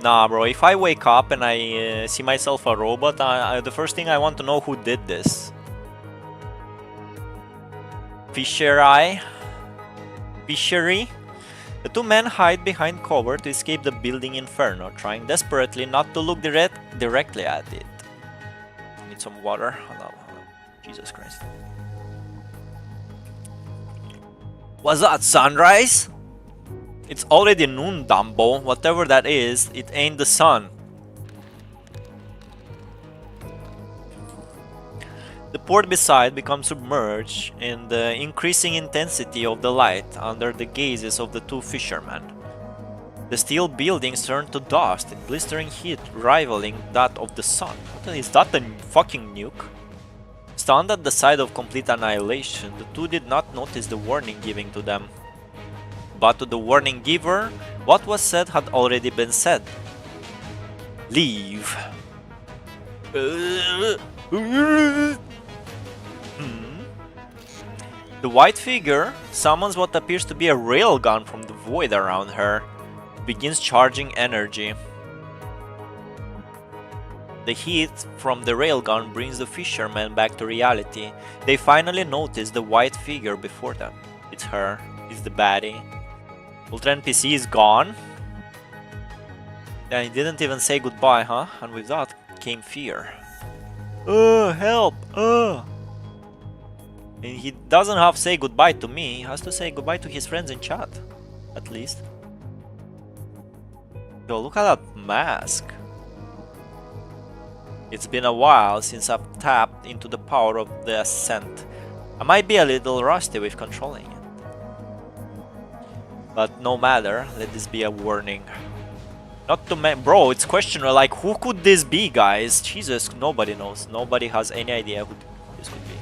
Nah, bro, if I wake up and I see myself a robot, the first thing I want to know who did this. Fishery. The two men hide behind cover to escape the building inferno, trying desperately not to look directly at it. Need some water. Hello. Jesus Christ. What's that, sunrise? It's already noon, Dumbo. Whatever that is, it ain't the sun. The port beside becomes submerged in the increasing intensity of the light under the gazes of the two fishermen. The steel buildings turn to dust in blistering heat rivaling that of the sun. Is that a fucking nuke? Stunned at the sight of complete annihilation, the two did not notice the warning given to them. But to the warning giver, what was said had already been said. Leave. The white figure summons what appears to be a railgun from the void around her. It begins charging energy. The heat from the railgun brings the fishermen back to reality. They finally notice the white figure before them. It's her. It's the baddie. Ultra NPC is gone. And he didn't even say goodbye, huh? And with that came fear. Help! And he doesn't have to say goodbye to me, he has to say goodbye to his friends in chat, at least. Yo, look at that mask. It's been a while since I've tapped into the power of the Ascent. I might be a little rusty with controlling it. But no matter, let this be a warning. Not to bro, it's questionable, like, who could this be, guys? Jesus, nobody knows. Nobody has any idea who this could be.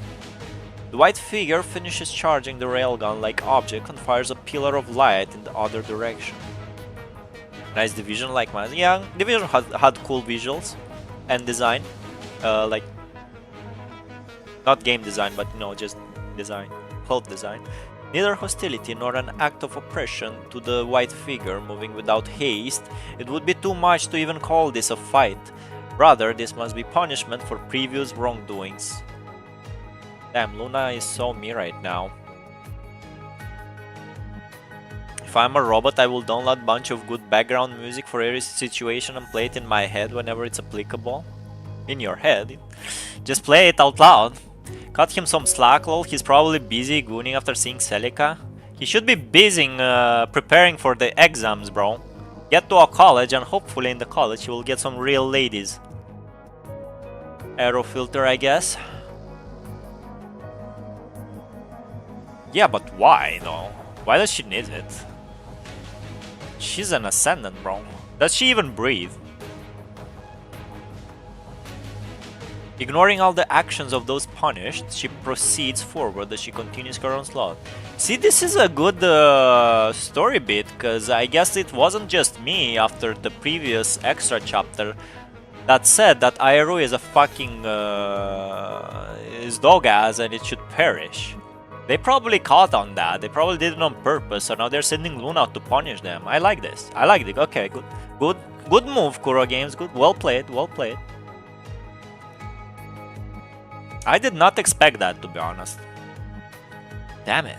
The white figure finishes charging the railgun-like object and fires a pillar of light in the other direction. Nice Division like mine. Yeah, Division had cool visuals and design. Like, not game design, but, you know, just design. Plot design. Neither hostility nor an act of oppression to the white figure moving without haste. It would be too much to even call this a fight. Rather, this must be punishment for previous wrongdoings. Damn, Luna is so me right now. If I'm a robot, I will download a bunch of good background music for every situation and play it in my head whenever it's applicable. In your head. Just play it out loud. Cut him some slack, lol. He's probably busy gooning after seeing Celica. He should be busy preparing for the exams, bro. Get to a college and hopefully in the college he will get some real ladies. Aero filter, I guess. Yeah, but why, though? Why does she need it? She's an ascendant, bro. Does she even breathe? Ignoring all the actions of those punished, she proceeds forward as she continues her onslaught. See, this is a good story bit, because I guess it wasn't just me after the previous extra chapter that said that Aeru is a fucking is dog-ass and it should perish. They probably caught on that, they probably did it on purpose, so now they're sending Luna out to punish them. I like this, I like it, okay, good move, Kuro Games, good, well played, well played. I did not expect that, to be honest. Damn it.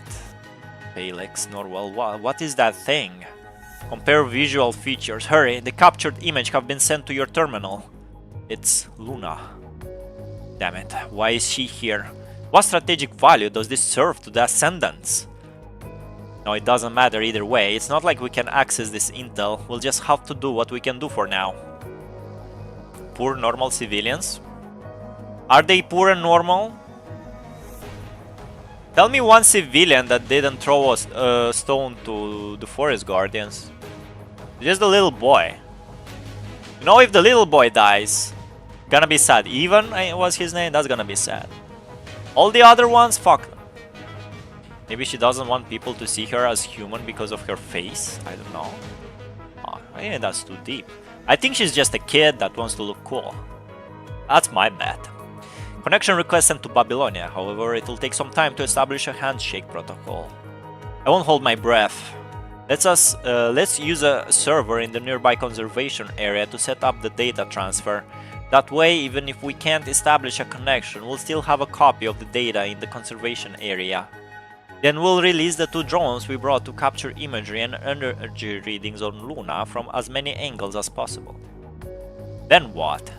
Valics, Norwell, what is that thing? Compare visual features. Hurry, the captured image have been sent to your terminal. It's Luna. Damn it, why is she here? What strategic value does this serve to the Ascendants? No, it doesn't matter either way. It's not like we can access this intel. We'll just have to do what we can do for now. Poor normal civilians? Are they poor and normal? Tell me one civilian that didn't throw a stone to the forest guardians. Just the little boy. You know, if the little boy dies, gonna be sad. Even was his name, that's gonna be sad. All the other ones, fuck them. Maybe she doesn't want people to see her as human because of her face? I don't know. Oh, I think that's too deep. I think she's just a kid that wants to look cool. That's my bet. Connection request sent to Babylonia, however it will take some time to establish a handshake protocol. I won't hold my breath. Let's use a server in the nearby conservation area to set up the data transfer. That way, even if we can't establish a connection, we'll still have a copy of the data in the conservation area. Then we'll release the 2 drones we brought to capture imagery and energy readings on Luna from as many angles as possible. Then what?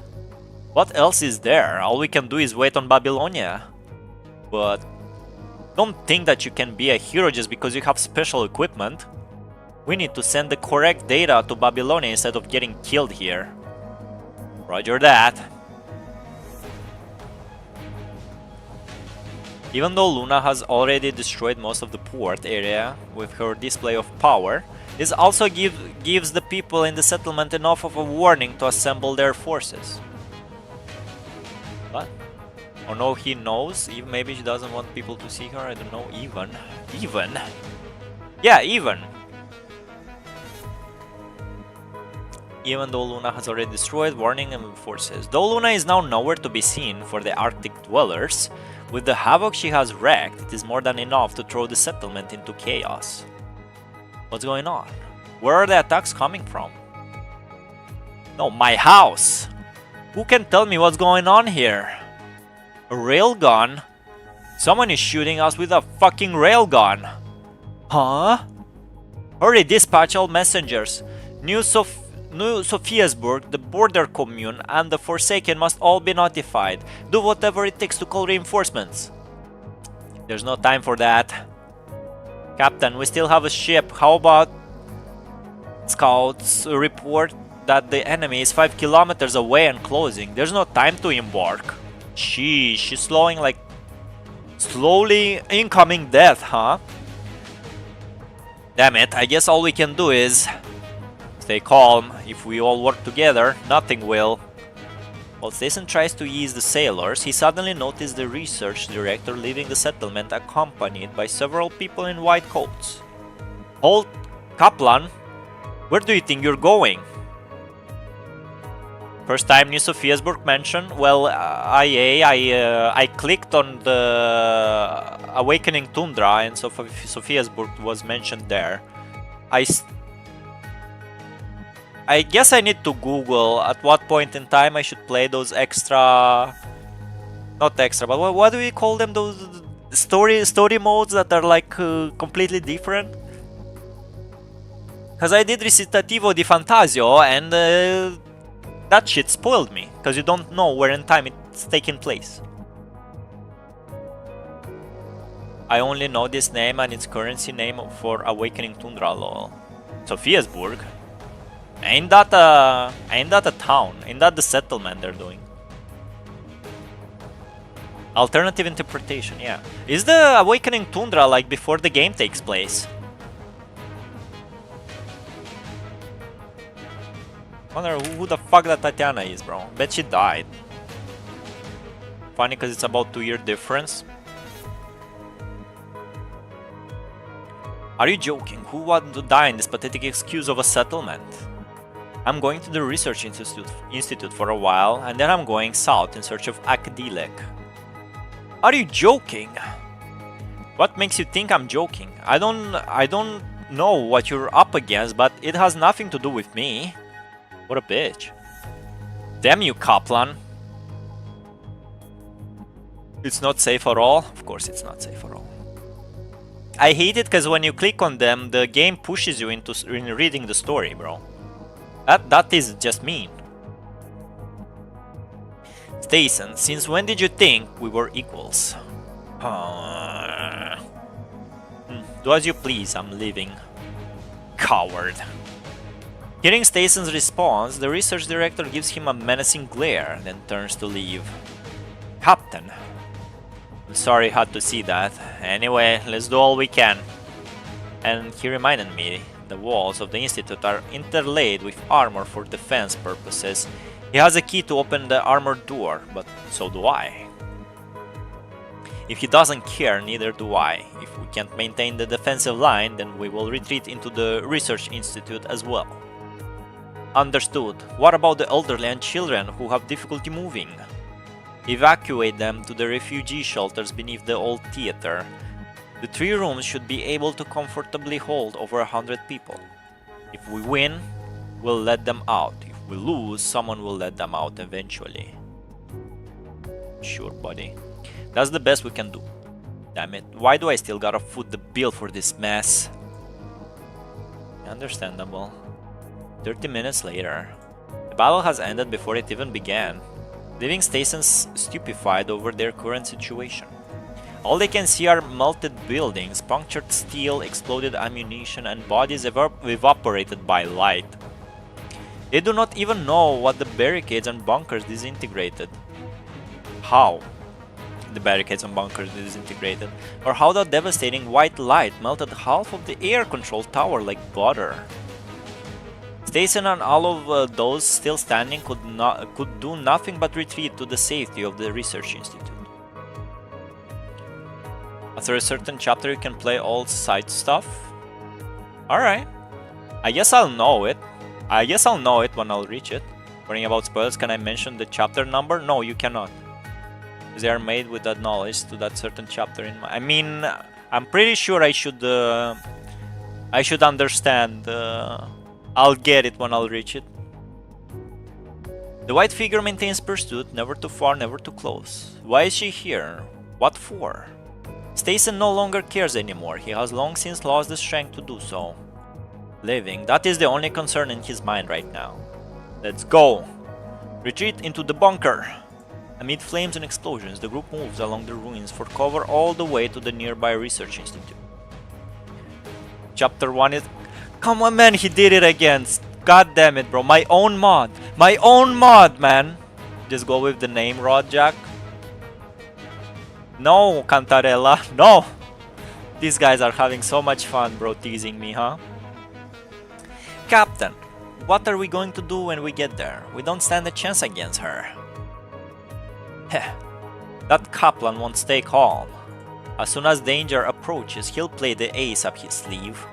What else is there? All we can do is wait on Babylonia. But don't think that you can be a hero just because you have special equipment. We need to send the correct data to Babylonia instead of getting killed here. Roger that. Even though Luna has already destroyed most of the port area with her display of power, this also gives the people in the settlement enough of a warning to assemble their forces. What? Or no, he knows? Even maybe she doesn't want people to see her? I don't know. Even? Yeah, even! Even though Luna has already destroyed warning and forces. Though Luna is now nowhere to be seen for the Arctic dwellers, with the havoc she has wreaked, it is more than enough to throw the settlement into chaos. What's going on? Where are the attacks coming from? No, my house! Who can tell me what's going on here? A railgun? Someone is shooting us with a fucking railgun! Huh? Hurry, dispatch all messengers. New Sophiasburg, the border commune, and the Forsaken must all be notified. Do whatever it takes to call reinforcements. There's no time for that. Captain, we still have a ship. How about scouts report that the enemy is 5 kilometers away and closing? There's no time to embark. Sheesh, she's slowing like Slowly incoming death, huh? Damn it, I guess all we can do is stay calm. If we all work together, nothing will. While Station tries to ease the sailors, he suddenly noticed the research director leaving the settlement accompanied by several people in white coats. Halt, Kaplan! Where do you think you're going? First time New Sophiasburg mentioned? Well, I clicked on the Awakening Tundra and Sophiasburg was mentioned there. I guess I need to Google at what point in time I should play those extra... Not extra, but what do we call them? Those story modes that are like completely different? Because I did Recitativo di Fantasio and that shit spoiled me. Because you don't know where in time it's taking place. I only know this name and its currency name for Awakening Tundra, lol. Sophiasburg? Ain't that a town? Ain't that the settlement they're doing? Alternative interpretation, yeah. Is the Awakening Tundra like before the game takes place? Wonder who the fuck that Tatiana is, bro. Bet she died. Funny because it's about 2-year difference. Are you joking? Who would to die in this pathetic excuse of a settlement? I'm going to the research institute for a while, and then I'm going south in search of Akdilek. Are you joking? What makes you think I'm joking? I don't know what you're up against, but it has nothing to do with me. What a bitch. Damn you, Kaplan. It's not safe at all? Of course it's not safe at all. I hate it because when you click on them, the game pushes you into reading the story, bro. That is just mean. Stason, since when did you think we were equals? Do as you please, I'm leaving. Coward. Hearing Stason's response, the research director gives him a menacing glare, then turns to leave. Captain. I'm sorry I had to see that. Anyway, let's do all we can. And he reminded me, the walls of the institute are interlaid with armor for defense purposes. He has a key to open the armored door, but so do I. If he doesn't care, neither do I. If we can't maintain the defensive line, then we will retreat into the research institute as well. Understood. What about the elderly and children who have difficulty moving? Evacuate them to the refugee shelters beneath the old theater. The 3 rooms should be able to comfortably hold over 100 people. If we win, we'll let them out. If we lose, someone will let them out eventually. Sure, buddy. That's the best we can do. Damn it, why do I still gotta foot the bill for this mess? Understandable. 30 minutes later. The battle has ended before it even began, leaving Stasons stupefied over their current situation. All they can see are melted buildings, punctured steel, exploded ammunition, and bodies evaporated by light. They do not even know what the barricades and bunkers disintegrated. How the barricades and bunkers disintegrated, or how the devastating white light melted half of the air control tower like butter. Stason and all of those still standing could do nothing but retreat to the safety of the research institute. After a certain chapter you can play all side stuff. Alright. I guess I'll know it. I guess I'll know it when I'll reach it. Worrying about spoilers, can I mention the chapter number? No, you cannot. They are made with that knowledge to that certain chapter in mind. I mean, I'm pretty sure I should understand. I'll get it when I'll reach it. The white figure maintains pursuit, never too far, never too close. Why is she here? What for? Stason no longer cares anymore. He has long since lost the strength to do so. Living, that is the only concern in his mind right now. Let's go! Retreat into the bunker! Amid flames and explosions, the group moves along the ruins for cover all the way to the nearby research institute. Chapter 1 is... Come on, man, he did it again! God damn it, bro. My own mod! My own mod, man! Just go with the name, Rod Jack. No, Cantarella, no! These guys are having so much fun, bro, teasing me, huh? Captain, what are we going to do when we get there? We don't stand a chance against her. Heh, that Kaplan won't stay calm. As soon as danger approaches, he'll play the ace up his sleeve.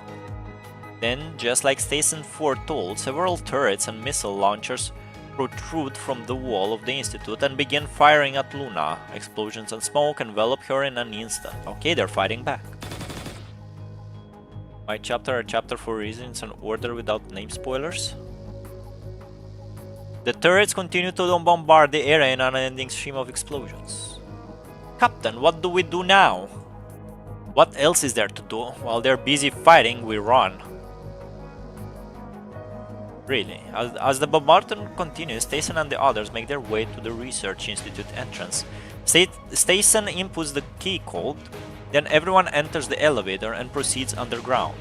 Then, just like Station foretold, several turrets and missile launchers protrude from the wall of the Institute and begin firing at Luna. Explosions and smoke envelop her in an instant. Okay, they're fighting back. My chapter are chapter for reasons and order without name spoilers. The turrets continue to bombard the area in an unending stream of explosions. Captain, what do we do now? What else is there to do? While they're busy fighting, we run. Really, as the bombardment continues, Station and the others make their way to the Research Institute entrance. Station inputs the key code, then everyone enters the elevator and proceeds underground.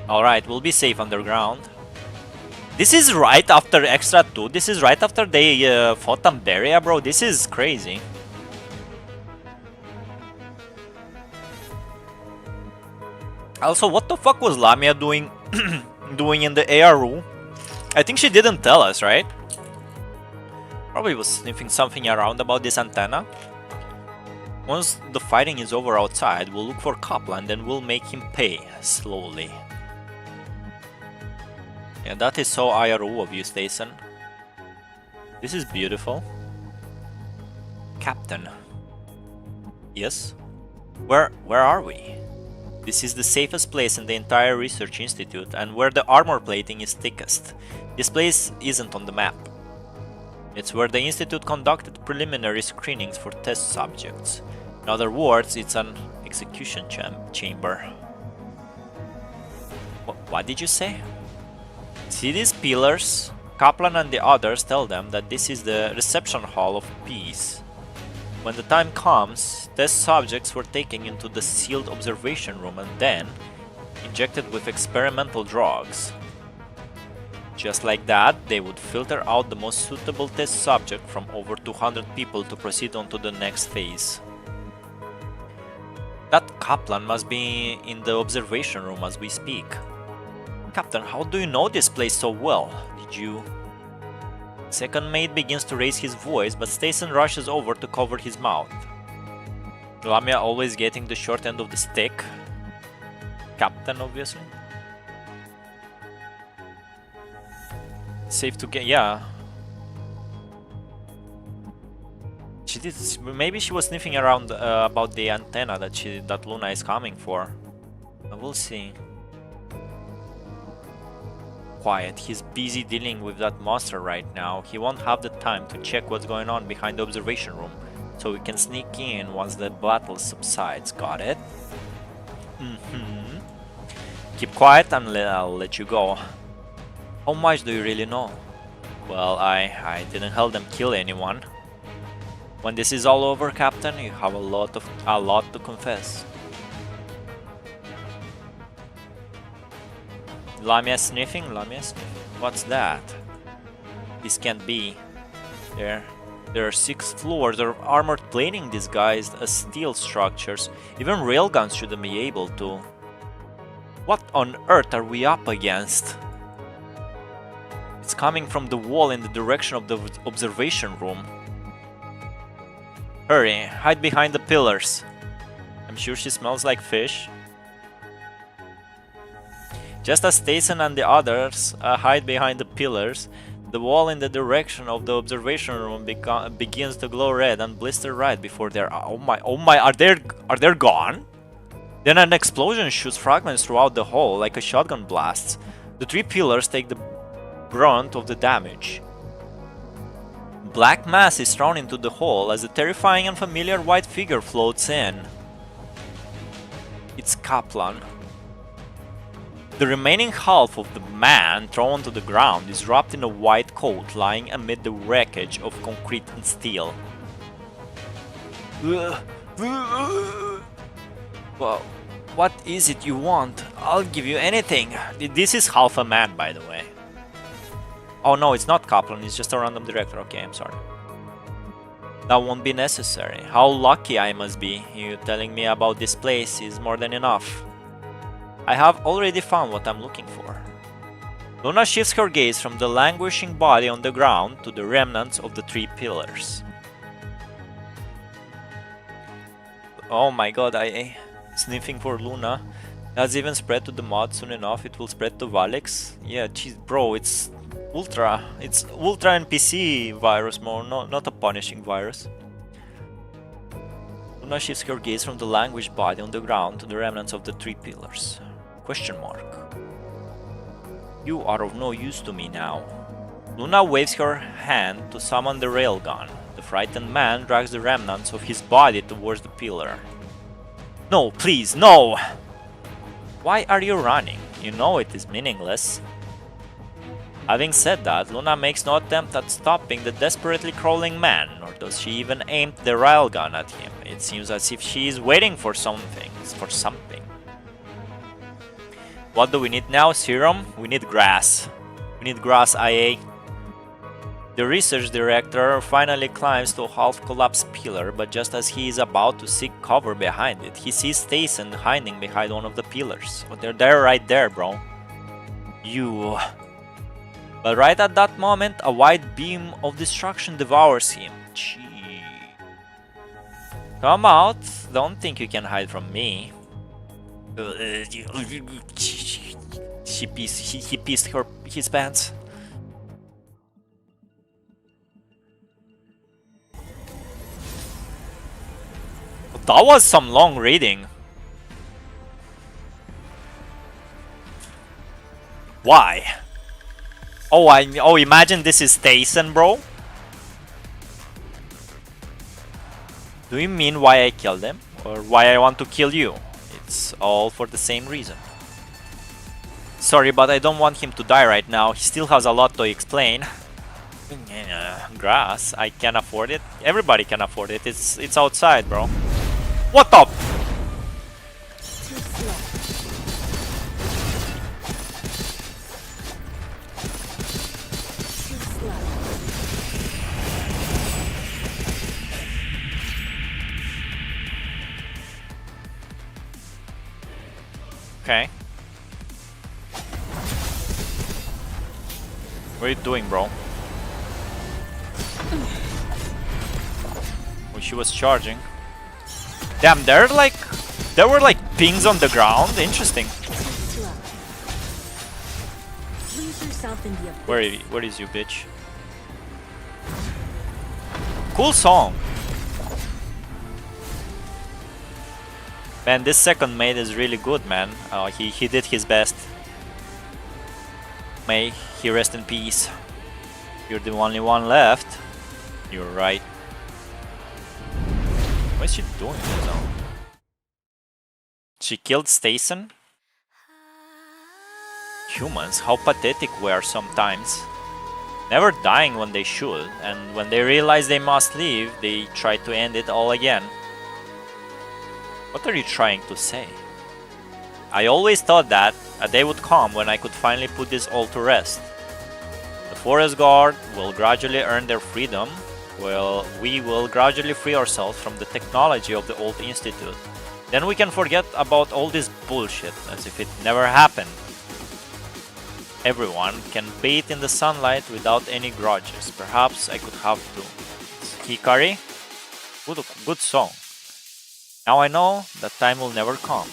Alright, we'll be safe underground. This is right after Extra 2, this is right after they fought Amberia, bro, this is crazy. Also, what the fuck was Lamia doing doing in the ARU? I think she didn't tell us, right? Probably was sniffing something around about this antenna. Once the fighting is over outside, we'll look for Kaplan, then we'll make him pay, slowly. Yeah, that is so IRU of you, Station. This is beautiful. Captain. Yes? Where are we? This is the safest place in the entire Research Institute and where the armor plating is thickest. This place isn't on the map. It's where the Institute conducted preliminary screenings for test subjects. In other words, it's an execution chamber. What did you say? See these pillars? Kaplan and the others tell them that this is the reception hall of peace. When the time comes, test subjects were taken into the sealed observation room and then injected with experimental drugs. Just like that, they would filter out the most suitable test subject from over 200 people to proceed on to the next phase. That Kaplan must be in the observation room as we speak. Captain, how do you know this place so well? Did you... Second mate begins to raise his voice, but Station rushes over to cover his mouth. Lamia always getting the short end of the stick. Captain, obviously. Safe to get, yeah. She did. Maybe she was sniffing around about the antenna that Luna is coming for. We'll see. Quiet, he's busy dealing with that monster right now. He won't have the time to check what's going on behind the observation room, so we can sneak in once the battle subsides. Got it? Keep quiet and I'll let you go. How much do you really know? Well, I didn't help them kill anyone. When this is all over, Captain, you have a lot to confess. Lamia sniffing? Lamia sniffing. What's that? This can't be. There are 6 floors of armored plating disguised as steel structures. Even railguns shouldn't be able to. What on earth are we up against? It's coming from the wall in the direction of the observation room. Hurry, hide behind the pillars. I'm sure she smells like fish. Just as Station and the others hide behind the pillars, the wall in the direction of the observation room begins to glow red and blister right before their... Oh my, are they gone? Then an explosion shoots fragments throughout the hall like a shotgun blast. The 3 pillars take the brunt of the damage. Black mass is thrown into the hall as a terrifying and familiar white figure floats in. It's Kaplan. The remaining half of the man thrown to the ground is wrapped in a white coat lying amid the wreckage of concrete and steel. Well, what is it you want? I'll give you anything. This is half a man, by the way. Oh no, it's not Kaplan, it's just a random director. Okay, I'm sorry. That won't be necessary. How lucky I must be. You telling me about this place is more than enough. I have already found what I'm looking for. Luna shifts her gaze from the languishing body on the ground to the remnants of the 3 pillars. Oh my god, I sniffing for Luna. Has even spread to the mod. Soon enough it will spread to Valics. Yeah, geez, bro, it's Ultra NPC virus more, not a punishing virus. Luna shifts her gaze from the languished body on the ground to the remnants of the 3 pillars. Question mark. You are of no use to me now. Luna waves her hand to summon the railgun. The frightened man drags the remnants of his body towards the pillar. No, please, no! Why are you running? You know it is meaningless. Having said that, Luna makes no attempt at stopping the desperately crawling man, nor does she even aim the railgun at him. It seems as if she is waiting for something. What do we need now? Serum? We need grass. We need grass, IA. The research director finally climbs to a half-collapsed pillar, but just as he is about to seek cover behind it, he sees Stason hiding behind one of the pillars. Oh, they're right there, bro. You... But right at that moment, a white beam of destruction devours him. Gee. Come out. Don't think you can hide from me. He pissed his pants. That was some long reading. Why? Oh, imagine this is Stason, bro. Do you mean why I killed him? Or why I want to kill you? It's all for the same reason. Sorry, but I don't want him to die right now. He still has a lot to explain. Grass, I can afford it. Everybody can afford it. It's outside, bro. What up? Okay. What are you doing, bro? Oh, she was charging. Damn, there were like pings on the ground. Interesting. Where is you, bitch? Cool song. Man, this second mate is really good, man. He did his best. May he rest in peace. You're the only one left. You're right. What is she doing now? She killed Stason? Humans, how pathetic we are sometimes. Never dying when they should, and when they realize they must leave, they try to end it all again. What are you trying to say? I always thought that a day would come when I could finally put this all to rest. The Forest Guard will gradually earn their freedom. Well, we will gradually free ourselves from the technology of the old institute. Then we can forget about all this bullshit as if it never happened. Everyone can bathe in the sunlight without any grudges. Perhaps I could have to. Hikari? Good song. Now I know that time will never come.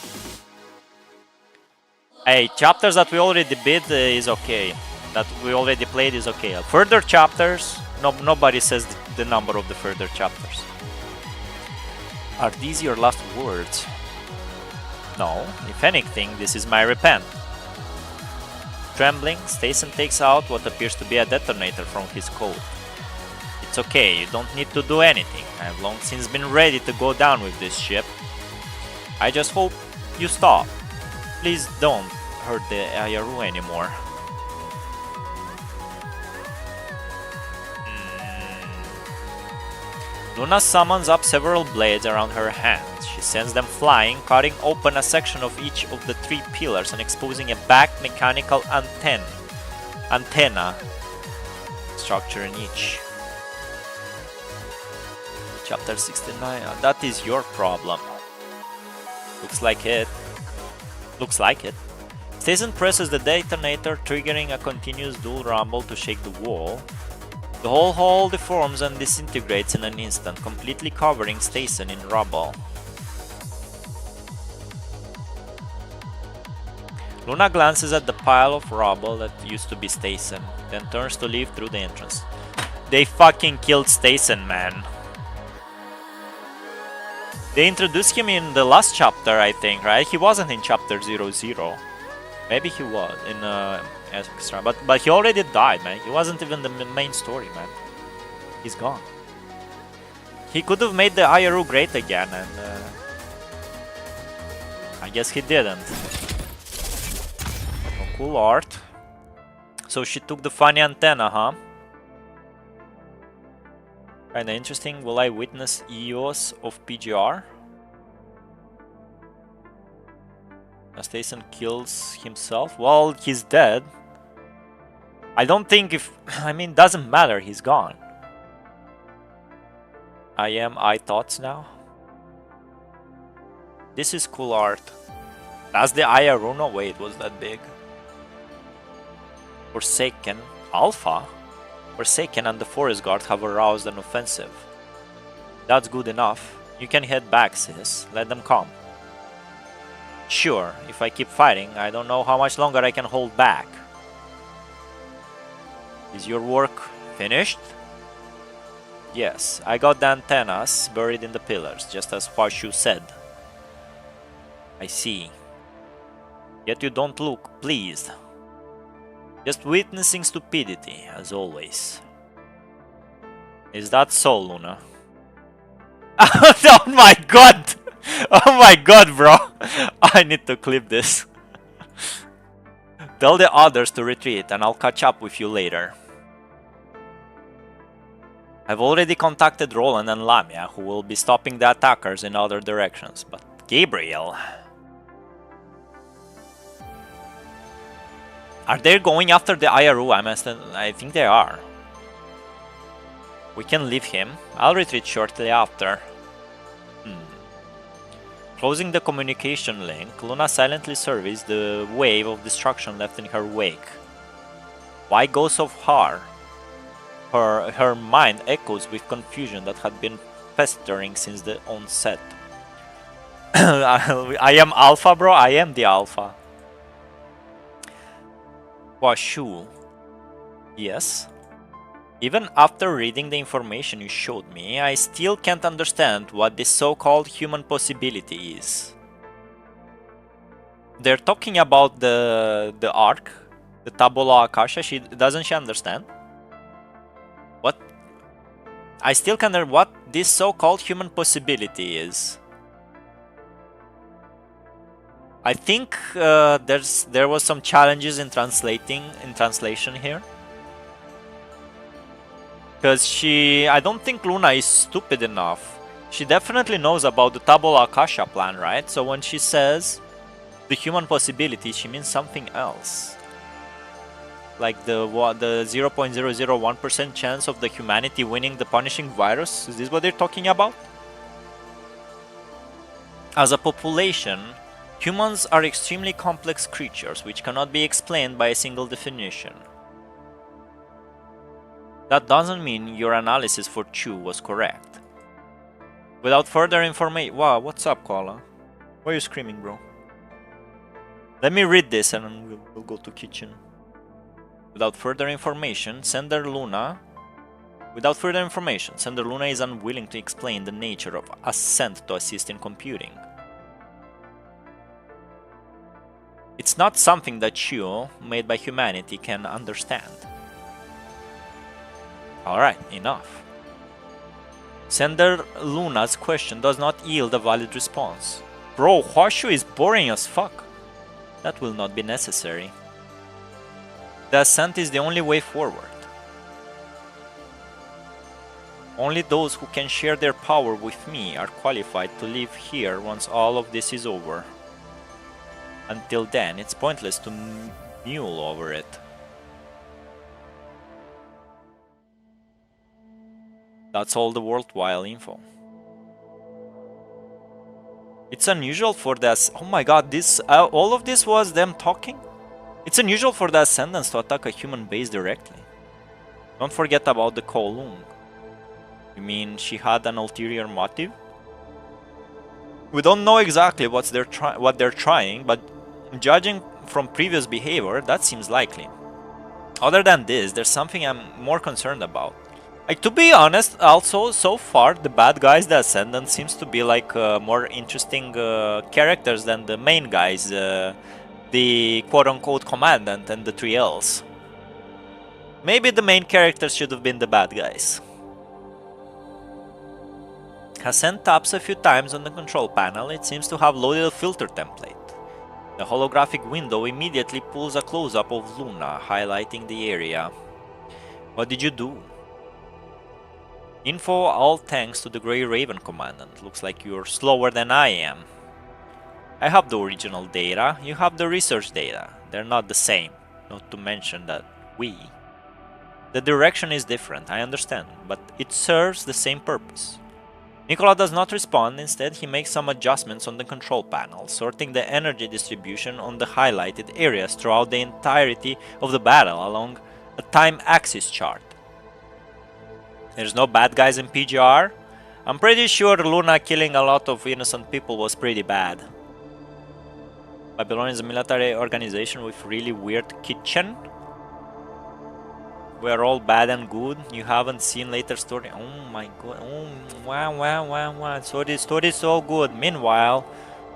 Hey, chapters that we already beat is okay. That we already played is okay. Further chapters, nobody says the number of the further chapters. Are these your last words? No, if anything, this is my repent. Trembling, Stason takes out what appears to be a detonator from his coat. It's okay, you don't need to do anything. I have long since been ready to go down with this ship. I just hope you stop. Please don't hurt the Ayaru anymore. Luna summons up several blades around her hands. She sends them flying, cutting open a section of each of the 3 pillars and exposing a back mechanical antenna structure in each. Chapter 69. That is your problem. Looks like it. Looks like it. Stason presses the detonator, triggering a continuous dual rumble to shake the wall. The whole hall deforms and disintegrates in an instant, completely covering Stason in rubble. Luna glances at the pile of rubble that used to be Stason, then turns to leave through the entrance. They fucking killed Stason, man. They introduced him in the last chapter, I think, right? He wasn't in chapter 00. Maybe he was in extra, but he already died, man. He wasn't even the main story, man. He's gone. He could have made the IRU great again, and I guess he didn't. Oh, cool art. So she took the funny antenna, huh? Kinda interesting. Will I witness EOS of PGR? Stason kills himself. Well, he's dead. I don't think if... I mean, doesn't matter. He's gone. I am thoughts now. This is cool art. That's the IRU. No, wait, was that big? Forsaken. Alpha? Forsaken and the Forest Guard have aroused an offensive. That's good enough. You can head back, sis. Let them come. Sure, if I keep fighting, I don't know how much longer I can hold back. Is your work finished? Yes, I got the antennas buried in the pillars, just as ChangWHO said. I see. Yet you don't look pleased. Just witnessing stupidity, as always. Is that so, Luna? Oh my god! Oh my god, bro! I need to clip this. Tell the others to retreat and I'll catch up with you later. I've already contacted Roland and Lamia, who will be stopping the attackers in other directions, but Gabriel... Are they going after the IRU? I think they are. We can leave him. I'll retreat shortly after. Closing the communication link, Luna silently surveys the wave of destruction left in her wake. Why go so far? Her mind echoes with confusion that had been festering since the onset. I am Alpha, bro. I am the Alpha. ChangWHO. Yes. Even after reading the information you showed me, I still can't understand what this so-called human possibility is. They're talking about the arc, the Tabula Akasha. Doesn't she understand? What? I still can't understand what this so-called human possibility is. I think there was some challenges in translation here. Because I don't think Luna is stupid enough. She definitely knows about the Tabula Akasha plan, right? So when she says the human possibility, she means something else. Like the 0.001% chance of the humanity winning the punishing virus? Is this what they're talking about? As a population, humans are extremely complex creatures which cannot be explained by a single definition. That doesn't mean your analysis for ChangWHO was correct. Without further information... Wow, what's up, Koala? Why are you screaming, bro? Let me read this and then we'll go to kitchen. Without further information, Sender Luna is unwilling to explain the nature of assent to assist in computing. It's not something that ChangWHO, made by humanity, can understand. Alright, enough. Sender Luna's question does not yield a valid response. Bro, ChangWHO is boring as fuck. That will not be necessary. The ascent is the only way forward. Only those who can share their power with me are qualified to live here once all of this is over. Until then, it's pointless to mule over it. That's all the worthwhile info. It's unusual for the... Oh my god, this all of this was them talking? It's unusual for the Ascendants to attack a human base directly. Don't forget about the Kowloon. You mean she had an ulterior motive? We don't know exactly what they're trying, but judging from previous behavior, that seems likely. Other than this, there's something I'm more concerned about. Like, to be honest, also, so far, the bad guys, the Ascendant, seems to be like more interesting characters than the main guys, the quote-unquote Commandant and the 3Ls. Maybe the main characters should have been the bad guys. Hassan taps a few times on the control panel. It seems to have loaded a filter template. The holographic window immediately pulls a close-up of Luna, highlighting the area. What did you do? Info all thanks to the Grey Raven Commandant. Looks like you're slower than I am. I have the original data, you have the research data. They're not the same, not to mention that the direction is different, I understand, but it serves the same purpose. Nicola does not respond, instead he makes some adjustments on the control panel, sorting the energy distribution on the highlighted areas throughout the entirety of the battle along a time axis chart. There's no bad guys in PGR? I'm pretty sure Luna killing a lot of innocent people was pretty bad. Babylon is a military organization with really weird kitchen. We're all bad and good. You haven't seen later story. Oh my god. Oh, wow. Story is so good. Meanwhile,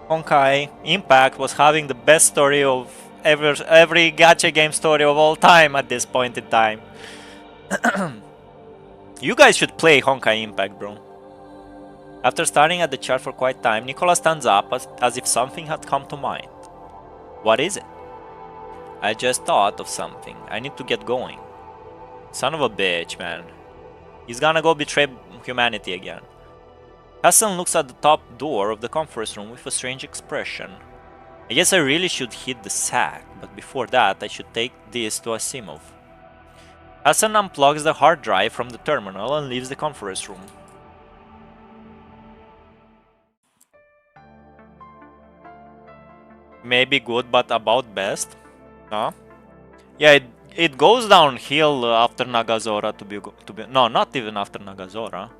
Honkai Impact was having the best story of every gacha game story of all time at this point in time. You guys should play Honkai Impact, bro. After staring at the chart for quite time, Nicola stands up as if something had come to mind. What is it? I just thought of something. I need to get going. Son of a bitch, man. He's gonna go betray humanity again. Hassan looks at the top door of the conference room with a strange expression. I guess I really should hit the sack, but before that I should take this to Asimov. Hassan unplugs the hard drive from the terminal and leaves the conference room. Maybe good, but about best? Huh? Yeah, it goes downhill after Nagazora to be no, not even after Nagazora.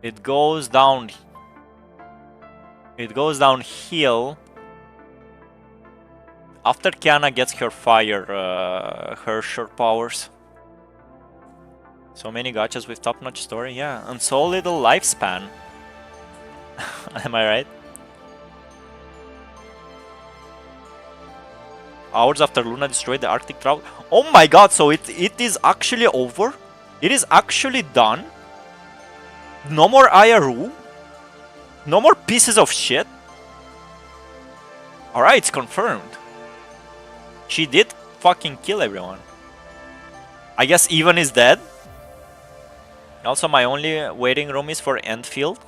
It goes downhill after Kiana gets her fire, her short powers. So many gachas with top-notch story, yeah, and so little lifespan. Am I right? Hours after Luna destroyed the Arctic Trout. Oh my god, so it is actually over? It is actually done? No more IRU? No more pieces of shit? Alright, it's confirmed. She did fucking kill everyone. I guess Even is dead. Also, my only waiting room is for Enfield.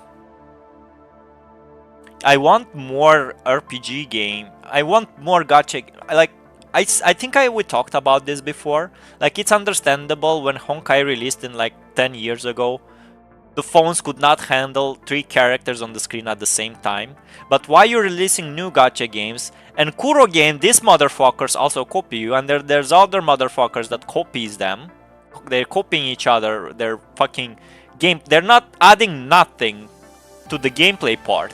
I want more RPG game. I want more gacha. Like, I think we talked about this before. Like, it's understandable when Honkai released in like 10 years ago, the phones could not handle 3 characters on the screen at the same time. But why you're releasing new gacha games and Kuro game, these motherfuckers also copy you, and there's other motherfuckers that copies them. They're copying each other. They're fucking game. They're not adding nothing to the gameplay part.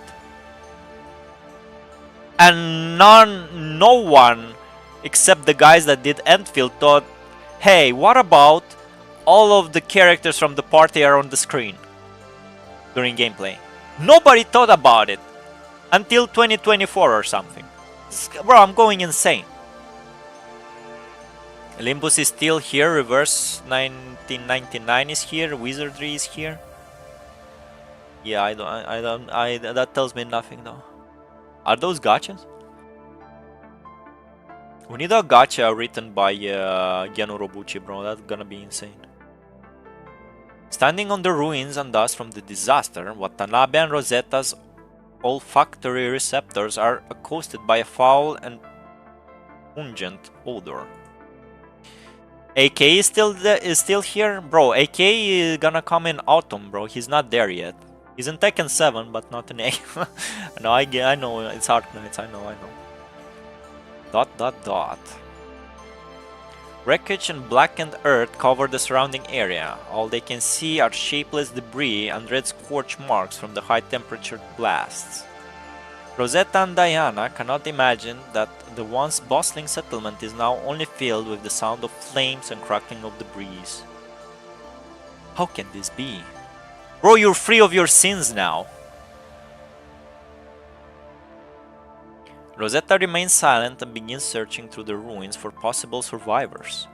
And no one except the guys that did Enfield thought, hey, what about all of the characters from the party are on the screen during gameplay? Nobody thought about it until 2024 or something. Bro, I'm going insane. Olympus is still here, Reverse 1999 is here, Wizardry is here. Yeah, that tells me nothing though. Are those gachas? We need a gacha written by Geno Robucci, bro. That's gonna be insane. Standing on the ruins and dust from the disaster, Watanabe and Rosetta's olfactory receptors are accosted by a foul and pungent odor. AK is still here, bro. AK is gonna come in autumn, bro. He's not there yet. He's in Tekken 7, but not in 8. No, I know it's Arknights. I know. Dot. Wreckage and blackened earth cover the surrounding area. All they can see are shapeless debris and red scorch marks from the high-temperature blasts. Rosetta and Diana cannot imagine that the once bustling settlement is now only filled with the sound of flames and crackling of the breeze. How can this be? Bro, you're free of your sins now. Rosetta remains silent and begins searching through the ruins for possible survivors.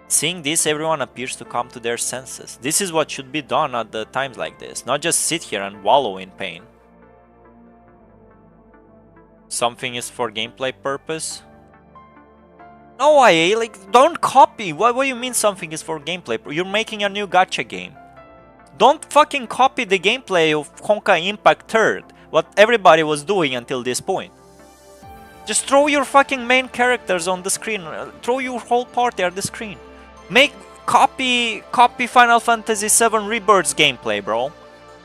Seeing this, everyone appears to come to their senses. This is what should be done at the times like this, not just sit here and wallow in pain. Something is for gameplay purpose? No, IA, like, don't copy. What do you mean something is for gameplay? You're making a new gacha game. Don't fucking copy the gameplay of Honkai Impact 3rd, what everybody was doing until this point. Just throw your fucking main characters on the screen. Throw your whole party at the screen. Copy Final Fantasy VII Rebirth's gameplay, bro.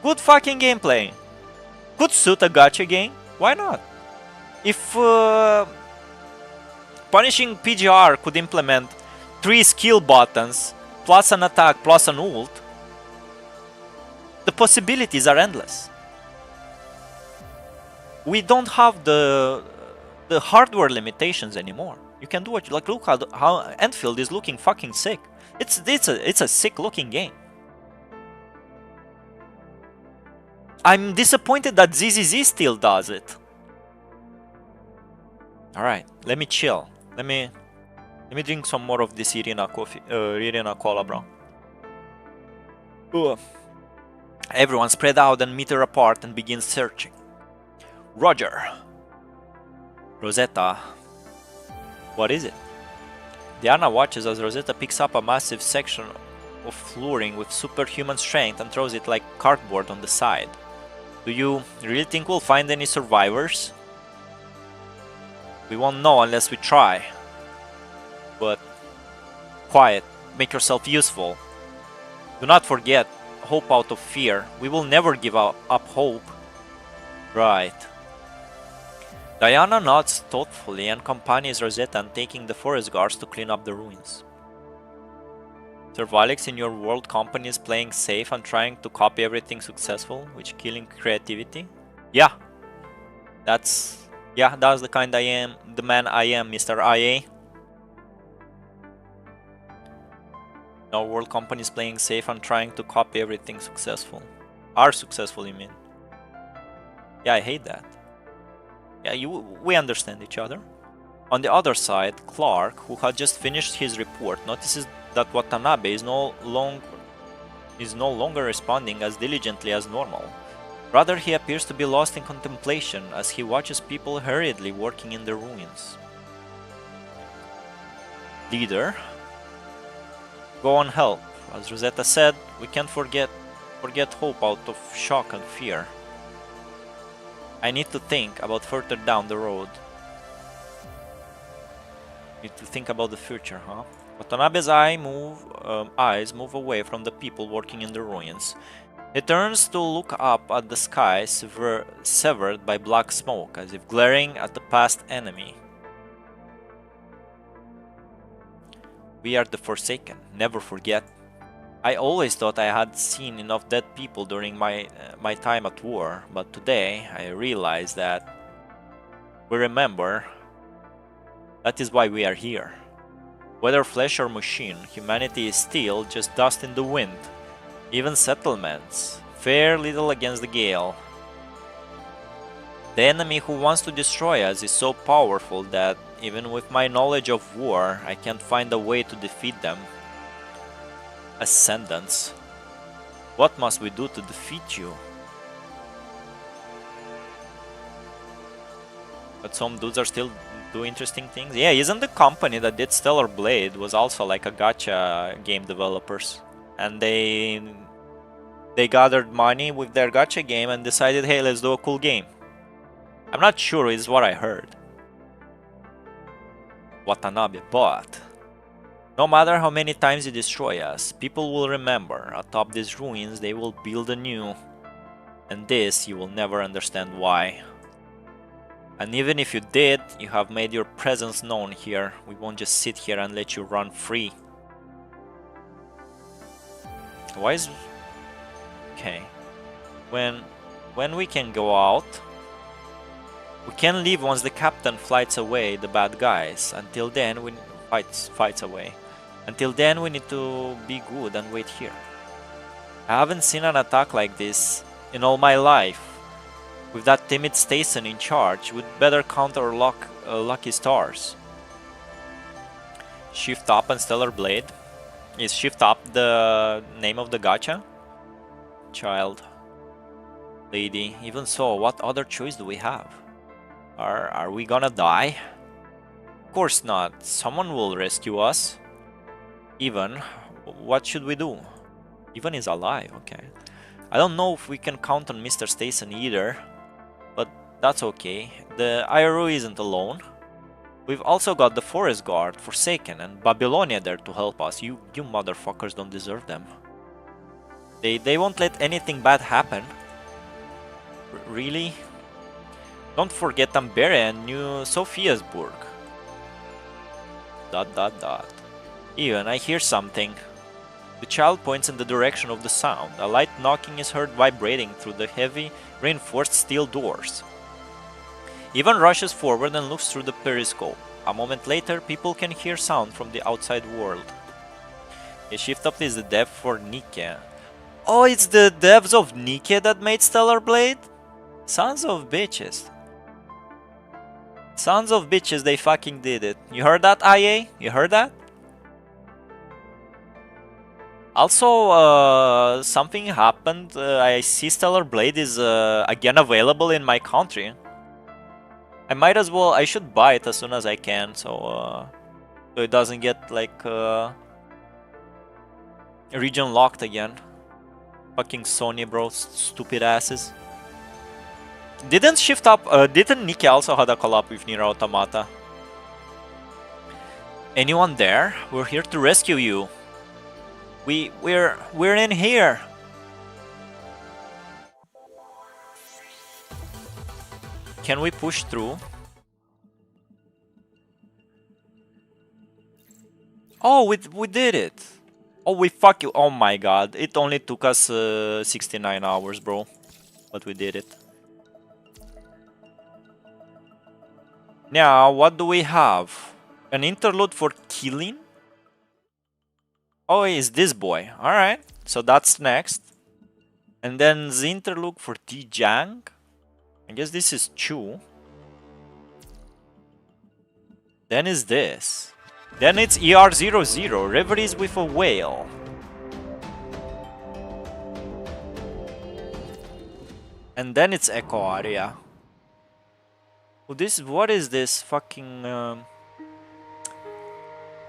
Good fucking gameplay. Could suit a gacha game. Why not? If punishing PGR could implement 3 skill buttons, plus an attack, plus an ult, the possibilities are endless. We don't have the hardware limitations anymore. You can do what you like. Look how Enfield is looking fucking sick. It's a sick looking game. I'm disappointed that ZZZ still does it. Alright, let me chill. Let me drink some more of this Irina coffee, Irina cola, bro. Ugh. Everyone spread out and meter apart and begin searching. Roger. Rosetta. What is it? Diana watches as Rosetta picks up a massive section of flooring with superhuman strength and throws it like cardboard on the side. Do you really think we'll find any survivors? We won't know unless we try. But quiet, make yourself useful. Do not forget, hope out of fear. We will never give up hope. Right. Diana nods thoughtfully and accompanies Rosetta in taking the forest guards to clean up the ruins. Sir Valics, in your world, company is playing safe and trying to copy everything successful, which killing creativity? Yeah. That's the kind I am, the man I am, Mr. IA. Our world company is playing safe and trying to copy everything successful. Are successful, you mean? Yeah, I hate that. Yeah, we understand each other. On the other side, Clark, who had just finished his report, notices that Watanabe is no longer responding as diligently as normal. Rather, he appears to be lost in contemplation as he watches people hurriedly working in the ruins. Leader, go and help. As Rosetta said, we can't forget hope out of shock and fear. I need to think about further down the road. Need to think about the future, huh? Watanabe's eyes move away from the people working in the ruins. He turns to look up at the sky severed by black smoke, as if glaring at the past enemy. We are the Forsaken, never forget. I always thought I had seen enough dead people during my time at war, but today I realize that we remember. That is why we are here. Whether flesh or machine, humanity is still just dust in the wind. Even settlements fare little against the gale. The enemy who wants to destroy us is so powerful that even with my knowledge of war, I can't find a way to defeat them. Ascendants. What must we do to defeat you? But some dudes are still do interesting things. Yeah, isn't the company that did Stellar Blade was also like a gacha game developers, and they gathered money with their gacha game and decided, hey, let's do a cool game. I'm not sure, is what I heard. Watanabe, but No matter how many times you destroy us, people will remember. Atop these ruins, they will build anew. And this, you will never understand why. And even if you did, you have made your presence known here. We won't just sit here and let you run free. Why is... Okay. When we can go out... We can leave once the captain fights away the bad guys. Until then, we... Fights away. Until then, we need to be good and wait here. I haven't seen an attack like this in all my life. With that timid Station in charge, we'd better count our lucky stars. Shift Up and Stellar Blade. Is Shift Up the name of the gacha? Child. Lady. Even so, what other choice do we have? Are we gonna die? Of course not. Someone will rescue us. Even, what should we do? Even is alive, okay. I don't know if we can count on Mr. Station either, but that's okay. The IRO isn't alone. We've also got the Forest Guard, Forsaken, and Babylonia there to help us. You motherfuckers don't deserve them. They won't let anything bad happen. Really? Don't forget Amberia and New Sophiasburg. ... Even, I hear something. The child points in the direction of the sound. A light knocking is heard vibrating through the heavy, reinforced steel doors. Ivan rushes forward and looks through the periscope. A moment later, people can hear sound from the outside world. A Shift Up is the dev for Nike. Oh, it's the devs of Nike that made Stellar Blade? Sons of bitches. Sons of bitches, they fucking did it. You heard that, IA? You heard that? Also, something happened. I see Stellar Blade is again available in my country. I might as well. I should buy it as soon as I can, so it doesn't get like region locked again. Fucking Sony, bro, stupid asses. Didn't Shift Up? Didn't Nikki also had a collab with Nier Automata? Anyone there? We're here to rescue you. We're in here. Can we push through? Oh, we did it. Oh, we fuck you. Oh my god. It only took us 69 hours, bro. But we did it. Now, what do we have? An interlude for killing? Oh, it's this boy. Alright. So that's next. And then the interlude for T-Jang. I guess this is Chu. Then is this. Then it's ER00, Reveries with a Whale. And then it's Echo Area. What is this fucking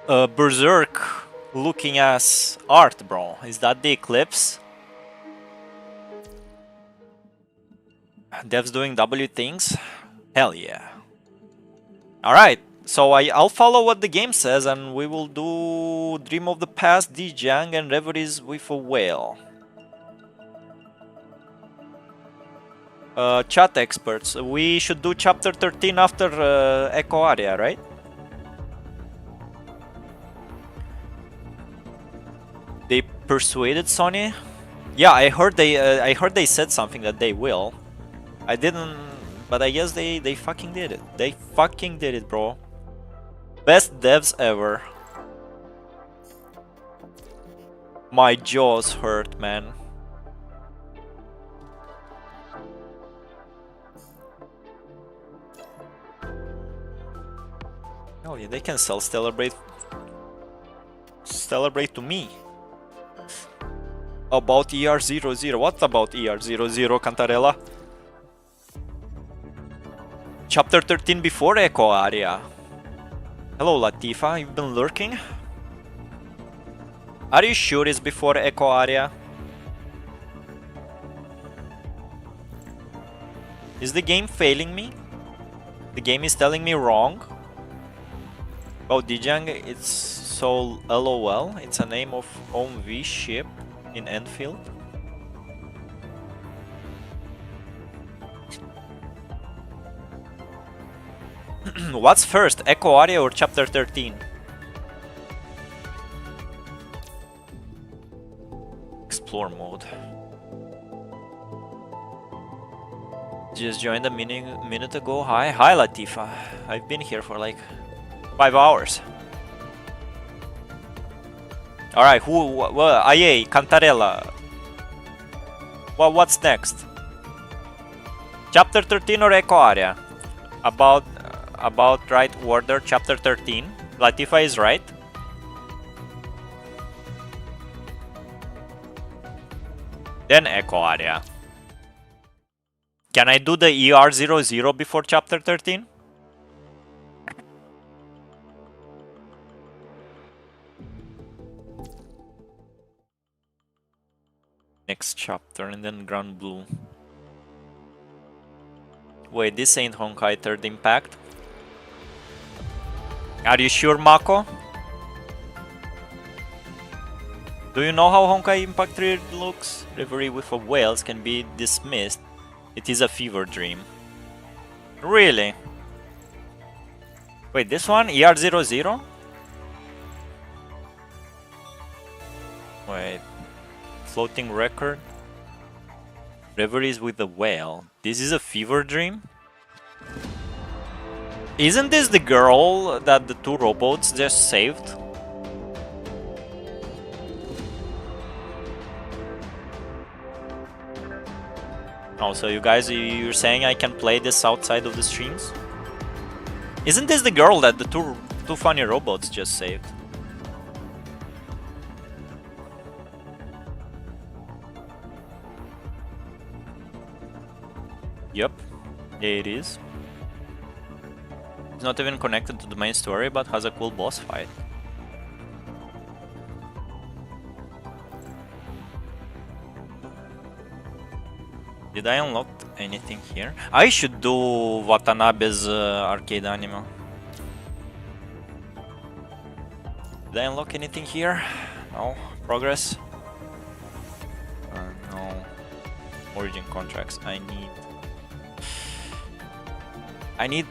berserk looking ass art, bro? Is that the Eclipse? Devs doing W things? Hell yeah. Alright, so I'll follow what the game says and we will do Dream of the Past, D-Jang and Reveries with a Whale. Chat experts, we should do chapter 13 after Echo Area, right? They persuaded Sony? Yeah, I heard they said something that they will. I didn't, but I guess they fucking did it. They fucking did it, bro. Best devs ever. My jaws hurt, man. Oh yeah, they can sell Stellar Blade to me. About ER00. What about ER00, Cantarella? Chapter 13 before Echo Area. Hello Latifa, you've been lurking? Are you sure it's before Echo Area? Is the game failing me? The game is telling me wrong? Oh, D-Jang, it's So LOL, it's a name of OMV ship in Enfield. What's first, Echo Aria or Chapter 13? Explore mode. Just joined a minute ago. Hi Latifa. I've been here for like 5 hours. Alright, Aye, Cantarella. What's next? Chapter 13 or Echo Aria? About right order, Chapter 13. Latifa is right. Then Echo Aria. Can I do the ER00 before Chapter 13? Next chapter and then Grand Blue. Wait, this ain't Honkai 3rd Impact. Are you sure, Mako? Do you know how Honkai Impact 3 looks? Reverie with a whales can be dismissed. It is a fever dream. Really? Wait, this one? ER00? Wait. Floating record? Reveries with a whale. This is a fever dream? Isn't this the girl that the 2 robots just saved? Oh, so you guys, you're saying I can play this outside of the streams? Isn't this the girl that the two funny robots just saved? Yep, yeah, it is. It's not even connected to the main story, but has a cool boss fight. Did I unlock anything here? I should do Watanabe's arcade anime. Did I unlock anything here? No. Progress? No. Origin contracts. I need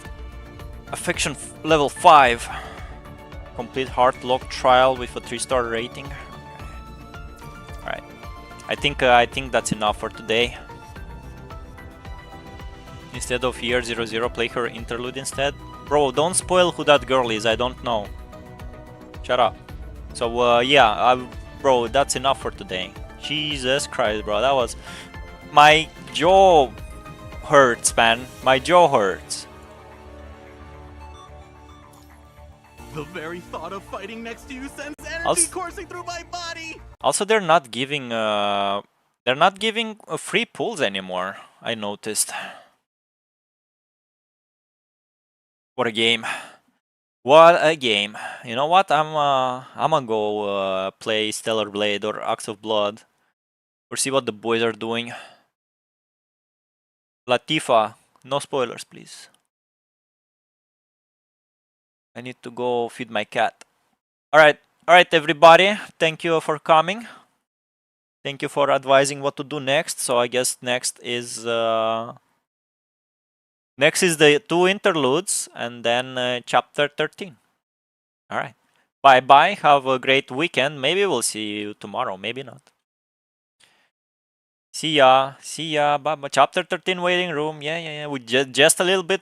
affection level 5. Complete heart lock trial with a 3-star rating. Alright. I think that's enough for today. Instead of ER00, play her interlude instead. Bro, don't spoil who that girl is, I don't know. Shut up. So, yeah, bro, that's enough for today. Jesus Christ, bro, that was... My jaw hurts, man. My jaw hurts. The very thought of fighting next to you sends energy coursing through my body! Also, they're not giving free pulls anymore, I noticed. What a game. What a game. You know what? I'm gonna go play Stellar Blade or Axe of Blood. Or see what the boys are doing. Latifa, no spoilers, please. I need to go feed my cat. Alright, everybody. Thank you for coming. Thank you for advising what to do next. So I guess next is the 2 interludes and then chapter 13. Alright. Bye bye. Have a great weekend. Maybe we'll see you tomorrow. Maybe not. See ya. Bye bye. Chapter 13 waiting room. Yeah. With just a little bit more.